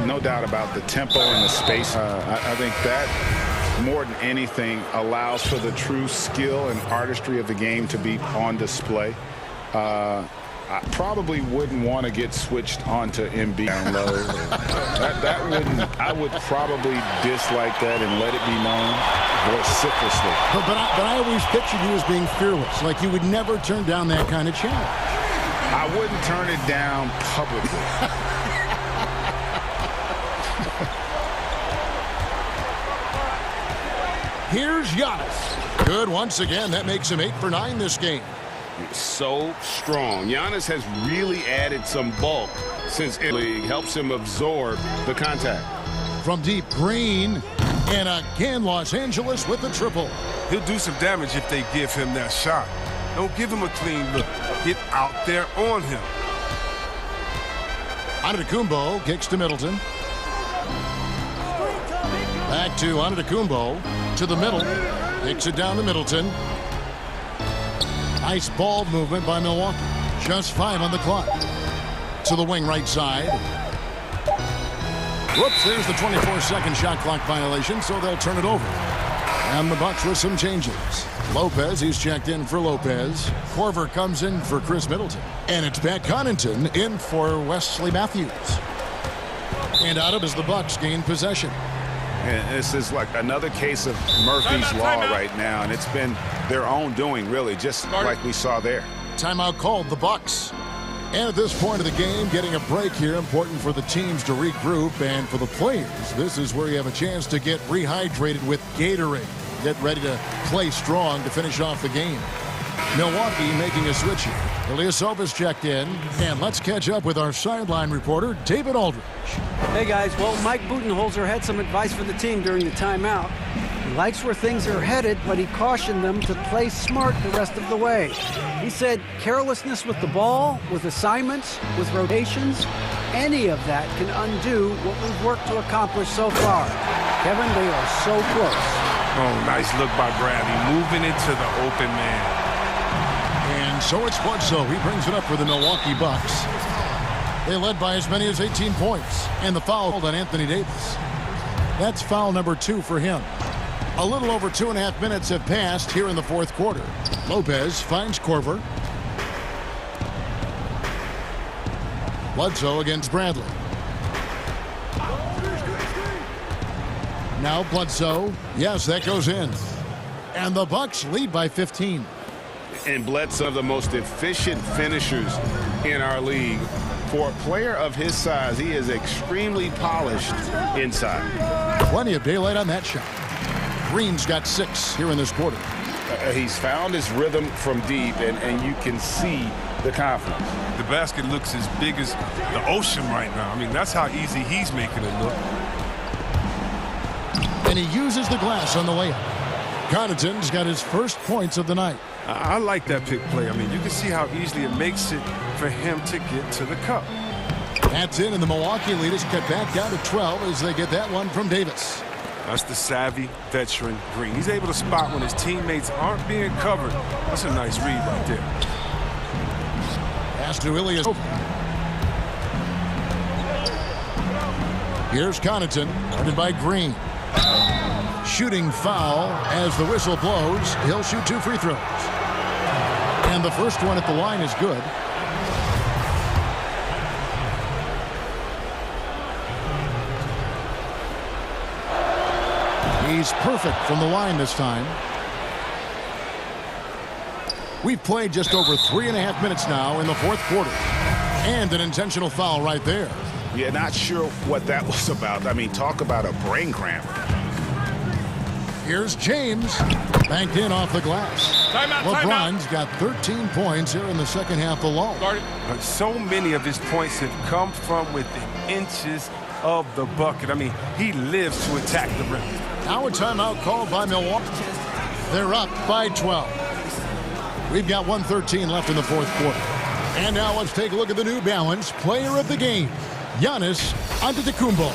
no doubt about the tempo and the space. I think that more than anything allows for the true skill and artistry of the game to be on display. I probably wouldn't want to get switched onto Embiid down low. I would probably dislike that and let it be known vociferously. But I always pictured you as being fearless, like you would never turn down that kind of challenge. I wouldn't turn it down publicly. Here's Giannis. Good once again. That makes him 8 for 9 this game. So strong. Giannis has really added some bulk since the league. Helps him absorb the contact. From deep, Green. And again, Los Angeles with the triple. He'll do some damage if they give him that shot. Don't give him a clean look. Get out there on him. Antetokounmpo kicks to Middleton. Back to Antetokounmpo. To the middle. Kicks it down to Middleton. Nice ball movement by Milwaukee. Just 5 on the clock. To the wing right side. Whoops, there's the 24-second shot clock violation, so they'll turn it over. And the Bucks with some changes. Lopez, he's checked in for Lopez. Korver comes in for Chris Middleton. And it's Pat Connaughton in for Wesley Matthews. And out of as the Bucks gain possession. And this is like another case of Murphy's Law right now, and it's been their own doing, really, just like we saw there. Timeout called, the Bucks. And at this point of the game, getting a break here, important for the teams to regroup, and for the players, this is where you have a chance to get rehydrated with Gatorade. Get ready to play strong to finish off the game. Milwaukee making a switch here. Ilyasovas checked in. And let's catch up with our sideline reporter, David Aldridge. Hey, guys. Well, Mike Budenholzer had some advice for the team during the timeout. He likes where things are headed, but he cautioned them to play smart the rest of the way. He said carelessness with the ball, with assignments, with rotations, any of that can undo what we've worked to accomplish so far. Kevin, they are so close. Oh, nice look by Bradley, moving into the open man. And so it's Bledsoe. He brings it up for the Milwaukee Bucks. They led by as many as 18 points. And the foul on Anthony Davis. That's foul number 2 for him. A little over 2.5 minutes have passed here in the fourth quarter. Lopez finds Korver. Bledsoe against Bradley. Now Bledsoe. Yes, that goes in. And the Bucks lead by 15. And Bledsoe, the most efficient finishers in our league. For a player of his size, he is extremely polished inside. Plenty of daylight on that shot. Green's got 6 here in this quarter. He's found his rhythm from deep, and you can see the confidence. The basket looks as big as the ocean right now. I mean, that's how easy he's making it look. And he uses the glass on the layup. Connaughton's got his first points of the night. I like that pick play. I mean, you can see how easily it makes it for him to get to the cup. That's in, and the Milwaukee lead is cut back down to 12 as they get that one from Davis. That's the savvy veteran Green. He's able to spot when his teammates aren't being covered. That's a nice read right there. Pass to Ilyasovas. Here's Connaughton, guarded by Green. Shooting foul as the whistle blows. He'll shoot 2 free throws. And the first one at the line is good. He's perfect from the line this time. We've played just over 3.5 minutes now in the fourth quarter. And an intentional foul right there. Yeah, not sure what that was about. I mean, talk about a brain cramp. Here's James. Banked in off the glass. LeBron's got 13 points here in the second half alone. But so many of his points have come from within inches of the bucket. I mean, he lives to attack the rim. Now a timeout called by Milwaukee. They're up by 12. We've got 1:13 left in the fourth quarter. And now let's take a look at the New Balance player of the game, Giannis Antetokounmpo.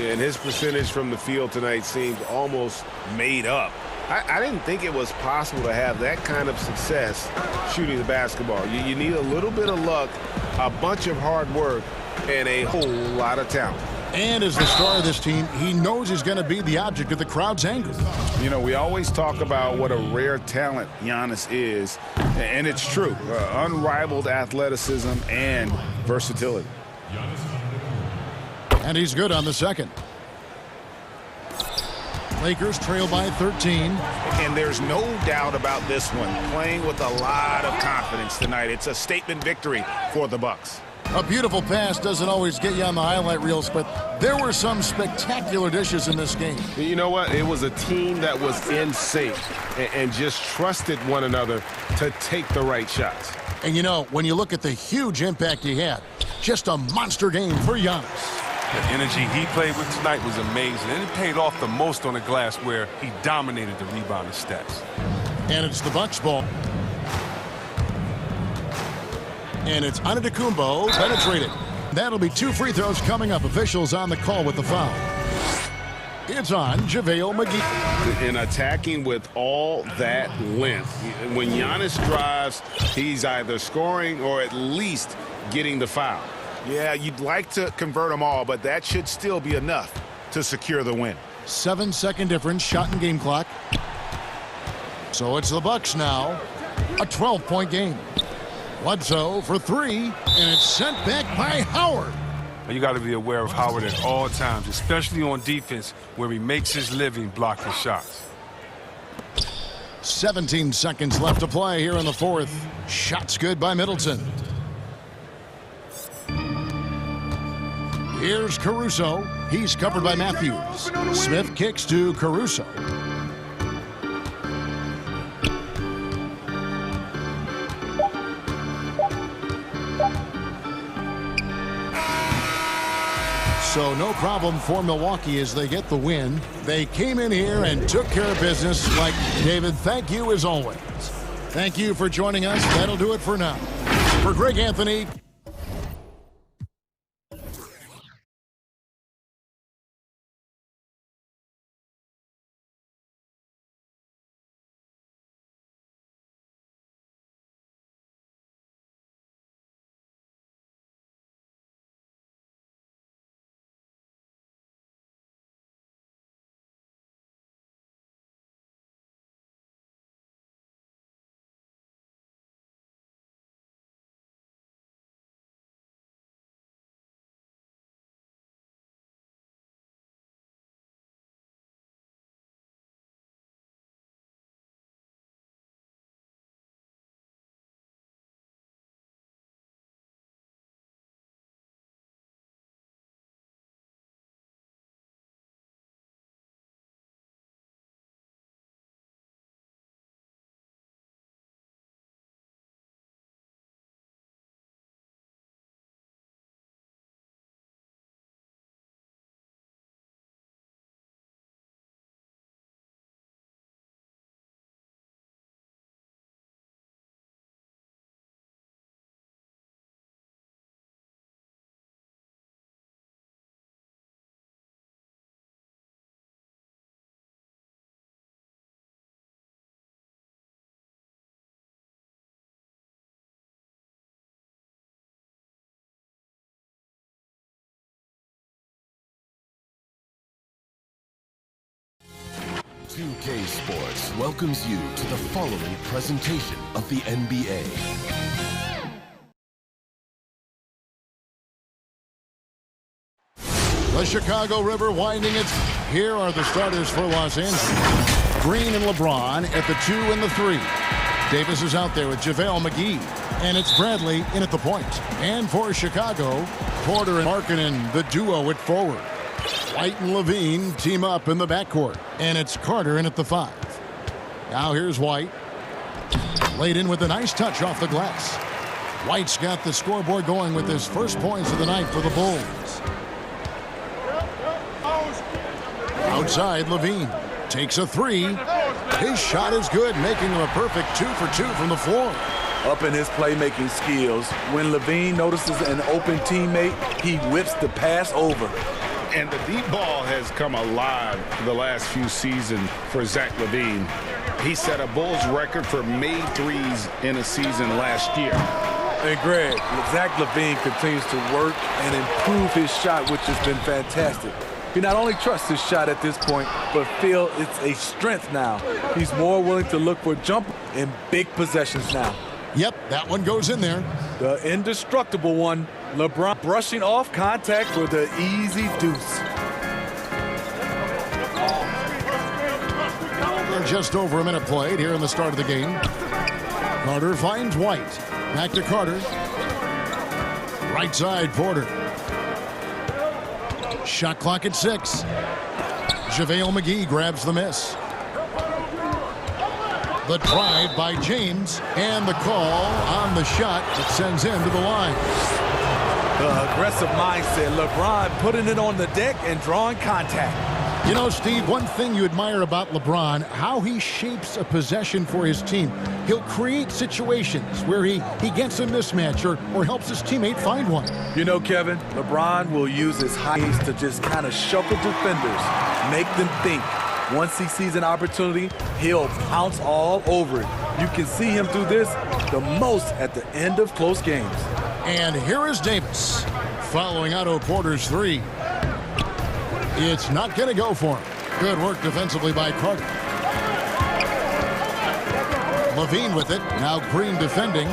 Yeah, and his percentage from the field tonight seemed almost made up. I didn't think it was possible to have that kind of success shooting the basketball. You need a little bit of luck, a bunch of hard work, and a whole lot of talent. And as the star of this team, he knows he's going to be the object of the crowd's anger. You know, we always talk about what a rare talent Giannis is, and it's true. Unrivaled athleticism and versatility. And he's good on the second. Lakers trail by 13. And there's no doubt about this one. Playing with a lot of confidence tonight. It's a statement victory for the Bucks. A beautiful pass doesn't always get you on the highlight reels, but there were some spectacular dishes in this game. You know what? It was a team that was in sync and just trusted one another to take the right shots. And you know, when you look at the huge impact he had, just a monster game for Giannis. The energy he played with tonight was amazing, and it paid off the most on the glass where he dominated the rebounding stats. And it's the Bucks ball. And it's Antetokounmpo penetrated. That'll be 2 free throws coming up. Officials on the call with the foul. It's on JaVale McGee. And attacking with all that length. When Giannis drives, he's either scoring or at least getting the foul. Yeah, you'd like to convert them all, but that should still be enough to secure the win. 7-second difference, shot and game clock. So it's the Bucks now. A 12-point game. Bledsoe for 3, and it's sent back by Howard. You got to be aware of Howard at all times, especially on defense, where he makes his living blocking shots. 17 seconds left to play here in the fourth. Shots good by Middleton. Here's Caruso. He's covered by Matthews. Smith kicks to So no problem for Milwaukee as they get the win. They came in here and took care of business. Like David, thank you as always. Thank you for joining us. That'll do it for now. For Greg Anthony. Two-K Sports welcomes you to the following presentation of the NBA. The Chicago River winding its. Here are the starters for Los Angeles. Green and LeBron at the 2 and the 3. Davis is out there with JaVale McGee. And it's Bradley in at the point. And for Chicago, Porter and Markkanen, the duo at forward. White and Levine team up in the backcourt. And it's Carter in at the 5. Now here's White. Laid in with a nice touch off the glass. White's got the scoreboard going with his first points of the night for the Bulls. Outside, Levine takes a 3. His shot is good, making him a perfect 2 for 2 from the floor. Up in his playmaking skills, when Levine notices an open teammate, he whips the pass over. And the deep ball has come alive for the last few seasons for Zach LaVine. He set a Bulls record for made threes in a season last year. And Greg, Zach LaVine continues to work and improve his shot, which has been fantastic. He not only trusts his shot at this point, but feels it's a strength now. He's more willing to look for jump in big possessions now. Yep, that one goes in there. The indestructible one. LeBron brushing off contact for the easy deuce. Just over a minute played here in the start of the game. Carter finds White. Back to Carter. Right side, Porter. Shot clock at 6. JaVale McGee grabs the miss. The drive by James, and the call on the shot that sends him to the line. The aggressive mindset. LeBron putting it on the deck and drawing contact. You know, Steve, one thing you admire about LeBron, how he shapes a possession for his team. He'll create situations where he gets a mismatch or helps his teammate find one. You know, Kevin, LeBron will use his height to just kind of shuffle defenders, make them think. Once he sees an opportunity, he'll pounce all over it. You can see him do this the most at the end of close games. And here is Davis, following Otto Porter's 3. It's not going to go for him. Good work defensively by Carter. Levine with it. Now Green defending.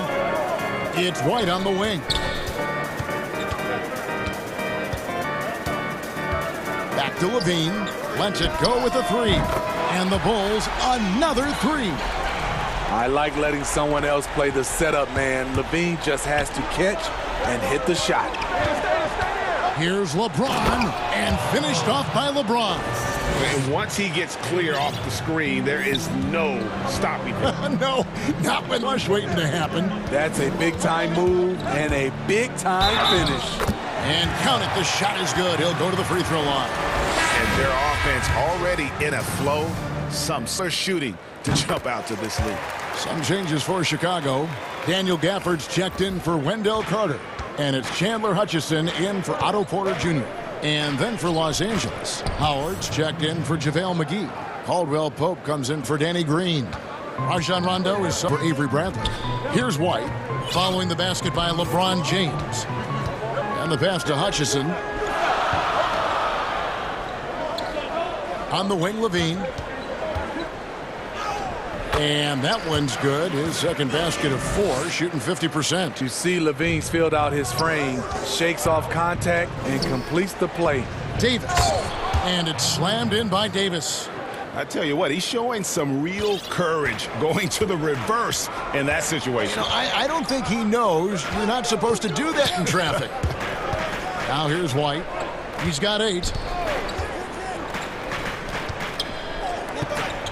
It's White on the wing. Back to Levine. Lets it go with a 3. And the Bulls, another 3. I like letting someone else play the setup, man. Levine just has to catch and hit the shot. Here's LeBron, and finished off by LeBron. And once he gets clear off the screen, there is no stopping him. No, not with much waiting to happen. That's a big-time move and a big-time finish. And count it, the shot is good. He'll go to the free throw line. And their offense already in a flow. Some shooting to jump out to this lead. Some changes for Chicago. Daniel Gafford's checked in for Wendell Carter. And it's Chandler Hutchison in for Otto Porter Jr. And then for Los Angeles, Howard's checked in for JaVale McGee. Caldwell Pope comes in for Danny Green. Rajon Rondo is for Avery Bradley. Here's White, following the basket by LeBron James. And the pass to Hutchison. On the wing, Levine. And that one's good. His second basket of 4, shooting 50%. You see Levine's filled out his frame, shakes off contact, and completes the play. Davis. And it's slammed in by Davis. I tell you what, he's showing some real courage going to the reverse in that situation. I don't think he knows you're not supposed to do that in traffic. Now here's White. He's got 8.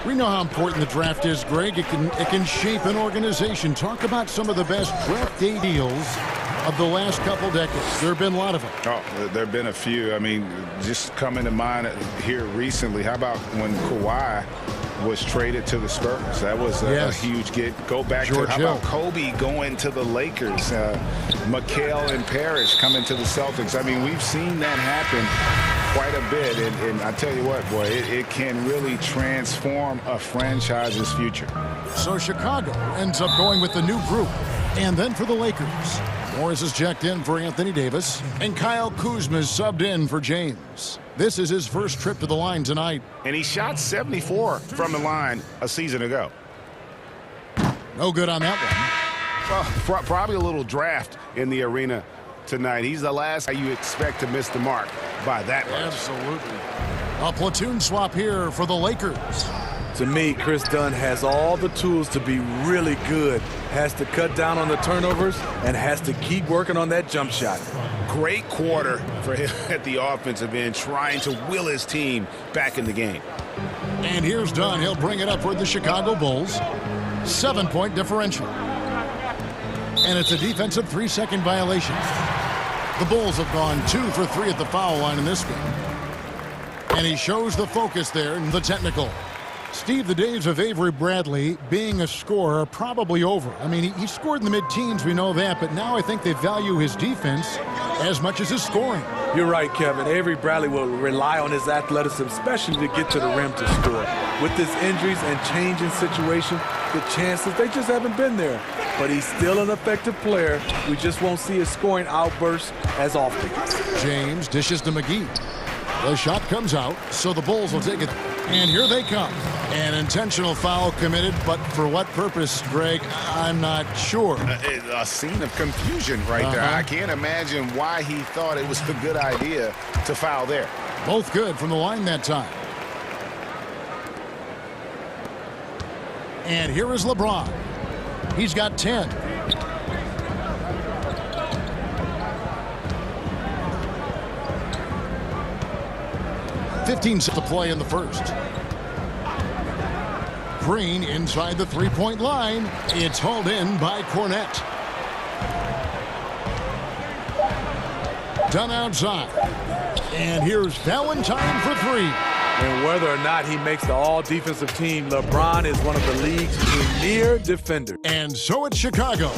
We know how important the draft is, Greg. It can shape an organization. Talk about some of the best draft day deals of the last couple decades. There have been a lot of them. Oh, there have been a few. I mean, just coming to mind here recently, how about when Kawhi was traded to the Spurs? That was a huge get. Go back to how about Kobe going to the Lakers? Mikal and Parrish coming to the Celtics. I mean, we've seen that happen quite a bit, and I tell you what, boy, it can really transform a franchise's future. So Chicago ends up going with the new group. And then for the Lakers, Morris is checked in for Anthony Davis, and Kyle Kuzma is subbed in for James. This is his first trip to the line tonight. And he shot 74 from the line a season ago. No good on that one. Well, probably a little draft in the arena tonight. He's the last guy you expect to miss the mark by that much. Absolutely. A platoon swap here for the Lakers. To me, Chris Dunn has all the tools to be really good. Has to cut down on the turnovers and has to keep working on that jump shot. Great quarter for him at the offensive end, trying to will his team back in the game. And here's Dunn. He'll bring it up for the Chicago Bulls. 7-point differential. And it's a defensive 3-second violation. The Bulls have gone 2 for 3 at the foul line in this game. And he shows the focus there in the technical. Steve, the days of Avery Bradley being a scorer are probably over. I mean, he scored in the mid-teens, we know that, but now I think they value his defense as much as his scoring. You're right, Kevin. Avery Bradley will rely on his athleticism, especially to get to the rim to score. With his injuries and changing situation, the chances, they just haven't been there. But he's still an effective player. We just won't see his scoring outbursts as often. James dishes to McGee. The shot comes out, so the Bulls will take it. And here they come. An intentional foul committed, but for what purpose, Greg? I'm not sure. A scene of confusion right there. I can't imagine why he thought it was a good idea to foul there. Both good from the line that time. And here is LeBron. He's got 10. .15 to play in the first. Green inside the three-point line. It's hauled in by Cornette. Done outside. And here's Valentine for 3. And whether or not he makes the all-defensive team, LeBron is one of the league's premier defenders. And so it's Chicago,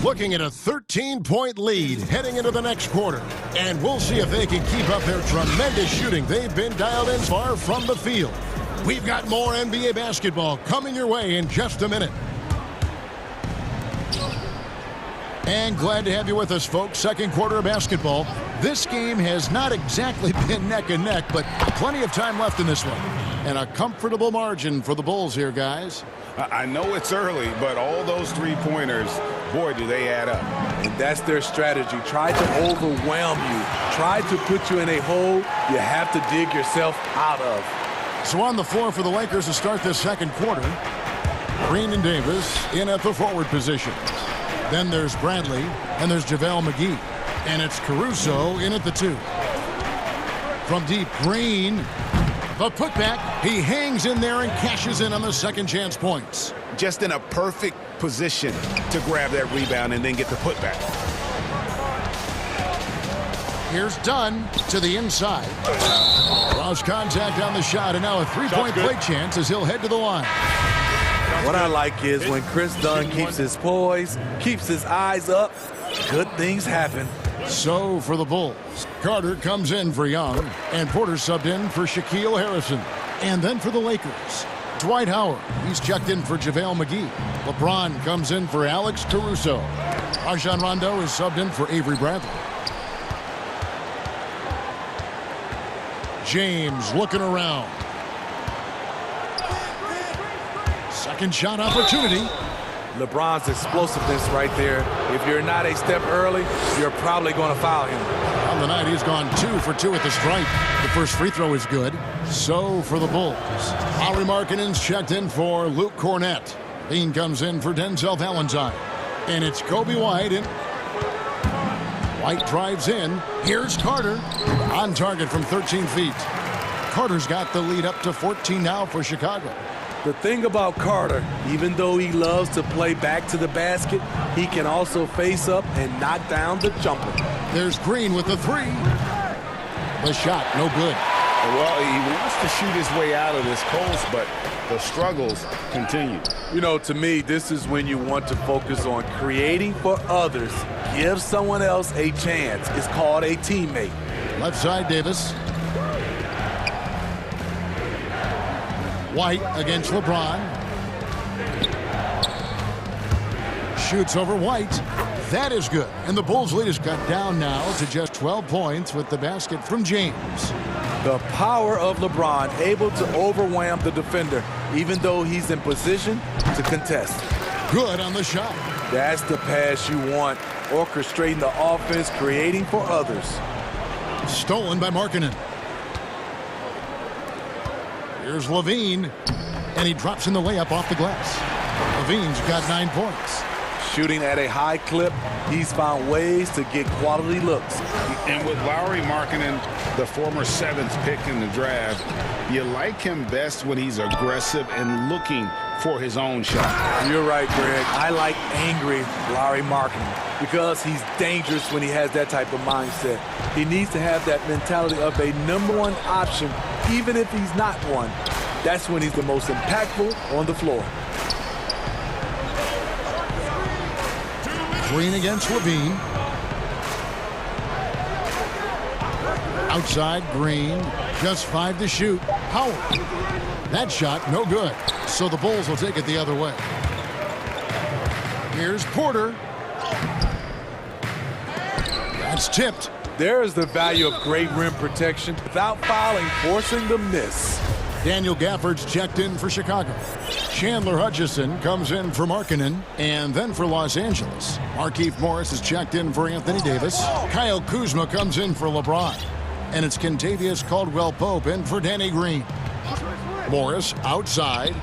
looking at a 13-point lead heading into the next quarter. And we'll see if they can keep up their tremendous shooting. They've been dialed in far from the field. We've got more NBA basketball coming your way in just a minute. And glad to have you with us, folks. Second quarter of basketball. This game has not exactly been neck and neck, but plenty of time left in this one. And a comfortable margin for the Bulls here, guys. I know it's early, but all those three-pointers, boy, do they add up. And that's their strategy. Try to overwhelm you. Try to put you in a hole you have to dig yourself out of. So on the floor for the Lakers to start this second quarter, Green and Davis in at the forward position. Then there's Bradley, and there's JaVale McGee. And it's Caruso in at the 2. From deep, Green. The putback. He hangs in there and cashes in on the second chance points. Just in a perfect position to grab that rebound and then get the putback. Here's Dunn to the inside. Lost contact on the shot, and now a three-point play chance as he'll head to the line. What I like is when Chris Dunn keeps his poise, keeps his eyes up, good things happen. So for the Bulls, Carter comes in for Young, and Porter subbed in for Shaquille Harrison. And then for the Lakers, Dwight Howard. He's checked in for JaVale McGee. LeBron comes in for Alex Caruso. Rajon Rondo is subbed in for Avery Bradley. James looking around. Second shot opportunity. LeBron's explosiveness right there. If you're not a step early, you're probably going to foul him. On the night, he's gone 2 for 2 at the stripe. The first free throw is good. So for the Bulls, Lauri Markkanen's checked in for Luke Cornett. Bean comes in for Denzel Valentine. And it's Kobe White. And White drives in. Here's Carter. On target from 13 feet. Carter's got the lead up to 14 now for Chicago. The thing about Carter, even though he loves to play back to the basket, he can also face up and knock down the jumper. There's Green with the three. The shot, no good. Well, he wants to shoot his way out of this coast, but the struggles continue. You know, to me, this is when you want to focus on creating for others. Give someone else a chance. It's called a teammate. Left side, Davis. White against LeBron. Shoots over White. That is good. And the Bulls' lead is cut down now to just 12 points with the basket from James. The power of LeBron, able to overwhelm the defender, even though he's in position to contest. Good on the shot. That's the pass you want. Orchestrating the offense, creating for others. Stolen by Markkanen. Here's Levine, and he drops in the layup off the glass. Levine's got 9 points. Shooting at a high clip, he's found ways to get quality looks. And with Lauri Markkanen, the former 7th pick in the draft, you like him best when he's aggressive and looking for his own shot. You're right, Greg. I like angry Lauri Markkanen because he's dangerous when he has that type of mindset. He needs to have that mentality of a #1 option, even if he's not one. That's when he's the most impactful on the floor. Green against Levine. Outside, Green. Just 5 to shoot. Howard. That shot, no good. So the Bulls will take it the other way. Here's Porter. That's tipped. There is the value of great rim protection without fouling, forcing the miss. Daniel Gafford's checked in for Chicago. Chandler Hutchison comes in for Markkanen and then for Los Angeles. Markieff Morris is checked in for Anthony Davis. Kyle Kuzma comes in for LeBron. And it's Kentavious Caldwell-Pope in for Danny Green. Morris outside.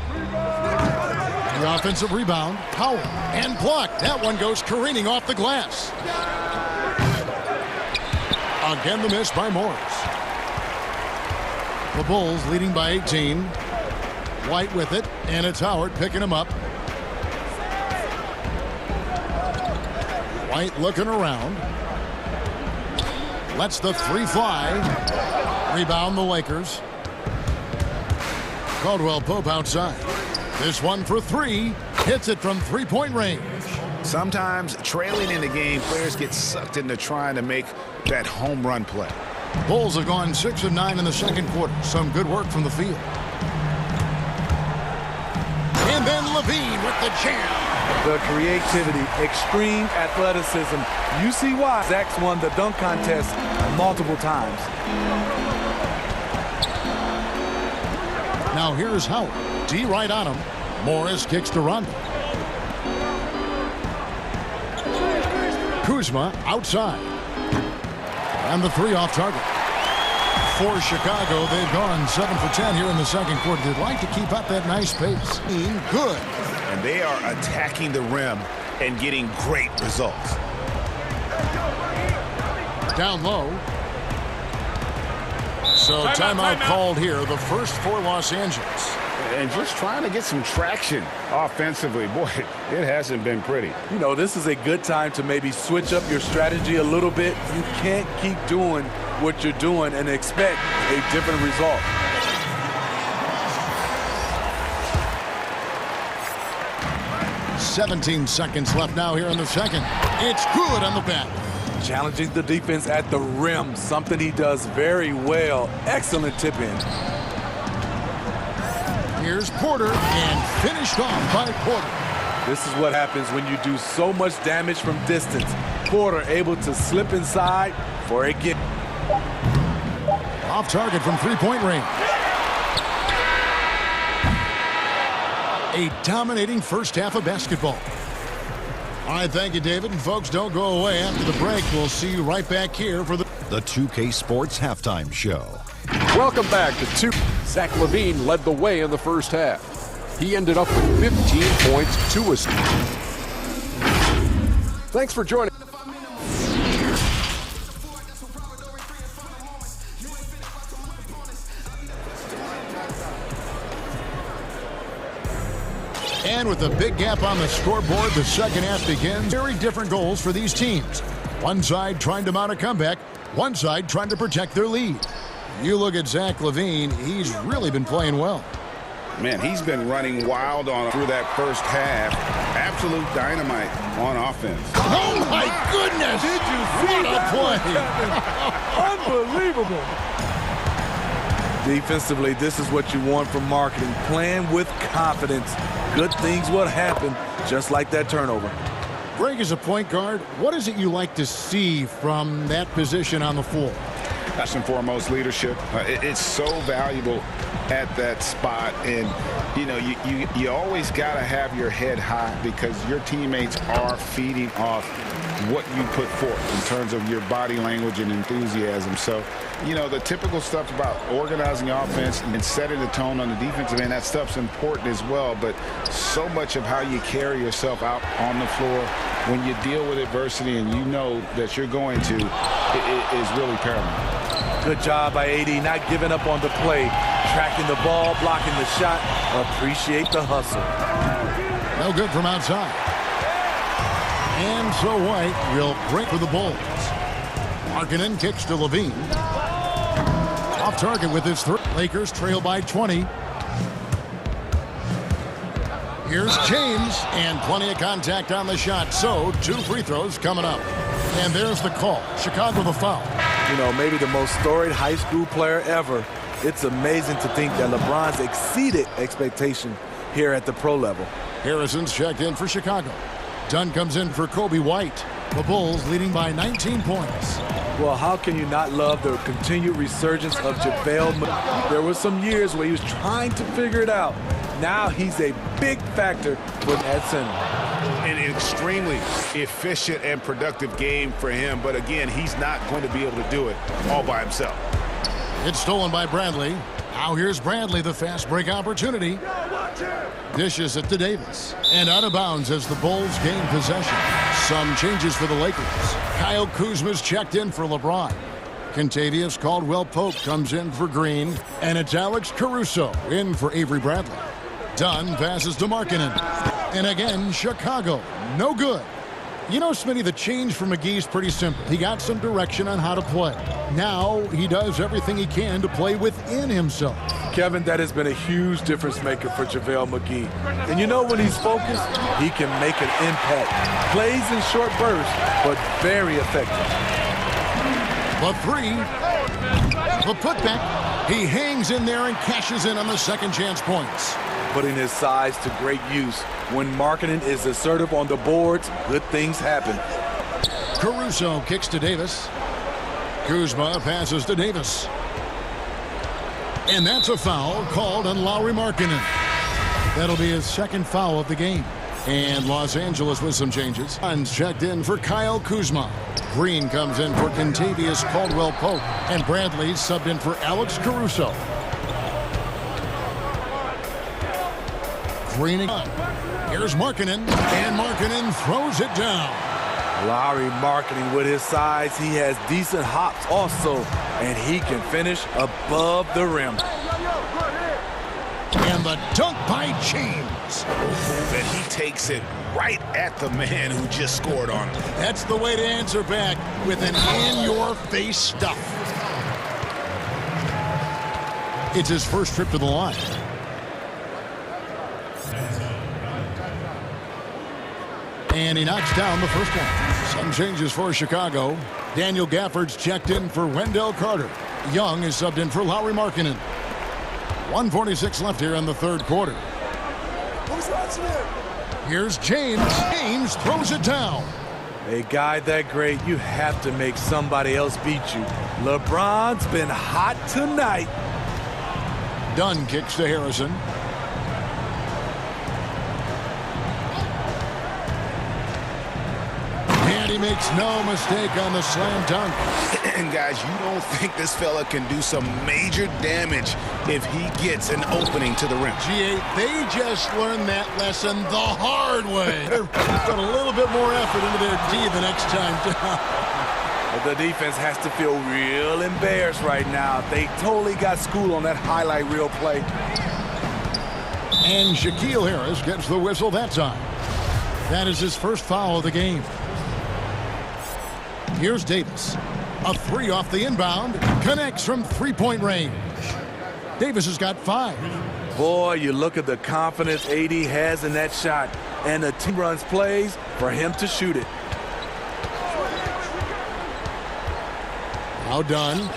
The offensive rebound. Howard and blocked. That one goes careening off the glass. Again the miss by Morris. The Bulls leading by 18. White with it, and it's Howard picking him up. White looking around. Lets the three fly. Rebound the Lakers. Caldwell-Pope outside. This one for 3. Hits it from 3-point range. Sometimes trailing in the game, players get sucked into trying to make that home run play. Bulls have gone 6 of 9 in the second quarter. Some good work from the field. And then Levine with the jam. The creativity, extreme athleticism. You see why Zach's won the dunk contest multiple times. Now here's Howard. D right on him. Morris kicks to Rondo. Kuzma outside. And the 3 off target. For Chicago, they've gone 7 for 10 here in the second quarter. They'd like to keep up that nice pace. Good. And they are attacking the rim and getting great results. Down low. So timeout called here, the first for Los Angeles. and just trying to get some traction offensively. Boy, it hasn't been pretty. You know, this is a good time to maybe switch up your strategy a little bit. You can't keep doing what you're doing and expect a different result. "17 seconds left now here in the second. It's good on the back. Challenging the defense at the rim, something he does very well. Excellent tip in. Here's Porter, and finished off by Porter. This is what happens when you do so much damage from distance. Porter able to slip inside for a get. Off target from three-point range. A dominating first half of basketball. All right, thank you, David. And folks, don't go away. After the break, we'll see you right back here for the 2K Sports Halftime Show. Welcome back to 2. Zach LaVine led the way in the first half. He ended up with 15 points, 2 assists. Thanks for joining. And with a big gap on the scoreboard, the second half begins. Very different goals for these teams. One side trying to mount a comeback, one side trying to protect their lead. You look at Zach LaVine, he's really been playing well. Man, he's been running wild through that first half. Absolute dynamite on offense. Oh, my goodness! Did you see that play? Unbelievable. Defensively, this is what you want from marketing. Playing with confidence. Good things will happen, just like that turnover. Greg, as a point guard, what is it you like to see from that position on the floor? First and foremost, leadership. It's so valuable at that spot, and you know you always got to have your head high because your teammates are feeding off what you put forth in terms of your body language and enthusiasm. So, you know, the typical stuff about organizing offense and setting the tone on the defensive end, that stuff's important as well, but so much of how you carry yourself out on the floor when you deal with adversity and you know that you're going to is really paramount. Good job by AD, not giving up on the play. Tracking the ball, blocking the shot. Appreciate the hustle. No good from outside. And so White will break for the Bulls. Markkanen kicks to LaVine. Off target with his third. Lakers trail by 20. Here's James, and plenty of contact on the shot. So 2 free throws coming up. And there's the call. Chicago the foul. You know, maybe the most storied high school player ever. It's amazing to think that LeBron's exceeded expectation here at the pro level. Harrison's checked in for Chicago. Dunn comes in for Kobe White. The Bulls leading by 19 points. Well, how can you not love the continued resurgence of JaVale McGee? There were some years where he was trying to figure it out. Now he's a big factor at center. An extremely efficient and productive game for him, but again, he's not going to be able to do it all by himself. It's stolen by Bradley. Now here's Bradley, the fast break opportunity. Dishes it to Davis. And out of bounds as the Bulls gain possession. Some changes for the Lakers. Kyle Kuzma's checked in for LeBron. Kentavious Caldwell-Pope comes in for Green. And it's Alex Caruso in for Avery Bradley. Dunn passes to Markkanen. And again, Chicago, no good. You know, Smitty, the change for McGee's pretty simple. He got some direction on how to play. Now he does everything he can to play within himself. Kevin, that has been a huge difference maker for JaVale McGee. And you know, when he's focused, he can make an impact. Plays in short bursts, but very effective. The three, the putback. He hangs in there and cashes in on the second chance points. Putting his size to great use. When Markkanen is assertive on the boards, good things happen. Caruso kicks to Davis. Kuzma passes to Davis. And that's a foul called on Lauri Markkanen. That'll be his second foul of the game. And Los Angeles with some changes. Dunn's checked in for Kyle Kuzma. Green comes in for Kentavious Caldwell-Pope. And Bradley subbed in for Alex Caruso. Green again. Here's Markkanen, and Markkanen throws it down. Lauri Markkanen with his size, he has decent hops also, and he can finish above the rim. And the dunk by James. And he takes it right at the man who just scored on him. That's the way to answer back, with an in-your-face stuff. It's his first trip to the line. And he knocks down the first one. Some changes for Chicago. Daniel Gafford's checked in for Wendell Carter. Young is subbed in for Lauri Markkanen. 1:46 left here in the third quarter. Here's James. James throws it down. A guy that great, you have to make somebody else beat you. LeBron's been hot tonight. Dunn kicks to Harrison. And he makes no mistake on the slam dunk. And guys, you don't think this fella can do some major damage if he gets an opening to the rim. G8, they just learned that lesson the hard way. They're put a little bit more effort into their D the next time down. The defense has to feel real embarrassed right now. They totally got schooled on that highlight reel play. And Shaquille Harris gets the whistle that time. That is his first foul of the game. Here's Davis. A three off the inbound. Connects from three-point range. Davis has got 5. Boy, you look at the confidence AD has in that shot. And the team runs plays for him to shoot it. Now Dunn.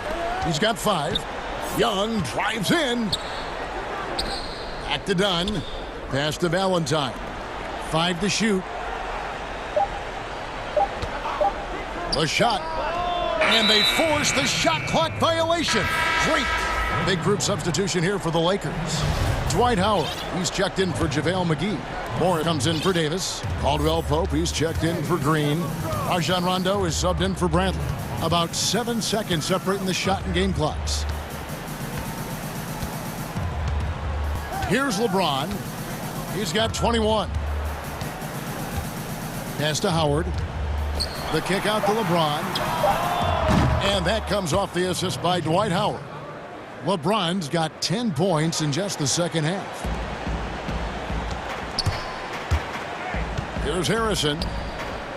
He's got 5. Young drives in. Back to Dunn. Pass to Valentine. 5 to shoot. The shot. And they force the shot clock violation. Great. Big group substitution here for the Lakers. Dwight Howard. He's checked in for JaVale McGee. Moore comes in for Davis. Caldwell Pope. He's checked in for Green. Rajon Rondo is subbed in for Bradley. About 7 seconds separating the shot and game clocks. Here's LeBron. He's got 21. Pass to Howard. The kick out to LeBron. And that comes off the assist by Dwight Howard. LeBron's got 10 points in just the second half. Here's Harrison.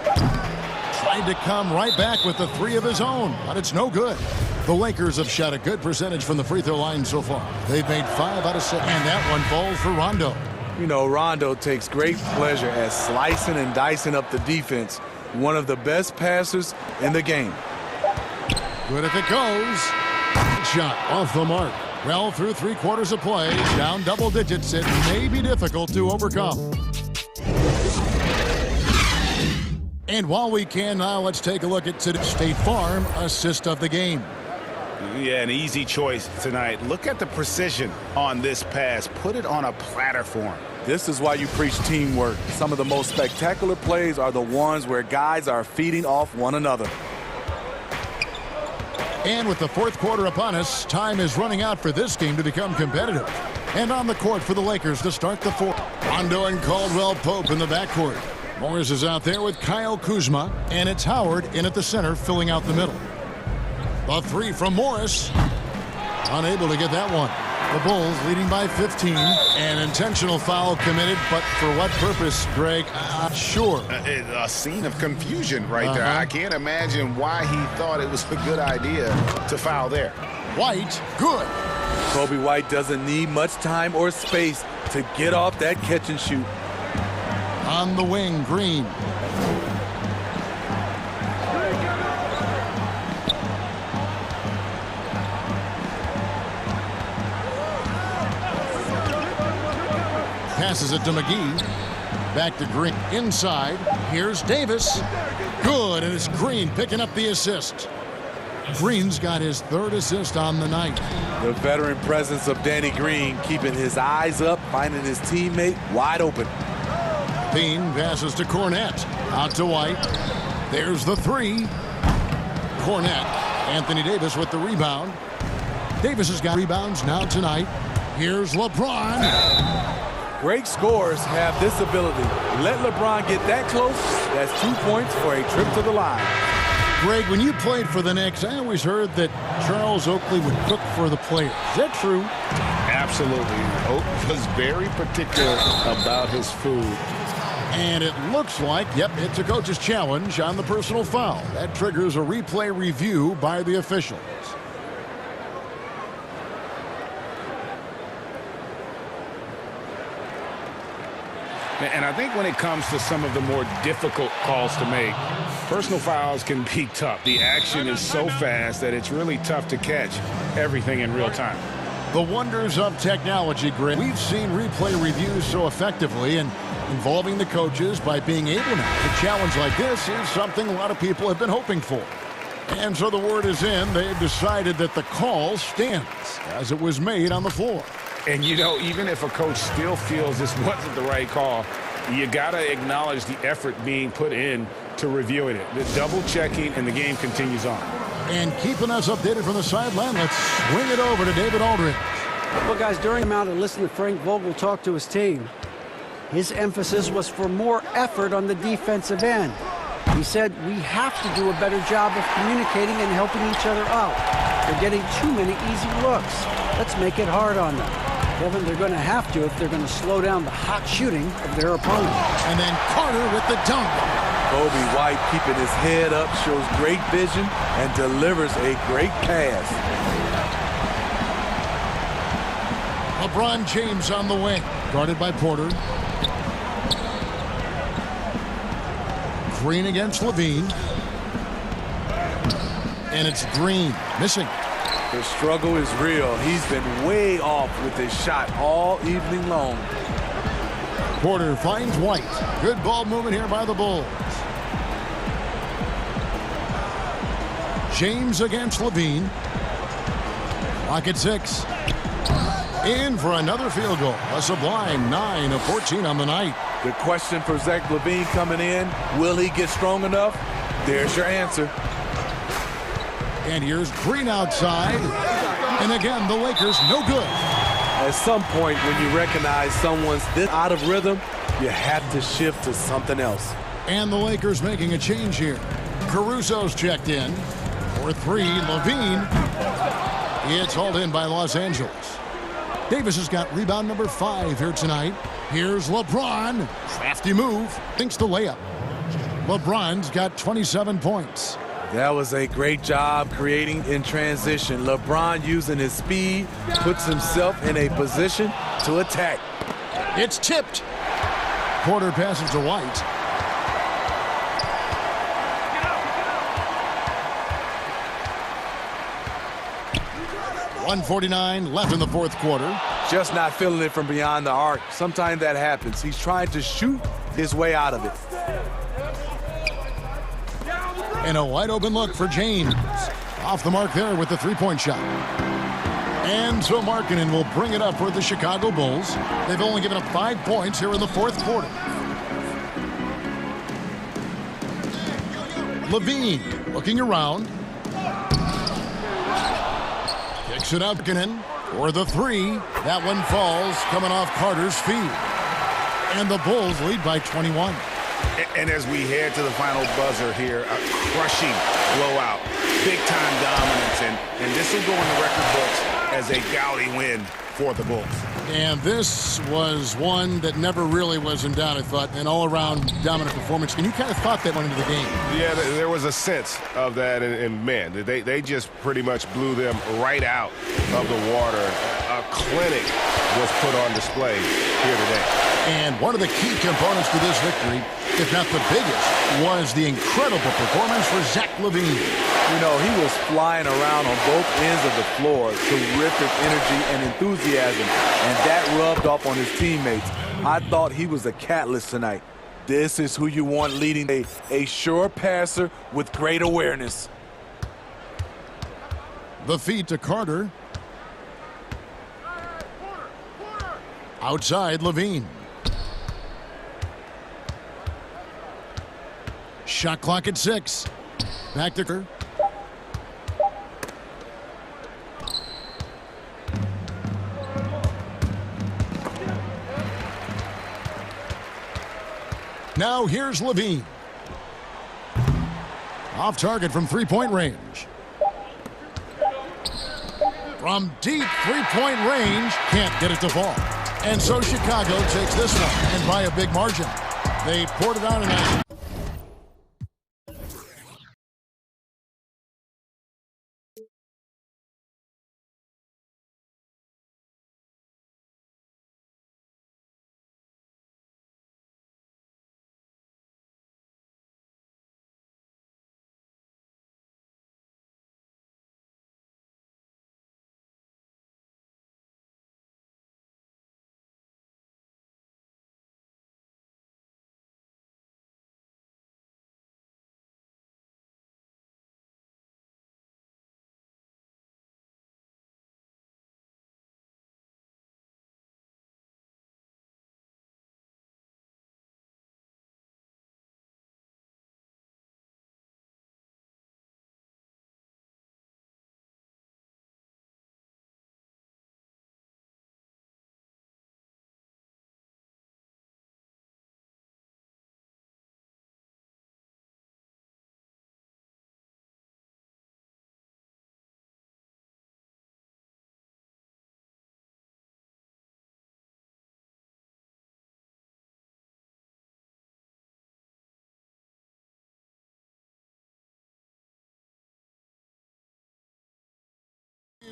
Tried to come right back with the 3 of his own, but it's no good. The Lakers have shot a good percentage from the free throw line so far. They've made 5 out of 6, and that one falls for Rondo. You know, Rondo takes great pleasure at slicing and dicing up the defense. One of the best passers in the game. Good if it goes. Shot off the mark. Well, through 3 quarters of play, down double digits, it may be difficult to overcome. And while we can now, let's take a look at today's State Farm assist of the game. Yeah, an easy choice tonight. Look at the precision on this pass. Put it on a platter for him. This is why you preach teamwork. Some of the most spectacular plays are the ones where guys are feeding off one another. And with the fourth quarter upon us, time is running out for this game to become competitive. And on the court for the Lakers to start the fourth. Rondo and Caldwell Pope in the backcourt. Morris is out there with Kyle Kuzma, and it's Howard in at the center filling out the middle. A 3 from Morris. Unable to get that one. The Bulls leading by 15. An intentional foul committed, but for what purpose, Greg? Sure. A scene of confusion right there. I can't imagine why he thought it was a good idea to foul there. White, good. Kobe White doesn't need much time or space to get off that catch and shoot. On the wing, Green. Passes it to McGee. Back to Green. Inside. Here's Davis. Good, and it's Green picking up the assist. Green's got his 3rd assist on the night. The veteran presence of Danny Green, keeping his eyes up, finding his teammate wide open. Bean passes to Cornette. Out to White. There's the 3. Cornette. Anthony Davis with the rebound. Davis has got rebounds now tonight. Here's LeBron. Great scorers have this ability. Let LeBron get that close. That's 2 points for a trip to the line. Greg, when you played for the Knicks, I always heard that Charles Oakley would cook for the players. Is that true? Absolutely. Oak was very particular about his food. And it looks like, yep, it's a coach's challenge on the personal foul. That triggers a replay review by the officials. And I think when it comes to some of the more difficult calls to make, personal fouls can be tough. The action is so fast that it's really tough to catch everything in real time. The wonders of technology, Grit. We've seen replay reviews so effectively, and involving the coaches by being able now to challenge like this is something a lot of people have been hoping for. And so the word is in. They've decided that the call stands as it was made on the floor. And, you know, even if a coach still feels this wasn't the right call, you got to acknowledge the effort being put in to reviewing it. The double checking, and the game continues on. And keeping us updated from the sideline, let's swing it over to David Aldridge. Well, guys, during the amount of listening to Frank Vogel talk to his team, his emphasis was for more effort on the defensive end. He said, we have to do a better job of communicating and helping each other out. They're getting too many easy looks. Let's make it hard on them. Kevin, they're going to have to if they're going to slow down the hot shooting of their opponent. And then Carter with the dunk. Kobe White keeping his head up, shows great vision, and delivers a great pass. LeBron James on the wing, guarded by Porter. Green against Levine. And it's Green missing. The struggle is real. He's been way off with his shot all evening long. Porter finds White. Good ball movement here by the Bulls. James against Levine. Clock at 6. In for another field goal. A sublime 9 of 14 on the night. The question for Zach LaVine coming in, will he get strong enough? There's your answer. And here's Green outside. And again, the Lakers no good. At some point, when you recognize someone's this out of rhythm, you have to shift to something else. And the Lakers making a change here. Caruso's checked in. For 3, Levine. It's hauled in by Los Angeles. Davis has got rebound number 5 here tonight. Here's LeBron. Crafty move. Thinks the layup. LeBron's got 27 points. That was a great job creating in transition. LeBron, using his speed, puts himself in a position to attack. It's tipped. Porter passes to White. .149 left in the fourth quarter. Just not feeling it from beyond the arc. Sometimes that happens. He's trying to shoot his way out of it. And a wide open look for James. Off the mark there with the three-point shot. And so Markkanen will bring it up for the Chicago Bulls. They've only given up 5 points here in the fourth quarter. Levine looking around. Kicks it up, Markkanen for the 3. That one falls, coming off Carter's feet. And the Bulls lead by 21. And as we head to the final buzzer here, a crushing blowout, big-time dominance, and this will go in the record books as a gaudy win for the Bulls. And this was one that never really was in doubt, I thought, an all-around dominant performance. And you kind of thought that went into the game. Yeah, there was a sense of that, and man, they just pretty much blew them right out of the water. A clinic was put on display here today. And one of the key components to this victory, if not the biggest, was the incredible performance for Zach LaVine. You know, he was flying around on both ends of the floor. Terrific energy and enthusiasm. And that rubbed off on his teammates. I thought he was a catalyst tonight. This is who you want leading a sure passer with great awareness. The feed to Carter. Outside, Levine. Shot clock at 6. Back to Kerr. Now here's Levine. Off target from three-point range. From deep three-point range, can't get it to fall. And so Chicago takes this one, and by a big margin. They poured it on in that.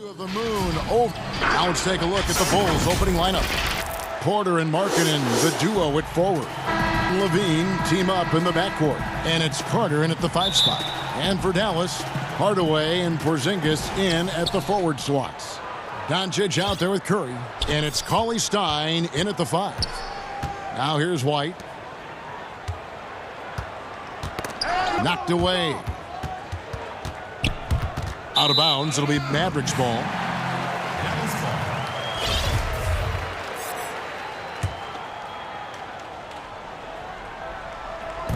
Of the moon. Oh, now let's take a look at the Bulls opening lineup. Porter and Markkanen, the duo at forward. Levine team up in the backcourt, and it's Carter in at the 5 spot. And for Dallas, Hardaway and Porzingis in at the forward slots. Doncic out there with Curry, and it's Cauley-Stein in at the 5. Now here's White. Knocked away. Out of bounds. It'll be Mavericks ball.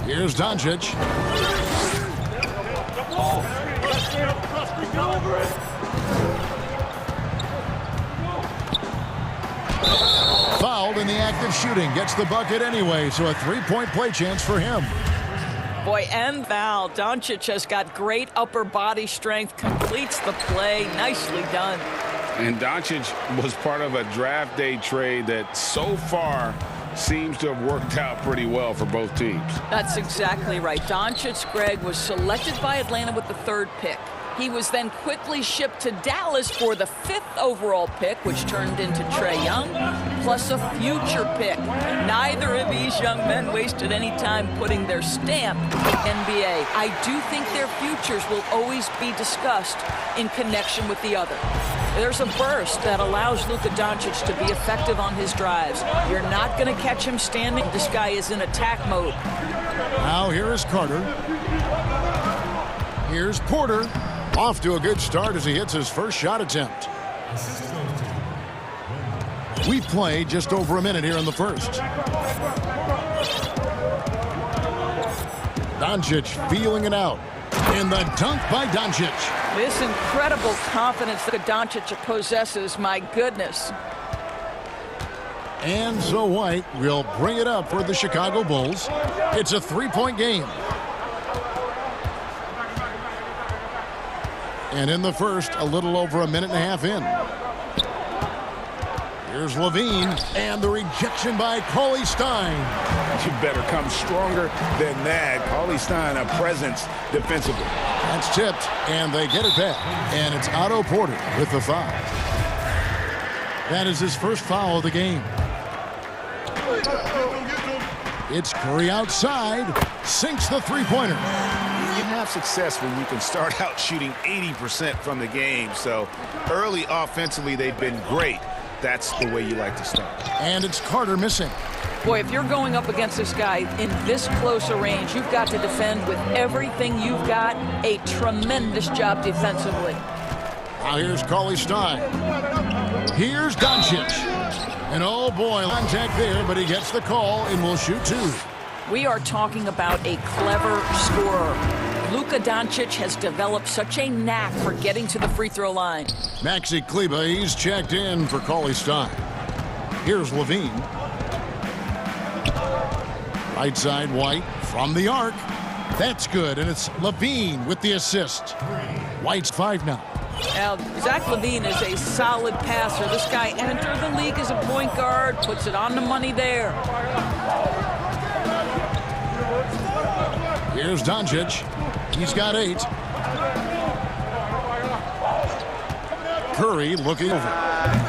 Here's Doncic. Fouled in the act of shooting. Gets the bucket anyway, so a 3-point play chance for him. Boy, and Val, Doncic has got great upper body strength, completes the play. Nicely done. And Doncic was part of a draft day trade that so far seems to have worked out pretty well for both teams. That's exactly right. Doncic, Greg, was selected by Atlanta with the 3rd pick. He was then quickly shipped to Dallas for the 5th overall pick, which turned into Trae Young, plus a future pick. Neither of these young men wasted any time putting their stamp in the NBA. I do think their futures will always be discussed in connection with the other. There's a burst that allows Luka Doncic to be effective on his drives. You're not going to catch him standing. This guy is in attack mode. Now here is Carter. Here's Porter. Off to a good start as he hits his first shot attempt. We play just over a minute here in the first. Doncic feeling it out. And the dunk by Doncic. This incredible confidence that Doncic possesses, my goodness. And so White will bring it up for the Chicago Bulls. It's a 3-point game. And in the first, a little over a minute and a half in. Here's Levine, and the rejection by Cauley-Stein. You better come stronger than that. Cauley-Stein, a presence defensively. That's tipped, and they get it back. And it's Otto Porter with the foul. That is his first foul of the game. It's Curry outside, sinks the three-pointer. You have success when you can start out shooting 80% from the game. So early offensively, they've been great. That's the way you like to start. And it's Carter missing. Boy, if you're going up against this guy in this close a range, you've got to defend with everything you've got. A tremendous job defensively. Now here's Cauley-Stein. Here's Doncic. And oh boy, contact there, but he gets the call and will shoot 2. We are talking about a clever scorer. Luka Doncic has developed such a knack for getting to the free throw line. Maxi Kleber, he's checked in for Cauley-Stein. Here's Levine. Right side, White from the arc. That's good, and it's Levine with the assist. White's 5 now. Now, Zach LaVine is a solid passer. This guy entered the league as a point guard, puts it on the money there. Here's Doncic. He's got 8. Curry looking over.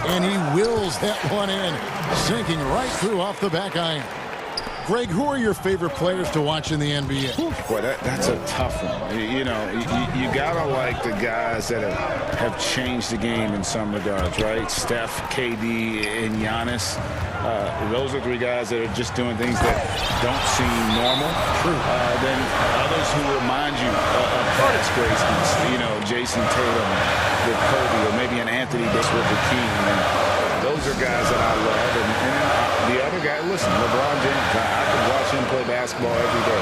And he wills that one in, sinking right through off the back iron. Greg, who are your favorite players to watch in the NBA? Boy, that's a tough one. You gotta like the guys that have changed the game in some regards, right? Steph, KD, and Giannis. Those are 3 guys that are just doing things that don't seem normal. True. Then others who remind you of past greatness. Jason Tatum with Kobe, or maybe an Anthony Davis with the King. And those are guys that I love. And the other guy, listen, LeBron James, I could watch him play basketball every day.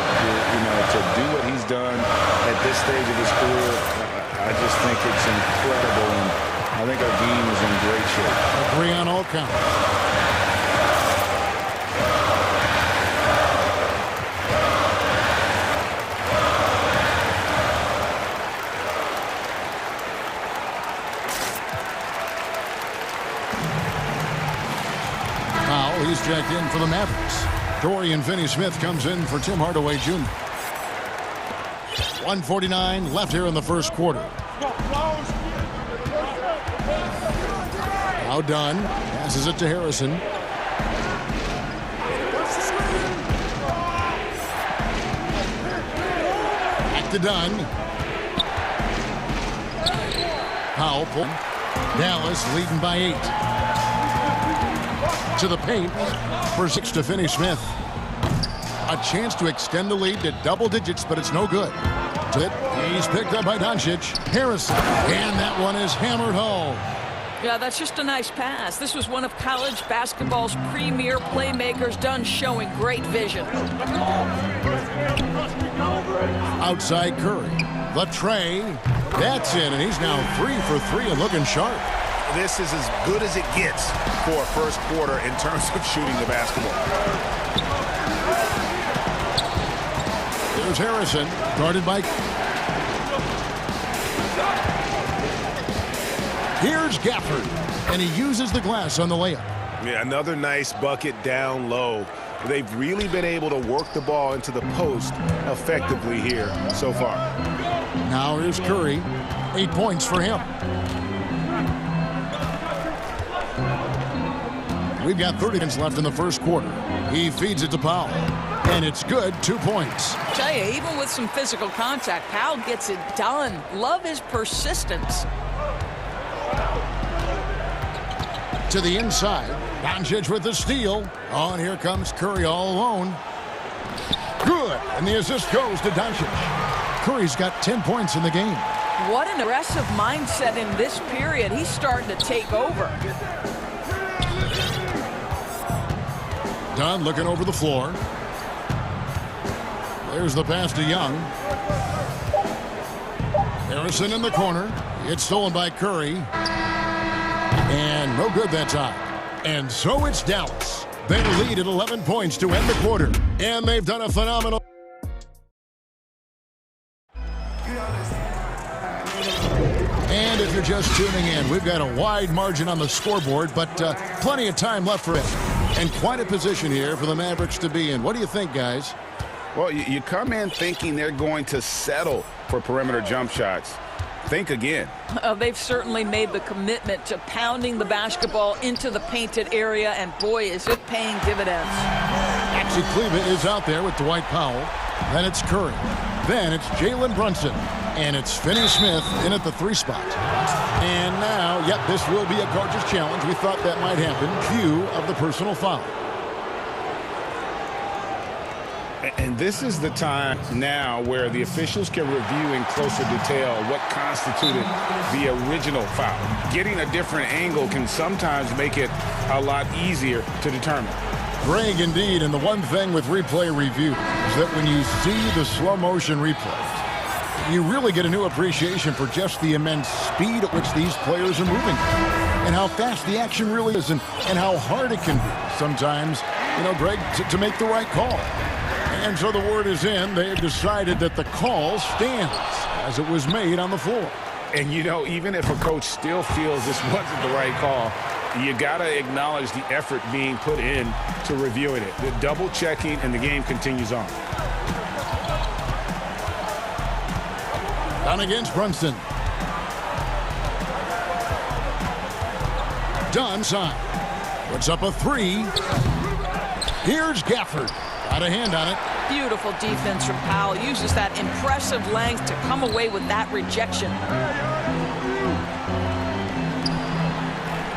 To do what he's done at this stage of his career, I just think it's incredible. And I think our game is in great shape. Agree on all counts. He's checked in for the Mavericks. Dorian Finney-Smith comes in for Tim Hardaway Jr. 1:49 left here in the first quarter. Now Dunn passes it to Harrison. Back to Dunn. Powell pulled. Dallas leading by 8. To the paint for 6 to Finney-Smith. A chance to extend the lead to double digits, but it's no good. He's picked up by Doncic. Harrison. And that one is hammered home. Yeah, that's just a nice pass. This was one of college basketball's premier playmakers, Dunn showing great vision. Outside Curry. The tray. That's in, and he's now 3 for 3 and looking sharp. This is as good as it gets for a first quarter in terms of shooting the basketball. There's Harrison, guarded by... Here's Gafford, and he uses the glass on the layup. Yeah, another nice bucket down low. They've really been able to work the ball into the post effectively here so far. Now here's Curry, 8 points for him. We've got 30 minutes left in the first quarter. He feeds it to Powell. And it's good, 2 points. I tell you, even with some physical contact, Powell gets it done. Love his persistence. To the inside. Doncic with the steal. Oh, and here comes Curry all alone. Good. And the assist goes to Doncic. Curry's got 10 points in the game. What an aggressive mindset in this period. He's starting to take over. Dunn looking over the floor. There's the pass to Young. Harrison in the corner. It's stolen by Curry. And no good that time. And so it's Dallas. They lead at 11 points to end the quarter. And they've done a phenomenal... And if you're just tuning in, we've got a wide margin on the scoreboard, but plenty of time left for it. And quite a position here for the Mavericks to be in. What do you think, guys? Well, you come in thinking they're going to settle for perimeter jump shots. Think again. They've certainly made the commitment to pounding the basketball into the painted area, and boy, is it paying dividends. Maxi Kleber is out there with Dwight Powell. Then it's Curry. Then it's Jalen Brunson. And it's Finney-Smith in at the 3 spot. And now, yep, this will be a gorgeous challenge. We thought that might happen. Cue of the personal foul. And this is the time now where the officials can review in closer detail what constituted the original foul. Getting a different angle can sometimes make it a lot easier to determine. Greg, indeed, and the one thing with replay review is that when you see the slow motion replays, you really get a new appreciation for just the immense speed at which these players are moving and how fast the action really is and how hard it can be sometimes, Greg, to make the right call. And so the word is in. They have decided that the call stands as it was made on the floor. And, you know, even if a coach still feels this wasn't the right call, you got to acknowledge the effort being put in to reviewing it. The double checking, and the game continues on. Down against Brunson. Dunn side. Puts up a 3. Here's Gafford. Got a hand on it. Beautiful defense from Powell. Uses that impressive length to come away with that rejection.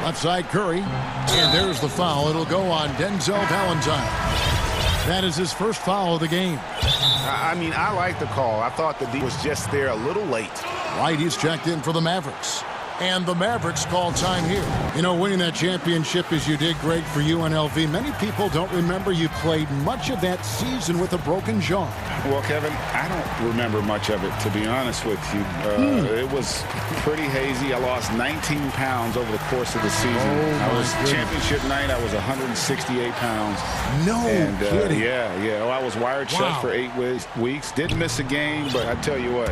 Left side Curry. And there's the foul. It'll go on Denzel Valentine. That is his first foul of the game. I mean, I like the call. I thought the D was just there a little late. White, he's checked in for the Mavericks. And the Mavericks call time here. You know, winning that championship as you did, great for UNLV. Many people don't remember you played much of that season with a broken jaw. Well, Kevin, I don't remember much of it, to be honest with you. It was pretty hazy. I lost 19 pounds over the course of the season. I was championship night. I was 168 pounds. No kidding. Yeah. Well, I was wired shut for 8 weeks. Didn't miss a game, but I tell you what,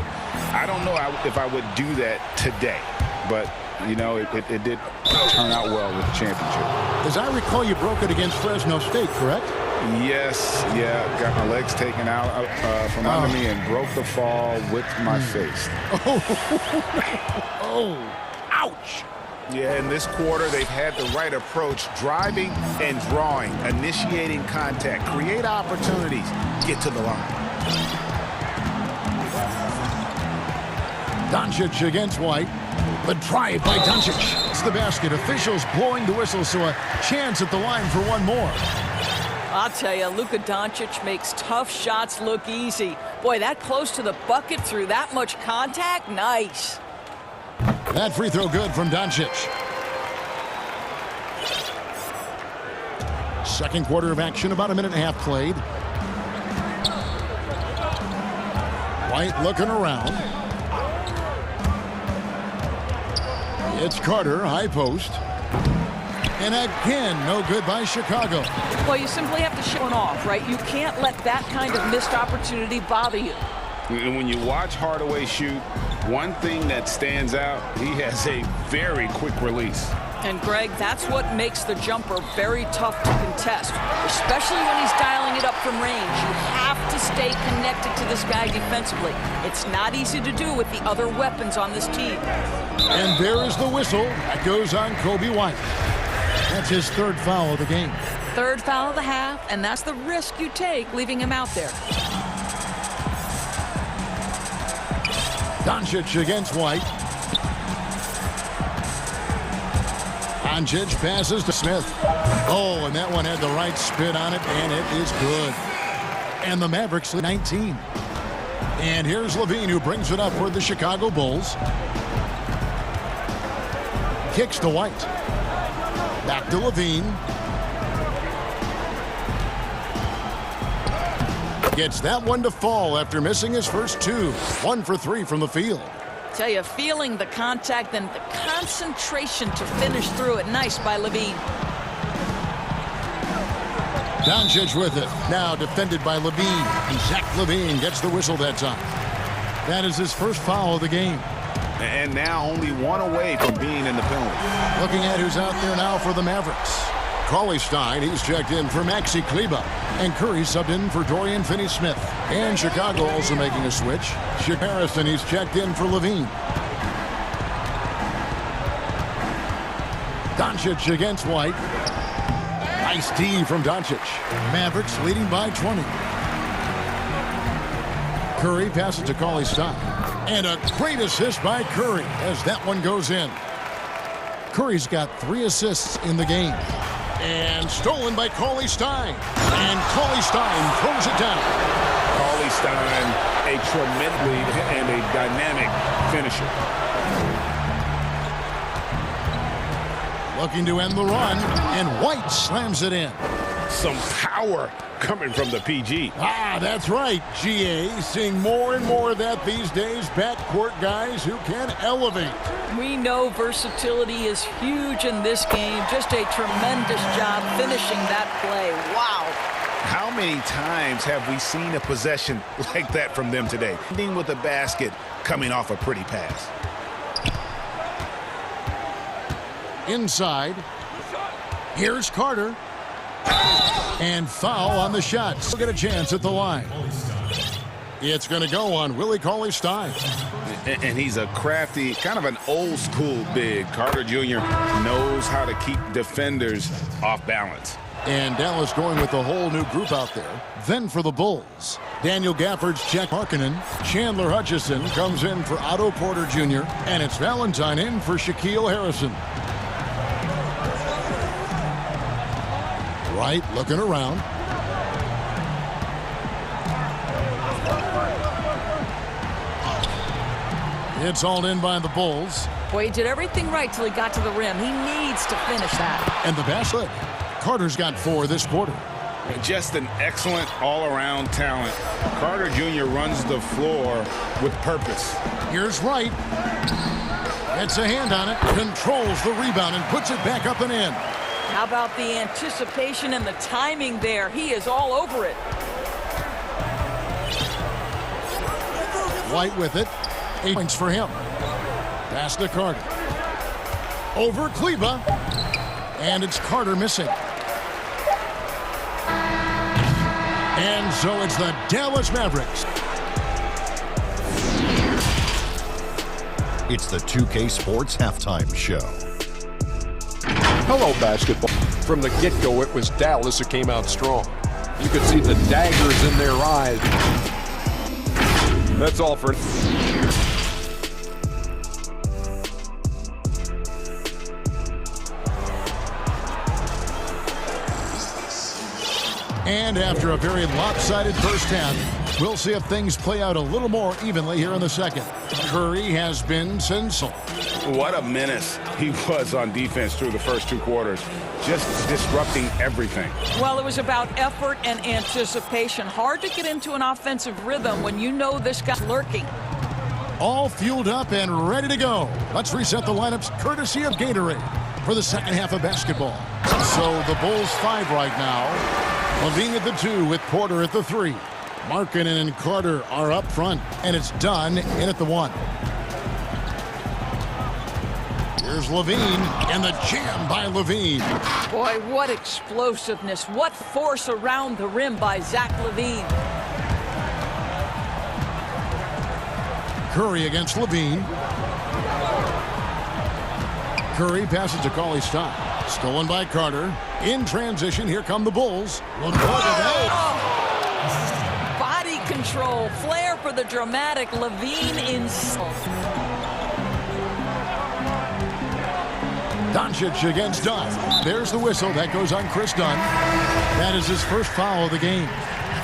I don't know if I would do that today. But, you know, it did turn out well with the championship. As I recall, you broke it against Fresno State, correct? Yes, yeah. Got my legs taken out from under me and broke the fall with my face. Oh, ouch. Yeah, in this quarter, they've had the right approach, driving and drawing, initiating contact, create opportunities, get to the line. Doncic against White. The drive by Doncic. It's the basket. Officials blowing the whistle, so a chance at the line for one more. I'll tell you, Luka Doncic makes tough shots look easy. Boy, that close to the bucket through that much contact, nice. That free throw good from Doncic. Second quarter of action, about a minute and a half played. White looking around. It's Carter, high post. And again, no good by Chicago. Well, you simply have to show it off, right? You can't let that kind of missed opportunity bother you. And when you watch Hardaway shoot, one thing that stands out, he has a very quick release. And, Greg, that's what makes the jumper very tough to contest, especially when he's dialing it up from range. You have to stay connected to this guy defensively. It's not easy to do with the other weapons on this team. And there is the whistle. That goes on Kobe White. That's his third foul of the game. Third foul of the half, and that's the risk you take leaving him out there. Doncic against White. Doncic passes to Smith. Oh, and that one had the right spin on it, and it is good. And the Mavericks 19. And here's Levine, who brings it up for the Chicago Bulls. Kicks to White. Back to Levine. Gets that one to fall after missing his first 2. 1 for 3 from the field. Tell you, feeling the contact and the concentration to finish through it. Nice by Levine. Doncic with it. Now defended by Levine. And Zach Levine gets the whistle that time. That is his first foul of the game. And now only one away from being in the penalty. Looking at who's out there now for the Mavericks. Cauley-Stein, he's checked in for Maxi Kleber. And Curry subbed in for Dorian Finney-Smith. And Chicago also making a switch. Harrison, he's checked in for Levine. Doncic against White. Nice D from Doncic. Mavericks leading by 20. Curry passes to Cauley-Stein. And a great assist by Curry as that one goes in. Curry's got 3 assists in the game. And stolen by Cauley-Stein. And Cauley-Stein throws it down. Cauley-Stein, a tremendous lead and a dynamic finisher. Looking to end the run, and White slams it in. Some power coming from the PG. Ah, that's right, GA. Seeing more and more of that these days. Backcourt guys who can elevate. We know versatility is huge in this game. Just a tremendous job finishing that play. Wow. How many times have we seen a possession like that from them today? Ending with a basket coming off a pretty pass. Inside. Here's Carter. And foul on the shot. Still get a chance at the line. It's going to go on Willie Cauley-Stein. And he's a crafty, kind of an old school big. Carter Jr. knows how to keep defenders off balance. And Dallas going with the whole new group out there. Then for the Bulls, Daniel Gafford's Jack Markkanen. Chandler Hutchison comes in for Otto Porter Jr. And it's Valentine in for Shaquille Harrison. Wright looking around. It's all in by the Bulls. Boy, he did everything right till he got to the rim. He needs to finish that. And the basket. Carter's got 4 this quarter. Just an excellent all-around talent. Carter Jr. runs the floor with purpose. Here's Wright. Gets a hand on it, controls the rebound, and puts it back up and in. How about the anticipation and the timing there? He is all over it. White with it. 8 points for him. Pass to Carter. Over Kleba. And it's Carter missing. And so it's the Dallas Mavericks. It's the 2K Sports Halftime Show. Hello, basketball. From the get-go, it was Dallas that came out strong. You could see the daggers in their eyes. That's all for... And after a very lopsided first half, we'll see if things play out a little more evenly here in the second. Curry has been sensational. What a menace he was on defense through the first 2 quarters. Just disrupting everything. Well, it was about effort and anticipation. Hard to get into an offensive rhythm when you know this guy's lurking. All fueled up and ready to go. Let's reset the lineups courtesy of Gatorade for the second half of basketball. So the Bulls 5 right now. Levine at the 2 with Porter at the 3. Markkanen and Carter are up front, and it's Dunn in at the 1. Here's Levine, and the jam by Levine. Boy, what explosiveness. What force around the rim by Zach LaVine. Curry against Levine. Curry passes to Cauley-Stein. Stolen by Carter. In transition, here come the Bulls. Look at that. Body control. Flair for the dramatic. Levine in. Doncic against Dunn. There's the whistle. That goes on Chris Dunn. That is his first foul of the game.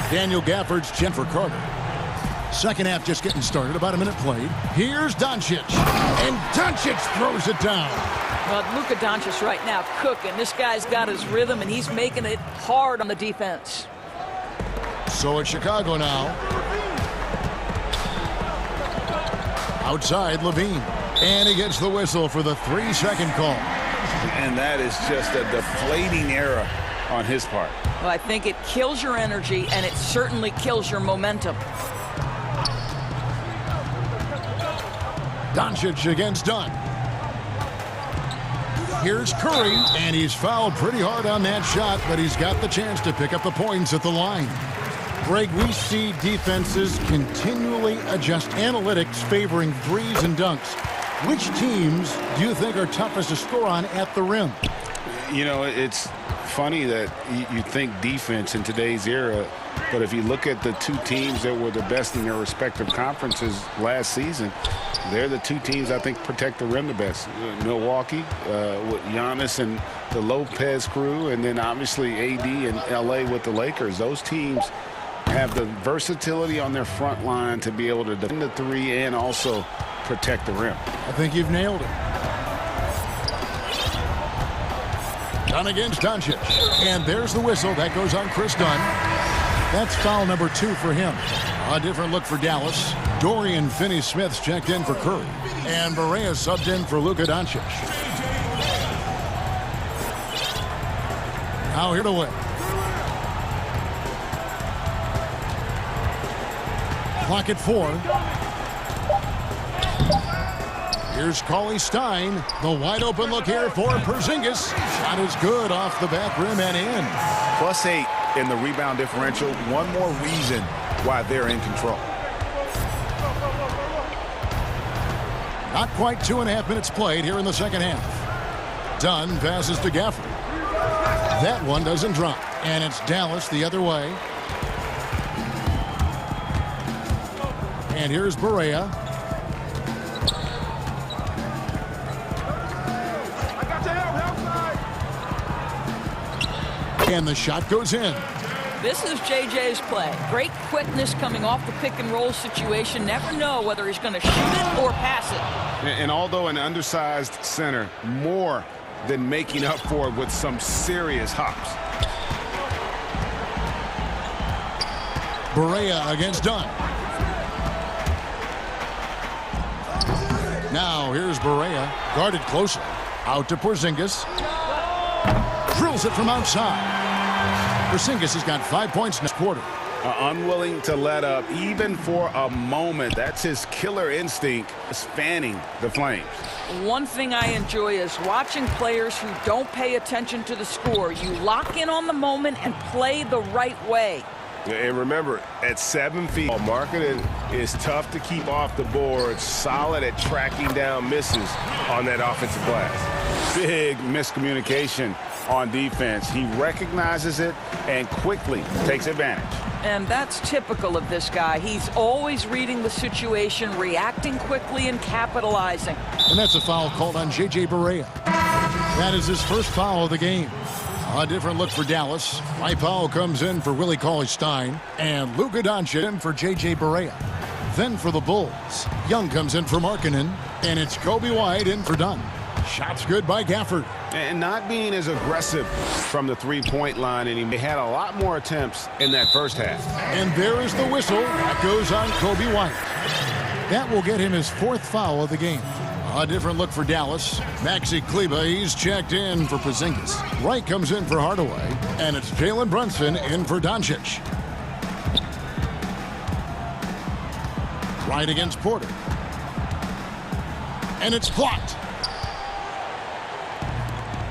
Daniel Gafford's check for Carter. Second half just getting started. About a minute played. Here's Doncic. And Doncic throws it down. Well, Luka Doncic right now cooking. This guy's got his rhythm, and he's making it hard on the defense. So it's Chicago now. Outside, Levine. And he gets the whistle for the 3-second call. And that is just a deflating error on his part. Well, I think it kills your energy, and it certainly kills your momentum. Doncic against Dunn. Here's Curry, and he's fouled pretty hard on that shot, but he's got the chance to pick up the points at the line. Greg, we see defenses continually adjust analytics favoring threes and dunks. Which teams do you think are toughest to score on at the rim? You know, it's funny that you think defense in today's era, but if you look at the 2 teams that were the best in their respective conferences last season, they're the 2 teams I think protect the rim the best. Milwaukee with Giannis and the Lopez crew, and then obviously AD and LA with the Lakers. Those teams have the versatility on their front line to be able to defend the 3 and also protect the rim. I think you've nailed it. Dunn against Doncic. And there's the whistle. That goes on Chris Dunn. That's foul number 2 for him. A different look for Dallas. Dorian Finney-Smith's checked in for Curry. And Barea subbed in for Luka Doncic. Now here to win. Clock at 4. Here's Cauley-Stein. The wide open look here for Porzingis. Shot is good off the back rim and in. +8 in the rebound differential. One more reason why they're in control. Not quite 2.5 minutes played here in the second half. Dunn passes to Gafford. That one doesn't drop. And it's Dallas the other way. And here's Barea. And the shot goes in. This is JJ's play. Great quickness coming off the pick and roll situation. Never know whether he's going to shoot it or pass it. And although an undersized center, more than making up for it with some serious hops. Barea against Dunn. Now here's Barea, guarded closer. Out to Porzingis. Drills it from outside. Porzingis has got 5 points next quarter. Unwilling to let up even for a moment. That's his killer instinct, fanning the flames. One thing I enjoy is watching players who don't pay attention to the score. You lock in on the moment and play the right way. And remember, at 7 feet, Markkanen is tough to keep off the board, solid at tracking down misses on that offensive glass. Big miscommunication on defense. He recognizes it and quickly takes advantage. And that's typical of this guy. He's always reading the situation, reacting quickly, and capitalizing. And that's a foul called on J.J. Barea. That is his first foul of the game. A different look for Dallas. Mike Powell comes in for Willie Cauley-Stein. And Luka Doncic in for J.J. Barea. Then for the Bulls, Young comes in for Markkanen. And it's Kobe White in for Dunn. Shots good by Gafford. And not being as aggressive from the three-point line, and he had a lot more attempts in that first half. And there is the whistle. That goes on Kobe White. That will get him his 4th foul of the game. A different look for Dallas. Maxi Kleber, he's checked in for Porzingis. Wright comes in for Hardaway. And it's Jalen Brunson in for Doncic. Wright against Porter. And it's blocked.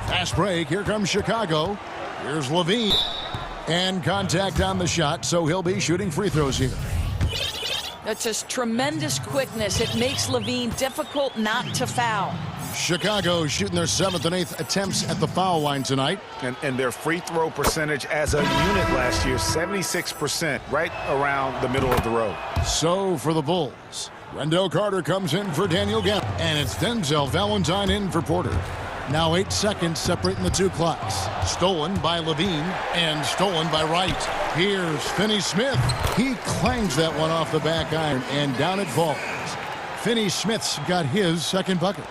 Fast break. Here comes Chicago. Here's LaVine. And contact on the shot, so he'll be shooting free throws here. That's just tremendous quickness. It makes LaVine difficult not to foul. Chicago shooting their 7th and 8th attempts at the foul line tonight. And their free throw percentage as a unit last year, 76%, right around the middle of the road. So for the Bulls, Wendell Carter comes in for Daniel Gafford. And it's Denzel Valentine in for Porter. Now 8 seconds separating the two clocks. Stolen by LaVine and stolen by Wright. Here's Finney-Smith. He clangs that one off the back iron and down it falls. Finney-Smith's got his second bucket.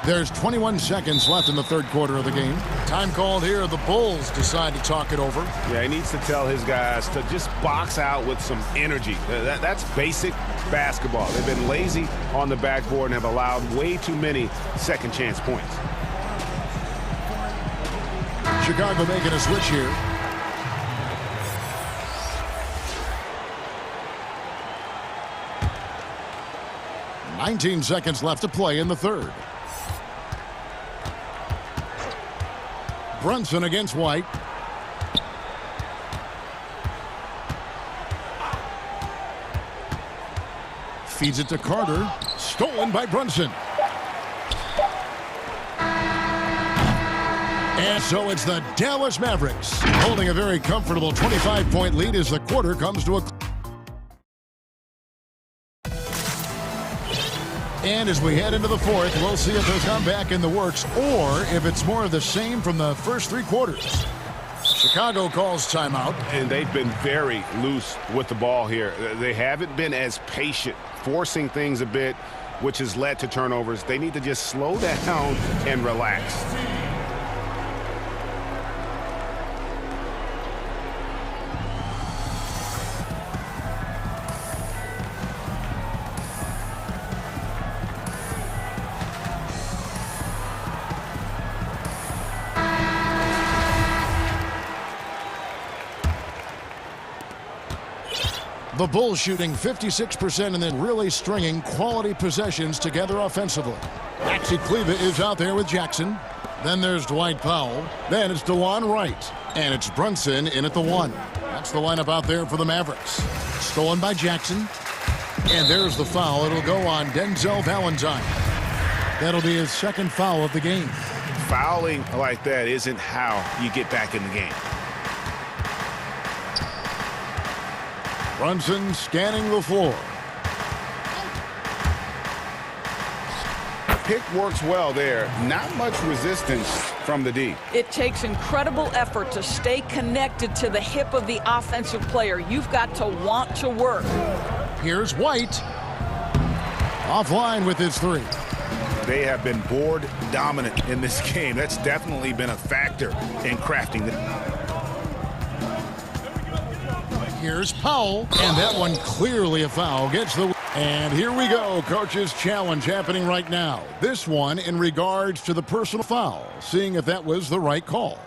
There's 21 seconds left in the third quarter of the game. Time called here. The Bulls decide to talk it over. Yeah, he needs to tell his guys to just box out with some energy. That's basic basketball. They've been lazy on the backboard and have allowed way too many second chance points. Chicago making a switch here. "19 seconds left to play in the third. Brunson against White. Feeds it to Carter. Stolen by Brunson. And so it's the Dallas Mavericks holding a very comfortable 25-point lead as the quarter comes to a close. And as we head into the fourth, we'll see if there's comeback in the works or if it's more of the same from the first 3 quarters. Chicago calls timeout. And they've been very loose with the ball here. They haven't been as patient, forcing things a bit, which has led to turnovers. They need to just slow down and relax. The Bulls shooting 56% and then really stringing quality possessions together offensively. Maxi Kleber is out there with Jackson. Then there's Dwight Powell. Then it's DeLon Wright. And it's Brunson in at the 1. That's the lineup out there for the Mavericks. Stolen by Jackson. And there's the foul. It'll go on Denzel Valentine. That'll be his second foul of the game. Fouling like that isn't how you get back in the game. Brunson scanning the floor. Pick works well there. Not much resistance from the D. It takes incredible effort to stay connected to the hip of the offensive player. You've got to want to work. Here's White. Offline with his 3. They have been board dominant in this game. That's definitely been a factor in crafting the... Here's Powell, and that one clearly a foul. Gets the... And here we go, coach's challenge happening right now. This one in regards to the personal foul, seeing if that was the right call.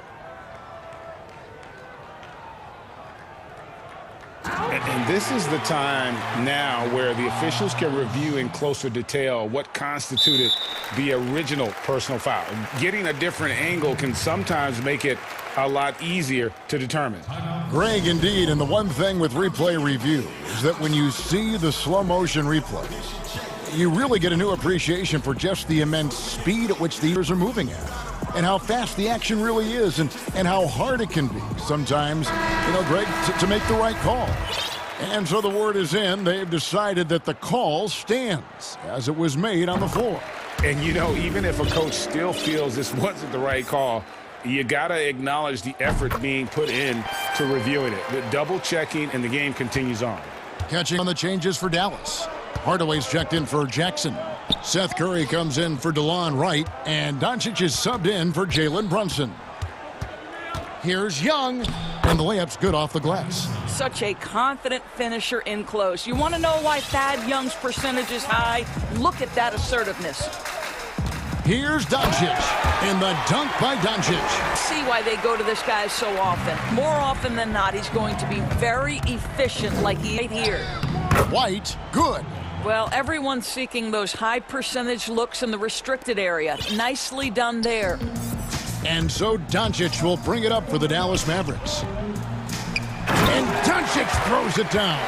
And this is the time now where the officials can review in closer detail what constituted the original personal foul. Getting a different angle can sometimes make it a lot easier to determine. Greg, indeed, and the one thing with replay review is that when you see the slow motion replays, you really get a new appreciation for just the immense speed at which the ears are moving at, and how fast the action really is, and how hard it can be sometimes, Greg, to make the right call. And so the word is in. They've decided that the call stands as it was made on the floor. And, even if a coach still feels this wasn't the right call, you got to acknowledge the effort being put in to reviewing it. The double checking, and the game continues on. Catching on the changes for Dallas. Hardaway's checked in for Jackson. Seth Curry comes in for DeLon Wright, and Doncic is subbed in for Jalen Brunson. Here's Young, and the layup's good off the glass. Such a confident finisher in close. You want to know why Thad Young's percentage is high? Look at that assertiveness. Here's Doncic, in the dunk by Doncic. See why they go to this guy so often. More often than not, he's going to be very efficient like he is here. White, good. Well, everyone's seeking those high percentage looks in the restricted area. Nicely done there. And so Doncic will bring it up for the Dallas Mavericks. And Doncic throws it down.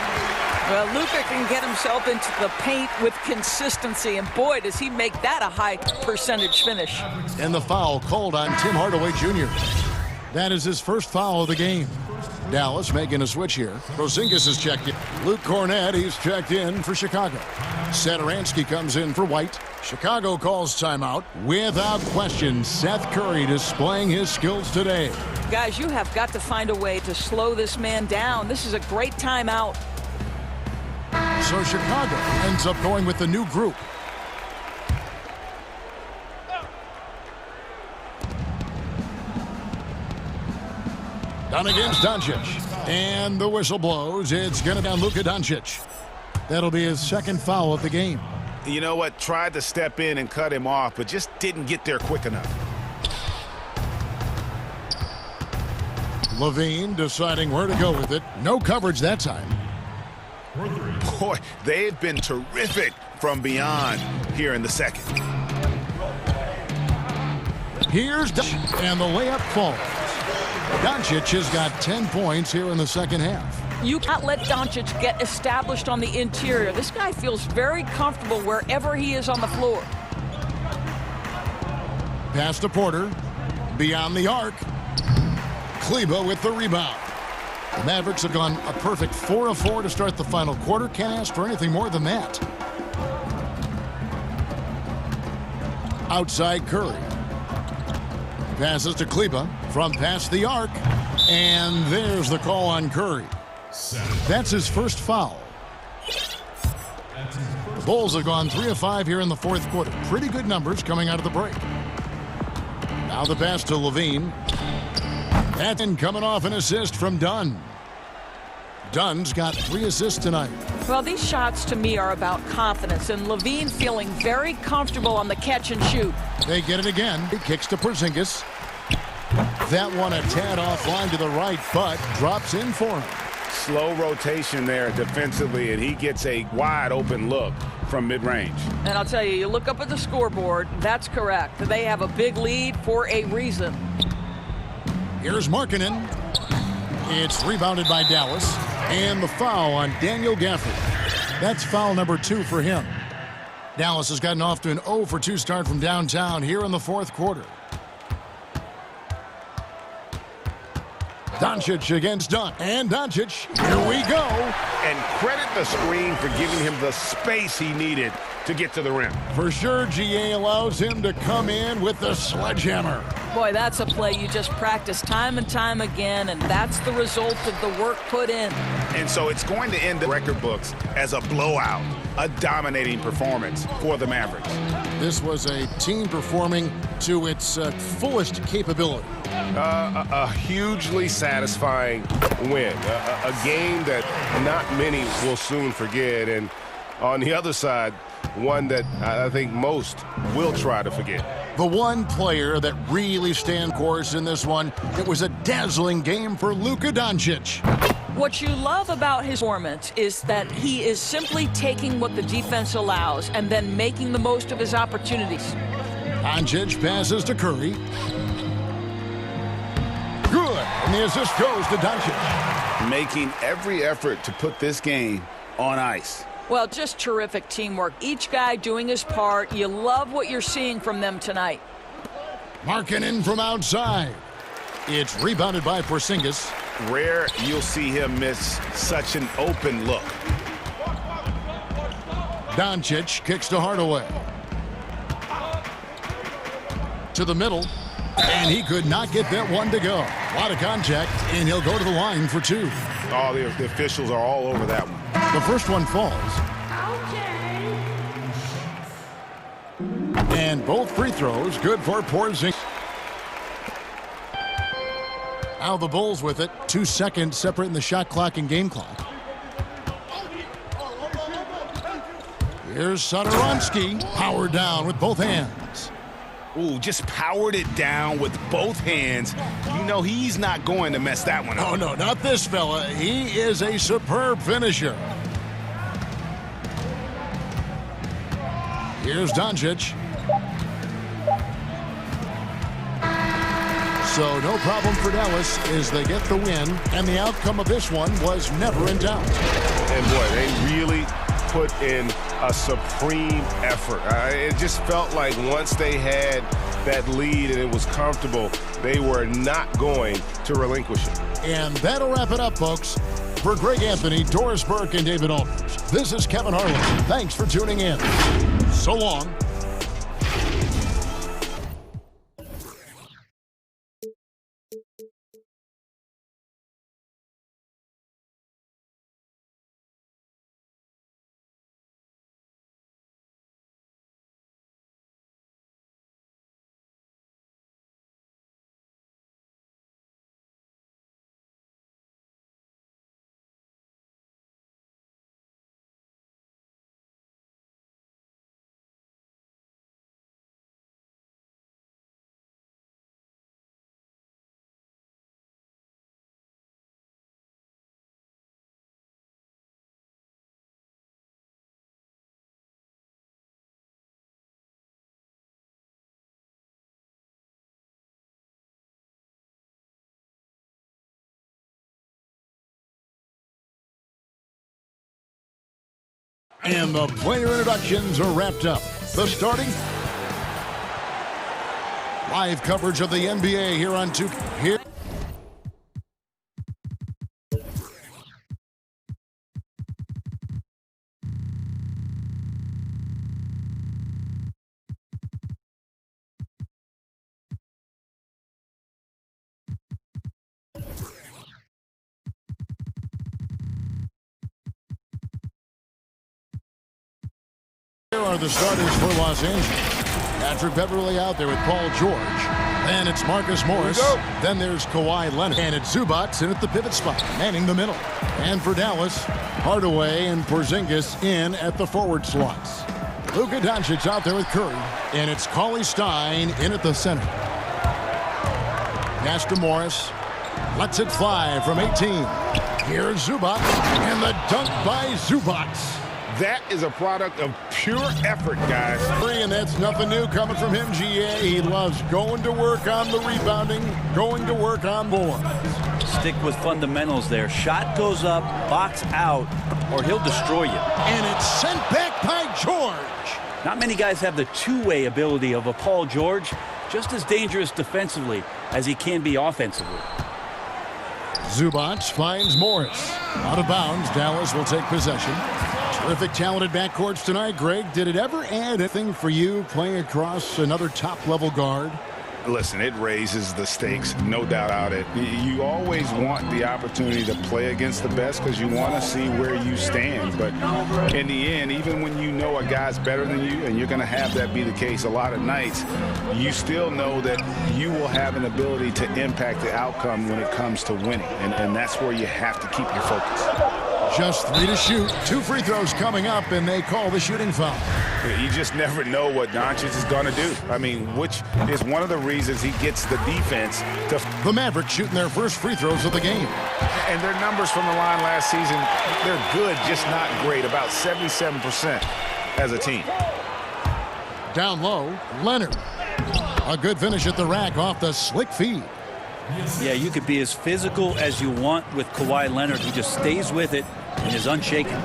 Well, Luka can get himself into the paint with consistency, and boy, does he make that a high percentage finish. And the foul called on Tim Hardaway Jr. That is his first foul of the game. Dallas making a switch here. Porzingis is checked in. Luke Cornett, he's checked in for Chicago. Satoransky comes in for White. Chicago calls timeout. Without question, Seth Curry displaying his skills today. Guys, you have got to find a way to slow this man down. This is a great timeout. So Chicago ends up going with the new group. Down against Doncic. And the whistle blows. It's going to be on Luka Doncic. That'll be his second foul of the game. You know what? Tried to step in and cut him off, but just didn't get there quick enough. Levine deciding where to go with it. No coverage that time. Boy, they've been terrific from beyond here in the second. Here's Doncic, and the layup falls. Doncic has got 10 points here in the second half. You can't let Doncic get established on the interior. This guy feels very comfortable wherever he is on the floor. Pass to Porter. Beyond the arc. Kleber with the rebound. The Mavericks have gone a perfect 4 of 4 to start the final quarter. Can't ask for anything more than that. Outside Curry. Passes to Kleber from past the arc. And there's the call on Curry. That's his first foul. Bulls have gone 3 of 5 here in the fourth quarter. Pretty good numbers coming out of the break. Now the pass to Levine. That's coming off an assist from Dunn. Dunn's got 3 assists tonight. Well, these shots to me are about confidence, and Levine feeling very comfortable on the catch and shoot. They get it again. He kicks to Porzingis. That one a tad offline to the right, but drops in for him. Slow rotation there defensively, and he gets a wide open look from mid-range. And I'll tell you, you look up at the scoreboard, that's correct. They have a big lead for a reason. Here's Markkanen. It's rebounded by Dallas. And the foul on Daniel Gafford. That's foul number 2 for him. Dallas has gotten off to an 0 for 2 start from downtown here in the fourth quarter. Doncic against Dunn. And Doncic, here we go. And credit the screen for giving him the space he needed to get to the rim. For sure, GA allows him to come in with the sledgehammer. Boy, that's a play you just practice time and time again, and that's the result of the work put in. And so it's going to end the record books as a blowout, a dominating performance for the Mavericks. This was a team performing to its fullest capability. A hugely satisfying win. A game that not many will soon forget. And on the other side, one that I think most will try to forget. The one player that really stand course in this one, it was a dazzling game for Luka Doncic. What you love about his performance is that he is simply taking what the defense allows and then making the most of his opportunities. Doncic passes to Curry. Good, and the assist goes to Doncic. Making every effort to put this game on ice. Well, just terrific teamwork. Each guy doing his part. You love what you're seeing from them tonight. Markkanen from outside. It's rebounded by Porzingis. Rare you'll see him miss such an open look. Doncic kicks to Hardaway. To the middle. And he could not get that one to go. A lot of contact, and he'll go to the line for 2. Oh, the officials are all over that one. The first one falls. And both free throws good for Porzingis. Now the Bulls with it. 2 seconds separating the shot clock and game clock. Here's Satoransky. Powered down with both hands. Ooh, just powered it down with both hands. You know he's not going to mess that one up. Oh, no, not this fella. He is a superb finisher. Here's Doncic. So no problem for Dallas as they get the win, and the outcome of this one was never in doubt. And boy, they really put in a supreme effort. It just felt like once they had that lead and it was comfortable, they were not going to relinquish it. And that'll wrap it up, folks. For Greg Anthony, Doris Burke, and David Aldridge, this is Kevin Harlan. Thanks for tuning in. So long. And the player introductions are wrapped up. The starting live coverage of the NBA here on 2. Here. Here are the starters for Los Angeles. Patrick Beverly out there with Paul George. Then it's Marcus Morris. Then there's Kawhi Leonard. And it's Zubac in at the pivot spot, manning the middle. And for Dallas, Hardaway and Porzingis in at the forward slots. Luka Doncic out there with Curry. And it's Cauley Stein in at the center. Pass to Morris. Lets it fly from 18. Here's Zubac, and the dunk by Zubac. That is a product of pure effort, guys. And that's nothing new coming from him, GA. He loves going to work on the rebounding, going to work on board. Stick with fundamentals there. Shot goes up, box out, or he'll destroy you. And it's sent back by George. Not many guys have the two-way ability of a Paul George, just as dangerous defensively as he can be offensively. Zubac finds Morris. Out of bounds, Dallas will take possession. Terrific talented backcourts tonight, Greg. Did it ever add anything for you playing across another top-level guard? Listen, it raises the stakes, no doubt about it. You always want the opportunity to play against the best because you want to see where you stand. But in the end, even when you know a guy's better than you, and you're going to have that be the case a lot of nights, you still know that you will have an ability to impact the outcome when it comes to winning. And that's where you have to keep your focus. Just 3 to shoot. 2 free throws coming up, and they call the shooting foul. You just never know what Doncic is going to do. I mean, which is one of the reasons he gets the defense to... The Mavericks shooting their first free throws of the game. And their numbers from the line last season, they're good, just not great. About 77% as a team. Down low, Leonard. A good finish at the rack off the slick feed. Yeah, you could be as physical as you want with Kawhi Leonard. He just stays with it and is unshaken.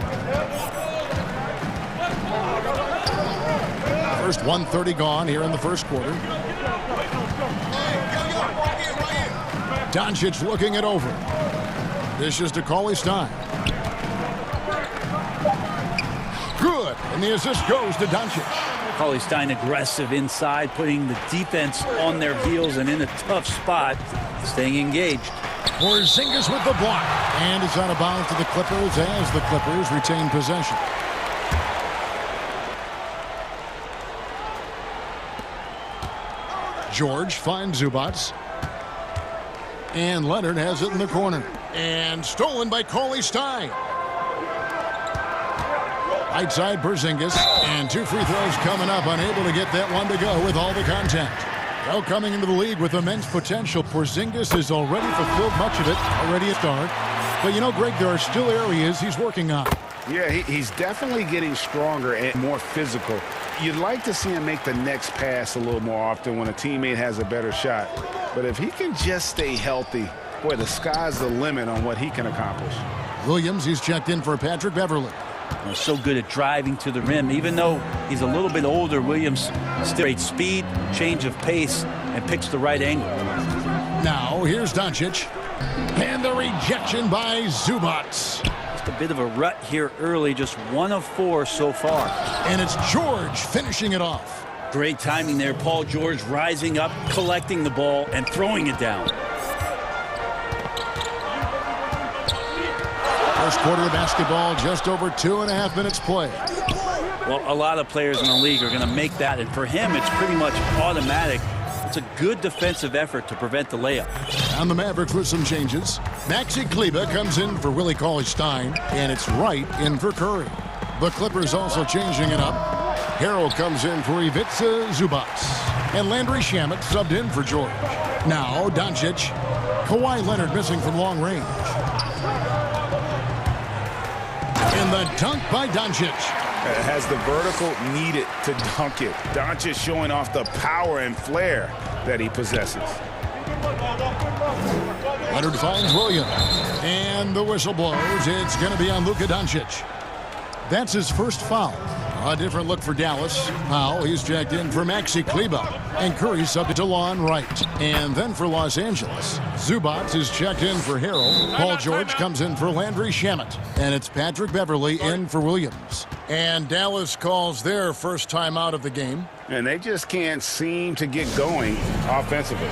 First 1:30 gone here in the first quarter. Doncic looking it over. This is to Cauley-Stein. Good, and the assist goes to Doncic. Cauley-Stein aggressive inside, putting the defense on their heels and in a tough spot, staying engaged. Porzingis with the block, and it's out of bounds to the Clippers as the Clippers retain possession. George finds Zubac, and Leonard has it in the corner, and stolen by Cauley-Stein. Right side Porzingis, and 2 free throws coming up, unable to get that one to go with all the contact. Now coming into the league with immense potential, Porzingis has already fulfilled much of it, already a start. But you know, Greg, there are still areas he's working on. Yeah, he's definitely getting stronger and more physical. You'd like to see him make the next pass a little more often when a teammate has a better shot. But if he can just stay healthy, boy, the sky's the limit on what he can accomplish. Williams, he's checked in for Patrick Beverley. So good at driving to the rim. Even though he's a little bit older, Williams still great speed, change of pace, and picks the right angle. Now, here's Doncic. And the rejection by Zubac. Just a bit of a rut here early, just 1 of 4 so far. And it's George finishing it off. Great timing there. Paul George rising up, collecting the ball, and throwing it down. First quarter of basketball, just over 2.5 minutes played. Well, a lot of players in the league are going to make that, and for him, it's pretty much automatic. It's a good defensive effort to prevent the layup. And the Mavericks with some changes. Maxi Kleber comes in for Willie Cauley-Stein, and it's Wright in for Curry. The Clippers also changing it up. Harrell comes in for Ivica Zubac. And Landry Shamet subbed in for George. Now, Doncic. Kawhi Leonard missing from long range. And the dunk by Doncic. Has the vertical needed to dunk it. Doncic showing off the power and flair that he possesses. Leonard finds Williams. And the whistle blows. It's going to be on Luka Doncic. That's his first foul. A different look for Dallas. Powell, he's checked in for Maxi Kleber. And Curry subbed to DeLon Wright. And then for Los Angeles, Zubac is checked in for Harrell. Paul George comes in for Landry Shamet. And it's Patrick Beverley in for Williams. And Dallas calls their first time out of the game. And they just can't seem to get going offensively.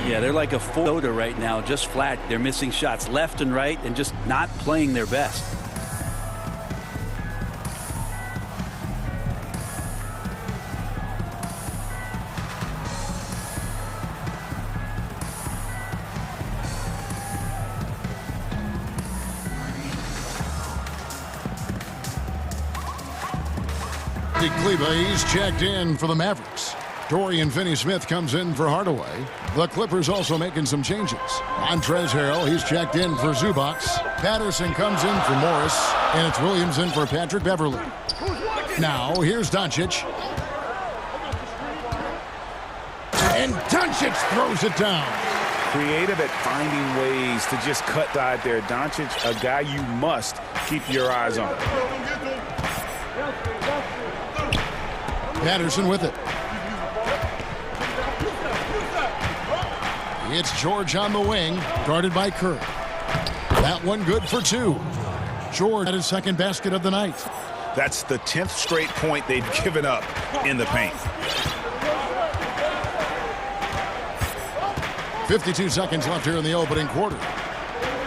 Yeah, they're like a Florida right now, just flat. They're missing shots left and right and just not playing their best. Kleber, he's checked in for the Mavericks. Dorian Finney-Smith comes in for Hardaway. The Clippers also making some changes. Montrezl Harrell, he's checked in for Zubac. Patterson comes in for Morris. And it's Williams in for Patrick Beverly. Now, here's Doncic. And Doncic throws it down. Creative at finding ways to just cut dive there. Doncic, a guy you must keep your eyes on. Patterson with it. It's George on the wing, guarded by Curry. That one good for two. George had his second basket of the night. That's the 10th straight point they've given up in the paint. 52 seconds left here in the opening quarter.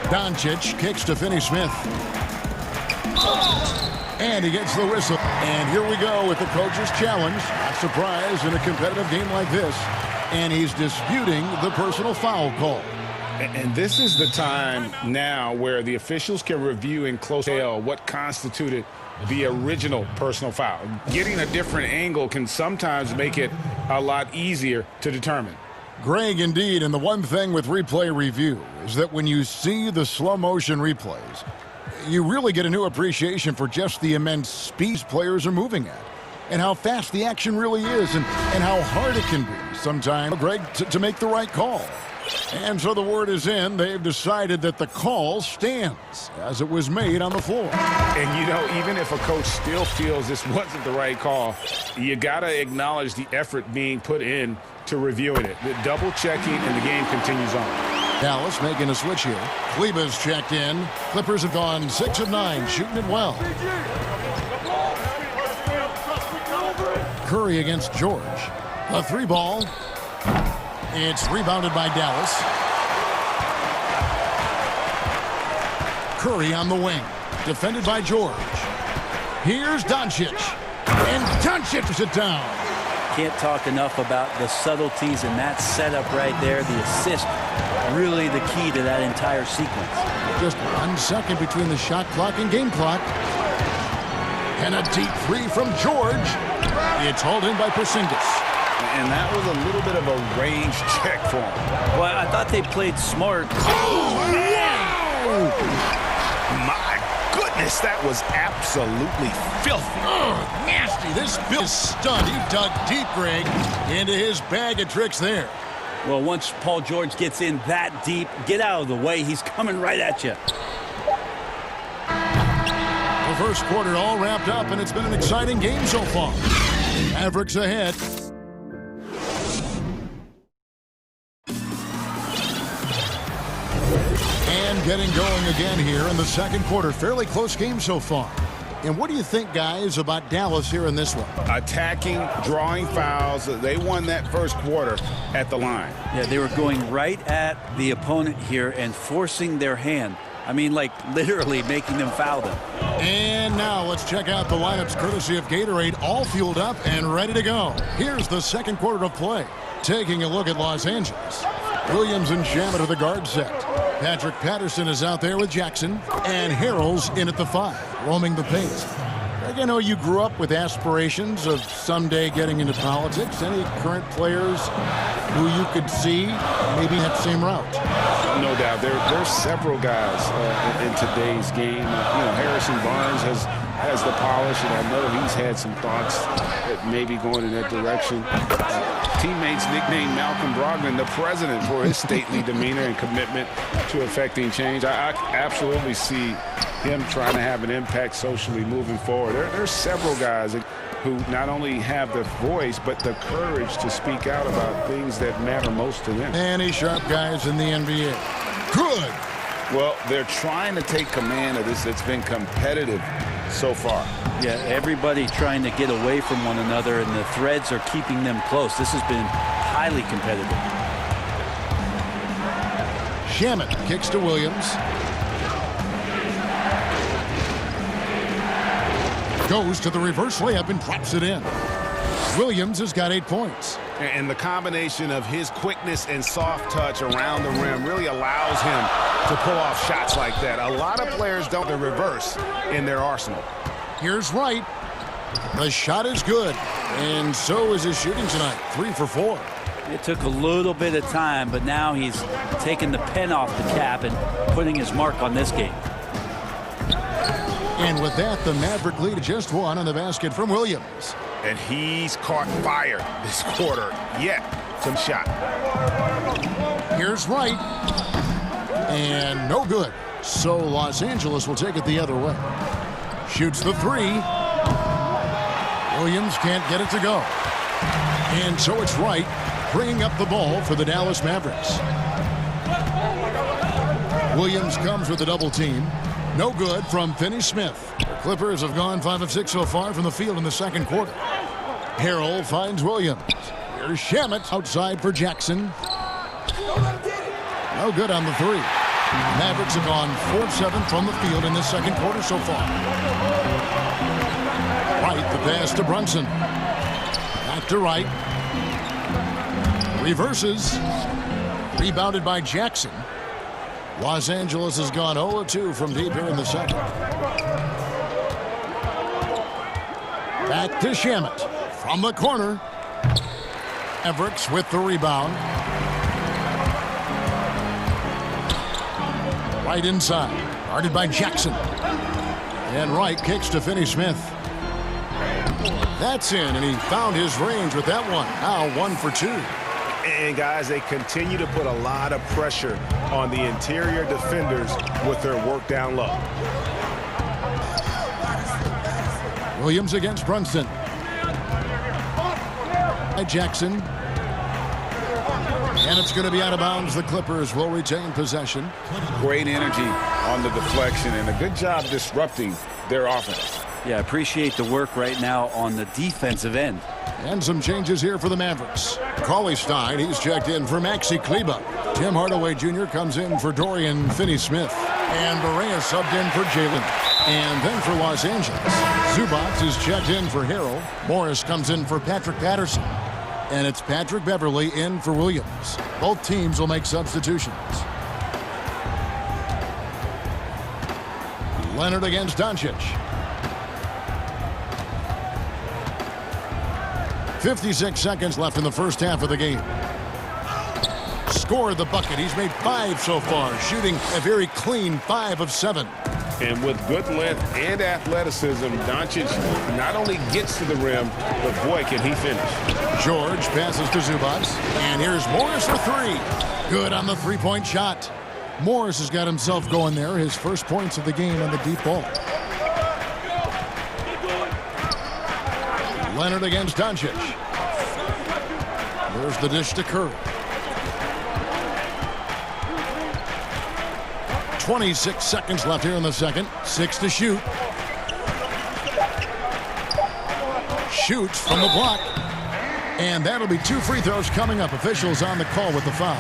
Doncic kicks to Finney-Smith. And he gets the whistle. And here we go with the coach's challenge. Not surprised in a competitive game like this. And he's disputing the personal foul call. And this is the time now where the officials can review in close detail what constituted the original personal foul. Getting a different angle can sometimes make it a lot easier to determine. Greg, indeed, and the one thing with replay review is that when you see the slow motion replays, you really get a new appreciation for just the immense speed players are moving at and how fast the action really is and how hard it can be sometimes, Greg, to make the right call. And so the word is in. They've decided that the call stands as it was made on the floor. And, you know, even if a coach still feels this wasn't the right call, you got to acknowledge the effort being put in to reviewing it. The double checking, and the game continues on. Dallas making a switch here. Kleba's checked in. Clippers have gone 6 of 9, shooting it well. Curry against George. A three ball. It's rebounded by Dallas. Curry on the wing. Defended by George. Here's Doncic. And Doncic is it down. Can't talk enough about the subtleties in that setup right there. The assist, really the key to that entire sequence. Just 1 second between the shot clock and game clock. And a deep three from George. It's hauled in by Porzingis. And that was a little bit of a range check for him. Well, I thought they played smart. Oh, wow! My goodness, that was absolutely filthy. Nasty. This Bill is stunned. He dug deep, Greg, into his bag of tricks there. Well, once Paul George gets in that deep, get out of the way. He's coming right at you. The first quarter all wrapped up, and it's been an exciting game so far. Mavericks ahead. And getting going again here in the second quarter. Fairly close game so far. And what do you think, guys, about Dallas here in this one? Attacking, drawing fouls. They won that first quarter at the line. Yeah, they were going right at the opponent here and forcing their hand. I mean, like, literally making them foul them. And now let's check out the lineups courtesy of Gatorade, all fueled up and ready to go. Here's the second quarter of play. Taking a look at Los Angeles. Williams and Shamet are the guard set. Patrick Patterson is out there with Jackson. And Harrell's in at the 5, roaming the paint. I know you grew up with aspirations of someday getting into politics. Any current players who you could see maybe that same route? No doubt. There's several guys in today's game. Harrison Barnes has the polish, and I know he's had some thoughts that maybe going in that direction. Teammates nicknamed Malcolm Brogdon the president for his stately demeanor and commitment to effecting change. I absolutely see him trying to have an impact socially moving forward. There's several guys who not only have the voice, but the courage to speak out about things that matter most to them. Any sharp guys in the NBA. Good. Well, they're trying to take command of this. It's been competitive so far. Yeah, everybody trying to get away from one another, and the threads are keeping them close. This has been highly competitive. Shamet kicks to Williams. Goes to the reverse layup and drops it in. Williams has got 8 points. And the combination of his quickness and soft touch around the rim really allows him to pull off shots like that. A lot of players don't have the reverse in their arsenal. Here's Wright. The shot is good, and so is his shooting tonight. 3 for 4. It took a little bit of time, but now he's taking the pen off the cap and putting his mark on this game. And with that, the Maverick lead just 1 on the basket from Williams. And he's caught fire this quarter. Yet, some shot. Here's Wright. And no good. So Los Angeles will take it the other way. Shoots the 3. Williams can't get it to go. And so it's Wright bringing up the ball for the Dallas Mavericks. Williams comes with a double team. No good from Finney-Smith. The Clippers have gone 5 of 6 so far from the field in the second quarter. Harrell finds Williams. Here's Shamet outside for Jackson. No good on the 3. Mavericks have gone 4 of 7 from the field in this second quarter so far. Wright, the pass to Brunson. Back to Wright. Reverses. Rebounded by Jackson. Los Angeles has gone 0-2 from deep here in the second. Back to Shamet. From the corner. Mavericks with the rebound. Right inside. Guarded by Jackson. And Wright kicks to Finney-Smith. That's in, and he found his range with that one. Now 1 for 2. And, guys, they continue to put a lot of pressure on the interior defenders with their work down low. Williams against Brunson. Jackson. And it's going to be out of bounds. The Clippers will retain possession. Great energy on the deflection and a good job disrupting their offense. Yeah, appreciate the work right now on the defensive end. And some changes here for the Mavericks. Cauley Stein, he's checked in for Maxi Kleber. Tim Hardaway Jr. comes in for Dorian Finney-Smith. And Barea subbed in for Jalen. And then for Los Angeles, Zubac is checked in for Harrell. Morris comes in for Patrick Patterson. And it's Patrick Beverley in for Williams. Both teams will make substitutions. Leonard against Doncic. 56 seconds left in the first half of the game. Scored the bucket. He's made 5 so far, shooting a very clean 5 of 7. And with good length and athleticism, Doncic not only gets to the rim, but boy, can he finish. George passes to Zubac. And here's Morris for 3. Good on the three-point shot. Morris has got himself going there. His first points of the game on the deep ball. Leonard against Doncic. There's the dish to Curry. 26 seconds left here in the second. 6 to shoot. Shoots from the block. And that'll be 2 free throws coming up. Officials on the call with the foul.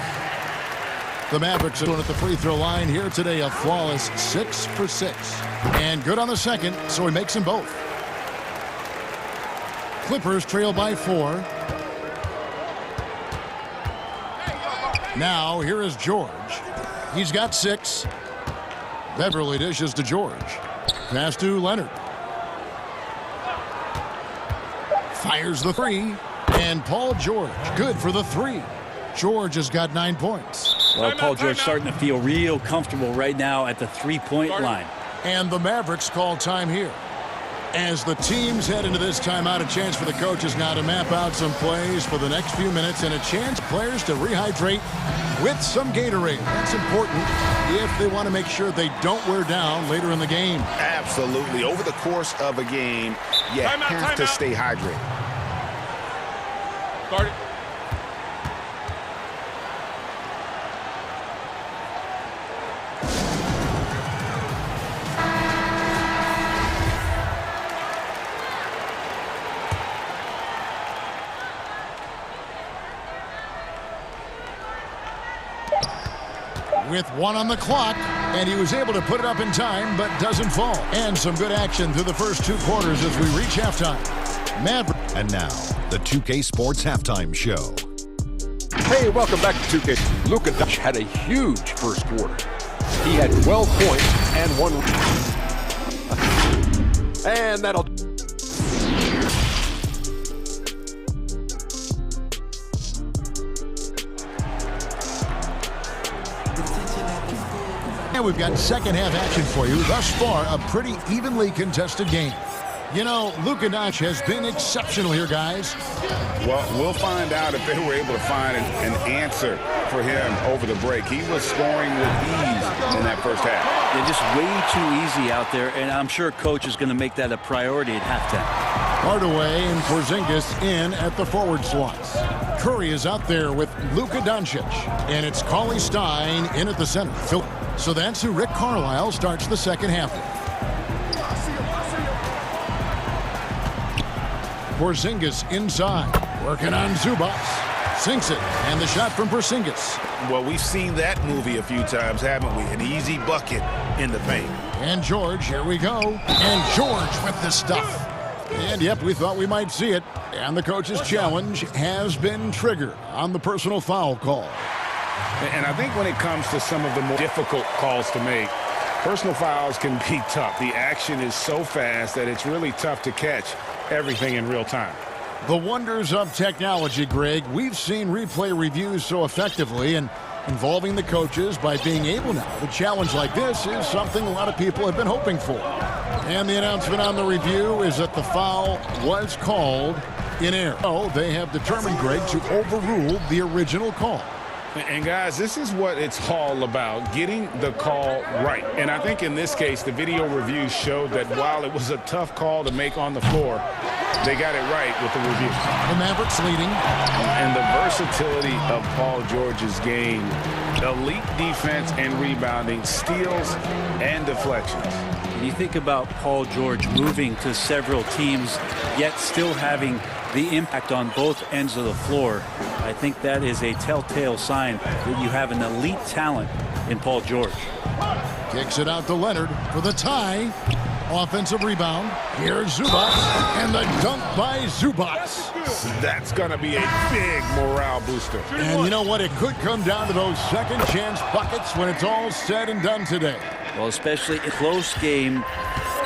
The Mavericks are doing at the free throw line here today. A flawless 6 for 6. And good on the second, so he makes them both. Clippers trail by 4. Now, here is George. He's got 6. Beverley dishes to George. Pass to Leonard. Fires the 3. And Paul George, good for the 3. George has got 9 points. Well, Paul George starting to feel real comfortable right now at the three-point line. And the Mavericks call time here. As the teams head into this timeout, a chance for the coaches now to map out some plays for the next few minutes and a chance for players to rehydrate with some Gatorade. That's important if they want to make sure they don't wear down later in the game. Absolutely. Over the course of a game, you have to stay hydrated. Guard it. With 1 on the clock, and he was able to put it up in time, but doesn't fall. And some good action through the first 2 quarters as we reach halftime. Maverick. And now, the 2K Sports Halftime Show. Hey, welcome back to 2K. Luka Doncic had a huge first quarter. He had 12 points and 1. And that'll. And we've got second half action for you. Thus far, a pretty evenly contested game. You know, Luka Doncic has been exceptional here, guys. Well, we'll find out if they were able to find an answer for him over the break. He was scoring with ease in that first half. They're just way too easy out there, and I'm sure Coach is going to make that a priority at halftime. Hardaway and Porzingis in at the forward slots. Curry is out there with Luka Doncic, and it's Cauley Stein in at the center. So that's who Rick Carlisle starts the second half with. Porzingis inside, working on Zubac. Sinks it, and the shot from Porzingis. Well, we've seen that movie a few times, haven't we? An easy bucket in the paint. And George, here we go. And George with the stuff. And yep, we thought we might see it. And the coach's challenge has been triggered on the personal foul call. And I think when it comes to some of the more difficult calls to make, personal fouls can be tough. The action is so fast that it's really tough to catch everything in real time. The wonders of technology, Greg. We've seen replay reviews so effectively, and involving the coaches by being able now to challenge like this is something a lot of people have been hoping for. And the announcement on the review is that the foul was called in error. So they have determined, Greg, to overrule the original call. And guys, this is what it's all about, getting the call right. And I think in this case, the video review showed that while it was a tough call to make on the floor, they got it right with the review. The Mavericks leading. And the versatility of Paul George's game, elite defense and rebounding, steals and deflections. When you think about Paul George moving to several teams, yet still having the impact on both ends of the floor, I think that is a telltale sign that you have an elite talent in Paul George. Kicks it out to Leonard for the tie. Offensive rebound. Here's Zubac, and the dunk by Zubac. That's going to be a big morale booster. And you know what? It could come down to those second chance buckets when it's all said and done today. Well, especially a close game,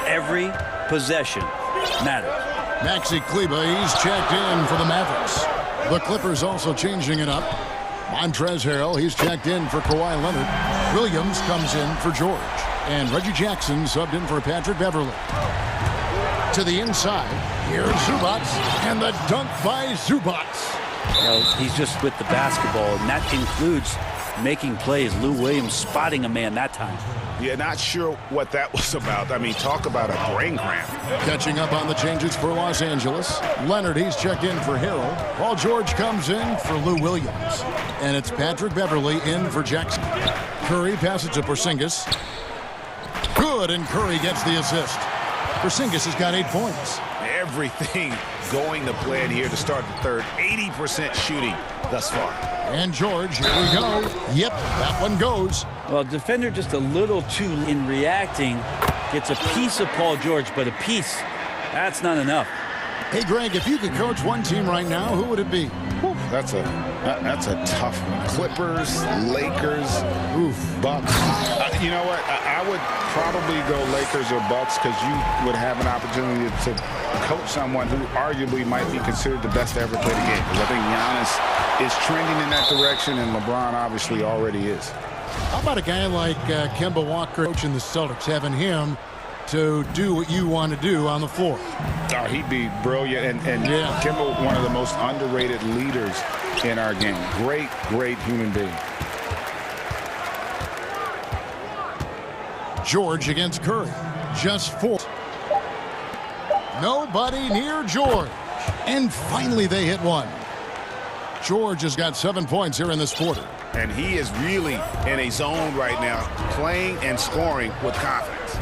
every possession matters. Maxi Kleber, he's checked in for the Mavericks. The Clippers also changing it up. Montrezl Harrell, he's checked in for Kawhi Leonard. Williams comes in for George. And Reggie Jackson subbed in for Patrick Beverly. To the inside, here's Zubac, and the dunk by Zubac. Well, he's just with the basketball, and that includes making plays. Lou Williams spotting a man that time. Yeah, not sure what that was about. I mean, talk about a brain cramp. Catching up on the changes for Los Angeles. Leonard, he's checked in for Harrell. Paul George comes in for Lou Williams. And it's Patrick Beverly in for Jackson. Curry passes to Porzingis. Good, and Curry gets the assist. Porzingis has got 8 points. Everything going to plan here to start the third. 80% shooting thus far. And George, here we go. Yep, that one goes. Well, defender just a little too in reacting. Gets a piece of Paul George, but a piece, that's not enough. Hey, Greg, if you could coach one team right now, who would it be? Whew, that's a tough one. Clippers, Lakers, Bucks. You know what? I would probably go Lakers or Bucks because you would have an opportunity to coach someone who arguably might be considered the best to ever play the game. Because I think Giannis is trending in that direction, and LeBron obviously already is. How about a guy like Kemba Walker coaching the Celtics, having him to do what you want to do on the floor? Oh, he'd be brilliant. And yeah, Kemba, one of the most underrated leaders in our game. Great, great human being. George against Curry. Just 4. Nobody near George. And finally they hit one. George has got 7 points here in this quarter. And he is really in a zone right now, playing and scoring with confidence.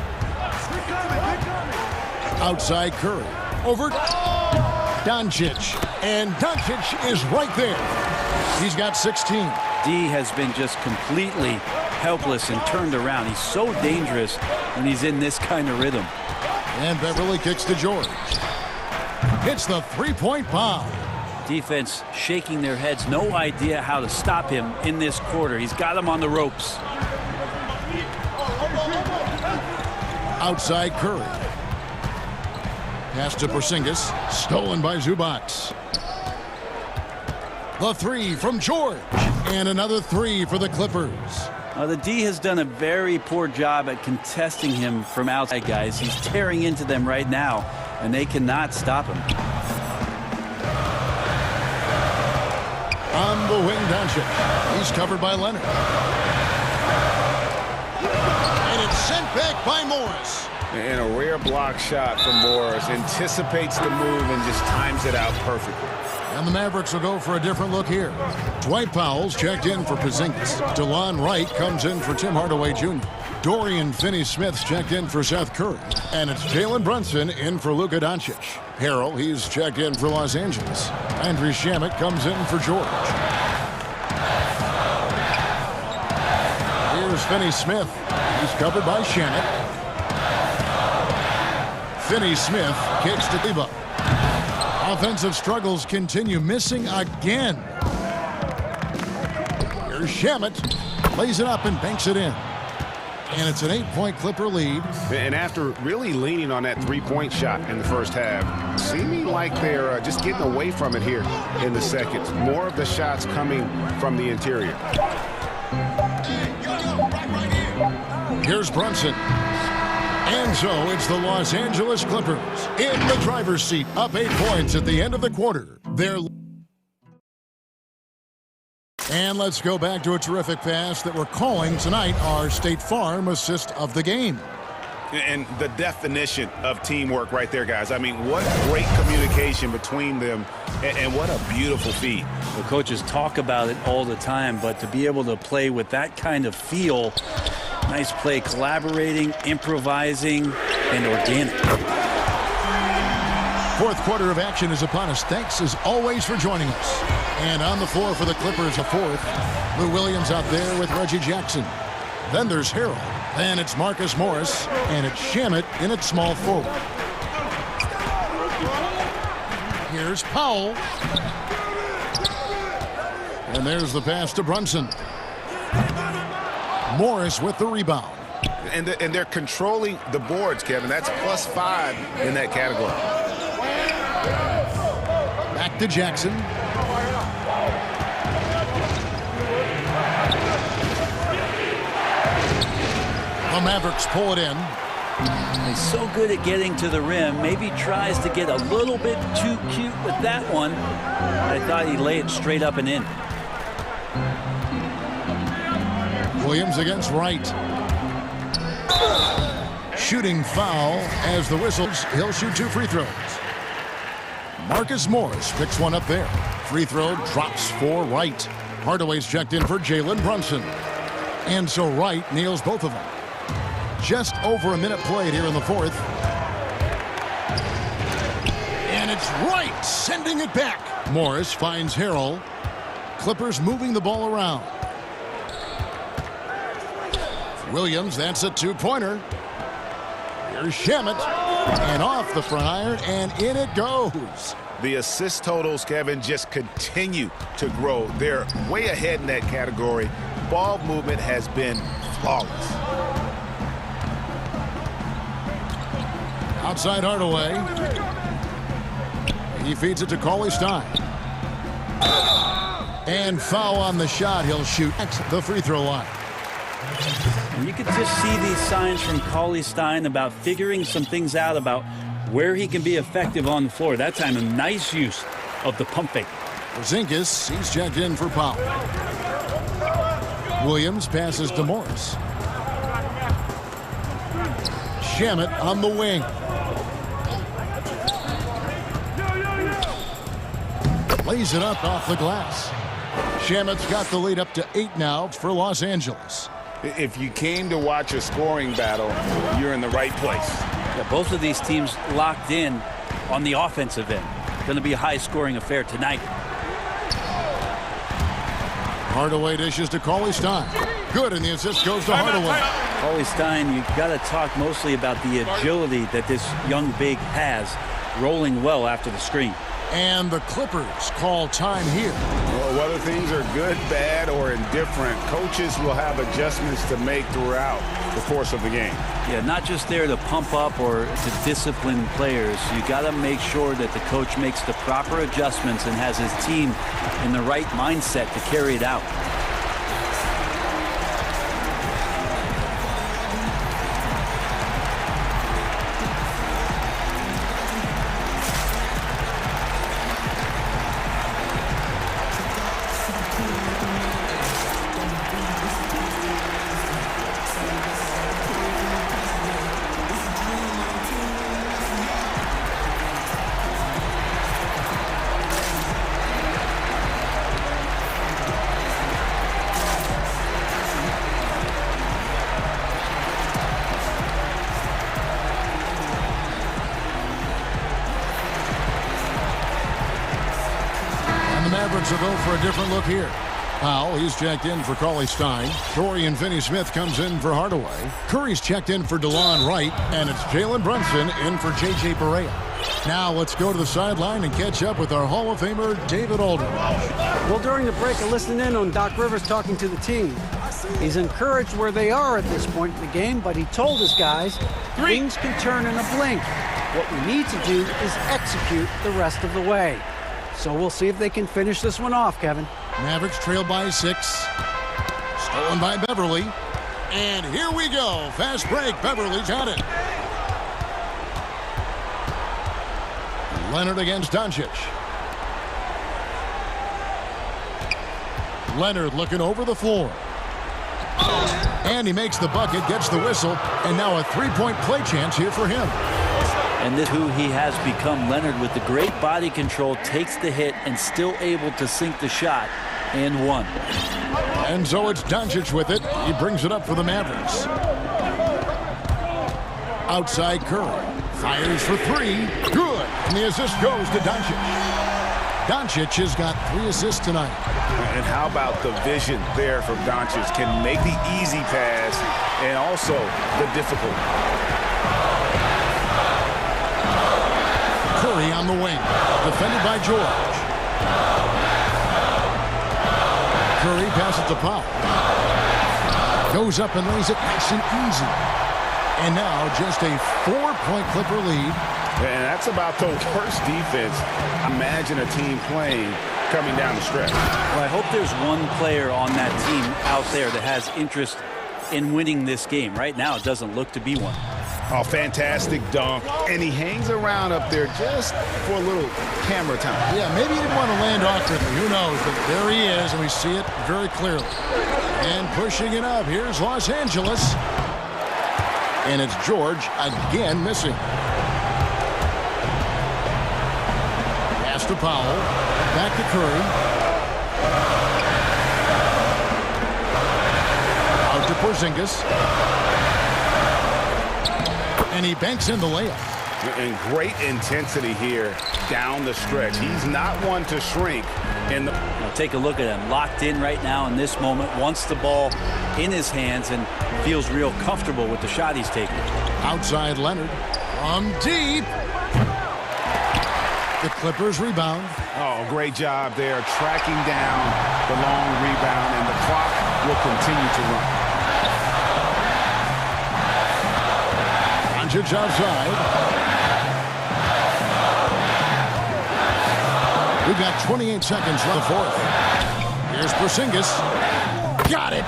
Outside Curry. Over Doncic. And Doncic is right there. He's got 16. D has been just completely helpless and turned around. He's so dangerous when he's in this kind of rhythm. And Beverly kicks to George. Hits the three-point bomb. Defense shaking their heads. No idea how to stop him in this quarter. He's got him on the ropes. Outside Curry. Pass to Porzingis. Stolen by Zubac. The three from George. And another three for the Clippers. The D has done a very poor job at contesting him from outside, guys. He's tearing into them right now, and they cannot stop him. On the wing, Doncic. He's covered by Leonard. And it's sent back by Morris. And a rare block shot from Morris. Anticipates the move and just times it out perfectly. And the Mavericks will go for a different look here. Dwight Powell's checked in for Porzingis. DeLon Wright comes in for Tim Hardaway Jr. Dorian Finney-Smith's checked in for Seth Curry. And it's Jalen Brunson in for Luka Doncic. Harrell, he's checked in for Los Angeles. Andrew Shamet comes in for George. Here's Finney-Smith. He's covered by Shamet. Finney-Smith kicks to Leva. Offensive struggles continue, missing again. Here's Shamet. Lays it up and banks it in. And it's an 8-point Clipper lead. And after really leaning on that three-point shot in the first half, seeming like they're just getting away from it here in the second. More of the shots coming from the interior. Here's Brunson. And so it's the Los Angeles Clippers in the driver's seat, up 8 points at the end of the quarter. And let's go back to a terrific pass that we're calling tonight our State Farm assist of the game. And the definition of teamwork right there, guys. I mean, what great communication between them, and what a beautiful feed. The coaches talk about it all the time, but to be able to play with that kind of feel, nice play, collaborating, improvising, and organic. Fourth quarter of action is upon us. Thanks as always for joining us. And on the floor for the Clippers, a fourth. Lou Williams out there with Reggie Jackson. Then there's Harrell. Then it's Marcus Morris. And it's Shamet in at small forward. Here's Powell. And there's the pass to Brunson. Morris with the rebound. And they're controlling the boards, Kevin. That's +5 in that category. Back to Jackson. The Mavericks pull it in. He's so good at getting to the rim. Maybe tries to get a little bit too cute with that one. I thought he'd lay it straight up and in. Williams against Wright. Shooting foul as the whistles. He'll shoot 2 free throws. Marcus Morris picks one up there. Free throw drops for Wright. Hardaway's checked in for Jalen Brunson. And so Wright nails both of them. Just over a minute played here in the fourth. And it's Wright sending it back. Morris finds Harrell. Clippers moving the ball around. Williams, that's a 2-pointer. Here's Shamet. And off the front iron, and in it goes. The assist totals, Kevin, just continue to grow. They're way ahead in that category. Ball movement has been flawless. Outside Hardaway. He feeds it to Cauley-Stein. And foul on the shot. He'll shoot at the free throw line. And you could just see these signs from Cauley-Stein about figuring some things out about where he can be effective on the floor. That time, a nice use of the pump fake. Porzingis, he's checked in for Powell. Williams passes to Morris. Shamet on the wing. Lays it up off the glass. Shamet's got the lead up to 8 now for Los Angeles. If you came to watch a scoring battle, you're in the right place. Yeah, both of these teams locked in on the offensive end. Going to be a high-scoring affair tonight. Hardaway dishes to Cauley-Stein. Good, and the assist goes to Hardaway. Cauley-Stein, you've got to talk mostly about the agility that this young big has, rolling well after the screen. And the Clippers call time here. Well, whether things are good, bad, or indifferent, coaches will have adjustments to make throughout the course of the game. Yeah, not just there to pump up or to discipline players. You got to make sure that the coach makes the proper adjustments and has his team in the right mindset to carry it out. Mavericks will go for a different look here. Powell, he's checked in for Cauley Stein. Dorian Finney-Smith comes in for Hardaway. Curry's checked in for DeLon Wright, and it's Jalen Brunson in for J.J. Barea. Now let's go to the sideline and catch up with our Hall of Famer, David Aldridge. Well, during the break, I listened in on Doc Rivers talking to the team. He's encouraged where they are at this point in the game, but he told his guys things can turn in a blink. What we need to do is execute the rest of the way. So we'll see if they can finish this one off, Kevin. Mavericks trail by 6. Stolen by Beverly. And here we go. Fast break. Beverly's got it. Leonard against Doncic. Leonard looking over the floor. And he makes the bucket, gets the whistle, and now a three-point play chance here for him. And this who he has become. Leonard, with the great body control, takes the hit and still able to sink the shot, and one. And so it's Doncic with it. He brings it up for the Mavericks. Outside Curry. Fires for 3. Good. And the assist goes to Doncic. Doncic has got 3 assists tonight. And how about the vision there from Doncic? Can make the easy pass and also the difficult. Curry on the wing, defended by George. Curry passes to Powell. Goes up and lays it nice and easy. And now just a 4-point Clipper lead. And that's about the worst defense. Imagine a team playing coming down the stretch. Well, I hope there's one player on that team out there that has interest in winning this game. Right now, it doesn't look to be one. Oh, fantastic dunk. And he hangs around up there just for a little camera time. Yeah, maybe he didn't want to land awkwardly. Who knows? But there he is, and we see it very clearly. And pushing it up. Here's Los Angeles. And it's George again missing. Pass to Powell. Back to Curry. Out to Porzingis. And he banks in the layup. And great intensity here down the stretch. He's not one to shrink. Now take a look at him. Locked in right now in this moment. Wants the ball in his hands and feels real comfortable with the shot he's taking. Outside Leonard. From deep. The Clippers rebound. Oh, great job there. Tracking down the long rebound. And the clock will continue to run. Doncic outside. We've got 28 seconds left. The fourth. Here's Porzingis. Got it.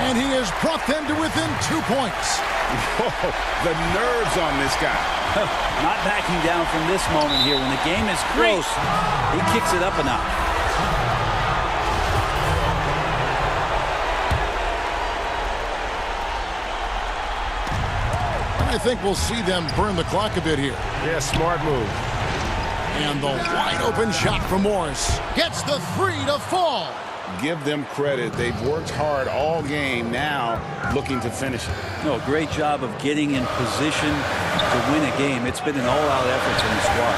And he has brought them to within 2 points. Whoa, the nerves on this guy. Not backing down from this moment here. When the game is close, he kicks it up a notch. I think we'll see them burn the clock a bit here. Yeah, smart move. And the wide open shot from Morris. Gets the 3 to fall. Give them credit. They've worked hard all game, now looking to finish it. No, great job of getting in position to win a game. It's been an all-out effort from the squad.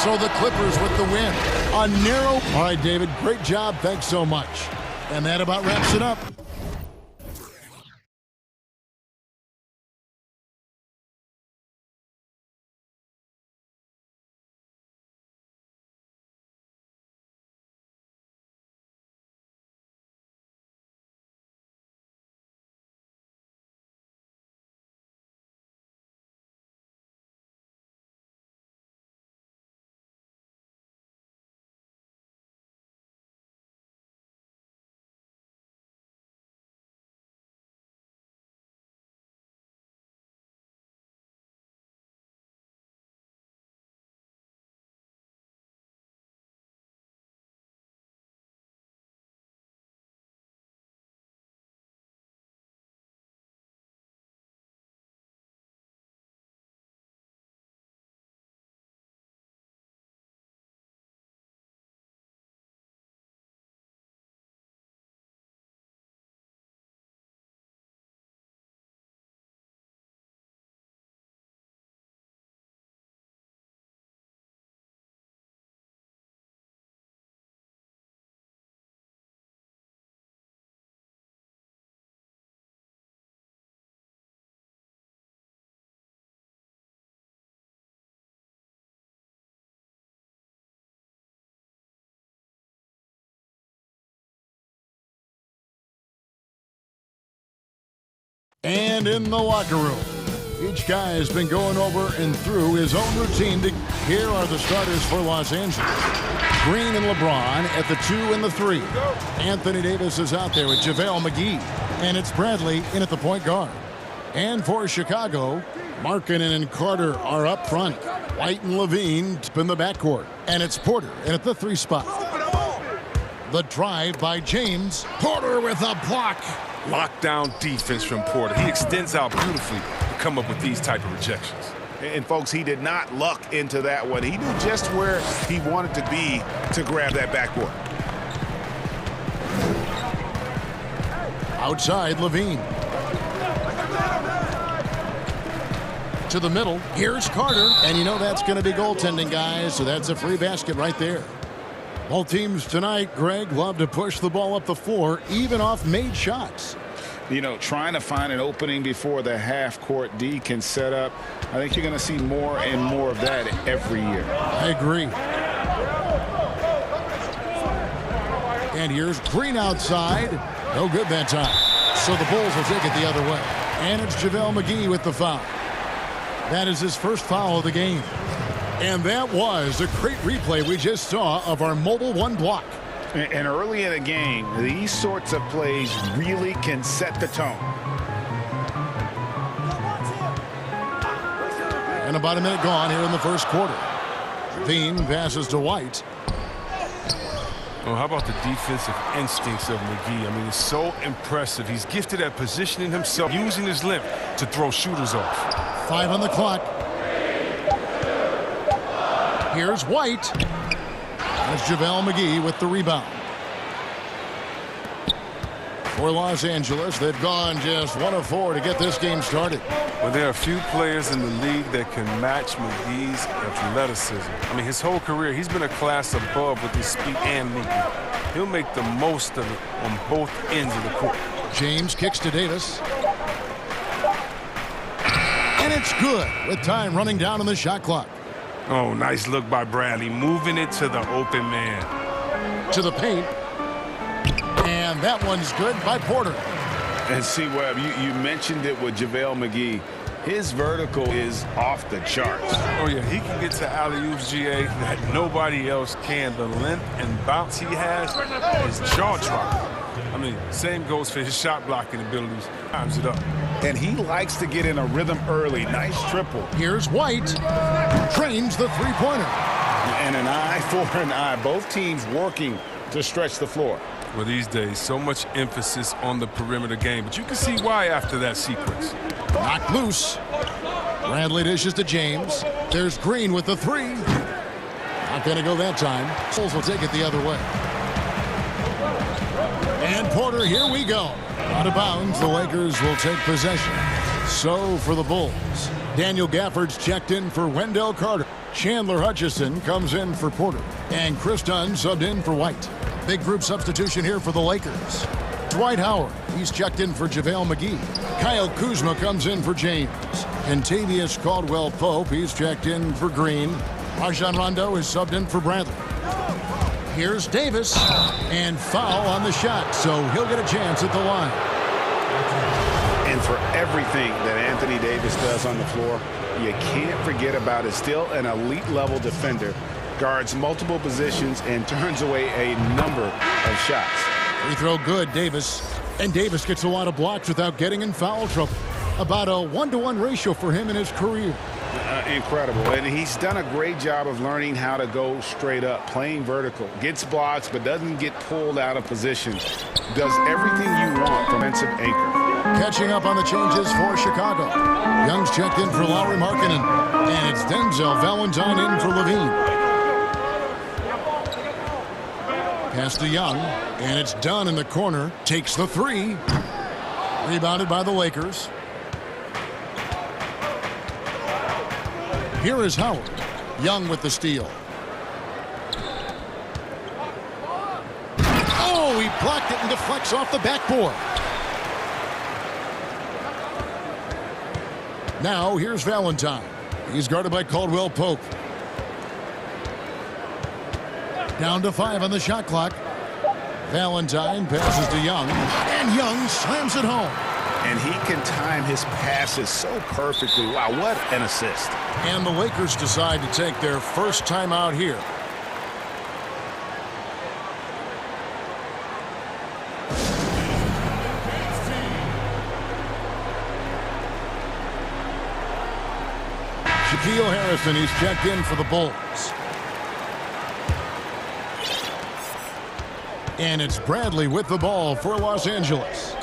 So the Clippers with the win. A narrow. All right, David, great job. Thanks so much. And that about wraps it up. And in the locker room, each guy has been going over and through his own routine. Here are the starters for Los Angeles. Green and LeBron at the 2 and the 3. Anthony Davis is out there with JaVale McGee. And it's Bradley in at the point guard. And for Chicago, Markkanen and Carter are up front. White and Levine in the backcourt. And it's Porter in at the 3 spot. The drive by James. Porter with a block. Lockdown defense from Porter. He extends out beautifully to come up with these type of rejections. And folks, he did not luck into that one. He knew just where he wanted to be to grab that backboard. Outside, Levine. To the middle. Here's Carter. And you know that's going to be goaltending, guys. So that's a free basket right there. Both teams tonight, Greg, love to push the ball up the floor, even off made shots. You know, trying to find an opening before the half-court D can set up. I think you're going to see more and more of that every year. I agree. And here's Green outside. No good that time. So the Bulls will take it the other way. And it's JaVale McGee with the foul. That is his first foul of the game. And that was a great replay we just saw of our Mobile One block. And early in a game, these sorts of plays really can set the tone. And about a minute gone here in the first quarter. Levine passes to White. Well, how about the defensive instincts of McGee? I mean, it's so impressive. He's gifted at positioning himself, using his length to throw shooters off. 5 on the clock. Here's White. That's JaVale McGee with the rebound. For Los Angeles, they've gone just 1 of 4 to get this game started. Well, there are a few players in the league that can match McGee's athleticism. I mean, his whole career, he's been a class above with his speed and movement. He'll make the most of it on both ends of the court. James kicks to Davis. And it's good with time running down on the shot clock. Oh, nice look by Bradley, moving it to the open man. To the paint. And that one's good by Porter. And see, Webb, you mentioned it with JaVale McGee. His vertical is off the charts. Oh, yeah, he can get to alley-oops, GA, that nobody else can. The length and bounce he has is jaw-dropping. I mean, same goes for his shot blocking abilities. Times it up. And he likes to get in a rhythm early. Nice triple. Here's White. Trains the three-pointer. And an eye for an eye. Both teams working to stretch the floor. Well, these days, so much emphasis on the perimeter game, but you can see why after that sequence. Knocked loose. Bradley dishes to James. There's Green with the 3. Not going to go that time. Bulls will take it the other way. And Porter, here we go. Out of bounds, the Lakers will take possession. So for the Bulls, Daniel Gafford's checked in for Wendell Carter. Chandler Hutchison comes in for Porter. And Chris Dunn subbed in for White. Big group substitution here for the Lakers. Dwight Howard, he's checked in for JaVale McGee. Kyle Kuzma comes in for James. Kentavious Caldwell-Pope, he's checked in for Green. Rajon Rondo is subbed in for Bradley. Here's Davis, and foul on the shot, so he'll get a chance at the line. And for everything that Anthony Davis does on the floor, you can't forget about it. Still an elite-level defender. Guards multiple positions and turns away a number of shots. Free throw good, Davis. And Davis gets a lot of blocks without getting in foul trouble. About a 1-to-1 ratio for him in his career. Incredible. And he's done a great job of learning how to go straight up, playing vertical. Gets blocks, but doesn't get pulled out of position. Does everything you want from defensive anchor. Catching up on the changes for Chicago. Young's checked in for Lauri Markkanen. And it's Denzel Valentine in for Levine. Pass to Young, and it's Dunn in the corner. Takes the 3. Rebounded by the Lakers. Here is Howard. Young with the steal. Oh, he blocked it and deflects off the backboard. Now here's Valentine. He's guarded by Caldwell-Pope. Down to 5 on the shot clock. Valentine passes to Young, and Young slams it home. and he can time his passes so perfectly. Wow, what an assist. And the Lakers decide to take their first time out here. Shaquille Harrison, he's checked in for the Bulls. And it's Bradley with the ball for Los Angeles.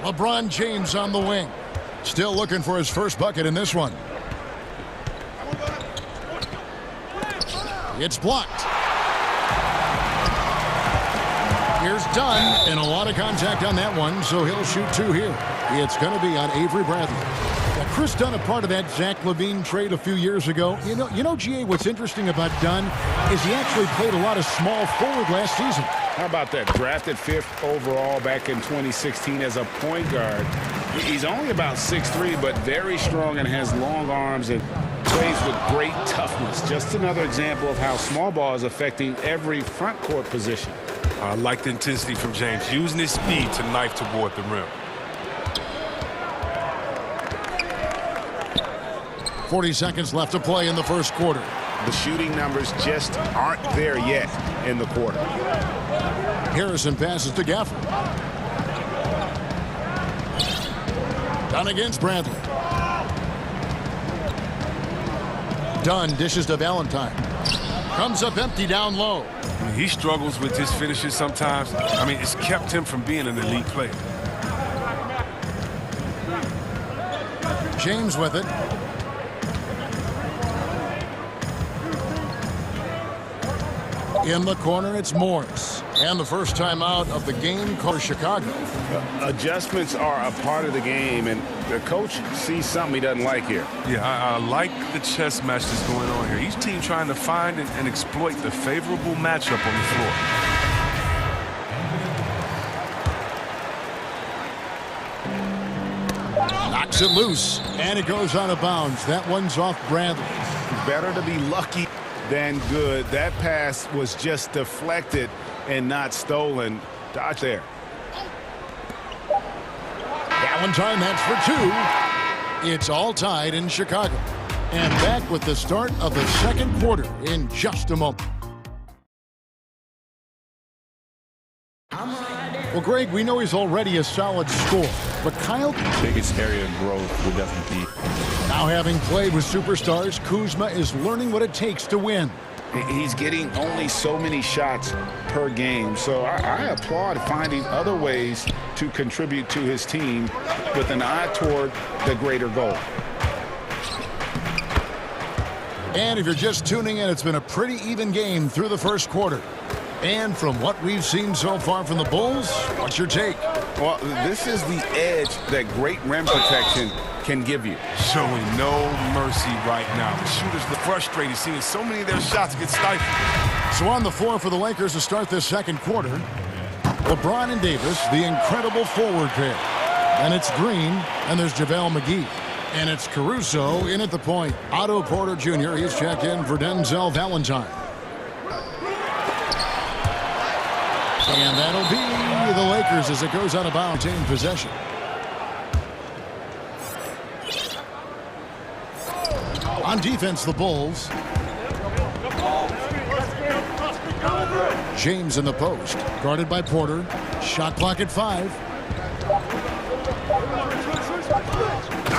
LeBron James on the wing. Still looking for his first bucket in this one. It's blocked. Here's Dunn, and a lot of contact on that one, so he'll shoot two here. It's going to be on Avery Bradley. Now, Chris Dunn, a part of that Zach LaVine trade a few years ago. You know, GA, what's interesting about Dunn is he actually played a lot of small forward last season. How about that? Drafted 5th overall back in 2016 as a point guard. He's only about 6'3", but very strong and has long arms and plays with great toughness. Just another example of how small ball is affecting every front court position. I like the intensity from James, using his speed to knife toward the rim. 40 seconds left to play in the first quarter. The shooting numbers just aren't there yet in the quarter. Harrison passes to Gafford. Dunn against Bradley. Dunn dishes to Valentine. Comes up empty down low. He struggles with his finishes sometimes. I mean, it's kept him from being an elite player. James with it. In the corner, it's Morris. And the first time out of the game for Chicago. Adjustments are a part of the game, and the coach sees something he doesn't like here. Yeah, I like the chess match that's going on here. Each team trying to find and exploit the favorable matchup on the floor. Knocks it loose, and it goes out of bounds. That one's off Bradley. Better to be lucky than good. That pass was just deflected and not stolen. Dodge there. Valentine, that's for two. It's all tied in Chicago. And back with the start of the second quarter in just a moment. Well, Greg, we know he's already a solid scorer, but Kyle... Biggest area of growth would definitely be... Now having played with superstars, Kuzma is learning what it takes to win. He's getting only so many shots per game, so I applaud finding other ways to contribute to his team with an eye toward the greater goal. And if you're just tuning in, it's been a pretty even game through the first quarter. And from what we've seen so far from the Bulls, what's your take? Well, this is the edge that great rim protection can give you. Showing no mercy right now. The shooters look frustrated, seeing so many of their shots get stifled. So on the floor for the Lakers to start this second quarter, LeBron and Davis, the incredible forward pair. And it's Green, and there's JaVale McGee. And it's Caruso in at the point. Otto Porter Jr., he's checked in for Denzel Valentine. And that'll be the Lakers as it goes out of bounds in possession. On defense, the Bulls. James in the post, guarded by Porter. Shot clock at 5.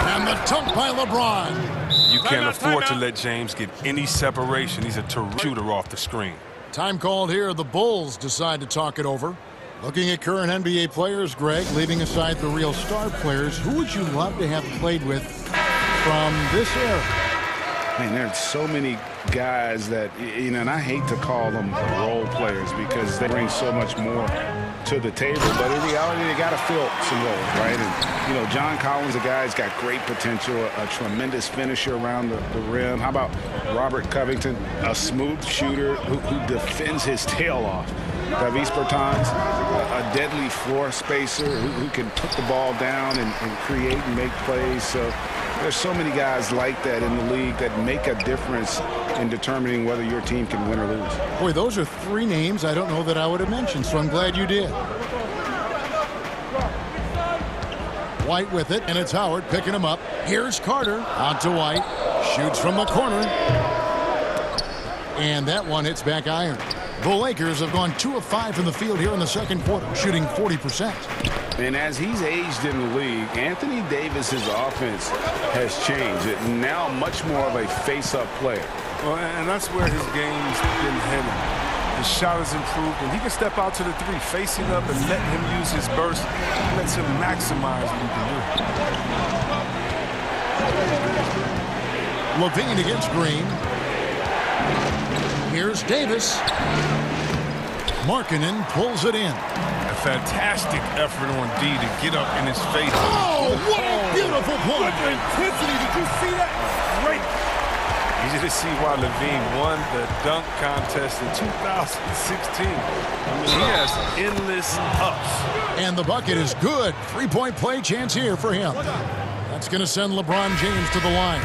And the dunk by LeBron. You can't afford to let James get any separation. He's a terrific shooter off the screen. Time called here. The Bulls decide to talk it over. Looking at current NBA players, Greg, leaving aside the real star players, who would you love to have played with from this era? Man, there's so many guys that, you know, and I hate to call them role players because they bring so much more to the table. But in reality, they got to fill some roles, right? And, you know, John Collins, a guy who's got great potential, a tremendous finisher around the rim. How about Robert Covington, a smooth shooter who defends his tail off? Davis Bertans, a deadly floor spacer who can put the ball down and create and make plays. So there's so many guys like that in the league that make a difference in determining whether your team can win or lose. Boy, those are 3 names I don't know that I would have mentioned, so I'm glad you did. White with it, and it's Howard picking him up. Here's Carter. Out to White. Shoots from the corner. And that one hits back iron. The Lakers have gone 2 of 5 from the field here in the second quarter, shooting 40%. And as he's aged in the league, Anthony Davis's offense has changed. It now much more of a face-up player. Well, and that's where his game's been headed. His shot has improved, and he can step out to the three, facing up and letting him use his burst. It lets him maximize what he can do. LaVine against Green. Here's Davis. Markkanen pulls it in. A fantastic effort on D to get up in his face. Oh, what a beautiful point. What intensity. Did you see that? Great. Easy to see why LaVine won the dunk contest in 2016. I mean, he has endless ups. And the bucket is good. 3-point play chance here for him. That's going to send LeBron James to the line.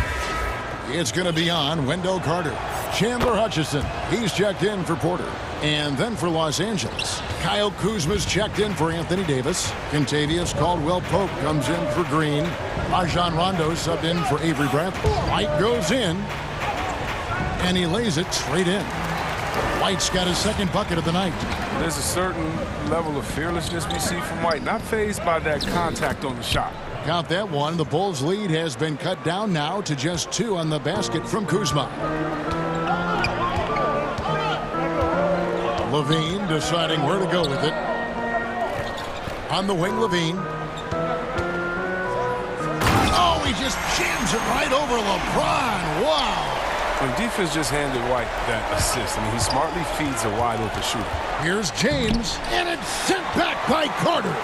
It's going to be on Wendell Carter. Chandler Hutchison, he's checked in for Porter. And then for Los Angeles, Kyle Kuzma's checked in for Anthony Davis. Kentavious Caldwell-Pope comes in for Green. Rajon Rondo subbed in for Avery Bradley. White goes in, and he lays it straight in. White's got his second bucket of the night. There's a certain level of fearlessness we see from White, not fazed by that contact on the shot. Count that one. The Bulls' lead has been cut down now to just 2 on the basket from Kuzma. LaVine deciding where to go with it. On the wing, LaVine. Oh, he just jams it right over LeBron. Wow. When defense just handed White that assist, I mean, he smartly feeds a wide open shooter. Here's James, and it's sent back by Carter.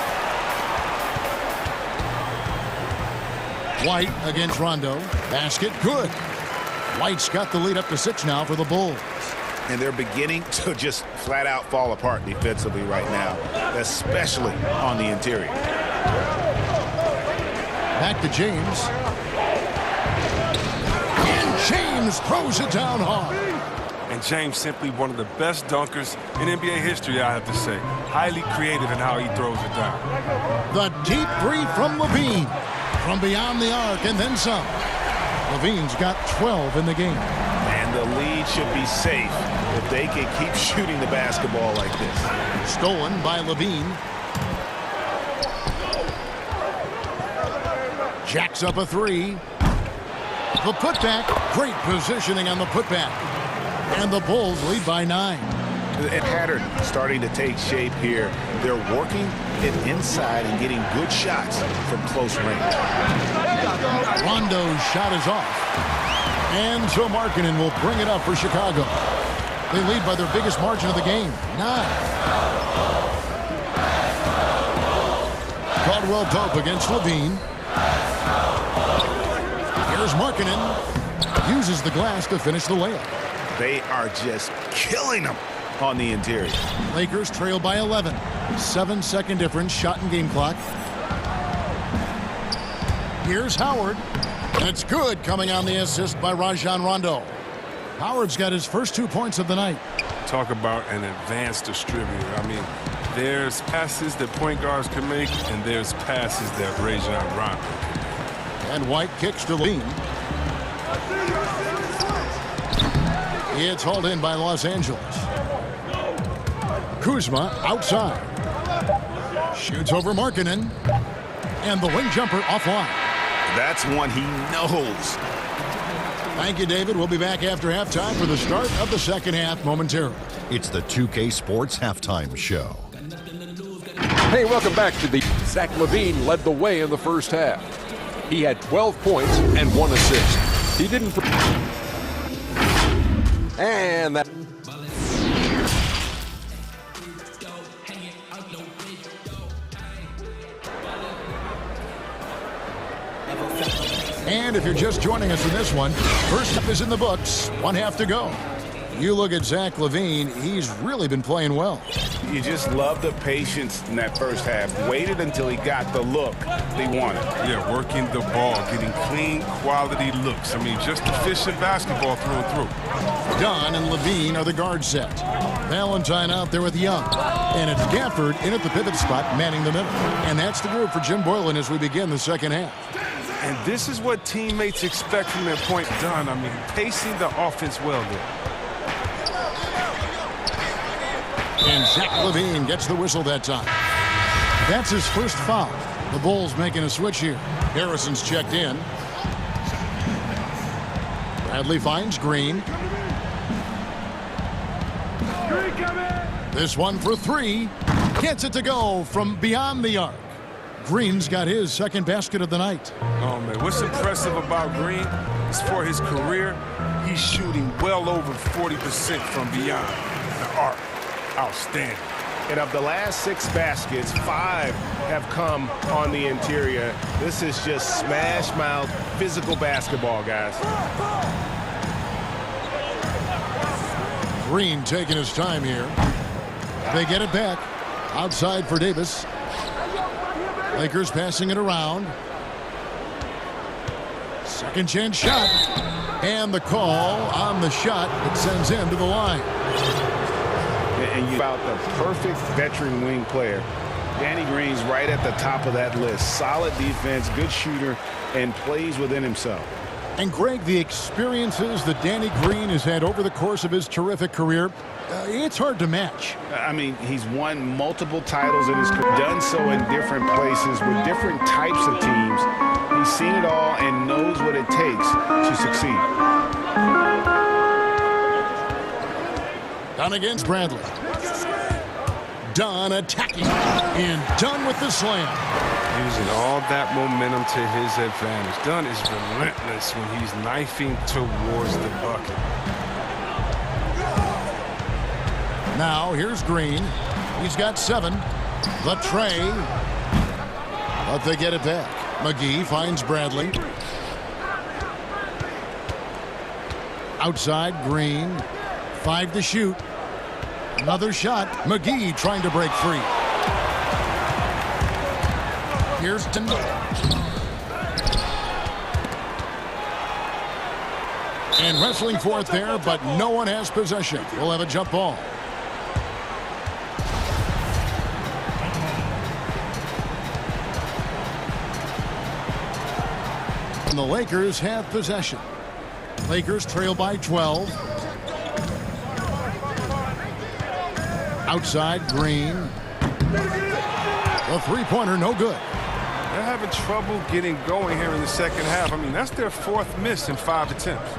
White against Rondo. Basket good. White's got the lead up to 6 now for the Bulls. And they're beginning to just flat out fall apart defensively right now, especially on the interior. Back to James. And James throws it down hard. And James simply one of the best dunkers in NBA history, I have to say. Highly creative in how he throws it down. The deep 3 from LaVine. From beyond the arc and then some. LaVine's got 12 in the game. And the lead should be safe if they can keep shooting the basketball like this. Stolen by LaVine. Jacks up a 3. The putback. Great positioning on the putback. And the Bulls lead by 9. The pattern starting to take shape here. They're working it inside and getting good shots from close range. Rondo's shot is off. And so Markkanen will bring it up for Chicago. They lead by their biggest margin of the game, 9. Caldwell-Pope against LaVine. Here's Markkanen. Uses the glass to finish the layup. They are just killing them on the interior. Lakers trail by 11. 7-second difference, shot and game clock. Here's Howard. And it's good, coming on the assist by Rajon Rondo. Howard's got his first 2 points of the night. Talk about an advanced distributor. I mean, there's passes that point guards can make, and there's passes that Rajon Rondo can make. And White kicks to LaVine. It's hauled in by Los Angeles. Kuzma outside. Shoots over Markkanen. And the wing jumper offline. That's one he knows. Thank you, David. We'll be back after halftime for the start of the second half momentarily. It's the 2K Sports Halftime Show. Hey, welcome back to the Zach LaVine led the way in the first half. He had 12 points and 1 assist. He didn't. And that. And if you're just joining us in this one, first up is in the books. 1 half to go. You look at Zach LaVine, he's really been playing well. You just love the patience in that first half. Waited until he got the look they wanted. Yeah, working the ball, getting clean, quality looks. I mean, just efficient basketball through and through. Dunn and LaVine are the guard set. Valentine out there with Young. And it's Gafford in at the pivot spot, manning the middle. And that's the group for Jim Boylan as we begin the second half. And this is what teammates expect from their point Dunn. I mean, pacing the offense well there. And Zach LaVine gets the whistle that time. That's his first foul. The Bulls making a switch here. Harrison's checked in. Bradley finds Green. This one for three. Gets it to go from beyond the arc. Green's got his second basket of the night. Oh, man, what's impressive about Green is for his career, he's shooting well over 40% from beyond the arc. Outstanding. And of the last 6 baskets, 5 have come on the interior. This is just smash-mouth physical basketball, guys. Green taking his time here. They get it back. Outside for Davis. Lakers passing it around. Second chance shot. And the call on the shot that sends him to the line. And you about the perfect veteran wing player. Danny Green's right at the top of that list. Solid defense, good shooter, and plays within himself. And Greg, the experiences that Danny Green has had over the course of his terrific career, it's hard to match. I mean, he's won multiple titles in his career, done so in different places with different types of teams. He's seen it all and knows what it takes to succeed. Dunn against Bradley. Dunn attacking. And Dunn with the slam. Using all that momentum to his advantage. Dunn is relentless when he's knifing towards the bucket. Now here's Green. He's got 7. The tray. But they get it back. McGee finds Bradley. Outside Green. 5 to shoot. Another shot. McGee trying to break free. Here's Dunn. And wrestling for it there, but no one has possession. We'll have a jump ball. And the Lakers have possession. Lakers trail by 12. Outside Green. The three-pointer no good. They're having trouble getting going here in the second half. I mean, that's their 4th miss in 5 attempts.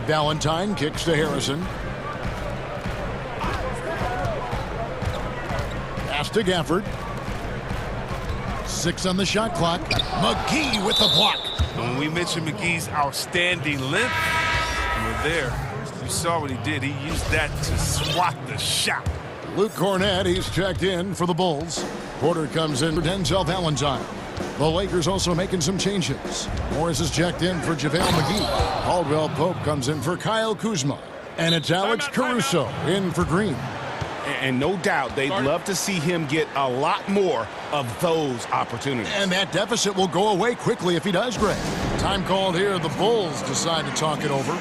Valentine kicks to Harrison. Pass to Gafford. 6 on the shot clock. McGee with the block. When we mentioned McGee's outstanding length, we're there. You saw what he did. He used that to swat the shot. Luke Cornett, he's checked in for the Bulls. Porter comes in for Denzel Valentine. The Lakers also making some changes. Morris is checked in for JaVale McGee. Caldwell Pope comes in for Kyle Kuzma. And it's Alex Caruso in for Green. And no doubt they'd love to see him get a lot more of those opportunities. And that deficit will go away quickly if he does, Greg. Time called here. The Bulls decide to talk it over.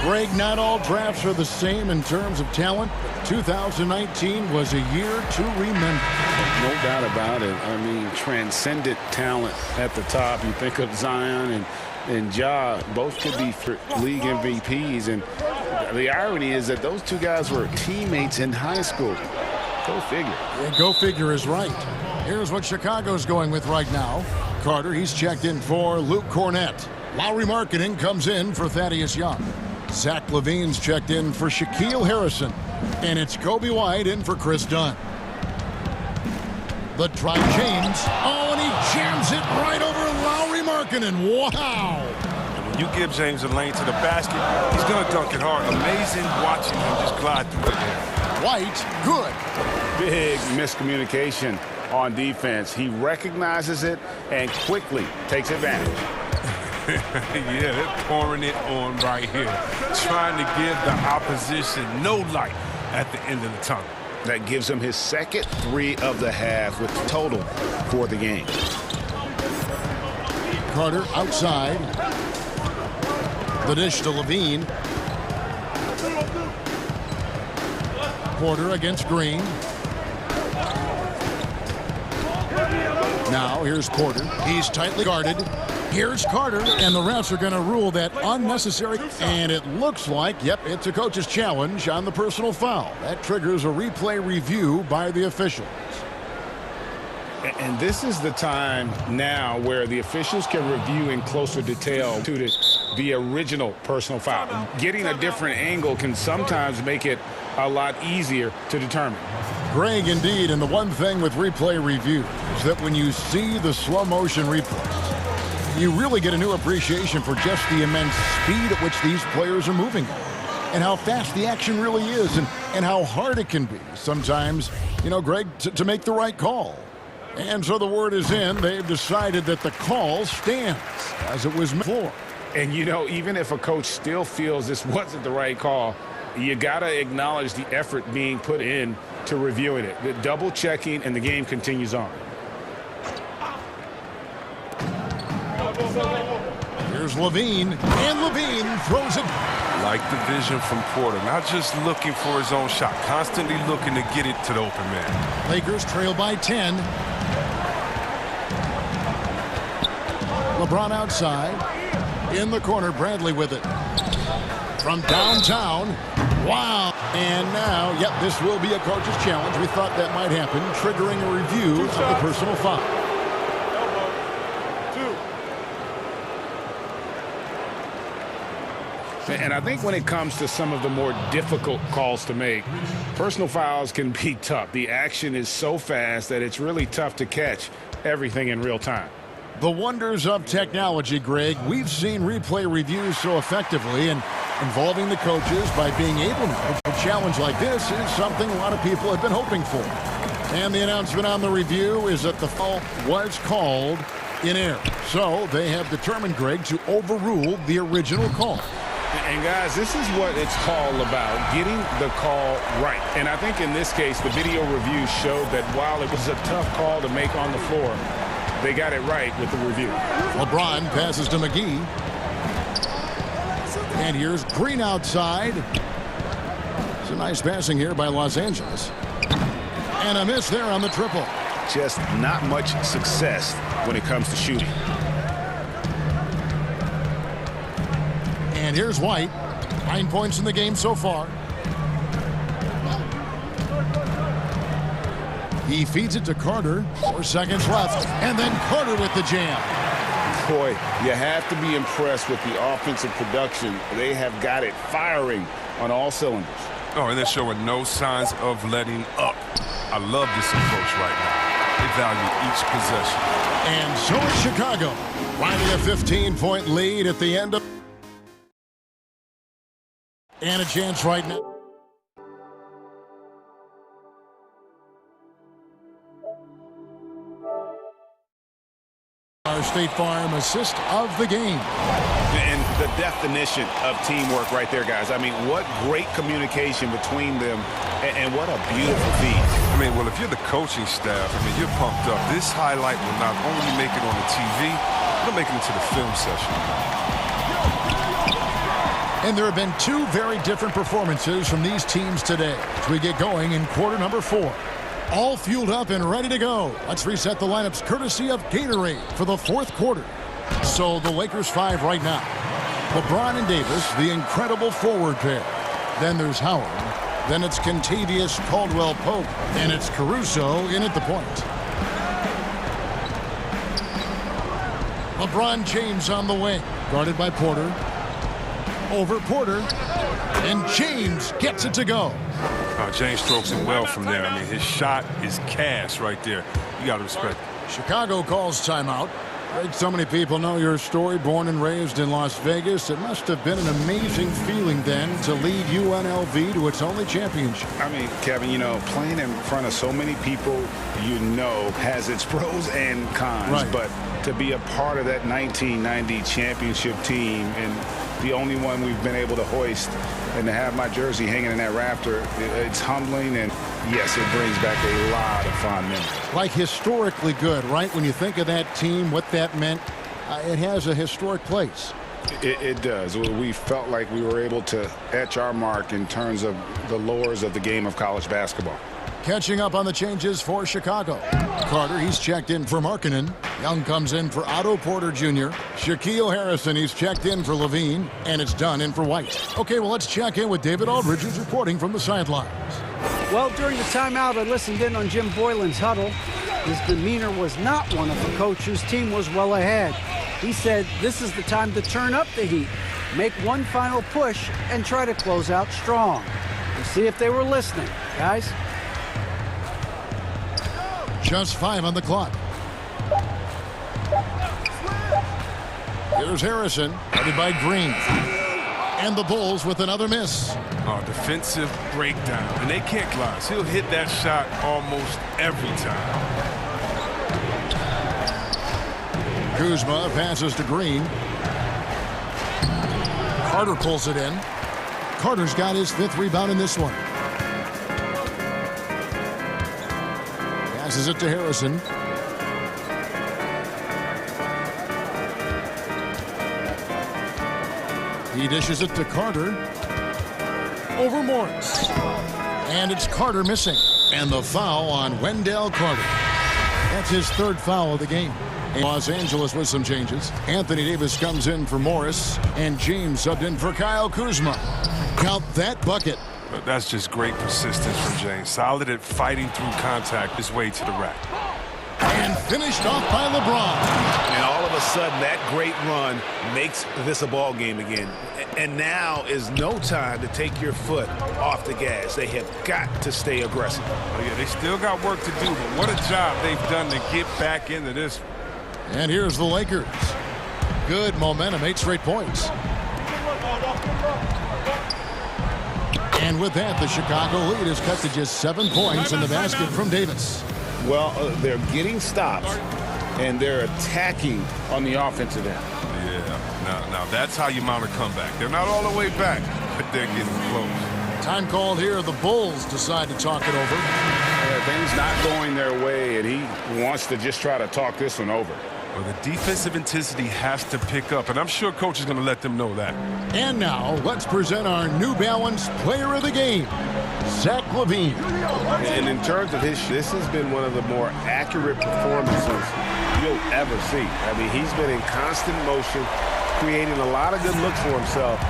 Greg, not all drafts are the same in terms of talent. 2019 was a year to remember. No doubt about it. I mean, transcendent talent at the top. You think of Zion and Ja, both could be league MVPs. And the irony is that those two guys were teammates in high school. Go figure. Yeah, go figure is right. Here's what Chicago's going with right now. Carter, he's checked in for Luke Cornett. Lauri Markkanen comes in for Thaddeus Young. Zach LaVine's checked in for Shaquille Harrison. And it's Kobe White in for Chris Dunn. The drive James. Oh, and he jams it right over Lauri Markkanen. Wow. When you give James a lane to the basket, he's going to dunk it hard. Amazing watching him just glide through it there. White, good. Big miscommunication on defense. He recognizes it and quickly takes advantage. Yeah, they're pouring it on right here, trying to give the opposition no light at the end of the tunnel. That gives him his second 3 of the half with the total for the game. Carter outside. The dish to Levine. Porter against Green. Now here's Porter. He's tightly guarded. Here's Carter, and the refs are going to rule that unnecessary. And it looks like, yep, it's a coach's challenge on the personal foul. That triggers a replay review by the officials. And this is the time now where the officials can review in closer detail to the original personal foul. Getting a different angle can sometimes make it a lot easier to determine. Greg, indeed, and the one thing with replay review is that when you see the slow motion replays, you really get a new appreciation for just the immense speed at which these players are moving and how fast the action really is and how hard it can be sometimes, you know, Greg, to make the right call. And so the word is in. They've decided that the call stands as it was before. And, you know, even if a coach still feels this wasn't the right call, you got to acknowledge the effort being put in to reviewing it. The double checking, and the game continues on. Here's Levine, and Levine throws it. Like the vision from Porter, not just looking for his own shot, constantly looking to get it to the open man. Lakers trail by 10. LeBron outside. In the corner, Bradley with it. From downtown. Wow. And now, yep, this will be a coach's challenge. We thought that might happen, triggering a review of the personal foul. And I think when it comes to some of the more difficult calls to make, personal fouls can be tough. The action is so fast that it's really tough to catch everything in real time. The wonders of technology, Greg. We've seen replay reviews so effectively, and involving the coaches by being able to. A challenge like this is something a lot of people have been hoping for. And the announcement on the review is that the foul was called in error. So they have determined, Greg, to overrule the original call. And, guys, this is what it's all about, getting the call right. And I think in this case, the video review showed that while it was a tough call to make on the floor, they got it right with the review. LeBron passes to McGee. And here's Green outside. It's a nice passing here by Los Angeles. And a miss there on the triple. Just not much success when it comes to shooting. And here's White. 9 points in the game so far. He feeds it to Carter. 4 seconds left. And then Carter with the jam. Boy, you have to be impressed with the offensive production. They have got it firing on all cylinders. Oh, and they're showing no signs of letting up. I love this approach right now. They value each possession. And so is Chicago. Riding a 15-point lead at the end of... And a chance right now. Our State Farm assist of the game. And the definition of teamwork right there, guys. I mean, what great communication between them, and what a beautiful feat. I mean, well, if you're the coaching staff, I mean, you're pumped up. This highlight will not only make it on the TV, it'll make it into the film session. And there have been 2 very different performances from these teams today as we get going in quarter number 4. All fueled up and ready to go. Let's reset the lineups courtesy of Gatorade for the 4th quarter. So the Lakers 5 right now. LeBron and Davis, the incredible forward pair. Then there's Howard. Then it's Kentavious Caldwell-Pope. And it's Caruso in at the point. LeBron James on the wing. Guarded by Porter. Over Porter. And James gets it to go. James strokes it well from there. I mean, his shot is cash right there. You got to respect it. Chicago calls timeout. Greg, so many people know your story. Born and raised in Las Vegas, it must have been an amazing feeling then to lead UNLV to its only championship. I mean, Kevin, you know, playing in front of so many people, you know, has its pros and cons. Right. But to be a part of that 1990 championship team and the only one we've been able to hoist and to have my jersey hanging in that rafter, it's humbling, and yes, it brings back a lot of fond memories. Like historically good, right? When you think of that team, what that meant, it has a historic place. It does. We felt like we were able to etch our mark in terms of the lures of the game of college basketball. Catching up on the changes for Chicago. Carter, he's checked in for Markkanen. Young comes in for Otto Porter Jr. Shaquille Harrison, he's checked in for Levine. And it's done in for White. Okay, well, let's check in with David Aldridge, who's reporting from the sidelines. Well, during the timeout, I listened in on Jim Boylan's huddle. His demeanor was not one of a coach whose team was well ahead. He said this is the time to turn up the heat, make one final push, and try to close out strong. We'll see if they were listening, guys. Just 5 on the clock. Here's Harrison, headed by Green. And the Bulls with another miss. Oh, defensive breakdown. And they can't glass. He'll hit that shot almost every time. Kuzma passes to Green. Carter pulls it in. Carter's got his 5th rebound in this one. Passes it to Harrison. He dishes it to Carter. Over Morris. And it's Carter missing. And the foul on Wendell Carter. That's his 3rd foul of the game. In Los Angeles with some changes. Anthony Davis comes in for Morris. And James subbed in for Kyle Kuzma. Count that bucket. But that's just great persistence from James. Solid at fighting through contact his way to the rack. And finished off by LeBron. And all of a sudden, that great run makes this a ball game again. And now is no time to take your foot off the gas. They have got to stay aggressive. Oh, yeah, they still got work to do, but what a job they've done to get back into this. And here's the Lakers. Good momentum, 8 straight points. And with that, the Chicago lead is cut to just 7 points in the basket from Davis. Well, they're getting stops, and they're attacking on the offensive end. Yeah, now that's how you mount a comeback. They're not all the way back, but they're getting close. Time called here. The Bulls decide to talk it over. Things not going their way, and he wants to just try to talk this one over. Well, the defensive intensity has to pick up, and I'm sure coach is going to let them know that. And now, let's present our New Balance Player of the Game, Zach LaVine. And in terms of this has been one of the more accurate performances you'll ever see. I mean, he's been in constant motion, creating a lot of good looks for himself.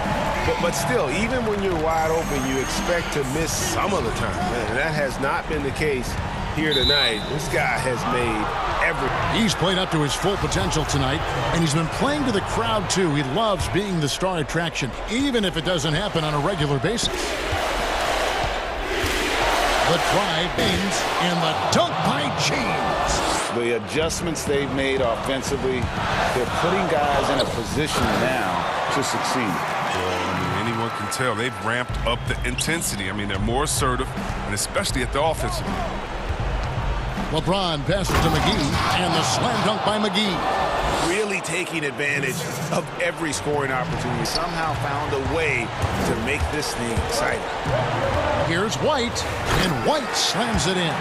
But still, even when you're wide open, you expect to miss some of the time. And that has not been the case here tonight. This guy has made everything. He's played up to his full potential tonight, and he's been playing to the crowd, too. He loves being the star attraction, even if it doesn't happen on a regular basis. The drive ends, and the dunk by James. The adjustments they've made offensively, they're putting guys in a position now to succeed. Well, anyone can tell they've ramped up the intensity. I mean, they're more assertive, and especially at the offensive end. LeBron passes to McGee, and the slam dunk by McGee. Really taking advantage of every scoring opportunity. Somehow found a way to make this thing exciting. Here's White, and White slams it in.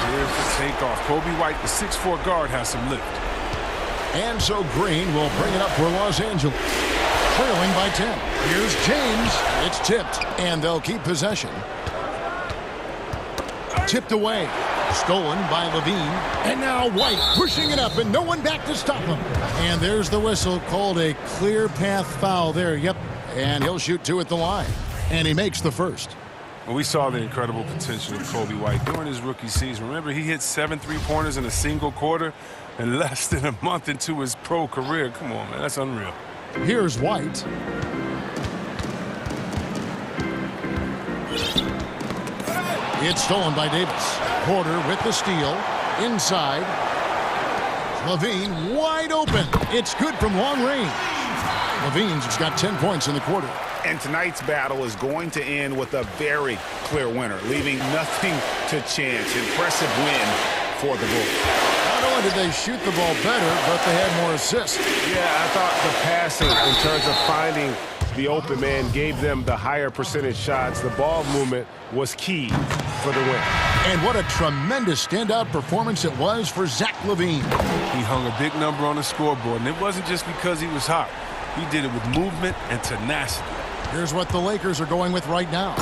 Clear for takeoff. Kobe White, the 6'4" guard, has some lift. And so Green will bring it up for Los Angeles. Trailing by 10. Here's James. It's tipped, and they'll keep possession. Tipped away. Stolen by Levine. And now White pushing it up, and no one back to stop him. And there's the whistle, called a clear path foul there. Yep, and he'll shoot 2 at the line. And he makes the first. Well, we saw the incredible potential of Kobe White during his rookie season. Remember, he hit 7 3-pointers in a single quarter in less than a month into his pro career. Come on, man, that's unreal. Here's White. It's stolen by Davis. Porter with the steal. Inside. LaVine wide open. It's good from long range. LaVine's just got 10 points in the quarter. And tonight's battle is going to end with a very clear winner, leaving nothing to chance. Impressive win for the Bulls. Not only did they shoot the ball better, but they had more assists. Yeah, I thought the passing in terms of finding the open man gave them the higher percentage shots. The ball movement was key for the win. And what a tremendous standout performance it was for Zach LaVine. He hung a big number on the scoreboard, and it wasn't just because he was hot. He did it with movement and tenacity. Here's what the Lakers are going with right now.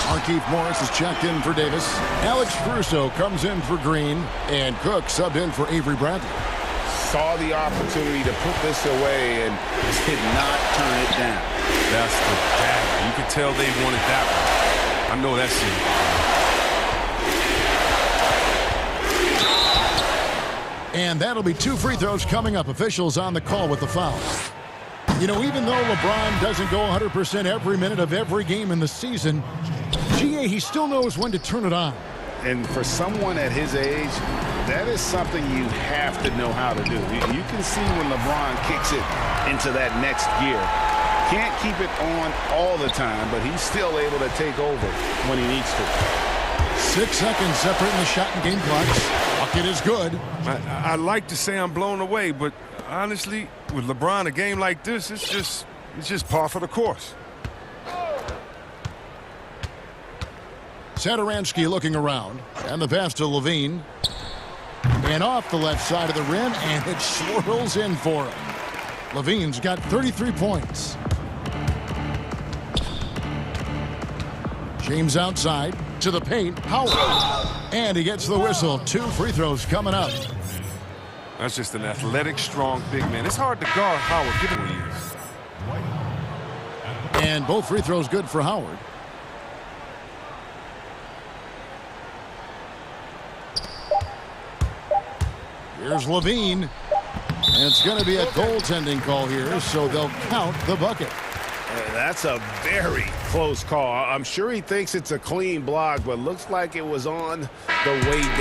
Markieff Morris is checked in for Davis. Alex Caruso comes in for Green. And Cook subbed in for Avery Bradley. Saw the opportunity to put this away and did not turn it down. That's the dagger. You could tell they wanted that one. I know that's it. And that'll be 2 free throws coming up. Officials on the call with the foul. You know, even though LeBron doesn't go 100% every minute of every game in the season, GA, he still knows when to turn it on. And for someone at his age, that is something you have to know how to do. You can see when LeBron kicks it into that next gear. Can't keep it on all the time, but he's still able to take over when he needs to. 6 seconds separating the shot and game clocks. Bucket is good. I like to say I'm blown away, but honestly, with LeBron, a game like this, it's just par for the course. Satoransky looking around, and the pass to LaVine. And off the left side of the rim, and it swirls in for him. LaVine's got 33 points. James outside to the paint. Howard. And he gets the whistle. 2 free throws coming up. That's just an athletic, strong, big man. It's hard to guard Howard, given who he is. And both free throws good for Howard. Here's LaVine. And it's going to be a goaltending call here, so they'll count the bucket. That's a very close call. I'm sure he thinks it's a clean block, but looks like it was on the way down.